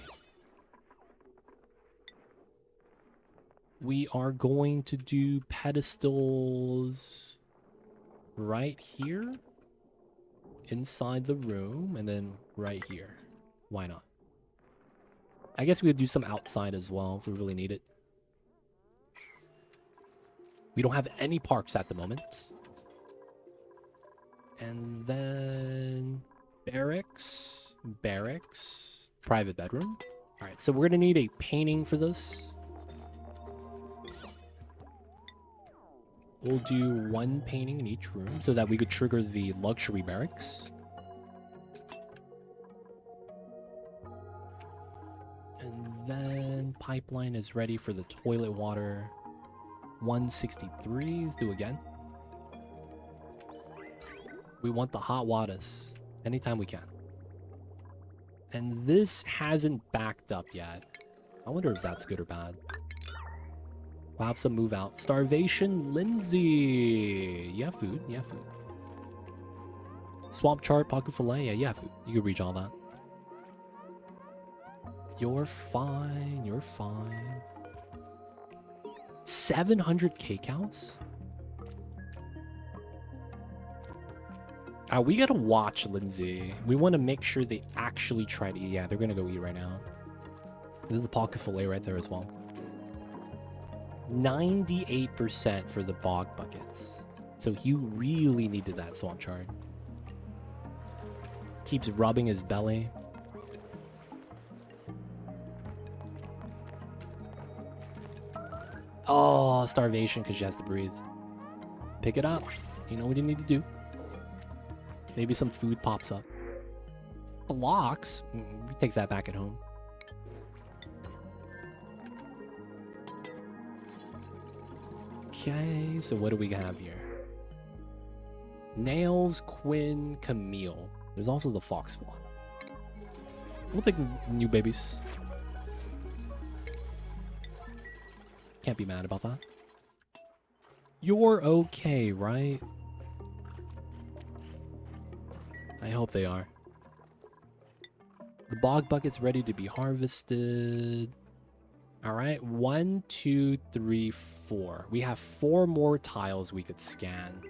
We are going to do pedestals right here. Inside the room, and then right here. Why not? I guess we could do some outside as well if we really need it. We don't have any parks at the moment. And then barracks, private bedroom. All right, so we're gonna need a painting for this. We'll do one painting in each room so that we could trigger the luxury barracks. And then pipeline is ready for the toilet water. 163. Let's do again. We want the hot waters anytime we can. And this hasn't backed up yet. I wonder if that's good or bad. We'll have some move out. Starvation Lindsay. Yeah, food. Yeah, food. Swamp chart, Paku Filet. Yeah, food. You can reach all that. You're fine. You're fine. 700 K cows? We gotta watch Lindsay. We want to make sure they actually try to eat. Yeah, they're gonna go eat right now. There's a pocket fillet right there as well. 98% for the bog buckets. So he really needed that swamp chard. Keeps rubbing his belly. Oh, starvation because she has to breathe. Pick it up. You know what you need to do. Maybe some food pops up. Blocks? We take that back at home. Okay, so what do we have here? Nails, Quinn, Camille. There's also the fox one. We'll take the new babies. Can't be mad about that. You're okay, right? I hope they are. The bog bucket's ready to be harvested. All right, 1, 2, 3, 4. We have 4 more tiles we could scan.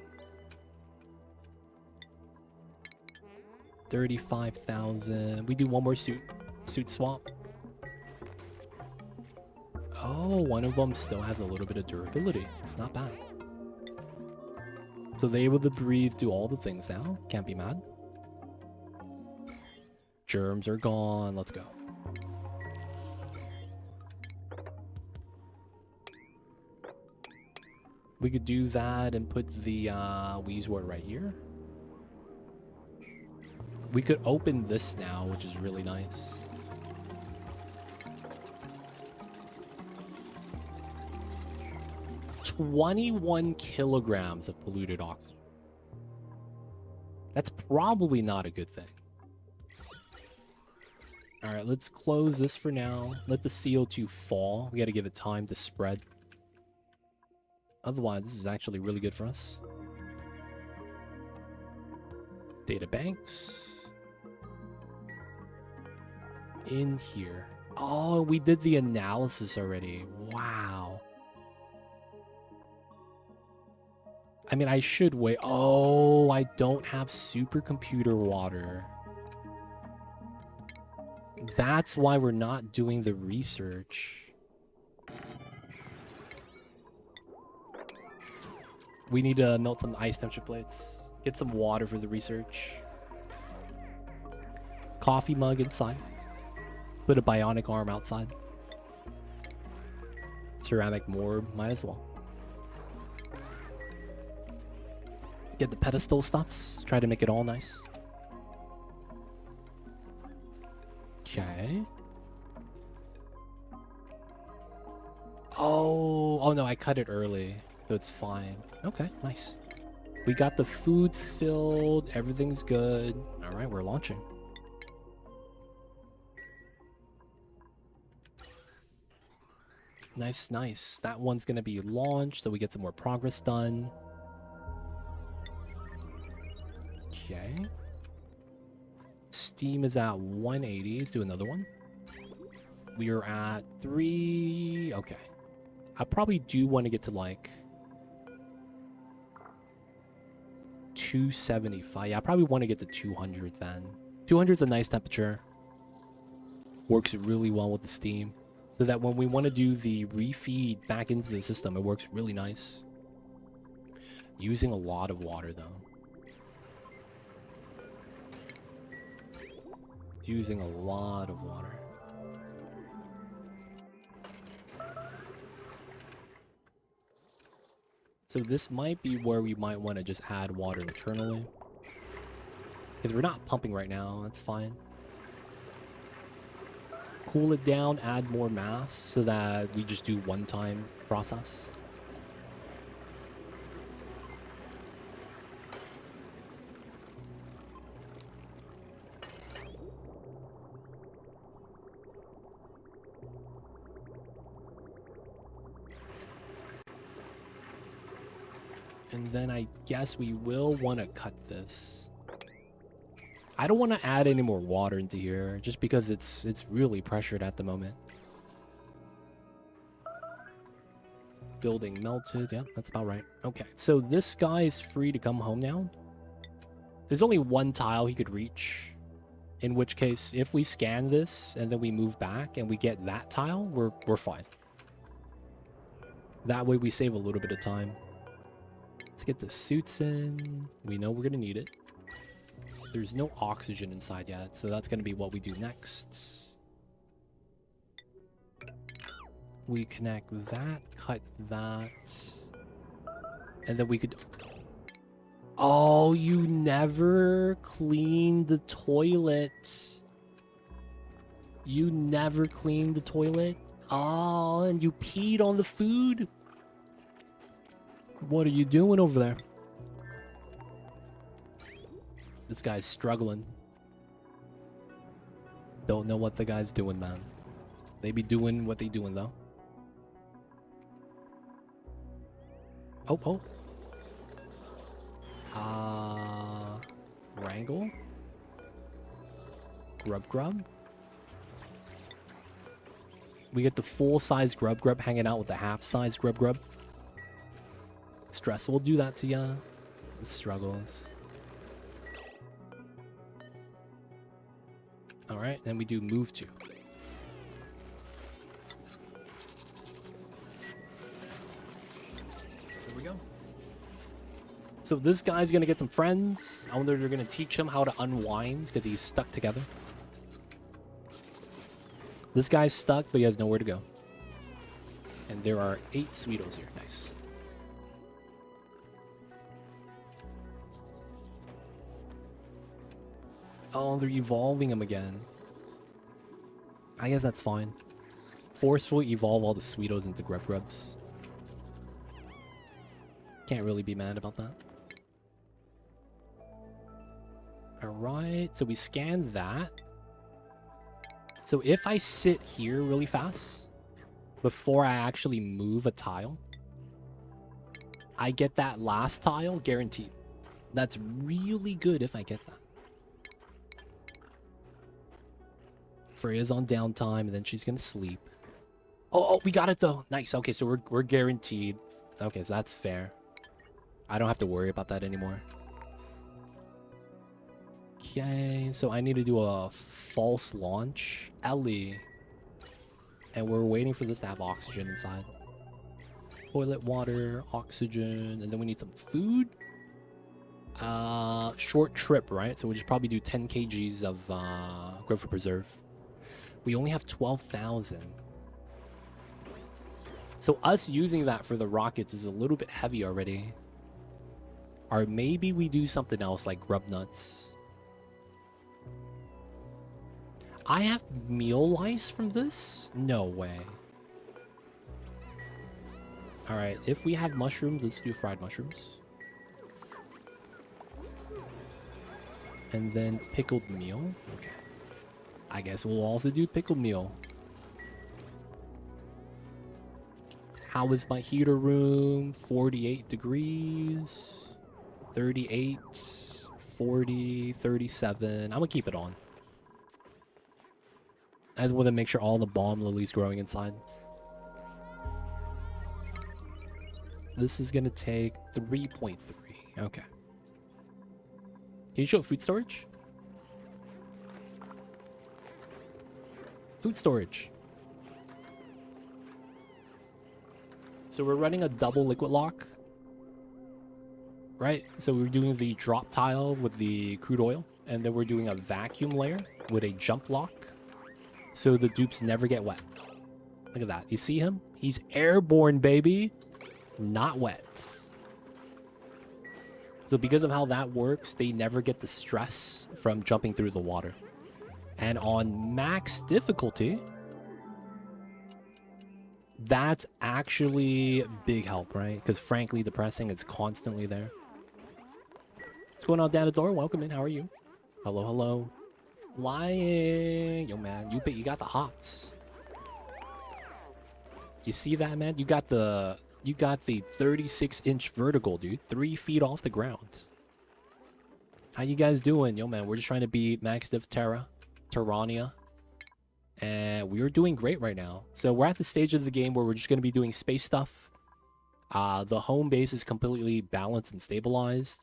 35,000. We do one more suit swap. Oh, one of them still has a little bit of durability. Not bad. So they're able to breathe, do all the things now. Can't be mad. Germs are gone. Let's go. We could do that and put the Weezwort right here. We could open this now, which is really nice. $21 kilograms of polluted oxygen. That's probably not a good thing. All right, let's close this for now. Let the CO2 fall. We got to give it time to spread. Otherwise, this is actually really good for us. Data banks. In here. Oh, we did the analysis already. Wow. I mean, I should wait. Oh, I don't have supercomputer water. That's why we're not doing the research. We need to melt some ice temperature plates. Get some water for the research. Coffee mug inside. Put a bionic arm outside. Ceramic morb, might as well. Get the pedestal stuffs. Try to make it all nice. Okay. Oh no, I cut it early, so it's fine. Okay, nice. We got the food filled. Everything's good. All right, we're launching. Nice, nice. That one's gonna be launched, so we get some more progress done. Okay. Steam is at 180. Let's do another one. We are at 3. Okay. I probably do want to get to like 275. Yeah, I probably want to get to 200 then. 200 is a nice temperature. Works really well with the steam. So that when we want to do the refeed back into the system, it works really nice. Using a lot of water though. Using a lot of water. So this might be where we might want to just add water internally. Because we're not pumping right now, that's fine. Cool it down, add more mass so that we just do one-time process. And then I guess we will want to cut this. I don't want to add any more water into here just because it's really pressured at the moment. Building melted. Yeah, that's about right. Okay, so this guy is free to come home now. There's only one tile he could reach. In which case, if we scan this and then we move back and we get that tile, we're fine. That way we save a little bit of time. Let's get the suits in. We know we're gonna need it. There's no oxygen inside yet, so that's gonna be what we do next. We connect that, cut that, and then we could... Oh, you never cleaned the toilet. You never cleaned the toilet? Oh, and you peed on the food? What are you doing over there? This guy's struggling. Don't know what the guy's doing, man. They be doing what they doing, though. Oh. Wrangle? Grub? We get the full-size grub hanging out with the half-size grub. Stress will do that to ya. The struggles. Alright, then we do move to. There we go. So this guy's gonna get some friends. I wonder if they're gonna teach him how to unwind because he's stuck together. This guy's stuck, but he has nowhere to go. And there are 8 Sweetos here. Nice. Oh, they're evolving him again. I guess that's fine. Forcefully evolve all the Sweetos into grubs. Can't really be mad about that. Alright, so we scanned that. So if I sit here really fast, before I actually move a tile, I get that last tile guaranteed. That's really good if I get that. Freya's on downtime, and then she's gonna sleep. Oh, we got it though. Nice. Okay, so we're guaranteed. Okay, so that's fair. I don't have to worry about that anymore. Okay, so I need to do a false launch. Ellie. And we're waiting for this to have oxygen inside. Toilet water, oxygen, and then we need some food. Short trip, right? So we'll just probably do 10 kgs of Growth for Preserve. We only have 12,000. So us using that for the rockets is a little bit heavy already. Or maybe we do something else like grub nuts. I have meal lice from this? No way. Alright, if we have mushrooms, let's do fried mushrooms. And then pickled meal. Okay. I guess we'll also do pickled meal. How is my heater room? 48 degrees. 38. 40. 37. I'm gonna keep it on. I just want to make sure all the bomb lilies growing inside. This is gonna take 3.3. Okay. Can you show food storage? Food storage. So we're running a double liquid lock. Right? So we're doing the drop tile with the crude oil. And then we're doing a vacuum layer with a jump lock. So the dupes never get wet. Look at that. You see him? He's airborne, baby. Not wet. So because of how that works, they never get the stress from jumping through the water. And on max difficulty, that's actually big help, right? Because frankly, the pressing is constantly there. What's going on, Danador? Welcome in. How are you? Hello, hello. Flying. Yo, man. You got the hops. You see that, man? You got the 36-inch vertical, dude. 3 feet off the ground. How you guys doing? Yo, man, we're just trying to beat Max Diff Terrania. And we're doing great right now. So we're at the stage of the game where we're just going to be doing space stuff. The home base is completely balanced and stabilized.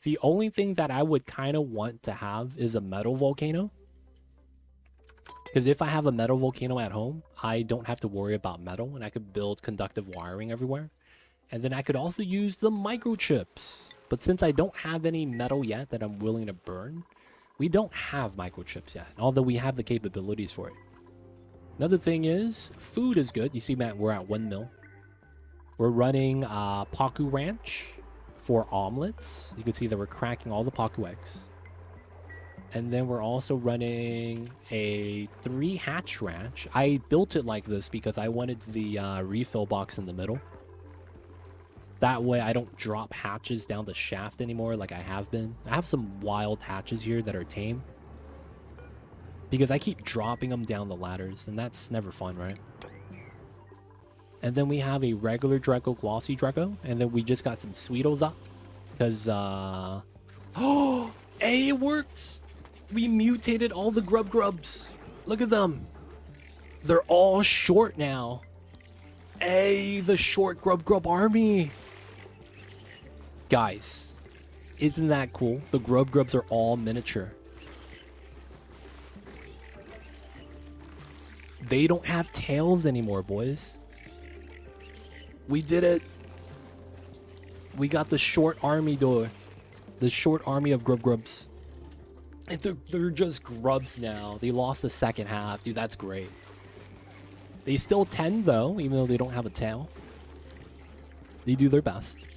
The only thing that I would kind of want to have is a metal volcano. Because if I have a metal volcano at home, I don't have to worry about metal, and I could build conductive wiring everywhere. And then I could also use the microchips. But since I don't have any metal yet that I'm willing to burn, we don't have microchips yet, although we have the capabilities for it. Another thing is, food is good. You see, Matt, we're at 1 mil. We're running Paku Ranch for omelets. You can see that we're cracking all the Paku eggs. And then we're also running a 3 hatch ranch. I built it like this because I wanted the refill box in the middle. That way I don't drop hatches down the shaft anymore like I have been. I have some wild hatches here that are tame. Because I keep dropping them down the ladders, and that's never fun, right? And then we have a regular Draco, Glossy Draco, and then we just got some Sweetos up. Because, oh, hey, it worked! We mutated all the grubs. Look at them. They're all short now. Hey, the short grub army. Guys, isn't that cool? The grubs are all miniature. They don't have tails anymore, boys. We did it. We got the short army door. The short army of grubs. And they're just grubs now. They lost the second half. Dude, that's great. They still tend, though, even though they don't have a tail. They do their best.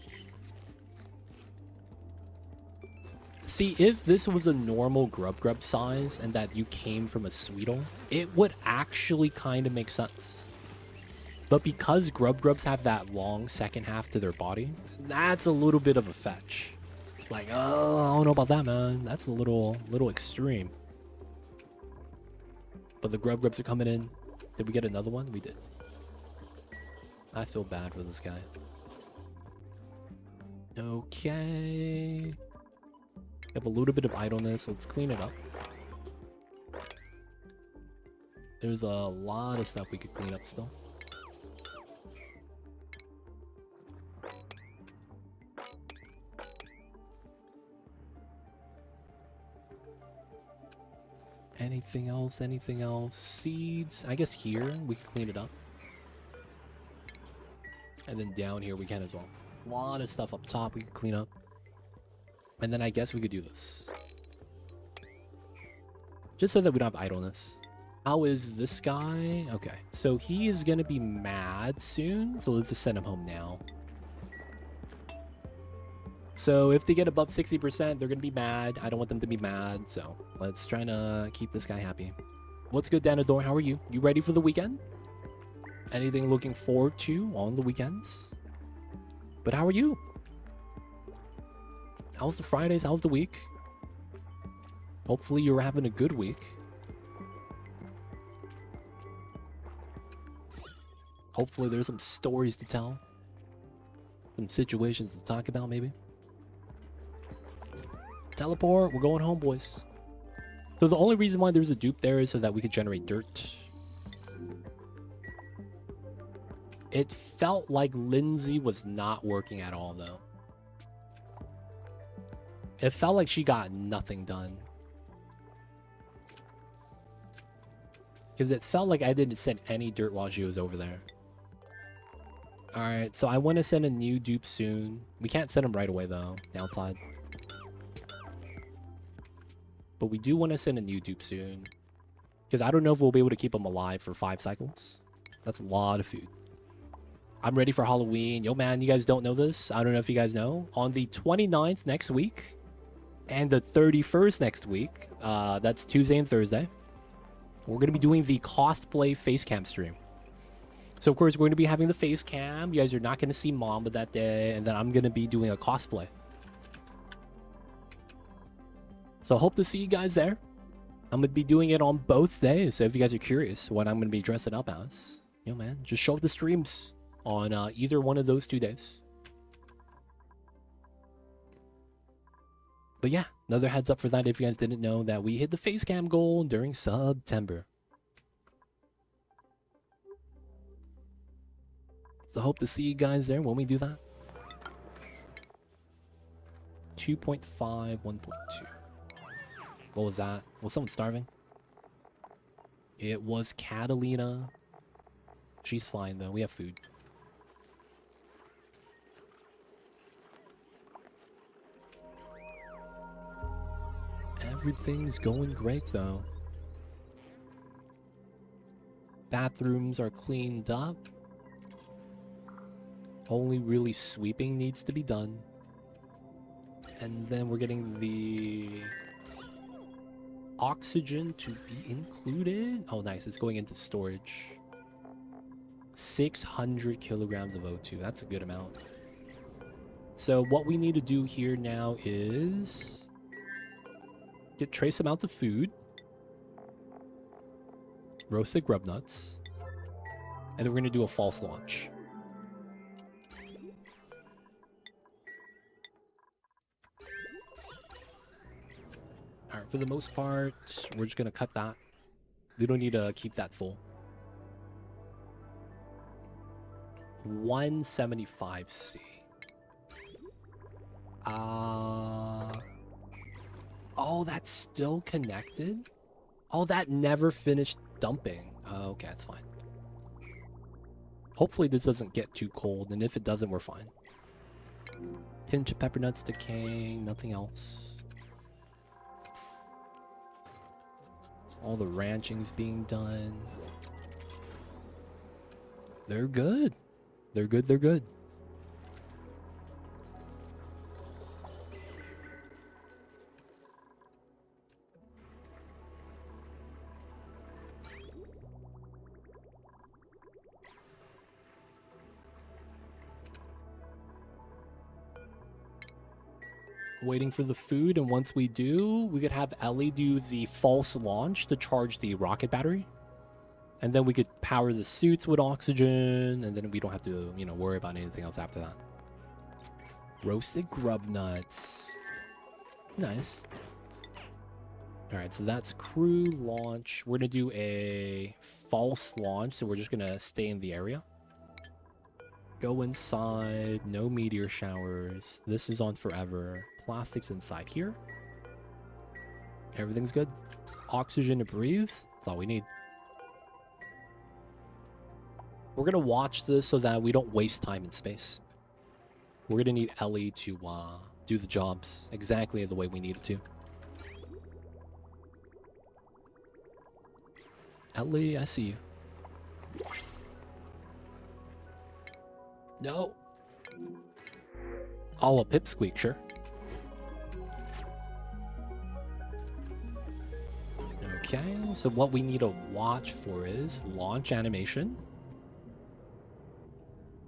See, if this was a normal grub size and that you came from a Sweetle, it would actually kind of make sense. But because grubs have that long second half to their body, that's a little bit of a fetch. Like, oh, I don't know about that, man. That's a little extreme. But the grubs are coming in. Did we get another one? We did. I feel bad for this guy. Okay. We have a little bit of idleness. Let's clean it up. There's a lot of stuff we could clean up still. Anything else? Anything else? Seeds. I guess here we can clean it up. And then down here we can as well. A lot of stuff up top we can clean up. And then I guess we could do this. Just so that we don't have idleness. How is this guy? Okay, so he is going to be mad soon. So let's just send him home now. So if they get above 60%, they're going to be mad. I don't want them to be mad. So let's try to keep this guy happy. What's good, Danador? How are you? You ready for the weekend? Anything looking forward to on the weekends? But how are you? How's the Fridays? How's the week? Hopefully you're having a good week. Hopefully there's some stories to tell. Some situations to talk about, maybe. Teleport. We're going home, boys. So the only reason why there's a dupe there is so that we could generate dirt. It felt like Lindsay was not working at all, though. It felt like she got nothing done. Because it felt like I didn't send any dirt while she was over there. Alright, so I want to send a new dupe soon. We can't send him right away, though. Downside. But we do want to send a new dupe soon. Because I don't know if we'll be able to keep him alive for 5 cycles. That's a lot of food. I'm ready for Halloween. Yo, man, you guys don't know this. I don't know if you guys know. On the 29th next week, and the 31st next week, that's Tuesday and Thursday, we're going to be doing the cosplay face cam stream. So, of course, we're going to be having the face cam. You guys are not going to see Mamba that day, and then I'm going to be doing a cosplay. So, hope to see you guys there. I'm going to be doing it on both days, so if you guys are curious what I'm going to be dressing up as, yo, man, just show up the streams on either one of those 2 days. But yeah, another heads up for that if you guys didn't know that we hit the face cam goal during September. So hope to see you guys there when we do that. 2.5, 1.2. What was that? Was someone starving? It was Catalina. She's fine though. We have food. Everything's going great though. Bathrooms are cleaned up. Only really sweeping needs to be done. And then we're getting the oxygen to be included. Oh, nice. It's going into storage. 600 kilograms of O2. That's a good amount. So what we need to do here now is get trace amounts of food. Roasted grub nuts. And then we're going to do a false launch. Alright, for the most part, we're just going to cut that. We don't need to keep that full. 175C. Oh, that's still connected? Oh, that never finished dumping. Oh, okay, that's fine. Hopefully this doesn't get too cold, and if it doesn't, we're fine. Tinge of pepper nuts decaying, nothing else. All the ranching's being done. They're good. They're good, they're good. Waiting for the food, and once we do, we could have Ellie do the false launch to charge the rocket battery. And then we could power the suits with oxygen, and then we don't have to, you know, worry about anything else after that. Roasted grub nuts. Nice. Alright, so that's crew launch. We're going to do a false launch, so we're just going to stay in the area. Go inside. No meteor showers. This is on forever. Plastics inside here. Everything's good. Oxygen to breathe. That's all we need. We're going to watch this so that we don't waste time in space. We're going to need Ellie to do the jobs exactly the way we need it to. Ellie, I see you. No. Oh, a pipsqueak, sure. Okay, so what we need to watch for is launch animation.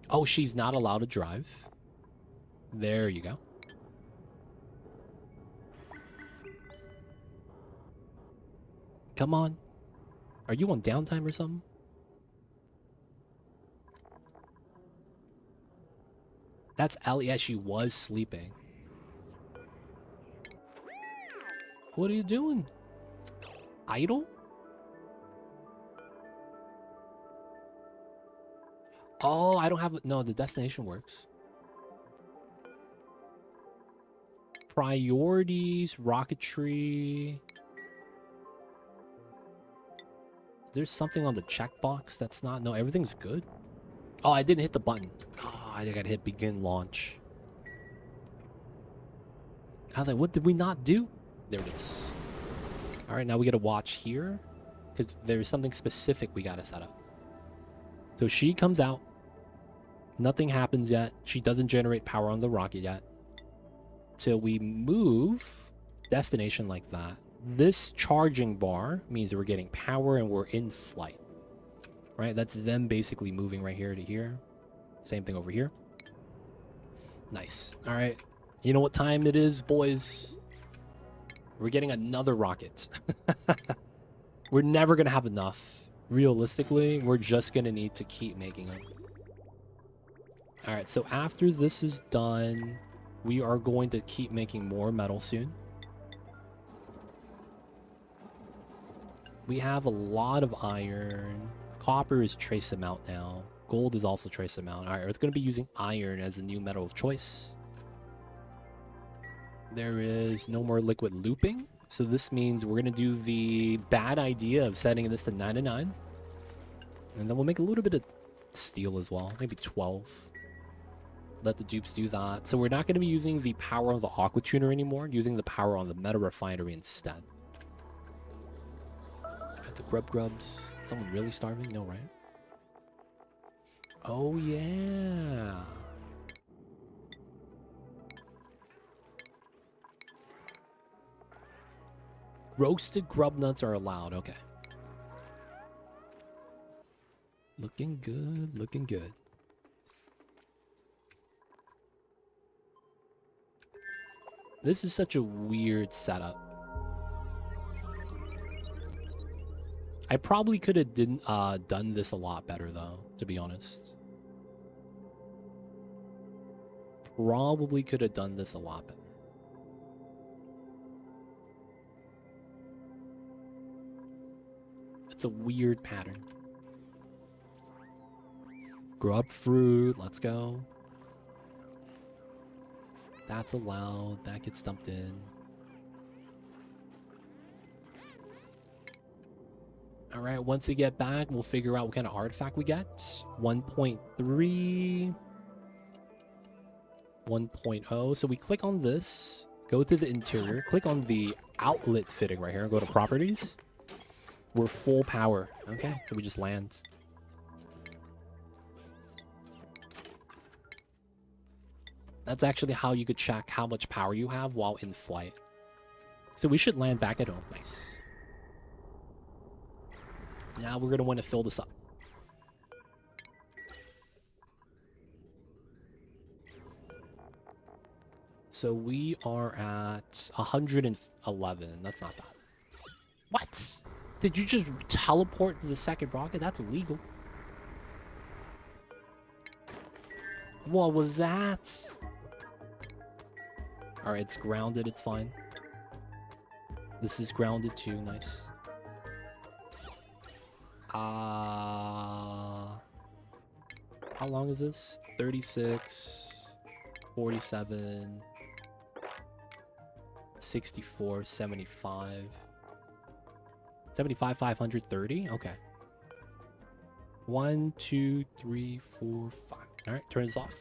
Oh, she's not allowed to drive. There you go. Come on. Are you on downtime or something? That's Ellie. Yeah, she was sleeping. What are you doing? Idle? Oh, I don't have... No, the destination works. Priorities, rocketry. There's something on the checkbox that's not... No, everything's good. Oh, I didn't hit the button. Oh, I gotta hit begin launch. I was like, what did we not do? There it is. Alright, now we gotta watch here. Because there's something specific we gotta set up. So she comes out. Nothing happens yet. She doesn't generate power on the rocket yet. Till we move destination like that. This charging bar means we're getting power and we're in flight. Right? That's them basically moving right here to here. Same thing over here. Nice. Alright. You know what time it is, boys? We're getting another rocket. We're never going to have enough. Realistically, we're just going to need to keep making them. Alright, so after this is done, we are going to keep making more metal soon. We have a lot of iron. Copper is trace amount now. Gold is also trace amount. Alright, we're going to be using iron as the new metal of choice. There is no more liquid looping. So this means we're going to do the bad idea of setting this to 99. And then we'll make a little bit of steel as well. Maybe 12. Let the dupes do that. So we're not going to be using the power on the aqua tuner anymore. Using the power on the meta refinery instead. Got the grubs. Someone really starving? No, right? Oh, yeah. Roasted grub nuts are allowed. Okay. Looking good. Looking good. This is such a weird setup. I probably could have done this a lot better, though, to be honest. Probably could have done this a lot better. It's a weird pattern. Grub fruit, let's go. That's allowed. That gets dumped in. Alright, once we get back, we'll figure out what kind of artifact we get. 1.3. 1.0. So we click on this, go to the interior, click on the outlet fitting right here, and go to properties. We're full power. Okay, so we just land. That's actually how you could check how much power you have while in flight. So we should land back at home. Nice. Now we're going to want to fill this up. So we are at 111. That's not bad. What? Did you just teleport to the second rocket? That's illegal. What was that? Alright, it's grounded. It's fine. This is grounded too. Nice. How long is this? 36, 47, 64, 75. 75, 530? Okay. 1, 2, 3, 4, 5. Alright, turn this off.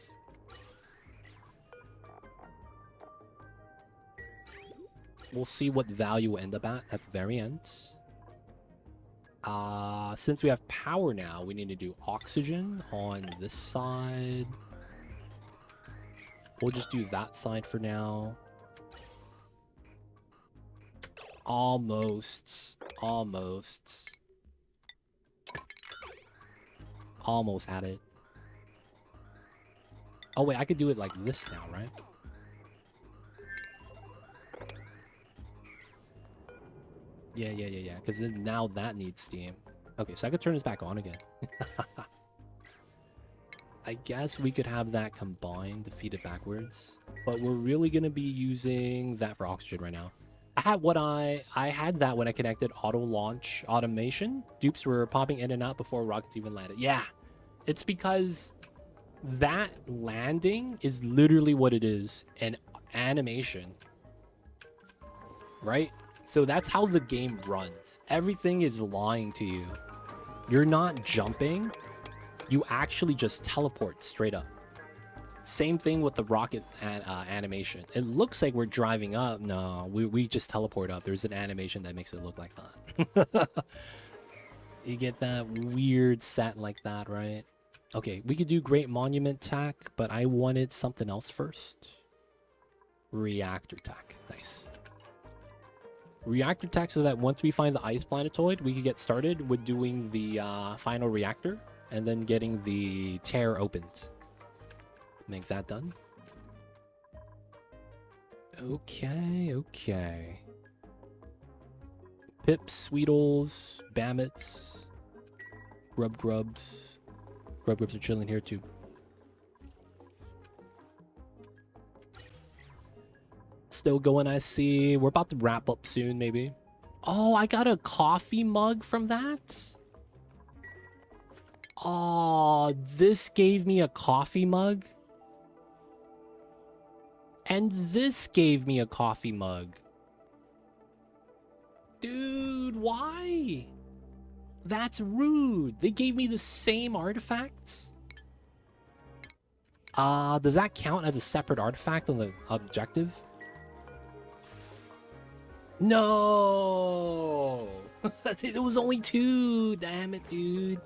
We'll see what value we'll end up at the very end. Since we have power now, we need to do oxygen on this side. We'll just do that side for now. Almost had it. Oh wait, I could do it like this now, right? Yeah. Because then now that needs steam. Okay, so I could turn this back on again. I guess we could have that combined to feed it backwards. But we're really going to be using that for oxygen right now. I had that when I connected auto launch automation. Dupes were popping in and out before rockets even landed. Yeah, it's because that landing is literally what it is, an animation, right? So that's how the game runs. Everything is lying to you. You're not jumping. You actually just teleport straight up. Same thing with the rocket animation. It looks like we're driving up. No, we just teleport up. There's an animation that makes it look like that. You get that weird set like that, right? Okay, we could do Great Monument Tack, but I wanted something else first. Reactor Tack. Nice. Reactor Tack so that once we find the ice planetoid, we could get started with doing the final reactor and then getting the tear opened. Make that done. Okay. Pips, Sweetles, Bammets, Grubs. Grubs are chilling here too. Still going, I see. We're about to wrap up soon, maybe. Oh, I got a coffee mug from that? Oh, this gave me a coffee mug? And this gave me a coffee mug. Dude, why? That's rude. They gave me the same artifacts. Does that count as a separate artifact on the objective? No! It was only 2. Damn it, dude.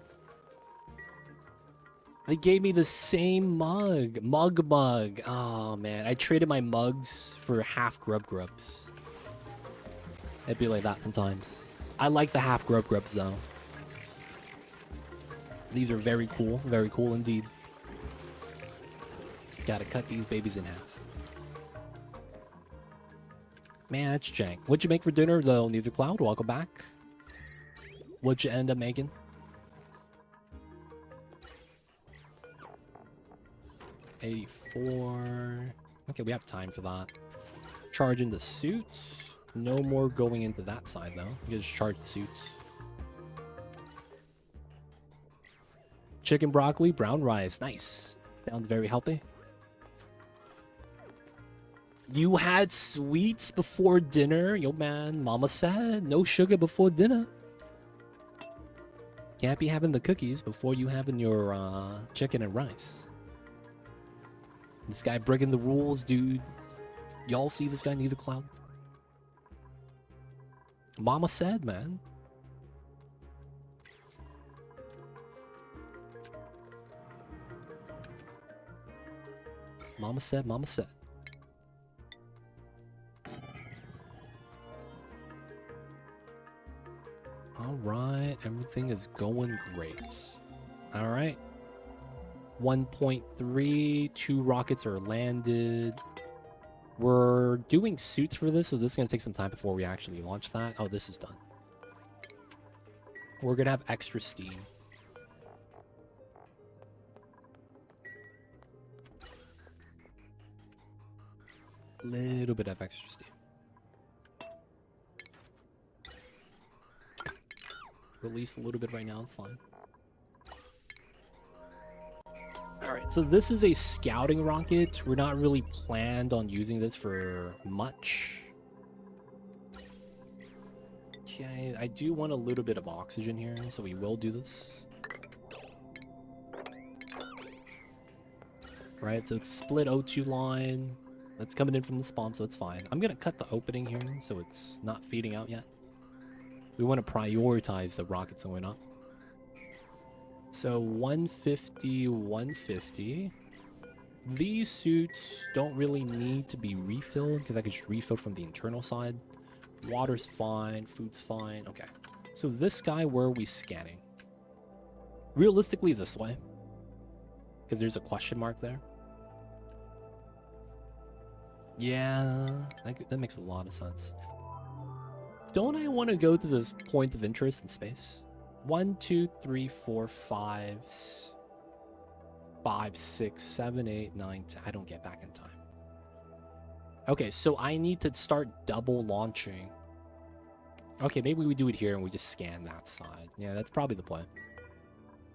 They gave me the same mug. Mug. Oh, man. I traded my mugs for half grubs. It'd be like that sometimes. I like the half grubs, though. These are very cool. Very cool indeed. Gotta cut these babies in half. Man, that's jank. What'd you make for dinner, though, Neither Cloud? Welcome back. What'd you end up making? $84. Okay, we have time for that. Charging the suits. No more going into that side, though. You just charge the suits. Chicken broccoli, brown rice. Nice. Sounds very healthy. You had sweets before dinner? Yo, man. Mama said no sugar before dinner. Can't be having the cookies before you having your chicken and rice. This guy breaking the rules, dude. Y'all see this guy, Neither Cloud? Mama said, man. Mama said, mama said. Alright, everything is going great. Alright. 1.3, 2 rockets are landed. We're doing suits for this, so this is going to take some time before we actually launch that. Oh, this is done. We're going to have extra steam. Little bit of extra steam. Release a little bit right now, it's fine. Alright, so this is a scouting rocket. We're not really planned on using this for much. Okay, I do want a little bit of oxygen here, so we will do this. Right, so it's split O2 line. That's coming in from the spawn, so it's fine. I'm gonna cut the opening here, so it's not feeding out yet. We want to prioritize the rockets going up. So 150, 150. These suits don't really need to be refilled because I can just refill from the internal side. Water's fine, food's fine. Okay. So this guy, where are we scanning? Realistically, this way. Because there's a question mark there. Yeah, that makes a lot of sense. Don't I want to go to this point of interest in space? 1, 2, 3, 4, 5, 6, 7, 8, 9, 10. I don't get back in time. Okay, so I need to start double launching. Okay, maybe we do it here and we just scan that side. Yeah, that's probably the plan.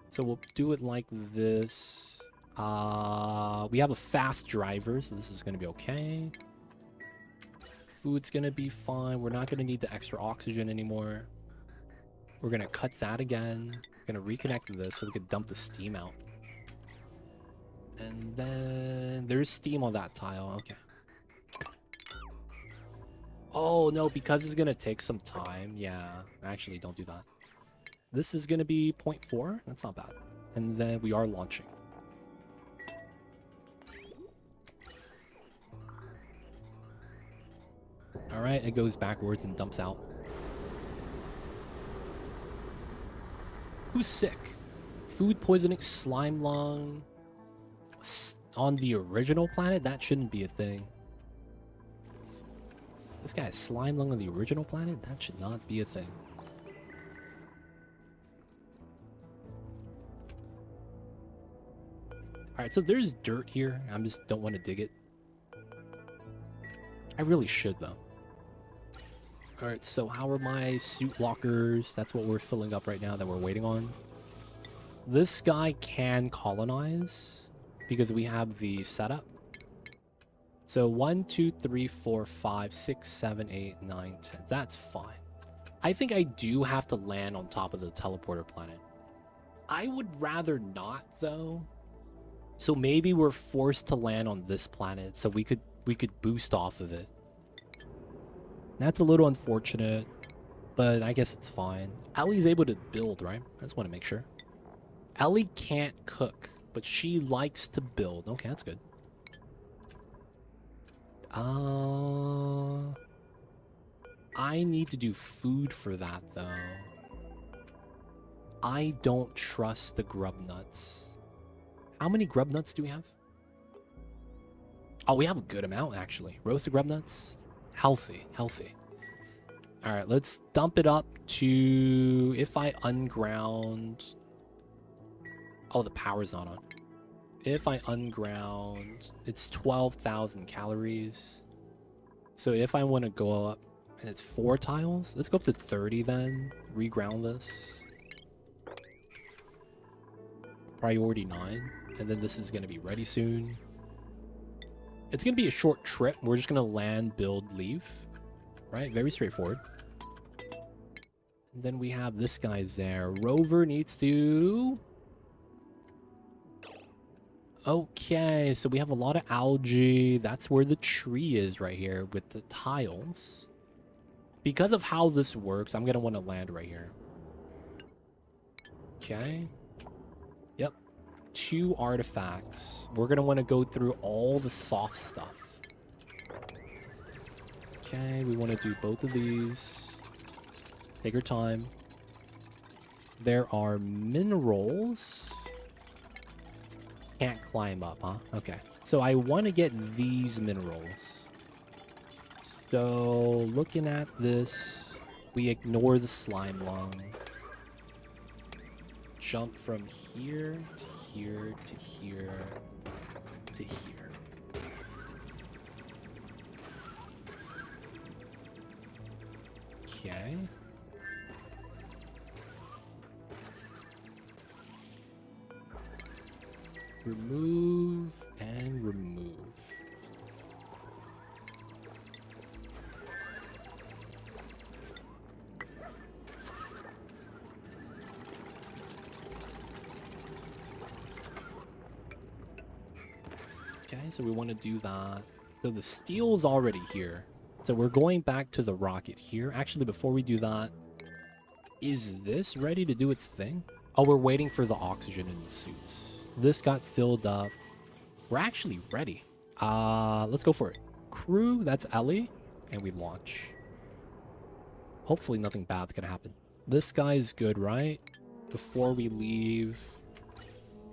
So we'll do it like this. We have a fast driver, so this is going to be okay. Food's going to be fine. We're not going to need the extra oxygen anymore. We're going to cut that again. We're going to reconnect this so we can dump the steam out. And then there's steam on that tile. Okay. Oh, no, because it's going to take some time. Yeah, actually, don't do that. This is going to be 0.4. That's not bad. And then we are launching. Alright, it goes backwards and dumps out. Who's sick? Food poisoning, slime lung. On the original planet? That shouldn't be a thing. This guy has slime lung on the original planet? That should not be a thing. Alright, so there's dirt here. I just don't want to dig it. I really should, though. Alright, so how are my suit lockers? That's what we're filling up right now that we're waiting on. This guy can colonize because we have the setup. So 1, 2, 3, 4, 5, 6, 7, 8, 9, 10. That's fine. I think I do have to land on top of the teleporter planet. I would rather not, though. So maybe we're forced to land on this planet so we could boost off of it. That's a little unfortunate, but I guess it's fine. Ellie's able to build, right? I just want to make sure. Ellie can't cook, but she likes to build. Okay, that's good. I need to do food for that, though. I don't trust the grub nuts. How many grub nuts do we have? Oh, we have a good amount, actually. Roasted grub nuts. Healthy, healthy. All right, let's dump it up to... If I unground... Oh, the power's not on. If I unground, it's 12,000 calories. So if I want to go up, and it's 4 tiles, let's go up to 30 then. Reground this. Priority 9. And then this is going to be ready soon. It's going to be a short trip. We're just going to land, build, leave. Right? Very straightforward. And then we have this guy's there. Rover needs to... Okay, so we have a lot of algae. That's where the tree is right here with the tiles. Because of how this works, I'm going to want to land right here. Okay. Yep. 2 artifacts. We're going to want to go through all the soft stuff. Okay, we want to do both of these. Take your time. There are minerals. Can't climb up, huh? Okay. So I want to get these minerals. So looking at this, we ignore the slime lung. Jump from here to here to here to here. Okay. Remove and remove. Okay, so we want to do that. So the steel's already here. So we're going back to the rocket here. Actually, before we do that, is this ready to do its thing? Oh, we're waiting for the oxygen in the suits. This got filled up. We're actually ready. Let's go for it. Crew, that's Ellie. And we launch. Hopefully nothing bad's gonna happen. This guy's good, right? Before we leave,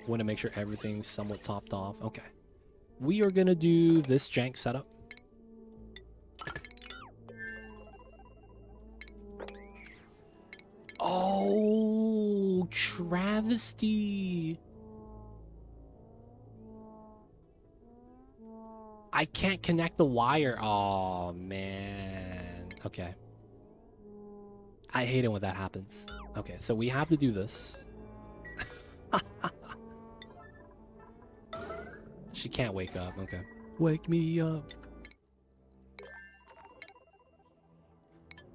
want to make sure everything's somewhat topped off. Okay. We are gonna do this jank setup. Oh, travesty. I can't connect the wire. Oh, man. Okay. I hate it when that happens. Okay, so we have to do this. She can't wake up. Okay. Wake me up.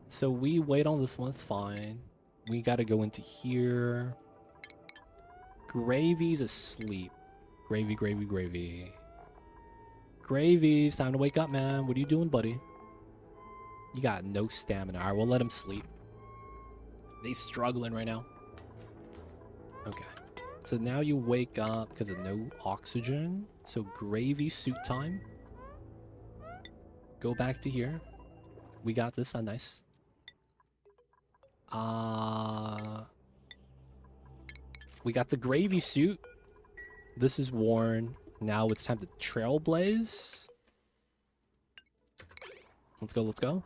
So we wait on this one. It's fine. We gotta go into here. Gravy's asleep. Gravy, gravy, gravy. Gravy, it's time to wake up, man. What are you doing, buddy? You got no stamina. Alright, we'll let him sleep. They struggling right now. Okay. So now you wake up because of no oxygen. So gravy suit time. Go back to here. We got this. Nice. We got the gravy suit. This is worn. Now it's time to trailblaze. Let's go, let's go.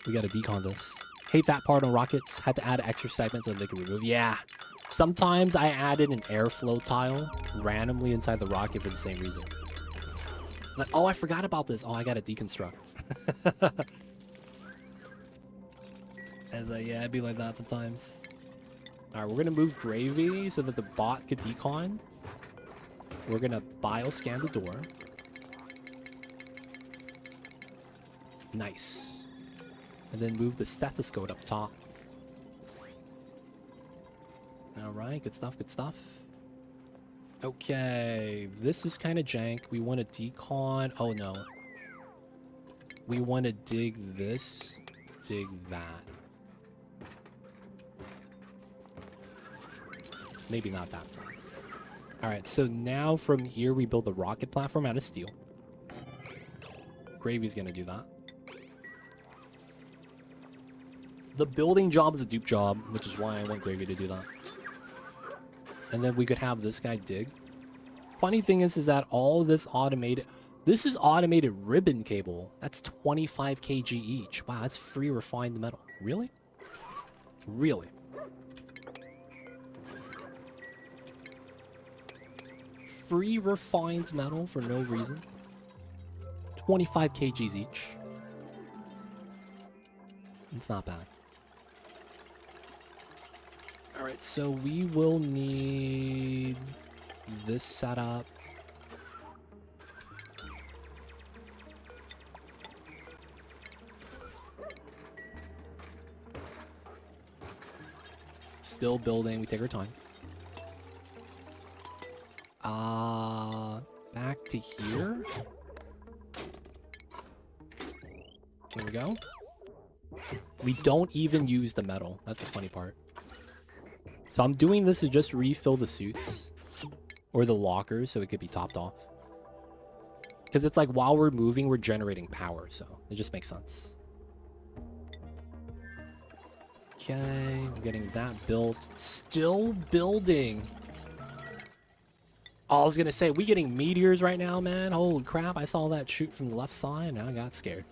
We gotta decon this. Hate that part on rockets. Had to add extra segments so they can remove. Yeah. Sometimes I added an airflow tile randomly inside the rocket for the same reason. Like, oh, I forgot about this. Oh, I gotta deconstruct. I was like, yeah, it'd be like that sometimes. Alright, we're gonna move gravy so that the bot could decon. We're gonna bioscan the door. Nice. And then move the stethoscope up top. Alright, good stuff, good stuff. Okay, this is kind of jank. We want to decon... Oh, no. We want to dig this, dig that. Maybe not that side. Alright, so now from here we build a rocket platform out of steel. Gravy's gonna do that. The building job is a dupe job, which is why I want Gravy to do that. And then we could have this guy dig. Funny thing is that all this automated... This is automated ribbon cable. That's 25 kg each. Wow, that's free refined metal. Really? Really? Free refined metal for no reason. 25 kgs each. It's not bad. Alright, so we will need this setup. Still building, we take our time. Back to here. Here we go. We don't even use the metal. That's the funny part. So I'm doing this to just refill the suits. Or the lockers, so it could be topped off. Because it's like while we're moving, we're generating power, so it just makes sense. Okay, we're getting that built. Still building. Oh, I was gonna say, we getting meteors right now, man. Holy crap, I saw that shoot from the left side, and I got scared.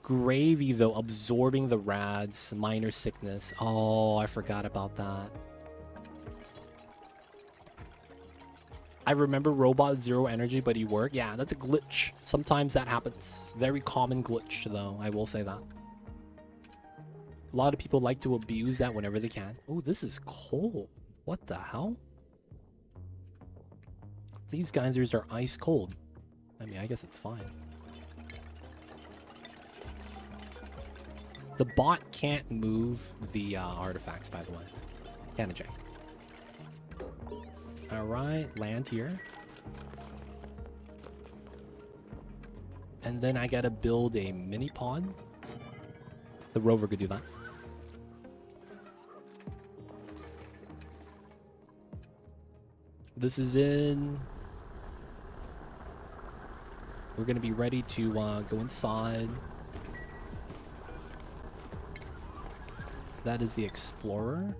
Gravy, though, absorbing the rads. Minor sickness. Oh, I forgot about that. I remember Robot Zero Energy, but he worked. Yeah, that's a glitch. Sometimes that happens. Very common glitch, though. I will say that. A lot of people like to abuse that whenever they can. Oh, this is cold. What the hell? These geysers are ice cold. I mean, I guess it's fine. The bot can't move the artifacts, by the way. Kinda jank. Alright, land here. And then I gotta build a mini pod. The rover could do that. This is in. We're gonna be ready to go inside. That is the Explorer.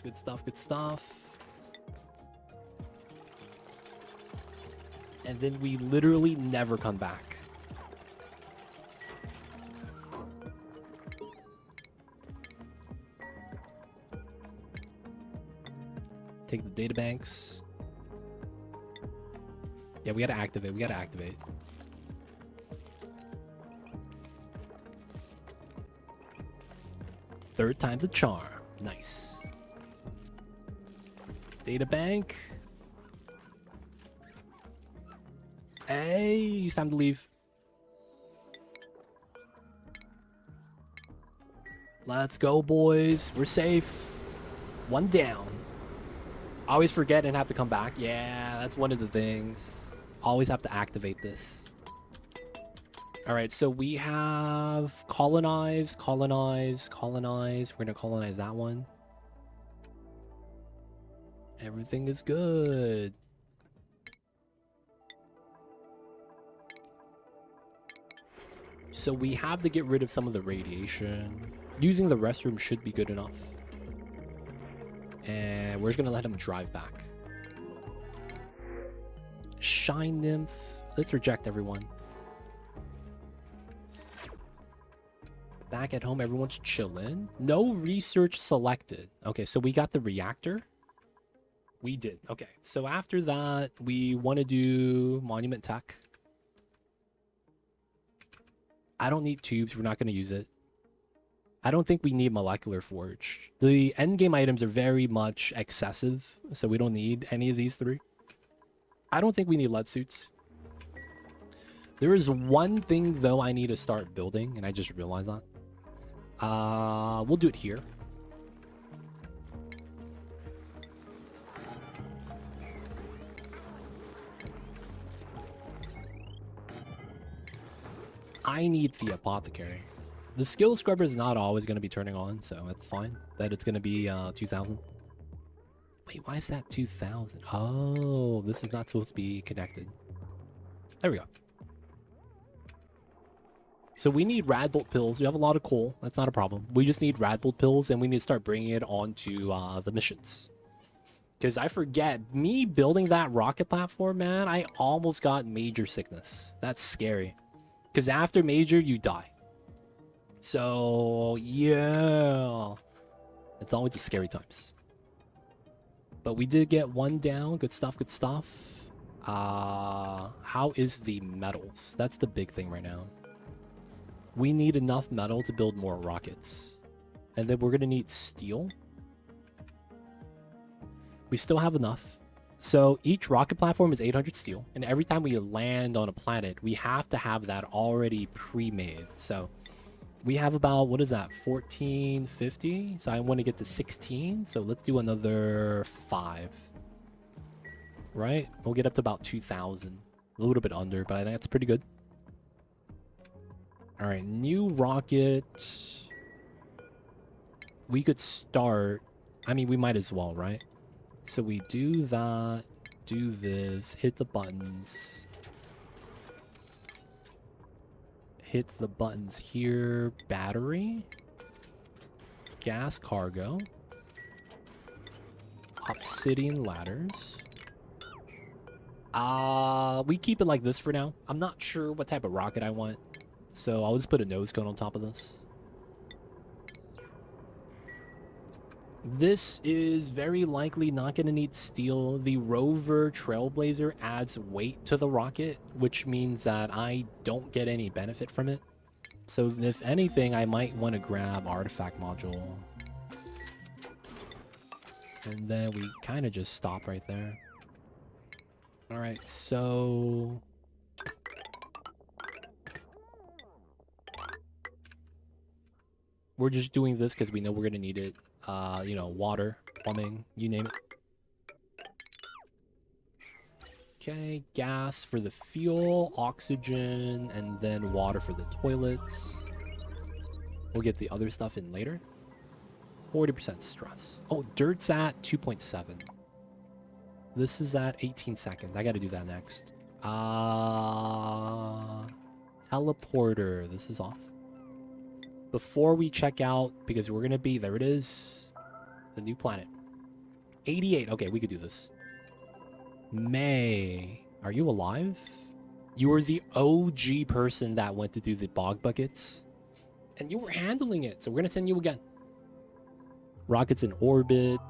Good stuff, good stuff. And then we literally never come back. Take the data banks. Yeah, we gotta activate. We gotta activate. Third time's a charm. Nice. Data bank. Hey, it's time to leave. Let's go, boys. We're safe. One down. I always forget and have to come back. Yeah, that's one of the things. Always have to activate this. Alright, so we have colonize, colonize, colonize. We're gonna colonize that one. Everything is good. So we have to get rid of some of the radiation. Using the restroom should be good enough. And we're just gonna let him drive back. Shine Nymph. Let's reject everyone. Back at home, everyone's chilling. No research selected. Okay, so we got the reactor. We did. Okay, so after that, we want to do Monument Tech. I don't need tubes. We're not going to use it. I don't think we need molecular forge. The endgame items are very much excessive, so we don't need any of these three. I don't think we need lead suits. There is one thing though I need to start building, and I just realized that. We'll do it here. I need the apothecary. The skill scrubber is not always going to be turning on, so it's fine that it's going to be 2000. Wait, why is that 2000? Oh, this is not supposed to be connected. There we go. So we need Radbolt pills. We have a lot of coal. That's not a problem. We just need Radbolt pills, and we need to start bringing it onto the missions. Because I forget, me building that rocket platform, man, I almost got major sickness. That's scary. Because after major, you die. So, yeah. It's always the scary times. But we did get one down. Good stuff, good stuff. How is the metals? That's the big thing right now. We need enough metal to build more rockets. And then we're going to need steel. We still have enough. So each rocket platform is 800 steel. And every time we land on a planet, we have to have that already pre-made. So we have about, what is that, 1450? So I want to get to 16. So let's do another 5. Right? We'll get up to about 2000. A little bit under, but I think that's pretty good. All right, new rocket. We could start. I mean, we might as well, right? So we do that, do this, hit the buttons. Hit the buttons here. Battery. Gas cargo. Obsidian ladders. We keep it like this for now. I'm not sure what type of rocket I want. So I'll just put a nose cone on top of this. This is very likely not going to need steel. The rover trailblazer adds weight to the rocket, which means that I don't get any benefit from it. So if anything, I might want to grab artifact module. And then we kind of just stop right there. All right, so we're just doing this because we know we're going to need it. You know, water, plumbing, you name it. Okay, gas for the fuel, oxygen, and then water for the toilets. We'll get the other stuff in later. 40% stress. Oh, dirt's at 2.7. This is at 18 seconds. I gotta do that next. Teleporter. This is off. Before we check out, because we're gonna be, there it is, the new planet. 88. Okay, we could do this. May, are you alive? You were the OG person that went to do the bog buckets, and you were handling it, so we're gonna send you again. Rockets in orbit.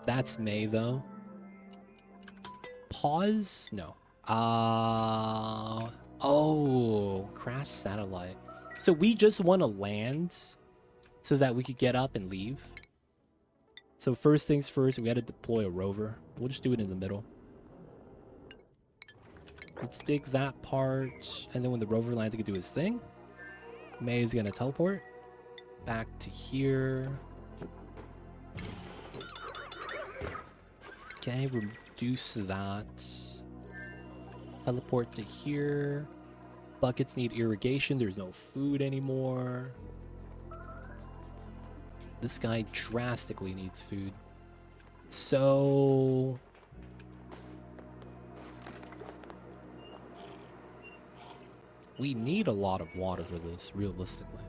That's May, though. Pause? No. Oh, crash satellite. So we just want to land so that we could get up and leave. So first things first, we got to deploy a rover. We'll just do it in the middle. Let's dig that part. And then when the rover lands, it can do his thing. May is going to teleport back to here. Okay, reduce that. Teleport to here. Buckets need irrigation. There's no food anymore. This guy drastically needs food. So we need a lot of water for this, realistically.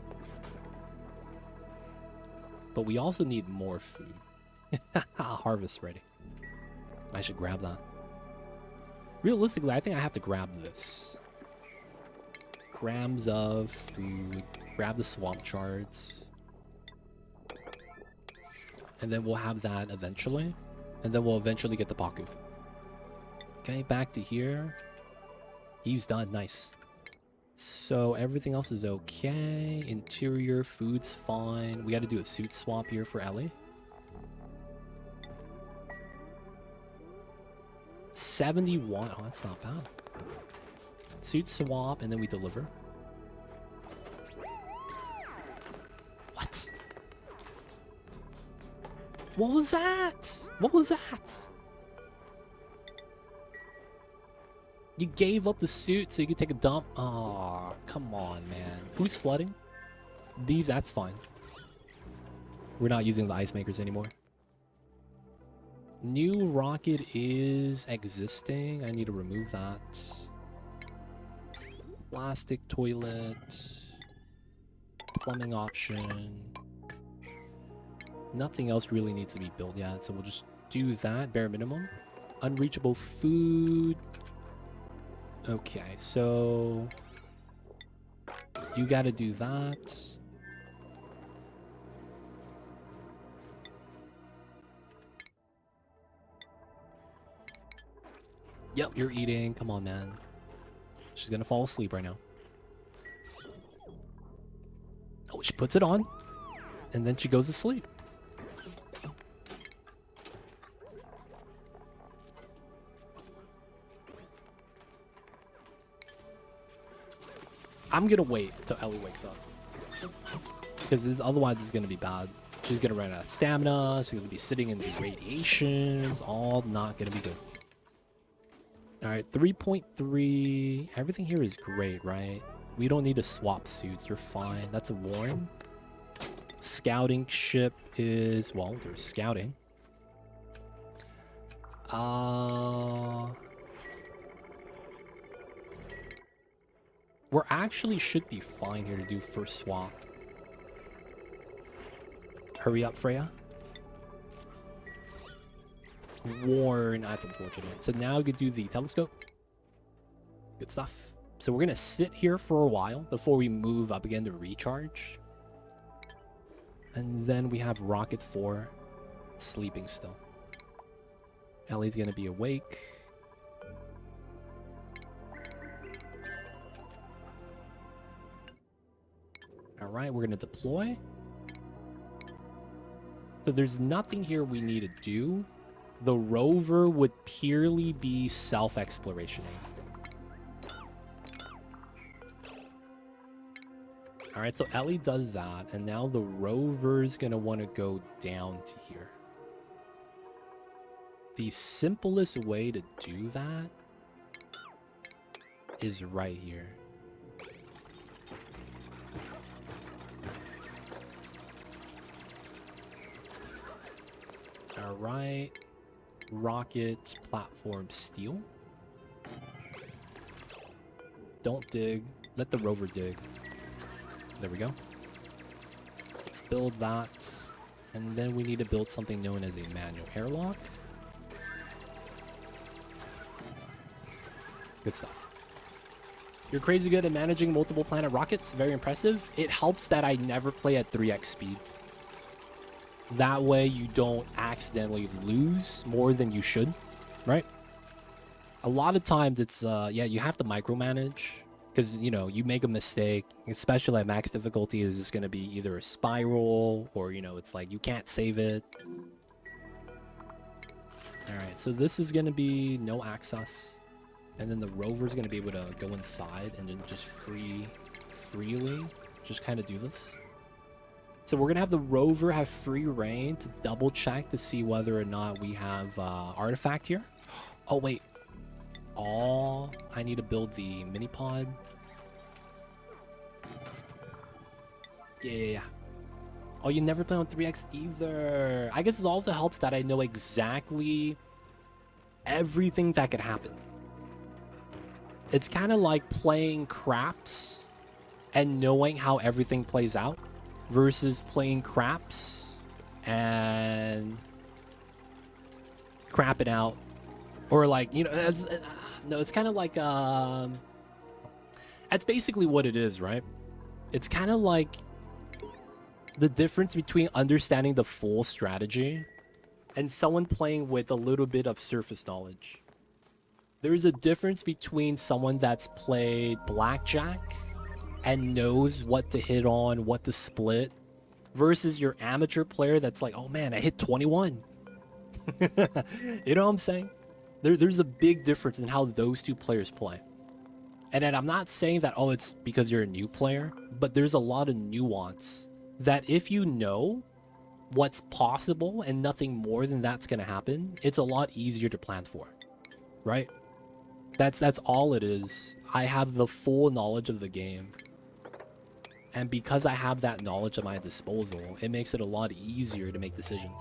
But we also need more food. Harvest ready. I should grab that. Realistically, I think I have to grab this. Grams of food. Grab the swamp shards. And then we'll have that eventually. And then we'll eventually get the Baku. Okay, back to here. He's done. Nice. So everything else is okay. Interior, food's fine. We got to do a suit swap here for Ellie. 71. Oh, that's not bad. Suit swap, and then we deliver. What? What was that? What was that? You gave up the suit so you could take a dump? Oh, come on, man. Who's flooding? These, that's fine. We're not using the ice makers anymore. New rocket is existing. I need to remove that. Plastic toilet. Plumbing option. Nothing else really needs to be built yet, so we'll just do that, bare minimum. Unreachable food. Okay, so you gotta do that. Yep, you're eating. Come on, man. She's gonna fall asleep right now. Oh, she puts it on, and then she goes to sleep. I'm gonna wait till Ellie wakes up, because otherwise it's gonna be bad. She's gonna run out of stamina. She's gonna be sitting in the radiations. All not gonna be good. All right, 3.3. Everything here is great, right? We don't need to swap suits. You're fine. That's a warm. Scouting ship is, well, there's scouting. We're actually should be fine here to do first swap. Hurry up, Freya. Warn, that's unfortunate. So now we could do the telescope. Good stuff. So we're gonna sit here for a while before we move up again to recharge. And then we have Rocket 4 sleeping still. Ellie's gonna be awake. Alright, we're gonna deploy. So there's nothing here we need to do. The rover would purely be self-exploration. Alright, so Ellie does that, and now the rover's gonna want to go down to here. The simplest way to do that is right here. Alright. Rocket, platform, steel. Don't dig. Let the rover dig. There we go. Let's build that. And then we need to build something known as a manual airlock. Good stuff. You're crazy good at managing multiple planet rockets. Very impressive. It helps that I never play at 3x speed. That way you don't accidentally lose more than you should, right? A lot of times it's, yeah, you have to micromanage. Because, you know, you make a mistake, especially at max difficulty, is just going to be either a spiral or, you know, it's like you can't save it. Alright, so this is going to be no access. And then the rover's going to be able to go inside and then just freely just kind of do this. So we're going to have the rover have free reign to double check to see whether or not we have artifact here. Oh, wait. Oh, I need to build the mini pod. Yeah. Oh, you never play on 3x either. I guess it also helps that I know exactly everything that could happen. It's kind of like playing craps and knowing how everything plays out versus playing craps and crapping out. Or like, you know, no, it's kind of like, that's basically what it is, right? It's kind of like the difference between understanding the full strategy and someone playing with a little bit of surface knowledge. There's a difference between someone that's played blackjack and knows what to hit on, what to split, versus your amateur player that's like, oh man, I hit 21. You know what I'm saying? There's a big difference in how those two players play. And then I'm not saying that, oh, it's because you're a new player, but there's a lot of nuance that if you know what's possible and nothing more than that's going to happen, it's a lot easier to plan for, right? That's all it is. I have the full knowledge of the game. And because I have that knowledge at my disposal, it makes it a lot easier to make decisions.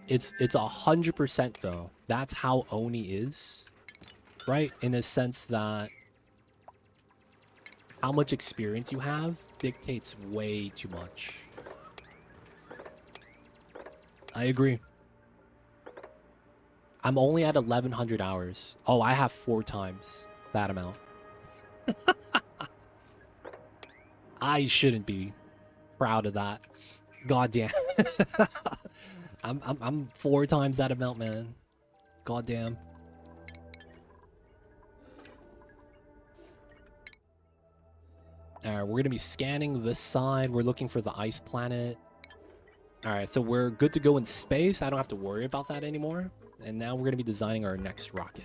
It's 100% though. That's how Oni is, right? In a sense that how much experience you have dictates way too much. I agree. I'm only at 1100 hours. Oh, I have 4 times that amount. I shouldn't be proud of that. God damn. I'm 4 times that amount, man. God damn. Alright, we're gonna be scanning this side. We're looking for the ice planet. Alright, so we're good to go in space. I don't have to worry about that anymore. And now we're gonna be designing our next rocket.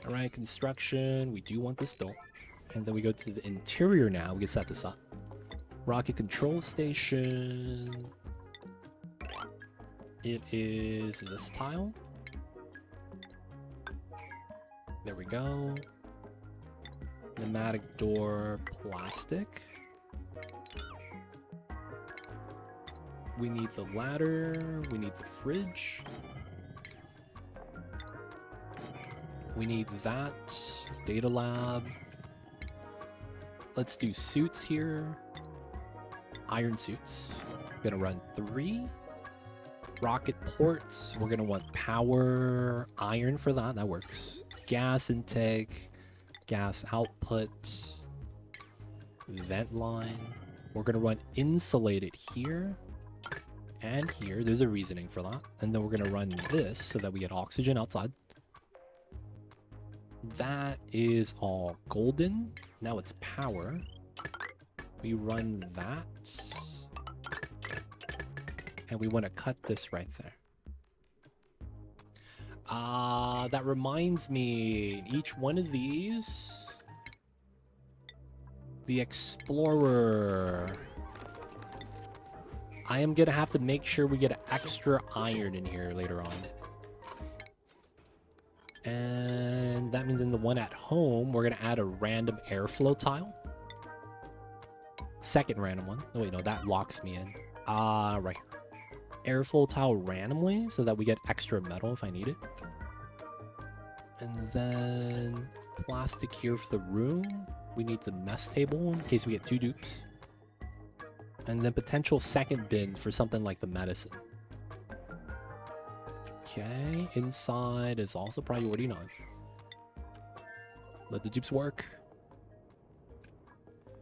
Alright, construction. We do want this built. And then we go to the interior now. We can set this up. Rocket control station. It is this tile. There we go. Pneumatic door, plastic. We need the ladder. We need the fridge. We need that. Data lab. Let's do suits here. Iron suits. We're gonna run 3. Rocket ports. We're gonna want power iron for that. That works. Gas intake. Gas output. Vent line. We're gonna run insulated here and here. There's a reasoning for that. And then we're gonna run this so that we get oxygen outside. That is all golden. Now it's power. We run that. And we want to cut this right there. That reminds me, each one of these, the Explorer, I am gonna have to make sure we get extra iron in here later on. And that means in the one at home, we're gonna add a random airflow tile. Second random one. No, wait, no, that locks me in. Right here. Airflow tile randomly so that we get extra metal if I need it. And then plastic here for the room. We need the mess table in case we get 2 dupes. And then potential second bin for something like the medicine. Okay, inside is also priority 9. Let the dupes work.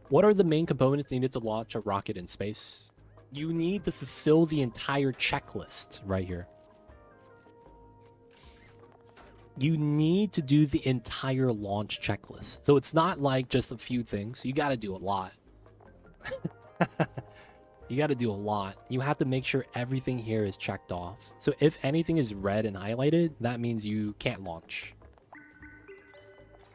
What are the main components needed to launch a rocket in space? You need to fulfill the entire checklist right here. You need to do the entire launch checklist. So it's not like just a few things. You got to do a lot. You got to do a lot. You have to make sure everything here is checked off. So if anything is red and highlighted, that means you can't launch.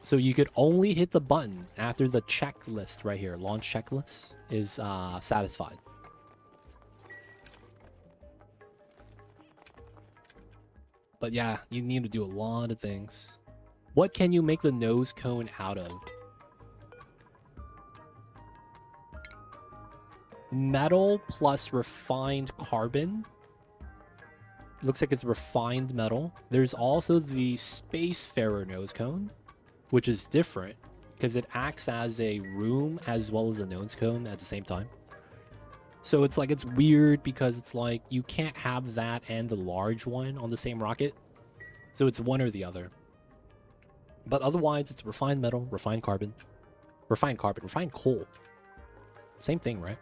So you could only hit the button after the checklist right here, launch checklist, is satisfied. But yeah, you need to do a lot of things. What can you make the nose cone out of? Metal plus refined carbon. Looks like it's refined metal. There's also the Spacefarer nose cone, which is different because it acts as a room as well as a nose cone at the same time. So it's like, it's weird because it's like you can't have that and the large one on the same rocket. So it's one or the other. But otherwise, it's refined metal, refined carbon, refined coal. Same thing, right?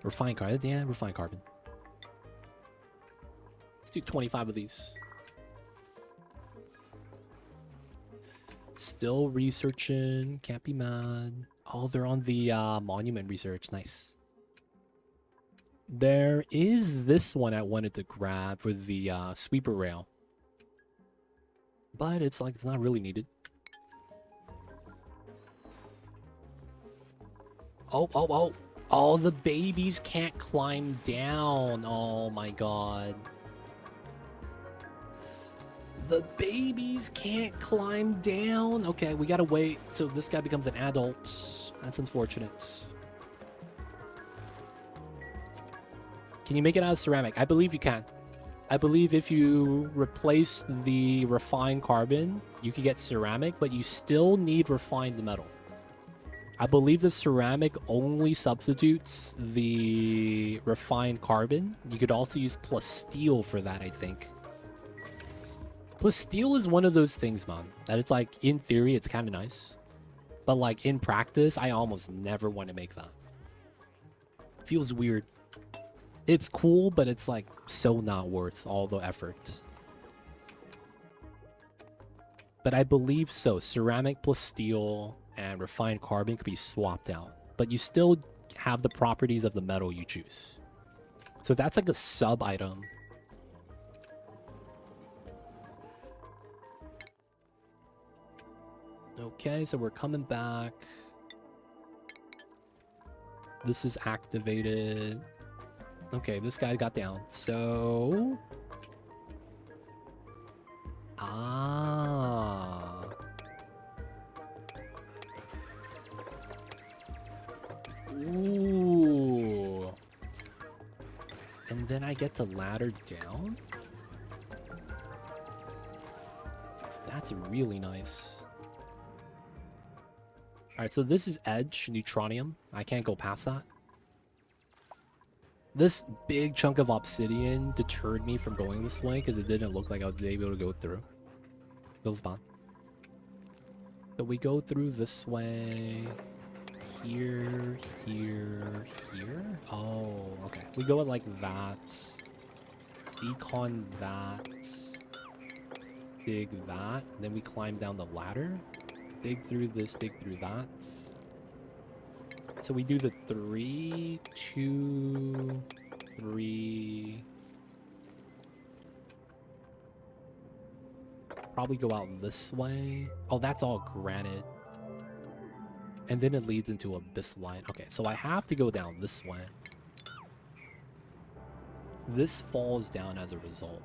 Refined carbon, yeah, refined carbon. Let's do 25 of these. Still researching. Can't be mad. Oh, they're on the monument research. Nice. There is this one I wanted to grab for the sweeper rail. But it's like, it's not really needed. Oh, oh, oh. Oh, the babies can't climb down. Oh my god. The babies can't climb down. Okay, we gotta wait so this guy becomes an adult. That's unfortunate. Can you make it out of ceramic? I believe you can. I believe if you replace the refined carbon, you can get ceramic, but you still need refined metal. I believe the ceramic only substitutes the refined carbon. You could also use plus steel for that, I think. Plus steel is one of those things, man, that it's like, in theory, it's kind of nice. But like, in practice, I almost never want to make that. Feels weird. It's cool, but it's like, so not worth all the effort. But I believe so. Ceramic plus steel and refined carbon could be swapped out. But you still have the properties of the metal you choose. So that's like a sub item. Okay, so we're coming back. This is activated. Okay, this guy got down. So... Ah... Ooh. And then I get to ladder down? That's really nice. Alright, so this is Edge, Neutronium. I can't go past that. This big chunk of obsidian deterred me from going this way because it didn't look like I was able to go through. Feels bad. So we go through this way. Here, here, here. Oh, okay. We go it like that. Decon that. Dig that. Then we climb down the ladder. Dig through this, dig through that. So we do the 3, 2, 3. Probably go out this way. Oh, that's all granite. And then it leads into Abyss Line. Okay, so I have to go down this way. This falls down as a result.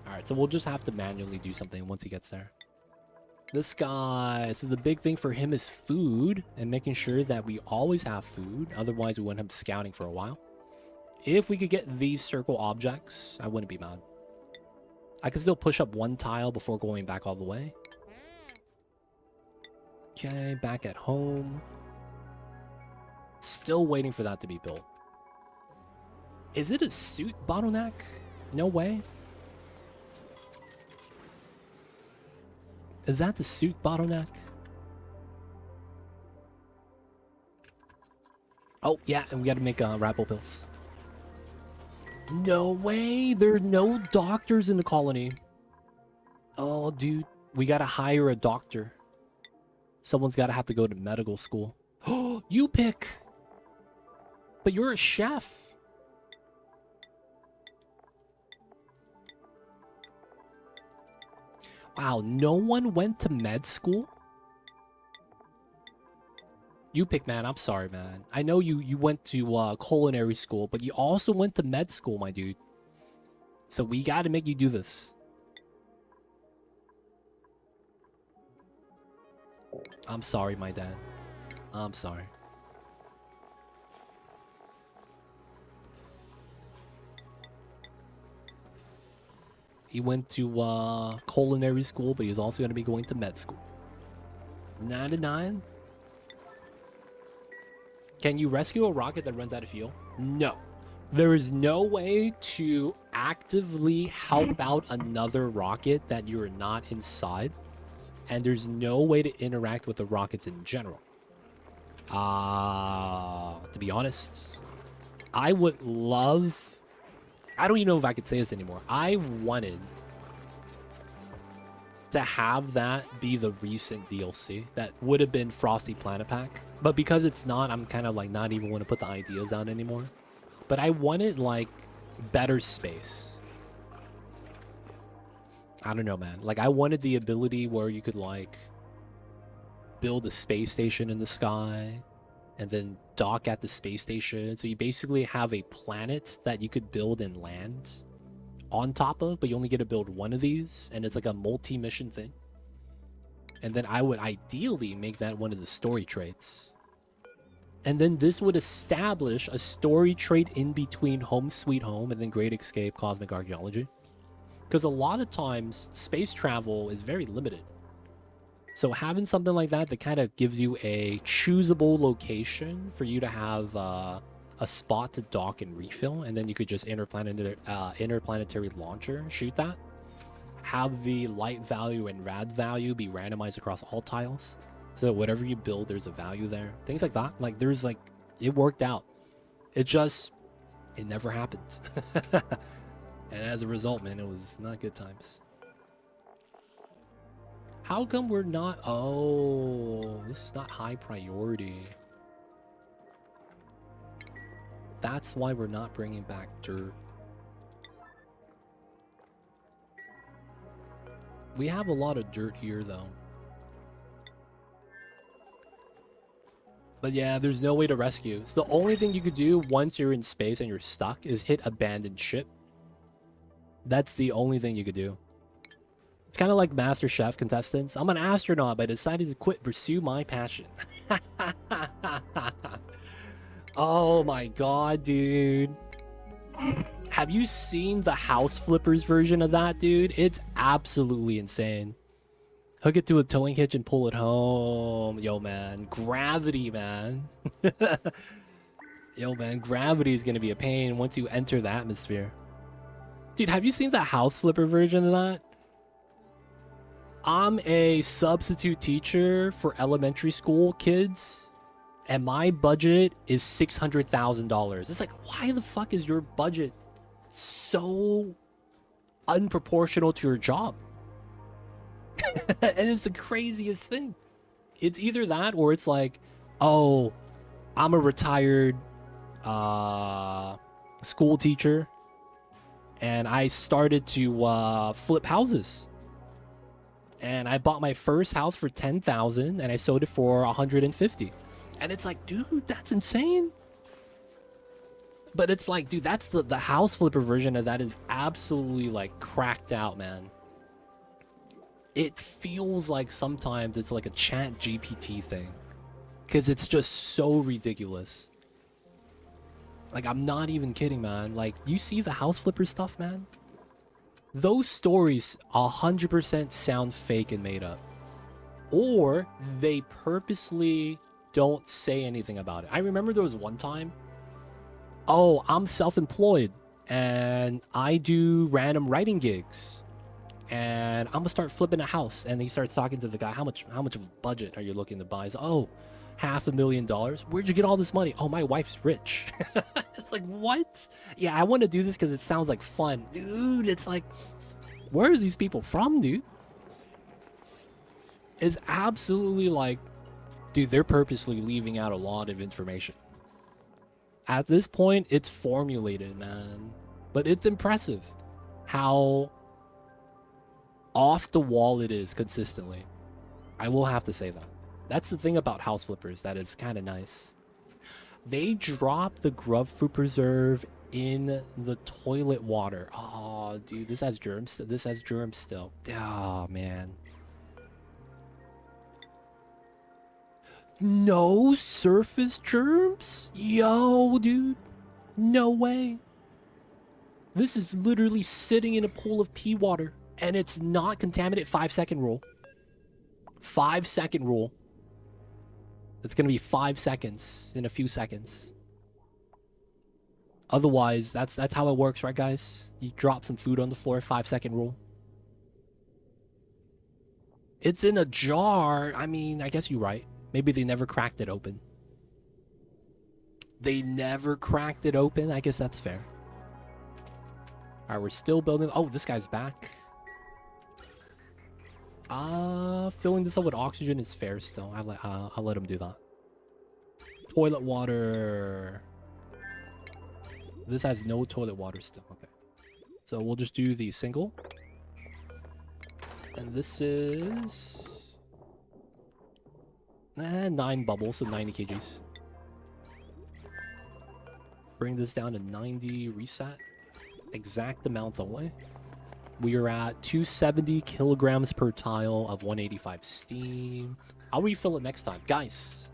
Alright, so we'll just have to manually do something once he gets there. This guy, so the big thing for him is food and making sure that we always have food. Otherwise, we wouldn't have scouting for a while. If we could get these circle objects, I wouldn't be mad. I could still push up one tile before going back all the way. Okay, back at home. Still waiting for that to be built. Is it a suit bottleneck? No way. Is that the suit bottleneck? Oh, yeah, and we gotta make Rabble pills. No way! There are no doctors in the colony. Oh, dude. We gotta hire a doctor. Someone's gotta have to go to medical school. Oh, you pick! But you're a chef. Wow, no one went to med school? You pick, man. I'm sorry, man. I know you went to culinary school, but you also went to med school, my dude. So we gotta make you do this. I'm sorry, my dad. I'm sorry. He went to culinary school, but he's also going to be going to med school. 99? Can you rescue a rocket that runs out of fuel? No. There is no way to actively help out another rocket that you're not inside. And there's no way to interact with the rockets in general. To be honest, I would love... I don't even know if I could say this anymore. I wanted to have that be the recent DLC that would have been Frosty Planet Pack. But because it's not, I'm kind of like not even want to put the ideas out anymore. But I wanted like better space. I don't know, man. Like I wanted the ability where you could like build a space station in the sky and then dock at the space station. So you basically have a planet that you could build and land on top of, but you only get to build one of these, and it's like a multi-mission thing. And then I would ideally make that one of the story traits. And then this would establish a story trait in between Home Sweet Home and then Great Escape Cosmic Archaeology. Because a lot of times, space travel is very limited. So having something like that that kind of gives you a choosable location for you to have a spot to dock and refill, and then you could just interplanetary launcher, shoot that. Have the light value and rad value be randomized across all tiles, so that whatever you build, there's a value there. Things like that. Like, there's like, it worked out. It never happened. And as a result, man, it was not good times. How come we're not... Oh, this is not high priority. That's why we're not bringing back dirt. We have a lot of dirt here, though. But yeah, there's no way to rescue. So the only thing you could do once you're in space and you're stuck is hit abandoned ship. That's the only thing you could do. It's kind of like Master Chef contestants. I'm an astronaut, but I decided to pursue my passion. Oh my god, dude. Have you seen the House Flippers version of that, dude? It's absolutely insane. Hook it to a towing hitch and pull it home. Yo, man. Gravity, man. Yo, man. Gravity is going to be a pain once you enter the atmosphere. Dude, have you seen the House Flipper version of that? I'm a substitute teacher for elementary school kids, and my budget is $600,000. It's like, why the fuck is your budget so unproportional to your job? And it's the craziest thing. It's either that or it's like, oh, I'm a retired school teacher, and I started to flip houses. And I bought my first house for $10,000 and I sold it for $150,000. And it's like, dude, that's insane. But it's like, dude, that's the house flipper version of that is absolutely like cracked out, man. It feels like sometimes it's like a chat GPT thing. Because it's just so ridiculous. Like, I'm not even kidding, man. Like, you see the house flipper stuff, man? Those stories 100% sound fake and made up. Or they purposely don't say anything about it. I remember there was one time, oh, I'm self-employed and I do random writing gigs and I'm gonna start flipping a house. And he starts talking to the guy, how much of a budget are you looking to buy? He's like, oh, $500,000. Where'd you get all this money? Oh, my wife's rich. It's like, what? Yeah, I want to do this because it sounds like fun. Dude, it's like, where are these people from, dude? It's absolutely like, dude, they're purposely leaving out a lot of information. At this point, it's formulated, man. But it's impressive how off the wall it is consistently. I will have to say that. That's the thing about house flippers that is kind of nice. They drop the grub fruit preserve in the toilet water. Oh, dude, this has germs. This has germs still. Oh, man. No surface germs? Yo, dude. No way. This is literally sitting in a pool of pee water. And it's not contaminated. 5-second rule. 5-second rule. It's going to be 5 seconds in a few seconds. Otherwise, that's how it works, right, guys? You drop some food on the floor, 5-second rule. It's in a jar. I mean, I guess you're right. Maybe they never cracked it open. They never cracked it open? I guess that's fair. Alright, we're still building. Oh, this guy's back. Filling this up with oxygen is fair still. I'll let him do that. Toilet water. This has no toilet water still. Okay. So we'll just do the single. And this is 9 bubbles, so 90 kgs. Bring this down to 90, reset. Exact amounts only. We are at 270 kilograms per tile of 185 steam. I'll refill it next time. Guys,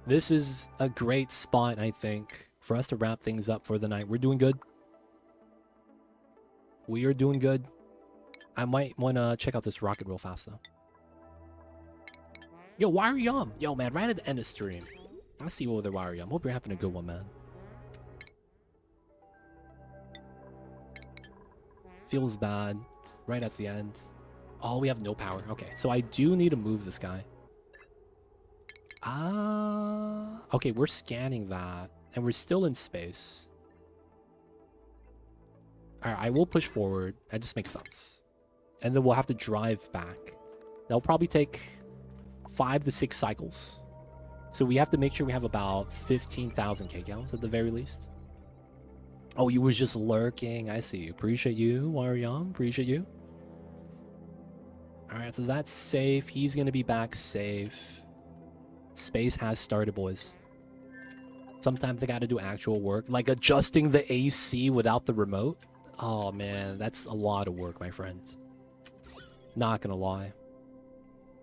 this is a great spot, I think, for us to wrap things up for the night. We're doing good. We are doing good. I might want to check out this rocket real fast, though. Yo, Wire Yum. Yo, man, right at the end of stream. I'll see you over there, Wire Yum. Hope you're having a good one, man. Feels bad. Right at the end. Oh, we have no power. Okay, so I do need to move this guy. Okay, we're scanning that. And we're still in space. Alright, I will push forward. That just makes sense. And then we'll have to drive back. That'll probably take 5 to 6 cycles. So we have to make sure we have about 15,000 kcals at the very least. Oh, you was just lurking. I see you. Appreciate you, Wariam. Appreciate you. Alright, so that's safe. He's going to be back safe. Space has started, boys. Sometimes they got to do actual work. Like adjusting the AC without the remote. Oh, man. That's a lot of work, my friend. Not going to lie.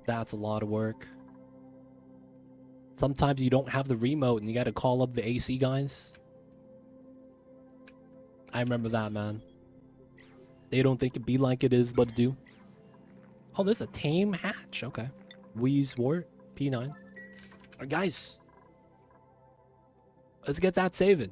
That's a lot of work. Sometimes you don't have the remote and you got to call up the AC guys. I remember that, man. They don't think it be like it is, but it do. Oh, there's a tame hatch. Okay. Wheezewort. P9. Alright, guys. Let's get that saving.